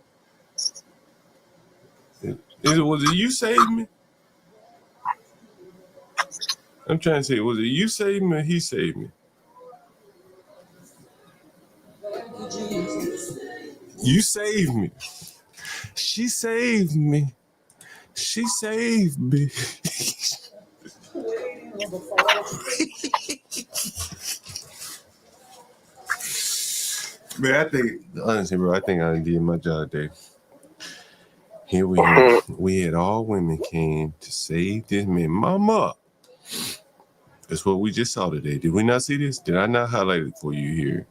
Was it you saved me? I'm trying to say, was it you saved me or he saved me? You saved me. She saved me. She saved me. Man, I think, honestly, bro, I think I did my job today. Here we had all women came to save this man. Mama. That's what we just saw today. Did we not see this? Did I not highlight it for you here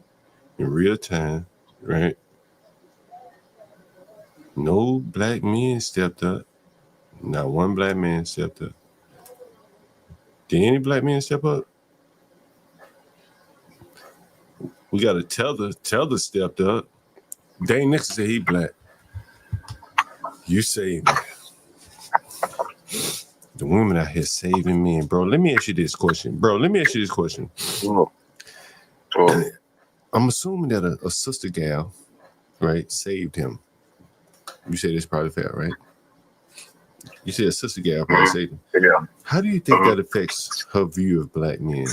in real time? Right? No black men stepped up. Not one black man stepped up. Did any black men step up? We got to Tether stepped up. Dane Nixon said he black. You saved me. The women out here saving men, bro. Let me ask you this question. I'm assuming that a sister gal, right, saved him. You said it's probably fair, right? You said a sister gal probably saved him. Yeah. How do you think that affects her view of black men?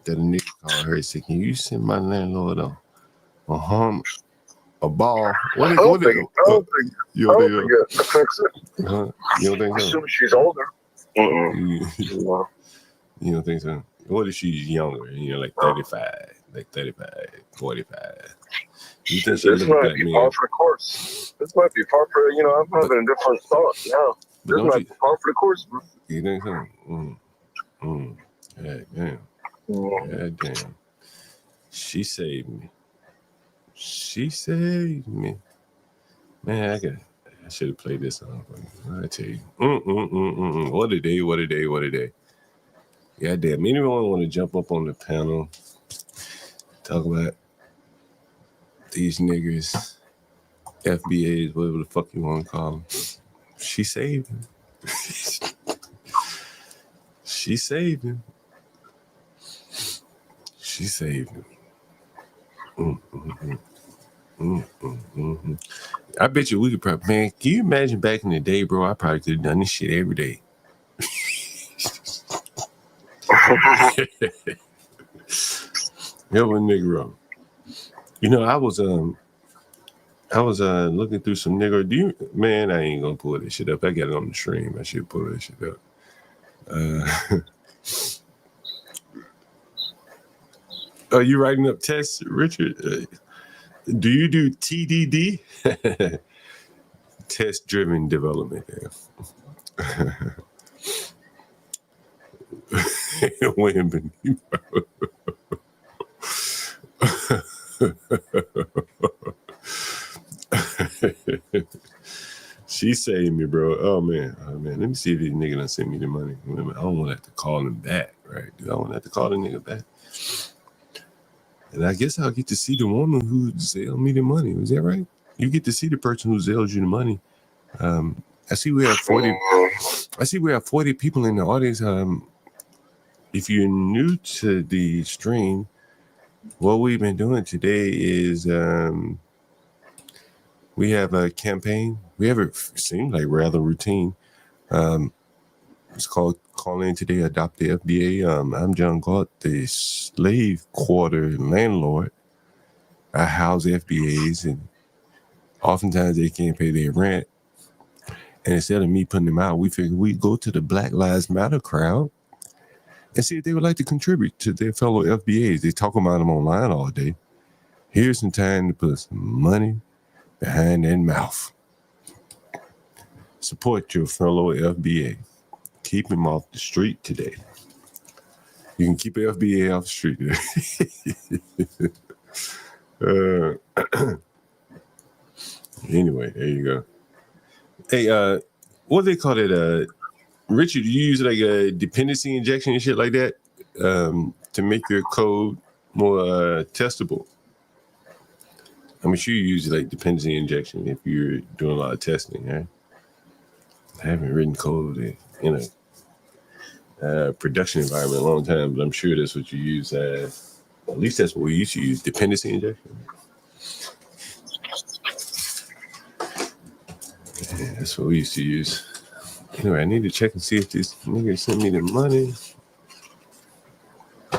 That a nigga called her and said, can you send my landlord a ball? I don't think it affects it. You don't think so? Assume she's older. You don't think so? What if she's younger? 35, 45. You think she This look might black be men? par for the course. This might be par for, I'm having a different thought now. But This might be par for the course, bro. You think so? Yeah, damn. Yeah, damn. She saved me. She saved me. Man, I should have played this song. I tell you, what a day! What a day! What a day! Yeah, damn. Anyone want to jump up on the panel, talk about these niggas, FBAs, whatever the fuck you want to call them? She saved him. She saved him. She saved him. I bet you we could probably, man, can you imagine back in the day, bro? I probably could have done this shit every day. Help a nigga wrong. You know, I was looking through some nigga. Man, I ain't gonna pull this shit up. I got it on the stream. I should pull that shit up. Are you writing up tests, Richard? Do you do TDD? Test-driven development. Women. She saved me, bro. Oh man. Let me see if this nigga done send me the money. I don't want to have to call him back, right? I don't want to have to call the nigga back. And I guess I'll get to see the woman who Zelled me the money. Was that right? You get to see the person who Zelled you the money. I see we have 40. I see we have 40 people in the audience. If you're new to the stream, what we've been doing today is we have a campaign. We have it seems like rather routine. It's called Call In Today, Adopt the FBA. I'm John Galt, the slave quarter landlord. I house FBAs, and oftentimes they can't pay their rent. And instead of me putting them out, we figured we'd go to the Black Lives Matter crowd and see if they would like to contribute to their fellow FBAs. They talk about them online all day. Here's some time to put some money behind their mouth. Support your fellow FBA. Keep him off the street today. You can keep FBA off the street today. Anyway, there you go. Hey, what do they call it? Richard, you use like a dependency injection and shit like that to make your code more testable. I'm sure you use like dependency injection if you're doing a lot of testing, right? I haven't written code in a production environment in a long time, but I'm sure that's what you use. At least that's what we used to use, dependency injection. Yeah, that's what we used to use. Anyway, I need to check and see if this nigga sent me the money.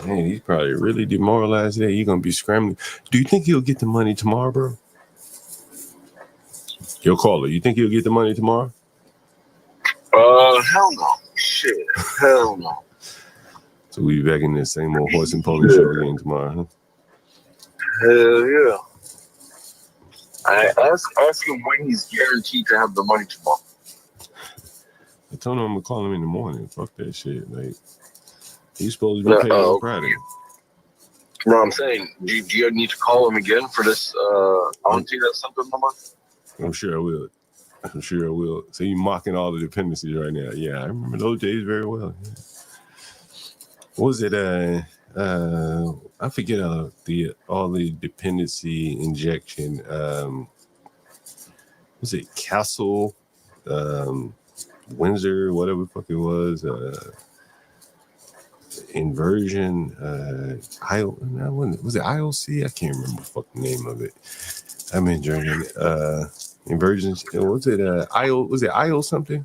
Man, he's probably really demoralized today. You're going to be scrambling. Do you think he'll get the money tomorrow, bro? Yo, caller, you think he'll get the money tomorrow? Hell no. Shit. Hell no. So we be back in the same old horse and pony show again tomorrow, huh? Hell yeah. I ask him when he's guaranteed to have the money tomorrow. I told him I'm gonna call him in the morning. Fuck that shit. Like he's supposed to be paid on Friday. No, I'm saying, do you need to call him again for this auntie that sent him the money? I'm sure I will. I'm sure I will. So you mocking all the dependencies right now. Yeah, I remember those days very well. Yeah. What was it? I forget all the dependency injection. Was it Castle, Windsor, whatever the fuck it was? Inversion. Was it IOC? I can't remember the fucking name of it. I've been drinking. Inversion. Was it Was it IO something?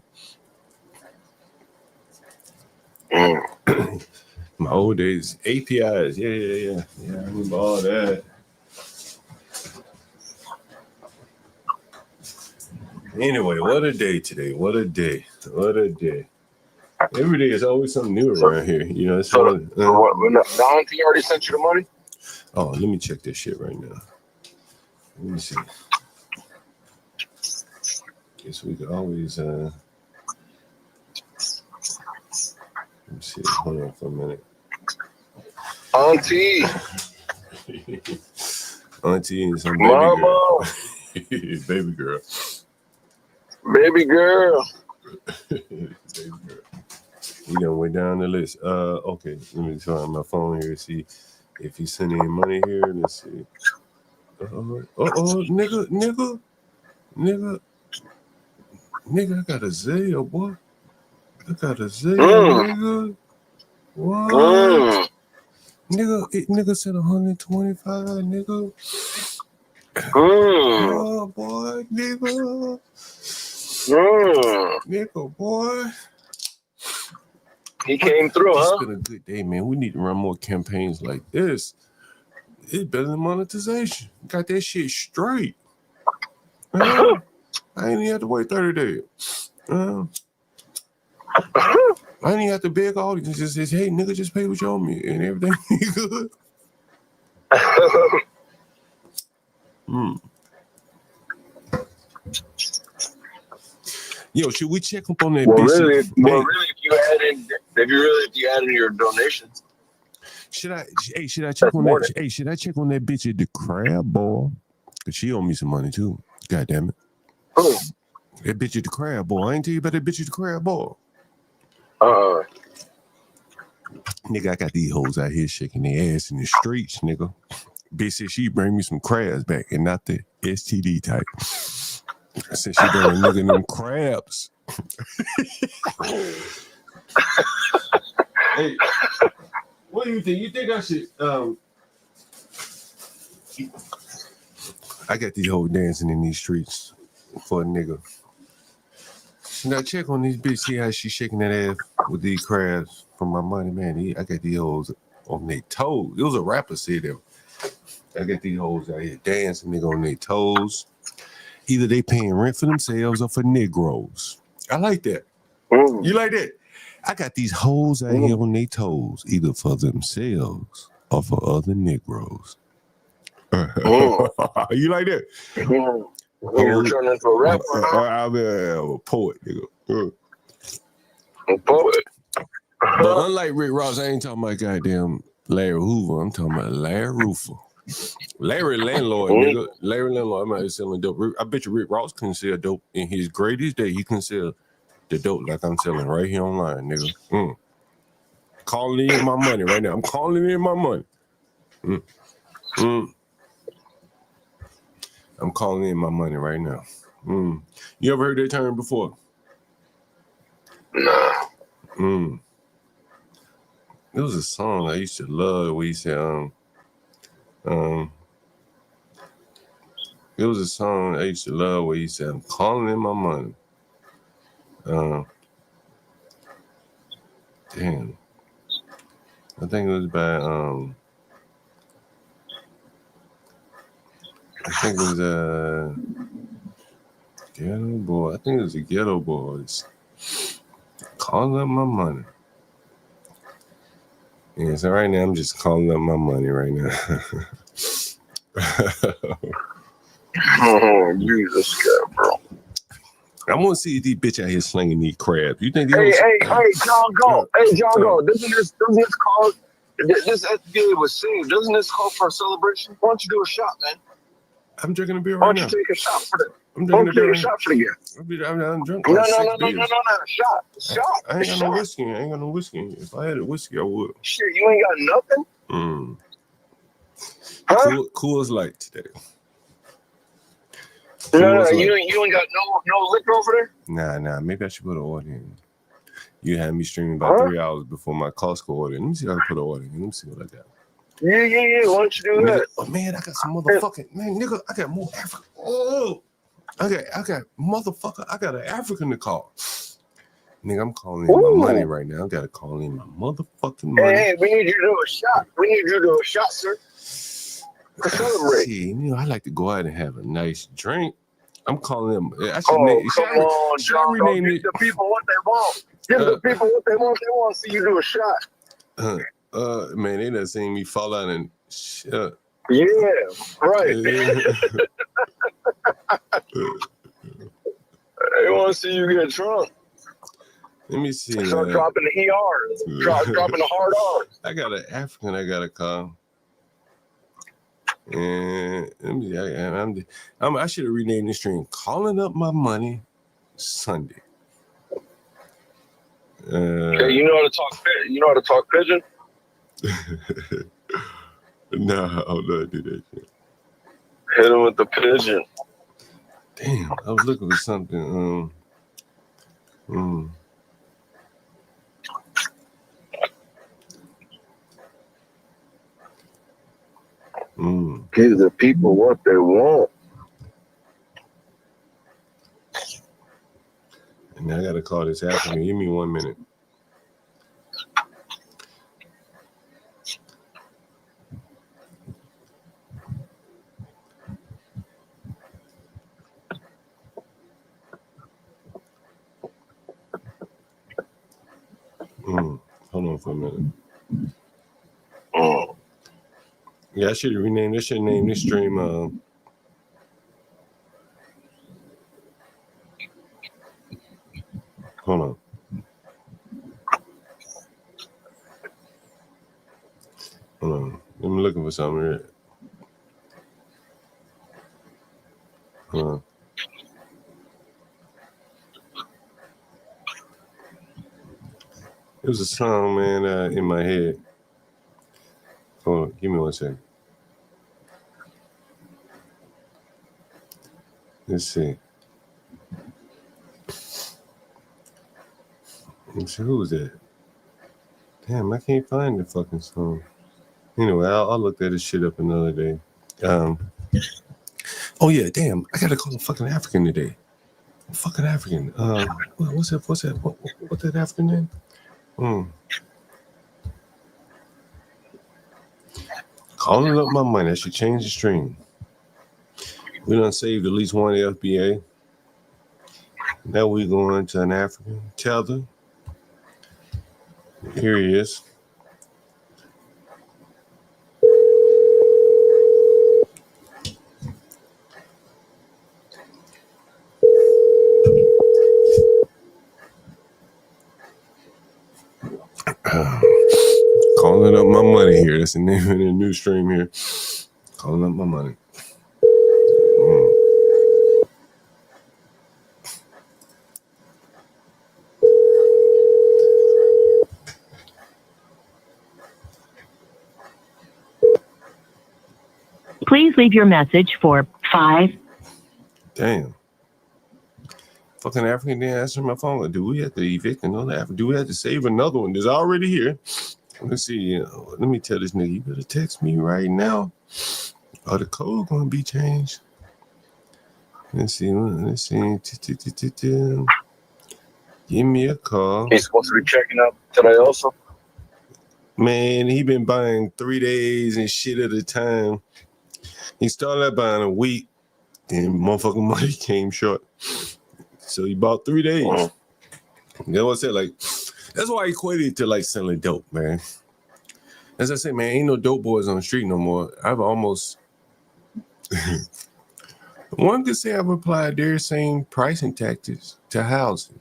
My old days, APIs. Yeah. I remember all that. Anyway, what a day today. What a day. Every day is always something new around here. You know, it's so the auntie already sent you the money? Oh, let me check this shit right now. Let me see. Guess we could always let me see. Hold on for a minute. Auntie and some baby girl. Baby girl. Baby girl. Baby girl. We done went down the list. Okay. Let me try on my phone here to see if he's sending any money here. Let's see. Nigga, I got a Zelle, boy. I got a Zelle, nigga. What? Nigga said 125, nigga. Oh, boy, nigga. Nigga, boy. He came through, huh? It's been a good day, man. We need to run more campaigns like this. It's better than monetization. Got that shit straight. I ain't even have to wait 30 days. I ain't even have to beg all these. Just says, hey, nigga, just pay what you owe me and everything be good. Yo, should we check up on that bitch? Really, if you add in your donations. Should I check on that? Hey, should I check on that bitch at the crab boy? Cause she owe me some money too. God damn it. Oh. That bitch at the crab boy. I ain't tell you about that bitch at the crab boy. Nigga, I got these hoes out here shaking their ass in the streets, nigga. Bitch said she bring me some crabs back and not the STD type. I said she bring a nigga them crabs. Hey, what do you think? You think I should I got these hoes dancing in these streets for a nigga. Should I check on these bitches, see how she shaking that ass with these crabs for my money, man? I got these hoes on their toes. It was a rapper said that. I got these hoes out here dancing, nigga, on their toes. Either they paying rent for themselves or for Negroes. I like that. You like that? I got these hoes out here on their toes, either for themselves or for other Negroes. You like that? You're turning into a rapper. I'm a poet, nigga. A poet. But unlike Rick Ross, I ain't talking about goddamn Larry Hoover. I'm talking about Larry Roofer. Larry Landlord, nigga. Larry Landlord, I'm out here selling dope. I bet you Rick Ross couldn't sell dope in his greatest day. He couldn't sell the dope like I'm selling right here online, nigga. Calling in my money right now. I'm calling in my money. I'm calling in my money right now. You ever heard that term before? Nah. It was a song I used to love where he said, it was a song I used to love where he said, I'm calling in my money. Damn. I think it was by Ghetto Boy. I think it was the Ghetto Boys. Calling up my money. Yeah, so right now I'm just calling up my money right now. Oh, Jesus God, bro. I want to see these bitch out here slinging these crabs. You think these Hey, John Go. Doesn't this call this SBA was saved? Doesn't this call for a celebration? Why don't you do a shot, man? I'm drinking a beer Why right don't now. you take a shot for that? I'm drinking a beer. Shot for the year. I'm drunk. No, Like no, 6 no, no, beers. no, no, shot. I ain't got no whiskey. I ain't got no whiskey. If I had a whiskey, I would. Shit, you ain't got nothing? Huh? Cool's Light today. No, you ain't got no liquor over there? Nah. Maybe I should put an order in. You had me streaming about 3 hours before my Costco order. Let me see if I can put an order in. Let me see what I got. Yeah. Why don't you do that? Oh man, I got some motherfucking nigga. I got more African. Oh, I got motherfucker. I got an African to call. Nigga, I'm calling in my money right now. I gotta call in my motherfucking money. Hey, we need you to do a shot. We need you to do a shot, sir. To celebrate. See, I like to go out and have a nice drink. I'm calling them. I should come rename on, John. rename Give the people what they want. Give the people what they want. They want to see you do a shot. Man, they done seen me fall out and shit. Yeah, right. They want to see you get drunk. Let me see. Start dropping the ER. Dropping the hard R's. I got an African I got to call. And let me, I should have renamed this stream Calling Up My Money Sunday. Hey, you know how to talk? You know how to talk pigeon? Nah, I don't know how to do that shit. Hit him with the pigeon. Damn, I was looking for something. Give the people what they want. And I gotta call this African. Give me 1 minute. Hold on for a minute. Yeah, I should have renamed. I should name this stream. Hold on. Hold on. I'm looking for something here. Hold on. It was a song, man, in my head. Hold on. Give me 1 second. Let's see. Let's see, who was that? Damn, I can't find the fucking song. Anyway, I'll look that shit up another day. Oh yeah, damn, I gotta call a fucking African today. Fucking African. What's that? What's that African name? Calling up my money. I should change the stream. We done saved at least one FBA. Now we going to an African. Tether. Here he is. Calling up my money here. That's the name of the new stream here. Calling up my money. Please leave your message for 5. Damn. Fucking African didn't answer my phone. Do we have to evict another African? Do we have to save another one that's already here? Let's see. Let me tell this nigga, you better text me right now. Or the code gonna be changed. Let's see. Give me a call. He's supposed to be checking up today also. Man, he been buying 3 days and shit at a time. He started out buying a week, and motherfucking money came short. So he bought 3 days. You know what I said? Like, that's why I equated it to like selling dope, man. As I said, man, ain't no dope boys on the street no more. I've almost one could say I've applied their same pricing tactics to housing.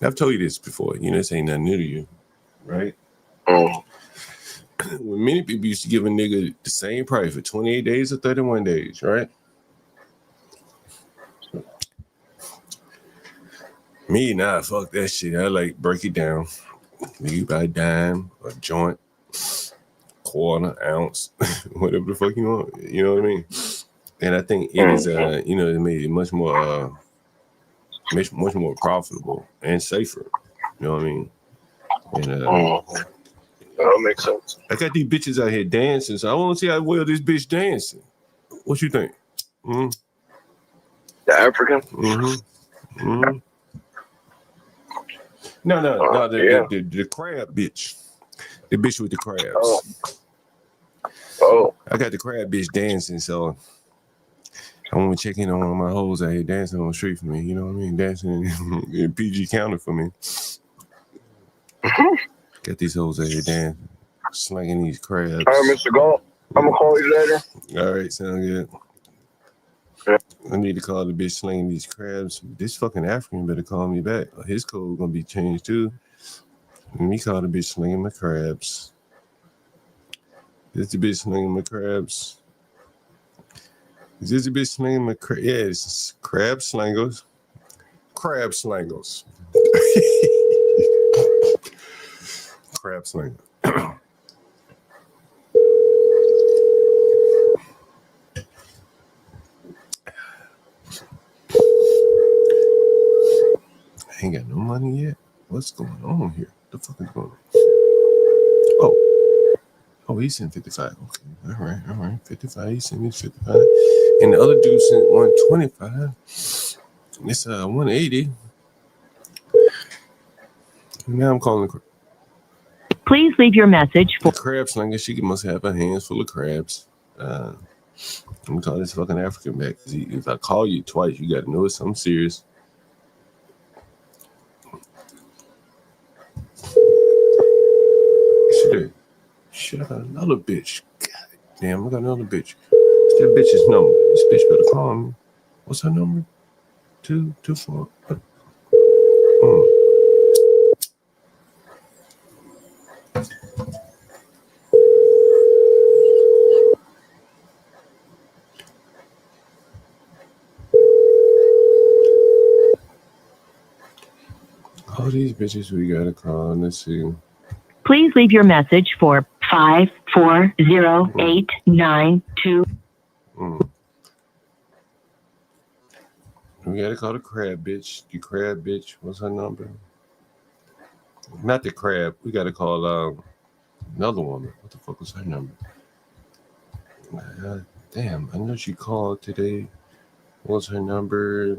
I've told you this before. You know, this ain't nothing new to you, right? When many people used to give a nigga the same price for 28 days or 31 days, right? Me, nah, fuck that shit. I like break it down. You buy a dime, a joint, quarter, ounce, whatever the fuck you want. You know what I mean? And I think it is, you know, it made it much more profitable and safer. You know what I mean? And that makes sense. I got these bitches out here dancing, so I want to see how well this bitch dancing. What you think? The African? No, the crab bitch. The bitch with the crabs. I got the crab bitch dancing, so I want to check in on one of my hoes out here dancing on the street for me. You know what I mean? Dancing in PG County for me. Got these hoes out here dancing, slinging these crabs. All right, Mr. Galt, I'm going to call you later. All right, sound good. I need to call the bitch slinging these crabs. This fucking African better call me back. His code gonna be changed too. Let me call the bitch slinging my crabs. This the bitch slinging my crabs. Is this the bitch slinging my crabs? Yeah, it's crab slingers. crab slangers. Crab slinger. I ain't got no money yet. What's going on here? The fuck is going on? Oh, he sent 55. Okay, all right. 55. He sent me 55. And the other dude sent 125. It's 180. Now I'm calling the Please leave your message for crab slinger. She must have her hands full of crabs. I'm gonna call this fucking African back. If I call you twice, you gotta know it's something serious. Shit, I got another bitch. God damn, I got another bitch. What's that bitch's number? This bitch better call me. What's her number? 224. All these bitches we gotta call. Let's see. Please leave your message for 540892. We gotta call the crab bitch. The crab bitch. What's her number? Not the crab. We gotta call another woman. What the fuck was her number? Damn, I know she called today. What's her number?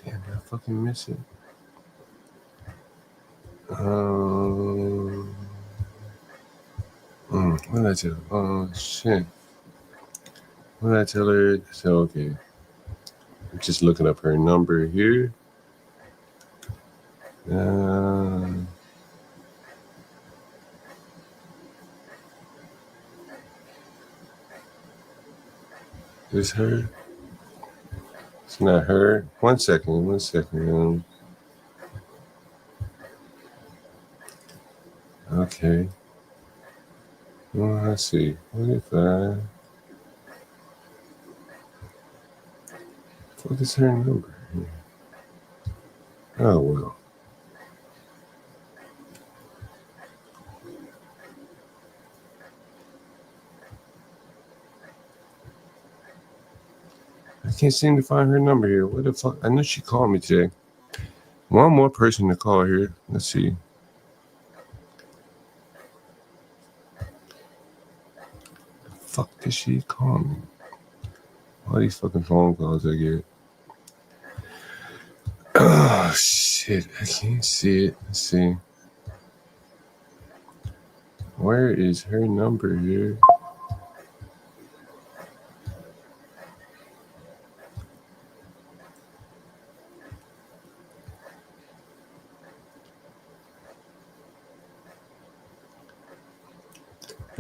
Damn, did I fucking miss it? What did I tell her? Oh, shit. What did I tell her? So, okay. I'm just looking up her number here. Is her? It's not her. One second. Okay. Well, let's see. What if what is her number? Oh, well. I can't seem to find her number here. What the fuck? I know she called me today. One more person to call here. Let's see. The fuck did she call me? All these fucking phone calls I get. Oh, shit. I can't see it. Let's see. Where is her number here?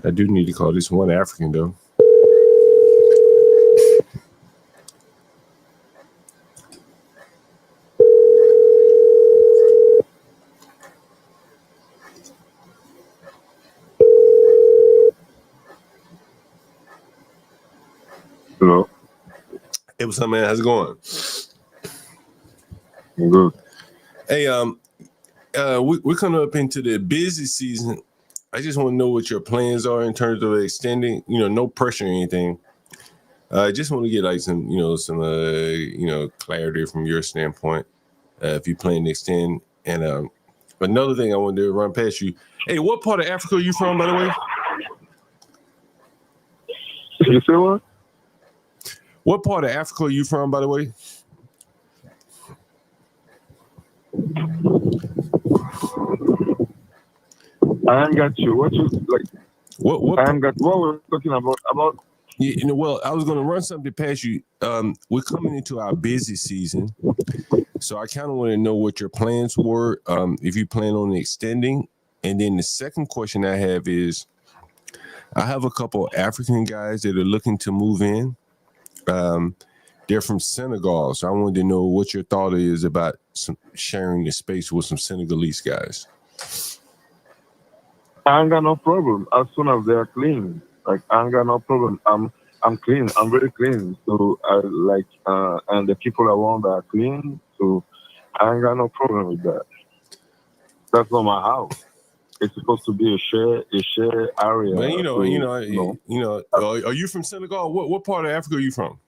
I do need to call this one African, though. Hello. Hey, what's up, man? How's it going? I'm good. Hey, we're coming up into the busy season. I just want to know what your plans are in terms of extending. No pressure or anything. I just want to get like some clarity from your standpoint. If you plan to extend, and another thing I wanted to run past you. Hey, what part of Africa are you from, by the way? You say what? What part of Africa are you from, by the way? I ain't got you. What you like? What I ain't got. What we're talking about? Well, I was going to run something past you. We're coming into our busy season, so I kind of want to know what your plans were. If you plan on extending, and then the second question I have is, I have a couple of African guys that are looking to move in. They're from Senegal, so I wanted to know what your thought is about sharing the space with some Senegalese guys. I ain't got no problem as soon as they're clean. Like I ain't got no problem. I'm clean. I'm very clean. So I like, and the people around are clean. So I ain't got no problem with that. That's not my house. It's supposed to be a share area. Man, So, are you from Senegal? What part of Africa are you from?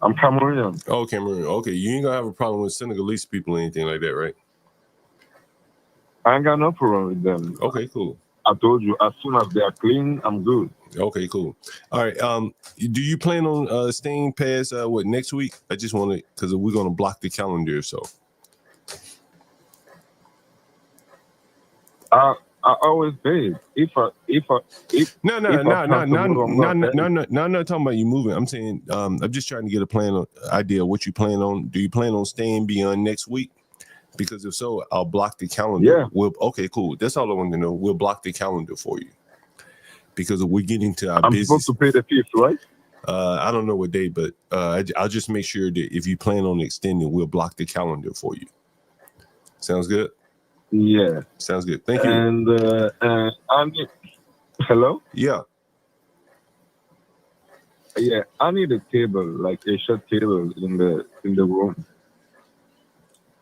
I'm Cameroonian. Oh, Cameroon. Okay, you ain't gonna have a problem with Senegalese people or anything like that, right? I ain't got no problem with them. Okay, cool. I told you, as soon as they are clean, I'm good. Okay, cool. All right. Do you plan on staying past next week? I just want to, because we're gonna block the calendar. So I always pay. If no, I'm not talking about you moving. I'm saying I'm just trying to get a idea of what you plan on. Do you plan on staying beyond next week? Because if so, I'll block the calendar. Yeah. Okay, cool. That's all I want to know. We'll block the calendar for you because we're getting to our I'm business. supposed to pay the fees, right? I don't know what day, but I'll just make sure that if you plan on extending, we'll block the calendar for you. Sounds good? Yeah. Sounds good. Thank you. And I need, hello? Yeah. Yeah, I need a table, like a short table in the room.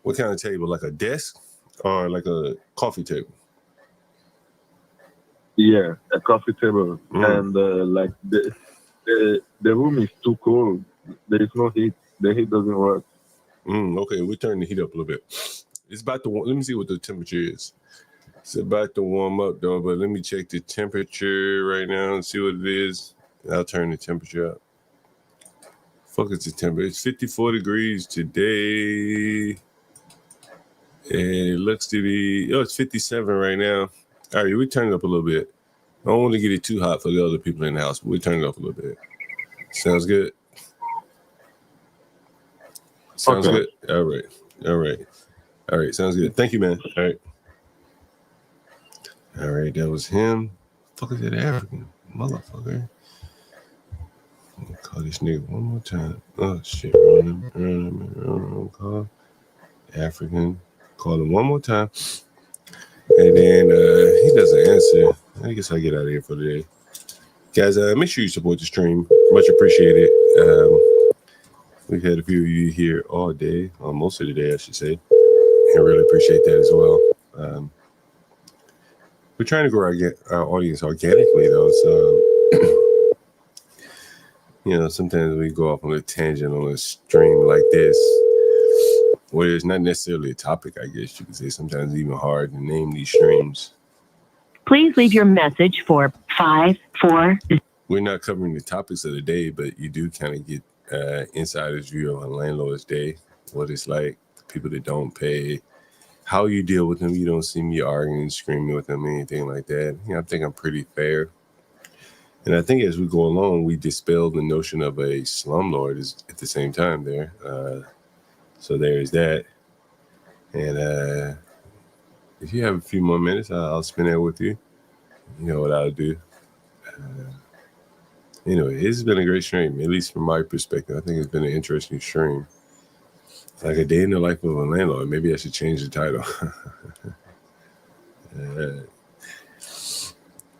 What kind of table? Like a desk or like a coffee table? Yeah, a coffee table. And like the room is too cold. There is no heat. The heat doesn't work. Okay, we'll turn the heat up a little bit. It's about to. Let me see what the temperature is. It's about to warm up though, but let me check the temperature right now and see what it is. I'll turn the temperature up. Fuck, it's the temperature. It's 54 degrees today. And it looks to be, it's 57 right now. All right, we turn it up a little bit. I don't want to get it too hot for the other people in the house, but we turn it up a little bit. Sounds good? Sounds Okay. good? All right, sounds good. Thank you, man. All right, that was him. Fuck is that African motherfucker? Let me call this nigga one more time. Oh, shit. Wrong call. African. Call him one more time. And then he doesn't answer. I guess I'll get out of here for today. Guys, make sure you support the stream. Much appreciated. We've had a few of you here all day, or most of the day, I should say. And really appreciate that as well. We're trying to grow our audience organically, though. So, sometimes we go off on a tangent on a stream like this, where it's not necessarily a topic, I guess you could say. Sometimes it's even hard to name these streams. Please leave your message for 5-4. We're not covering the topics of the day, but you do kind of get insider's view of a landlord's day, what it's like, people that don't pay, how you deal with them. You don't see me arguing, screaming with them, anything like that. I think I'm pretty fair. And I think as we go along, we dispel the notion of a slumlord at the same time there. So there's that. And if you have a few more minutes, I'll spend that with you. You know what I'll do. Anyway, it's been a great stream, at least from my perspective. I think it's been an interesting stream. Like a day in the life of a landlord. Maybe I should change the title.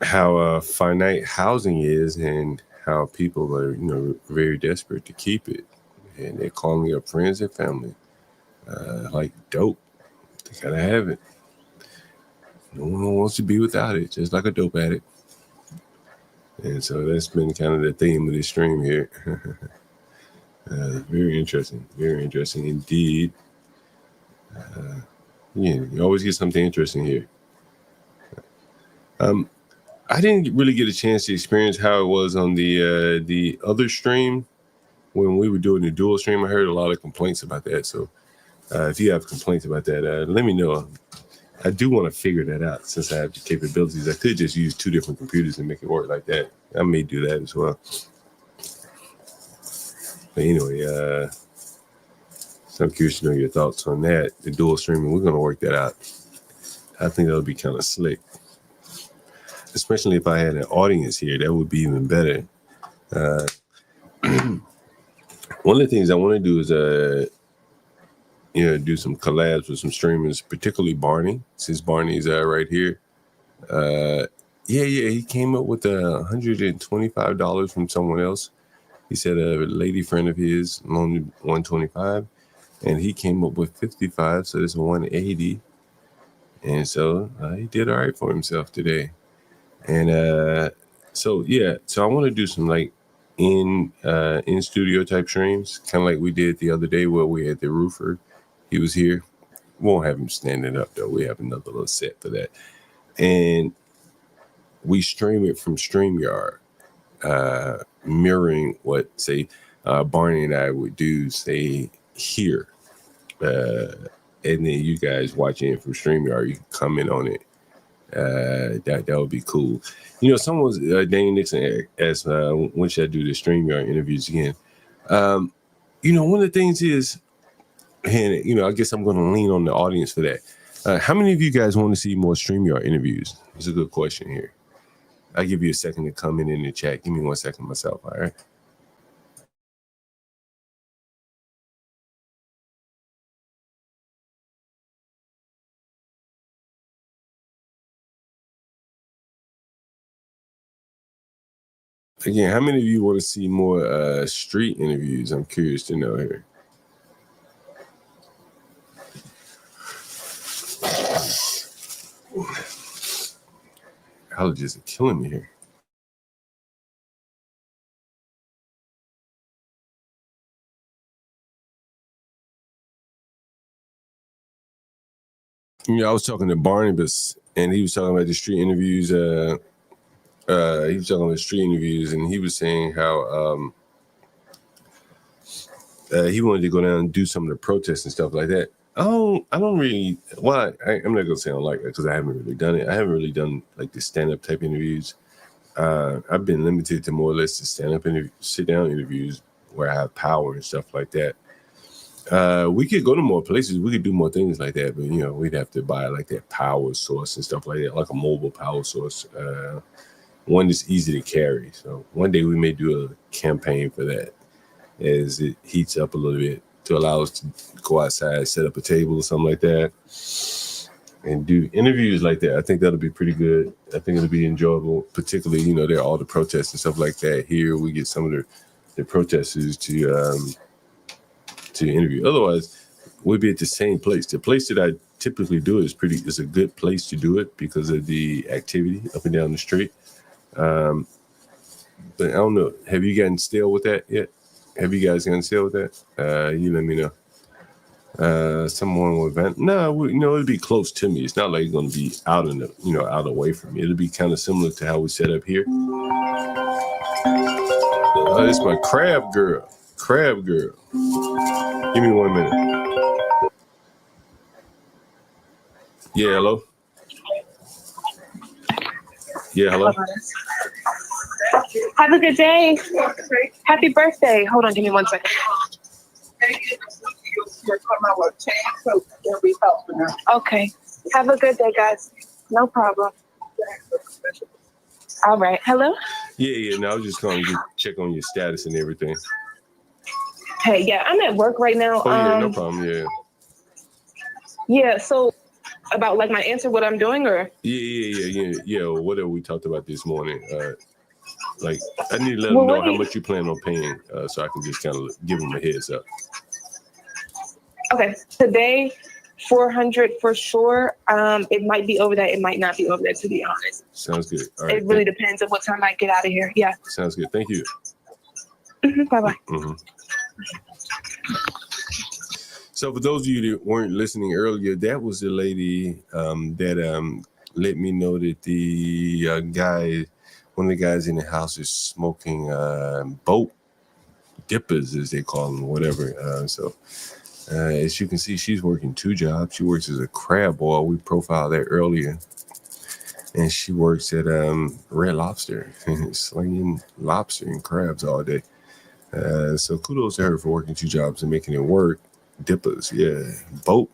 How finite housing is and how people are, very desperate to keep it. And they're calling up friends and family. Like dope. They gotta have it. No one wants to be without it, just like a dope addict. And so that's been kind of the theme of this stream here. Very interesting indeed. You always get something interesting here. I didn't really get a chance to experience how it was on the other stream when we were doing the dual stream. I heard a lot of complaints about that. So if you have complaints about that, let me know. I do want to figure that out since I have the capabilities. I could just use 2 different computers and make it work like that. I may do that as well. But anyway, so I'm curious to know your thoughts on that. The dual streaming, we're going to work that out. I think that'll be kind of slick. Especially if I had an audience here, that would be even better. One of the things I want to do is do some collabs with some streamers, particularly Barney, since Barney's right here. Yeah, he came up with $125 from someone else. He said a lady friend of his loaned $125, and he came up with $55, so it's $180. And so he did all right for himself today. And so I want to do some like in studio type streams, kind of like we did the other day where we had the roofer. He was here. We won't have him standing up though. We have another little set for that, and we stream it from StreamYard, mirroring what say Barney and I would do say here, and then you guys watching it from StreamYard, you can comment on it. That would be cool. You know, someone's Dane Nixon asked when should I do the StreamYard interviews again. You know, one of the things is, and you know, I guess I'm going to lean on the audience for that. How many of you guys want to see more StreamYard interviews? It's a good question here. I'll give you a second to comment in the chat. Give me 1 second myself, all right? Again, how many of you want to see more street interviews? I'm curious to know here. Allergies are killing me here. You know, I was talking to Barnabas, and he was talking about the street interviews. He was talking about street interviews, and he was saying how he wanted to go down and do some of the protests and stuff like that. I don't really. Well, I'm not gonna say I don't like it because I haven't really done it. I haven't really done like the stand-up type interviews. I've been limited to more or less the stand-up sit-down interviews where I have power and stuff like that. We could go to more places. We could do more things like that, but you know, we'd have to buy like that power source and stuff like that, like a mobile power source, one that's easy to carry. So one day we may do a campaign for that as it heats up a little bit to allow us to go outside, set up a table or something like that, and do interviews like that. I think that'll be pretty good. I think it'll be enjoyable, particularly, you know, there are all the protests and stuff like that. Here we get some of the protesters to interview. Otherwise, we'll be at the same place. The place that I typically do is a good place to do it because of the activity up and down the street. But I don't know. Have you gotten stale with that yet? Have you guys gotten stale with that? You let me know. Someone with Van. No, you know, it'll be close to me. It's not like it's going to be out away from me. It'll be kind of similar to how we set up here. It's my crab girl. Crab girl. Give me 1 minute. Yeah, hello? Yeah, hello? Have a good day. Happy birthday. Hold on, give me 1 second. Okay. Have a good day, guys. No problem. All right. Hello? Yeah. No, I was just going to check on your status and everything. Hey, yeah, I'm at work right now. Oh, yeah, no problem. Yeah. Yeah, so about like my answer, what I'm doing, or? Yeah. Whatever we talked about this morning. Like, I need to let them know how much you plan on paying so I can just kind of give them a heads up. Okay, today, 400 for sure. It might be over that. It might not be over that, to be honest. Sounds good. All right. It really depends on what time I get out of here. Yeah. Sounds good. Thank you. Bye-bye. Mm-hmm. So for those of you that weren't listening earlier, that was the lady that let me know that the one of the guys in the house is smoking boat dippers, as they call them, whatever. As you can see, she's working 2 jobs. She works as a crab boil. We profiled that earlier. And she works at Red Lobster, slinging lobster and crabs all day. So kudos to her for working 2 jobs and making it work. Dippers, yeah, boat.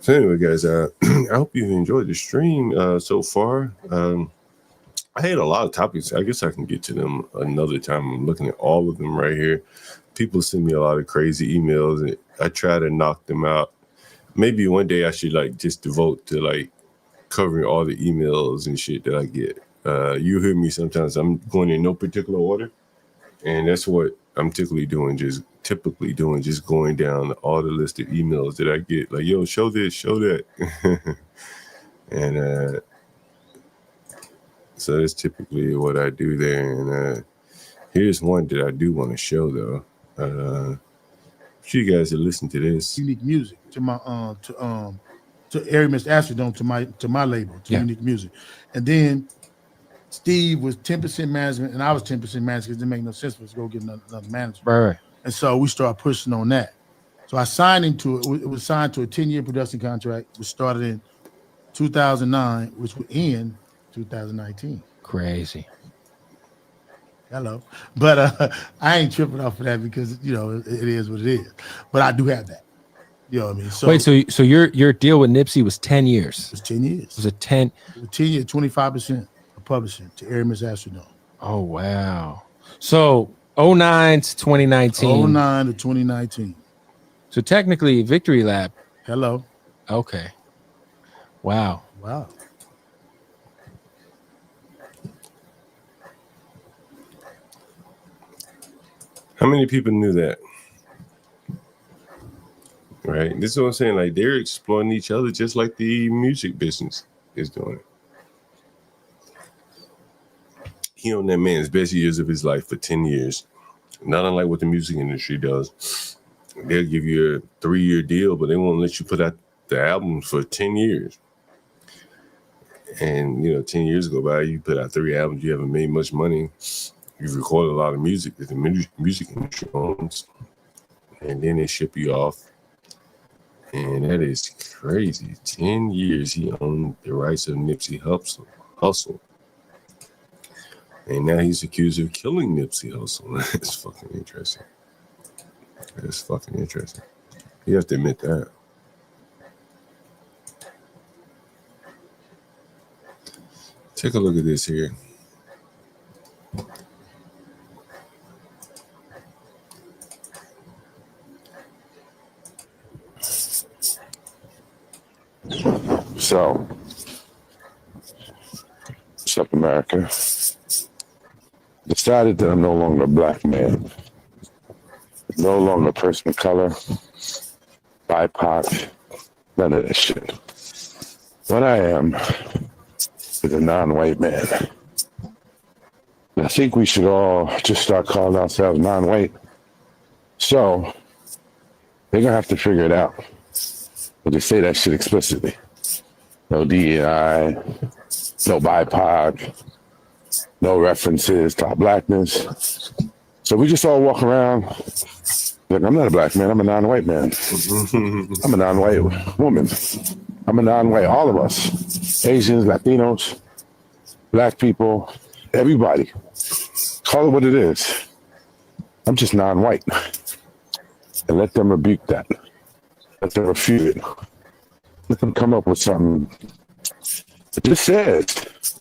So anyway, guys, I hope you've enjoyed the stream so far. I had a lot of topics. I guess I can get to them another time. I'm looking at all of them right here. People send me a lot of crazy emails, and I try to knock them out. Maybe one day I should like just devote to like covering all the emails and shit that I get. You hear me sometimes. I'm going in no particular order, and that's what I'm typically doing. Just going down all the list of emails that I get. Like, yo, show this, show that, and so that's typically what I do there. And here's one that I do want to show though. You guys that listen to this. Unique Music to my to Aramis Astrodome to my label to Unique Music, and then Steve was 10% management and I was 10% management because it didn't make no sense for us to go get another manager. Right. And so we started pushing on that. So I signed into it. It was signed to a 10-year production contract, which started in 2009, which would end 2019. Crazy. Hello. But I ain't tripping off of that because, you know, it is what it is. But I do have that. You know what I mean? So, wait, so your deal with Nipsey was 10 years? It was 10 years. It was a 10 year, 25% of publishing to Aramis Astrodome. Oh, wow. So 09 to 2019. 09 to 2019. So technically Victory Lap. Hello. Okay. Wow. Wow. How many people knew that? Right. This is what I'm saying. Like, they're exploiting each other just like the music business is doing. He owned that man's best years of his life for 10 years. Not unlike what the music industry does. They'll give you a 3-year deal, but they won't let you put out the album for 10 years. And, 10 years go by, you put out 3 albums, you haven't made much money. You've recorded a lot of music that the music industry owns. And then they ship you off. And that is crazy. 10 years he owned the rights of Nipsey Hussle. And now he's accused of killing Nipsey Hussle. That's fucking interesting. That's fucking interesting. You have to admit that. Take a look at this here. So, what's up, America? Decided that I'm no longer a black man, no longer a person of color, BIPOC, none of that shit. What I am is a non-white man. I think we should all just start calling ourselves non-white. So, they're gonna have to figure it out. But they say that shit explicitly. No DEI, no BIPOC, no references to our blackness. So we just all walk around like, I'm not a black man, I'm a non-white man. I'm a non-white woman. I'm a non-white, all of us. Asians, Latinos, black people, everybody. Call it what it is. I'm just non-white. And let them rebuke that. Let them refute it. Let them come up with something that just says,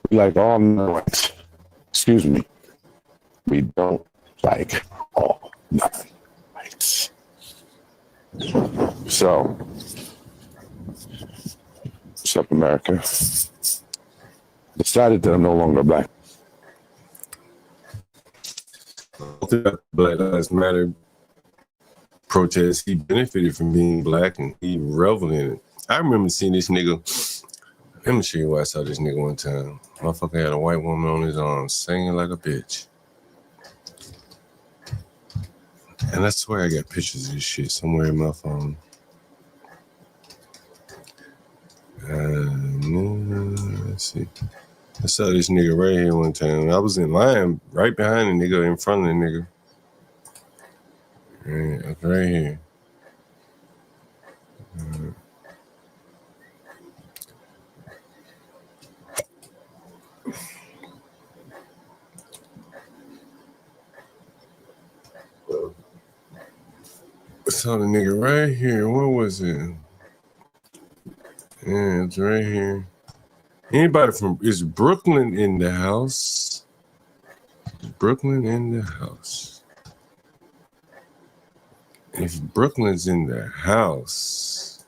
like all non-whites. Excuse me. We don't like all non-whites. So, what's up, America? Decided that I'm no longer black. Black Lives Matter protest, he benefited from being black and he reveled in it. I remember seeing this nigga. Let me show you why I saw this nigga one time. Motherfucker had a white woman on his arm singing like a bitch. And I swear I got pictures of this shit somewhere in my phone. Let's see. I saw this nigga right here one time. I was in line right behind the nigga, in front of the nigga. Right here. I saw the nigga right here. What was it? Yeah, it's right here. Anybody is Brooklyn in the house? Brooklyn in the house. If Brooklyn's in the house,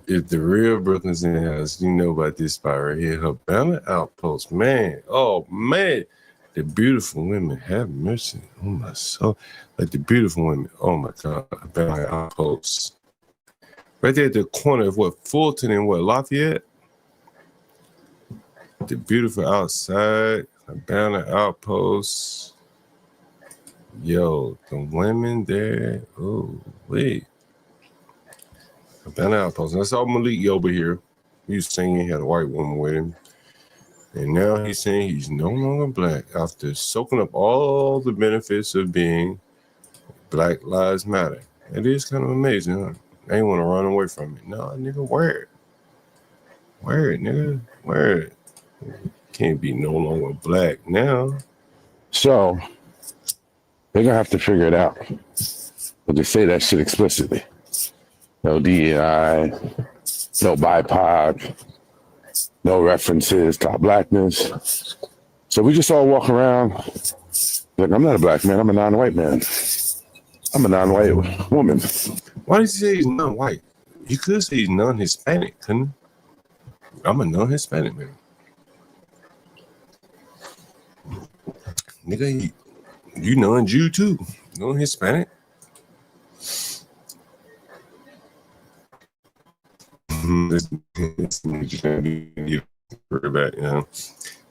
if the real Brooklyn's in the house, you know about this spot right here, Havana Outpost. Man, oh man, the beautiful women, have mercy. Oh my soul, like the beautiful women. Oh my God, Havana Outpost. Right there at the corner of what, Fulton and what, Lafayette? The beautiful outside, Havana Outpost. Yo, the women there. Oh, wait. Havana Outpost. I saw Malik over here. He was singing, he had a white woman with him. And now he's saying he's no longer black after soaking up all the benefits of being Black Lives Matter. It is kind of amazing, huh? I ain't want to run away from it. No, nigga, wear it. Wear it, nigga. Wear it. Can't be no longer black now. So they're gonna have to figure it out. But they say that shit explicitly. No DEI, no BIPOC, no references to our blackness. So we just all walk around like, I'm not a black man, I'm a non-white man. I'm a non-white woman. Why did he say he's non-white? You could say he's non-Hispanic, couldn't you? I'm a non-Hispanic man. Nigga, you non-Jew too. Non-Hispanic.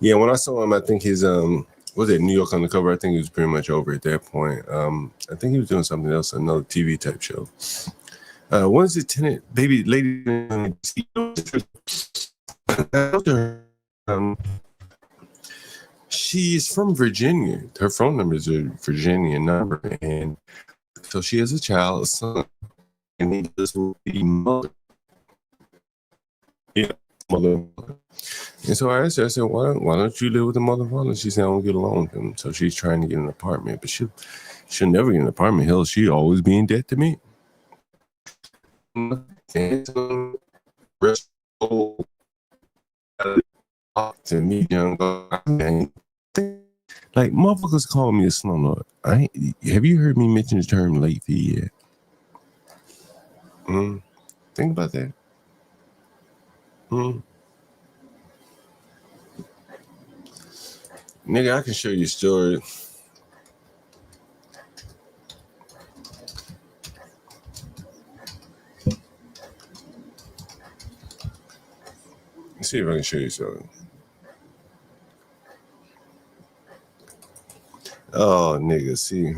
Yeah, when I saw him, I think his was it New York Undercover? I think he was pretty much over at that point. I think he was doing something else, another TV type show. What is it, Tenant Baby Lady? She is from Virginia. Her phone number is a Virginia number, and so she has a child, a son, and he lives with the mother. Yeah, mother. And so I asked her, I said, why don't you live with the mother and father? She said, I don't get along with them. So she's trying to get an apartment, but she'll never get an apartment. Hell, she'll always be in debt to me. To me, young, like motherfuckers call me a slumlord. Have you heard me mention the term late fee yet? Think about that. Nigga, I can show you a story. Let's see if I can show you something. Oh, nigga, see.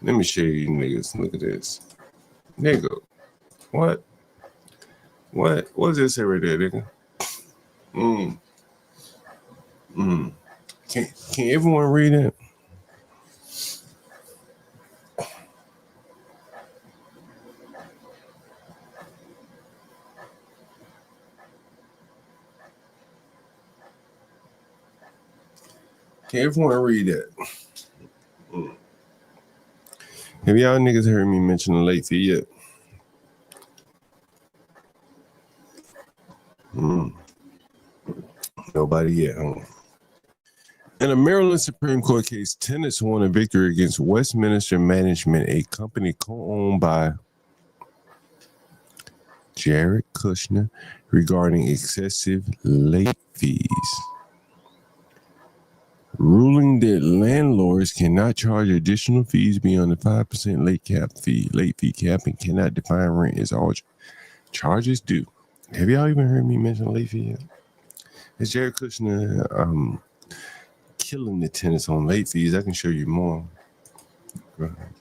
Let me show you niggas. Look at this. Nigga, what? What does it say right there, nigga? Can everyone read it? Can everyone read that? Have y'all niggas heard me mention the late fee yet? Nobody yet, huh? In a Maryland Supreme Court case, tenants won a victory against Westminster Management, a company co-owned by Jared Kushner, regarding excessive late fees, ruling that landlords cannot charge additional fees beyond the 5% late fee cap and cannot define rent as all charges due. Have y'all even heard me mention late fee yet? Is Jared Kushner killing the tenants on late fees? I can show you more. Go ahead.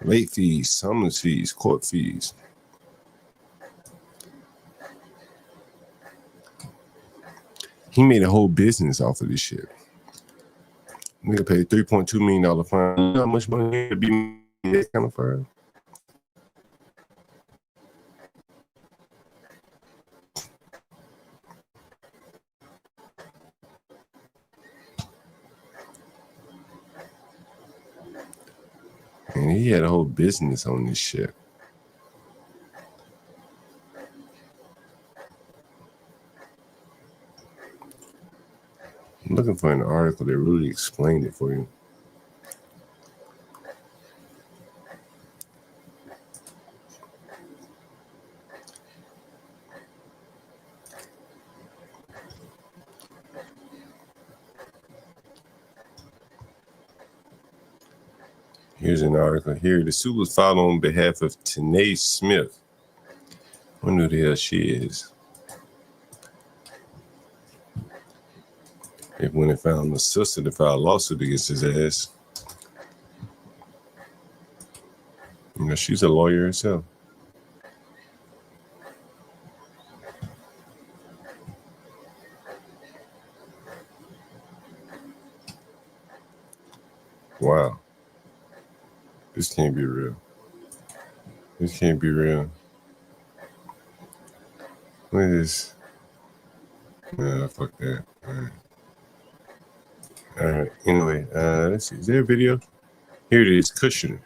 Late fees, summons fees, court fees. He made a whole business off of this shit. Nigga paid $3.2 million fine. You know how much money to be made that kind of fine? And he had a whole business on this shit. I'm looking for an article that really explained it for you. Here's an article here. The suit was filed on behalf of Tanae Smith. I wonder who the hell she is. They went and found the sister to file a lawsuit against his ass. You know, she's a lawyer herself. Wow. This can't be real. This can't be real. What is this? Nah, fuck that. All right. Anyway, let's see. Is there a video? Here it is. Kushner.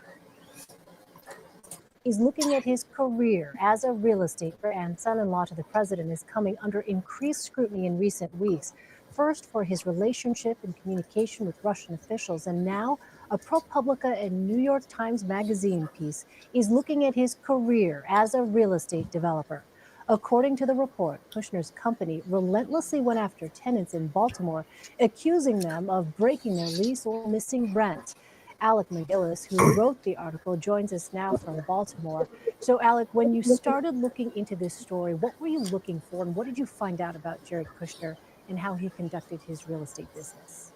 He's looking at his career as a real estate and son-in-law to the president is coming under increased scrutiny in recent weeks. First, for his relationship and communication with Russian officials, and now a ProPublica and New York Times Magazine piece is looking at his career as a real estate developer. According to the report, Kushner's company relentlessly went after tenants in Baltimore, accusing them of breaking their lease or missing rent. Alec McGillis, who wrote the article, joins us now from Baltimore. So, Alec, when you started looking into this story, what were you looking for, and what did you find out about Jared Kushner and how he conducted his real estate business?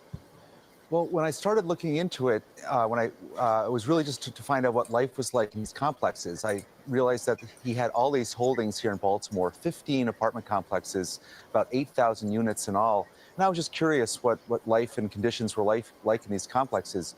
Well, when I started looking into it, it was really just to find out what life was like in these complexes. I realized that he had all these holdings here in Baltimore, 15 apartment complexes, about 8,000 units in all. And I was just curious what life and conditions were like in these complexes.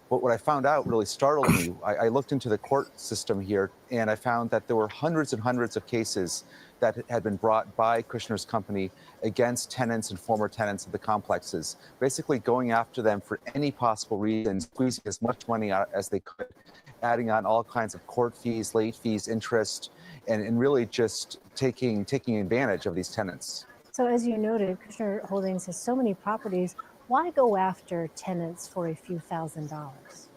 But what I found out really startled me. I looked into the court system here, and I found that there were hundreds and hundreds of cases that had been brought by Kushner's company against tenants and former tenants of the complexes, basically going after them for any possible reason, squeezing as much money out as they could, adding on all kinds of court fees, late fees, interest, and really just taking advantage of these tenants. So, as you noted, Kushner Holdings has so many properties. Why go after tenants for a few $1,000s?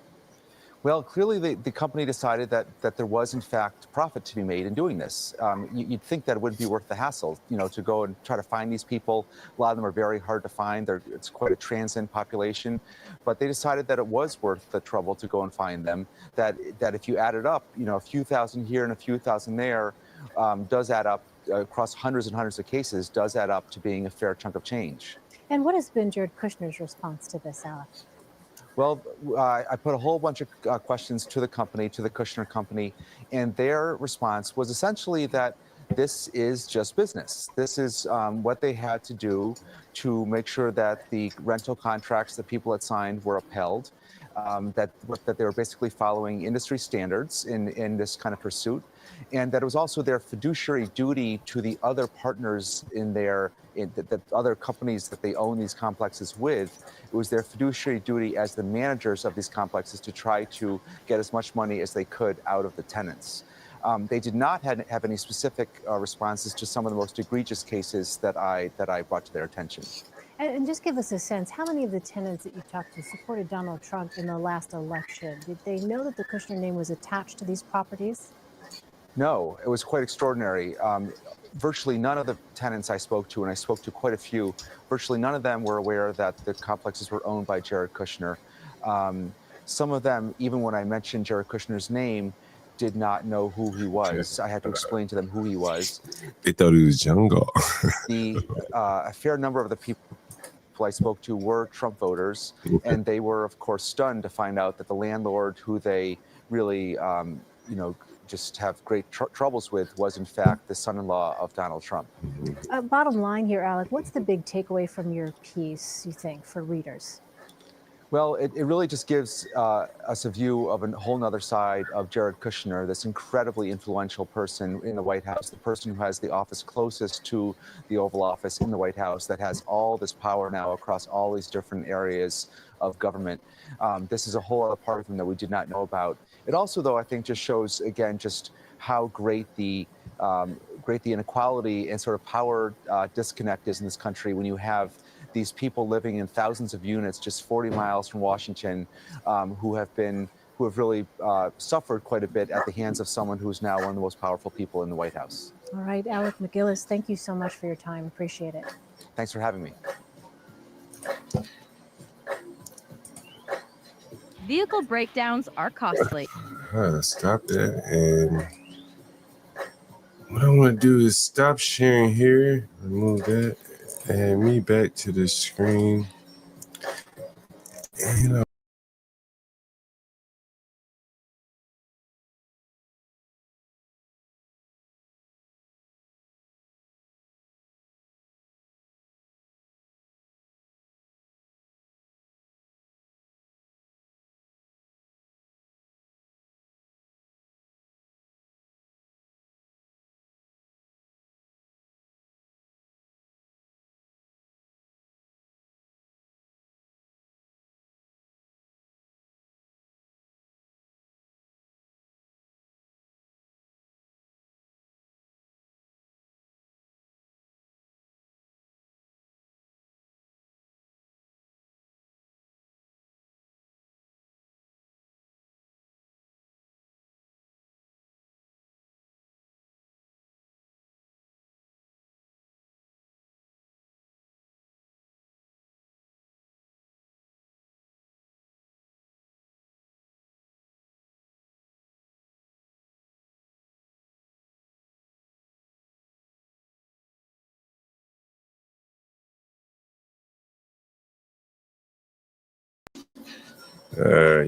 Well, clearly the company decided that there was, in fact, profit to be made in doing this. You'd think that it wouldn't be worth the hassle, to go and try to find these people. A lot of them are very hard to find. It's quite a transient population. But they decided that it was worth the trouble to go and find them, that if you add it up, a few thousand here and a few thousand there does add up across hundreds and hundreds of cases, does add up to being a fair chunk of change. And what has been Jared Kushner's response to this, Alec? Well, I put a whole bunch of questions to the company, to the Kushner company, and their response was essentially that this is just business. This is what they had to do to make sure that the rental contracts that people had signed were upheld, that they were basically following industry standards in this kind of pursuit, and that it was also their fiduciary duty to the other partners the other companies that they own these complexes with. It was their fiduciary duty as the managers of these complexes to try to get as much money as they could out of the tenants. They did not have any specific responses to some of the most egregious cases that I brought to their attention. And just give us a sense, how many of the tenants that you talked to supported Donald Trump in the last election? Did they know that the Kushner name was attached to these properties? No, it was quite extraordinary. Virtually none of the tenants I spoke to, and I spoke to quite a few, virtually none of them were aware that the complexes were owned by Jared Kushner. Some of them, even when I mentioned Jared Kushner's name, did not know who he was. I had to explain to them who he was. They thought he was Jungle. A fair number of the people I spoke to were Trump voters, and they were, of course, stunned to find out that the landlord who they really, just have great troubles with was, in fact, the son-in-law of Donald Trump. Bottom line here, Alec, what's the big takeaway from your piece, you think, for readers? Well, it really just gives us a view of a whole nother side of Jared Kushner, this incredibly influential person in the White House, the person who has the office closest to the Oval Office in the White House, that has all this power now across all these different areas of government. This is a whole other part of him that we did not know about. It also, though, I think just shows, again, just how great the inequality and sort of power disconnect is in this country when you have these people living in thousands of units just 40 miles from Washington, who have really suffered quite a bit at the hands of someone who's now one of the most powerful people in the White House. All right, Alec McGillis, thank you so much for your time. Appreciate it. Thanks for having me. Vehicle breakdowns are costly. Stop that. And what I want to do is stop sharing here, remove that, and me back to the screen. And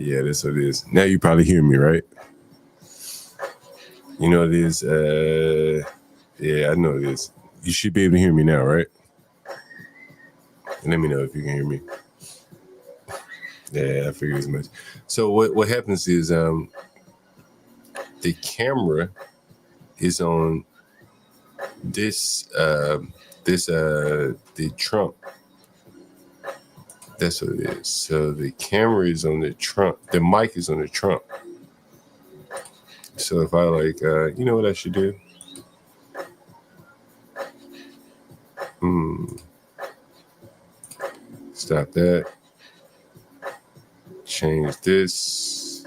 yeah, that's what it is. Now you probably hear me, right? You know it is. Yeah, I know it is. You should be able to hear me now, right? Let me know if you can hear me. Yeah, I figured as much. So what happens is the camera is on this the trunk. That's what it is. So the camera is on the trunk. The mic is on the trunk. So if I you know what I should do? Stop that. Change this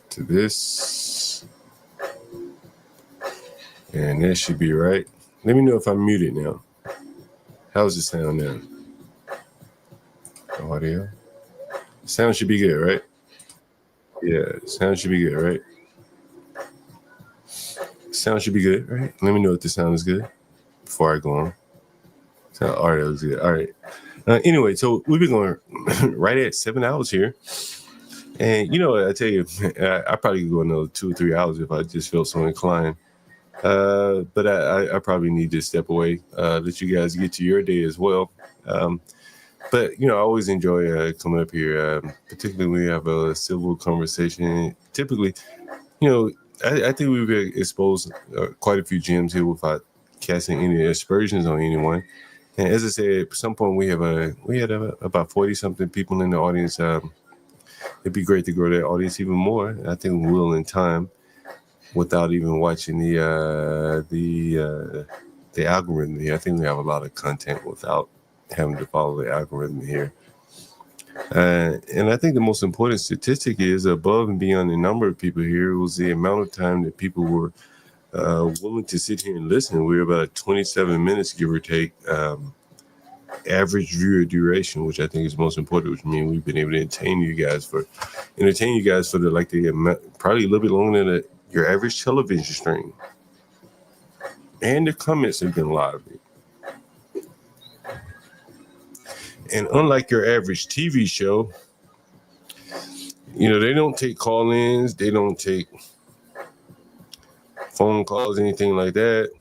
to this. And that should be right. Let me know if I'm muted now. How's it sound now? Audio. Sound should be good, right? Yeah, sound should be good, right? Sound should be good, right? Let me know if the sound is good before I go on. Sound audio is good. All right. Anyway, so we've been going right at 7 hours here. And you know what, I tell you, I probably could go another 2 or 3 hours if I just felt so inclined. But I probably need to step away, let you guys get to your day as well. But, you know, I always enjoy coming up here, particularly when we have a civil conversation. Typically, you know, I think we've exposed quite a few gems here without casting any aspersions on anyone. And as I said, at some point we had about 40-something people in the audience. It'd be great to grow that audience even more. I think we will in time, without even watching the algorithm here. I think we have a lot of content without having to follow the algorithm here. And I think the most important statistic is above and beyond the number of people here was the amount of time that people were willing to sit here and listen. We're about 27 minutes, give or take, average viewer duration, which I think is most important, which means we've been able to entertain you guys for probably a little bit longer than your average television stream. And the comments have been lively. And unlike your average TV show, you know, they don't take call-ins, they don't take phone calls, anything like that.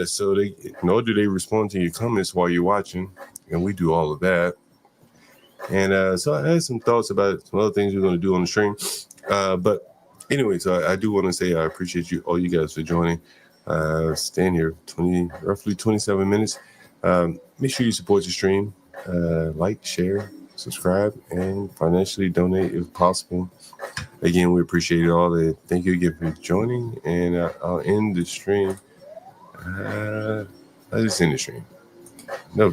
So nor do they respond to your comments while you're watching, and we do all of that. And so I had some thoughts about some other things we're going to do on the stream. But anyway, so I do want to say I appreciate all you guys for joining. Staying here roughly 27 minutes. Make sure you support the stream. Like, share, subscribe, and financially donate if possible. Again, we appreciate it all. And thank you again for joining. And I'll end the stream I just seen the stream.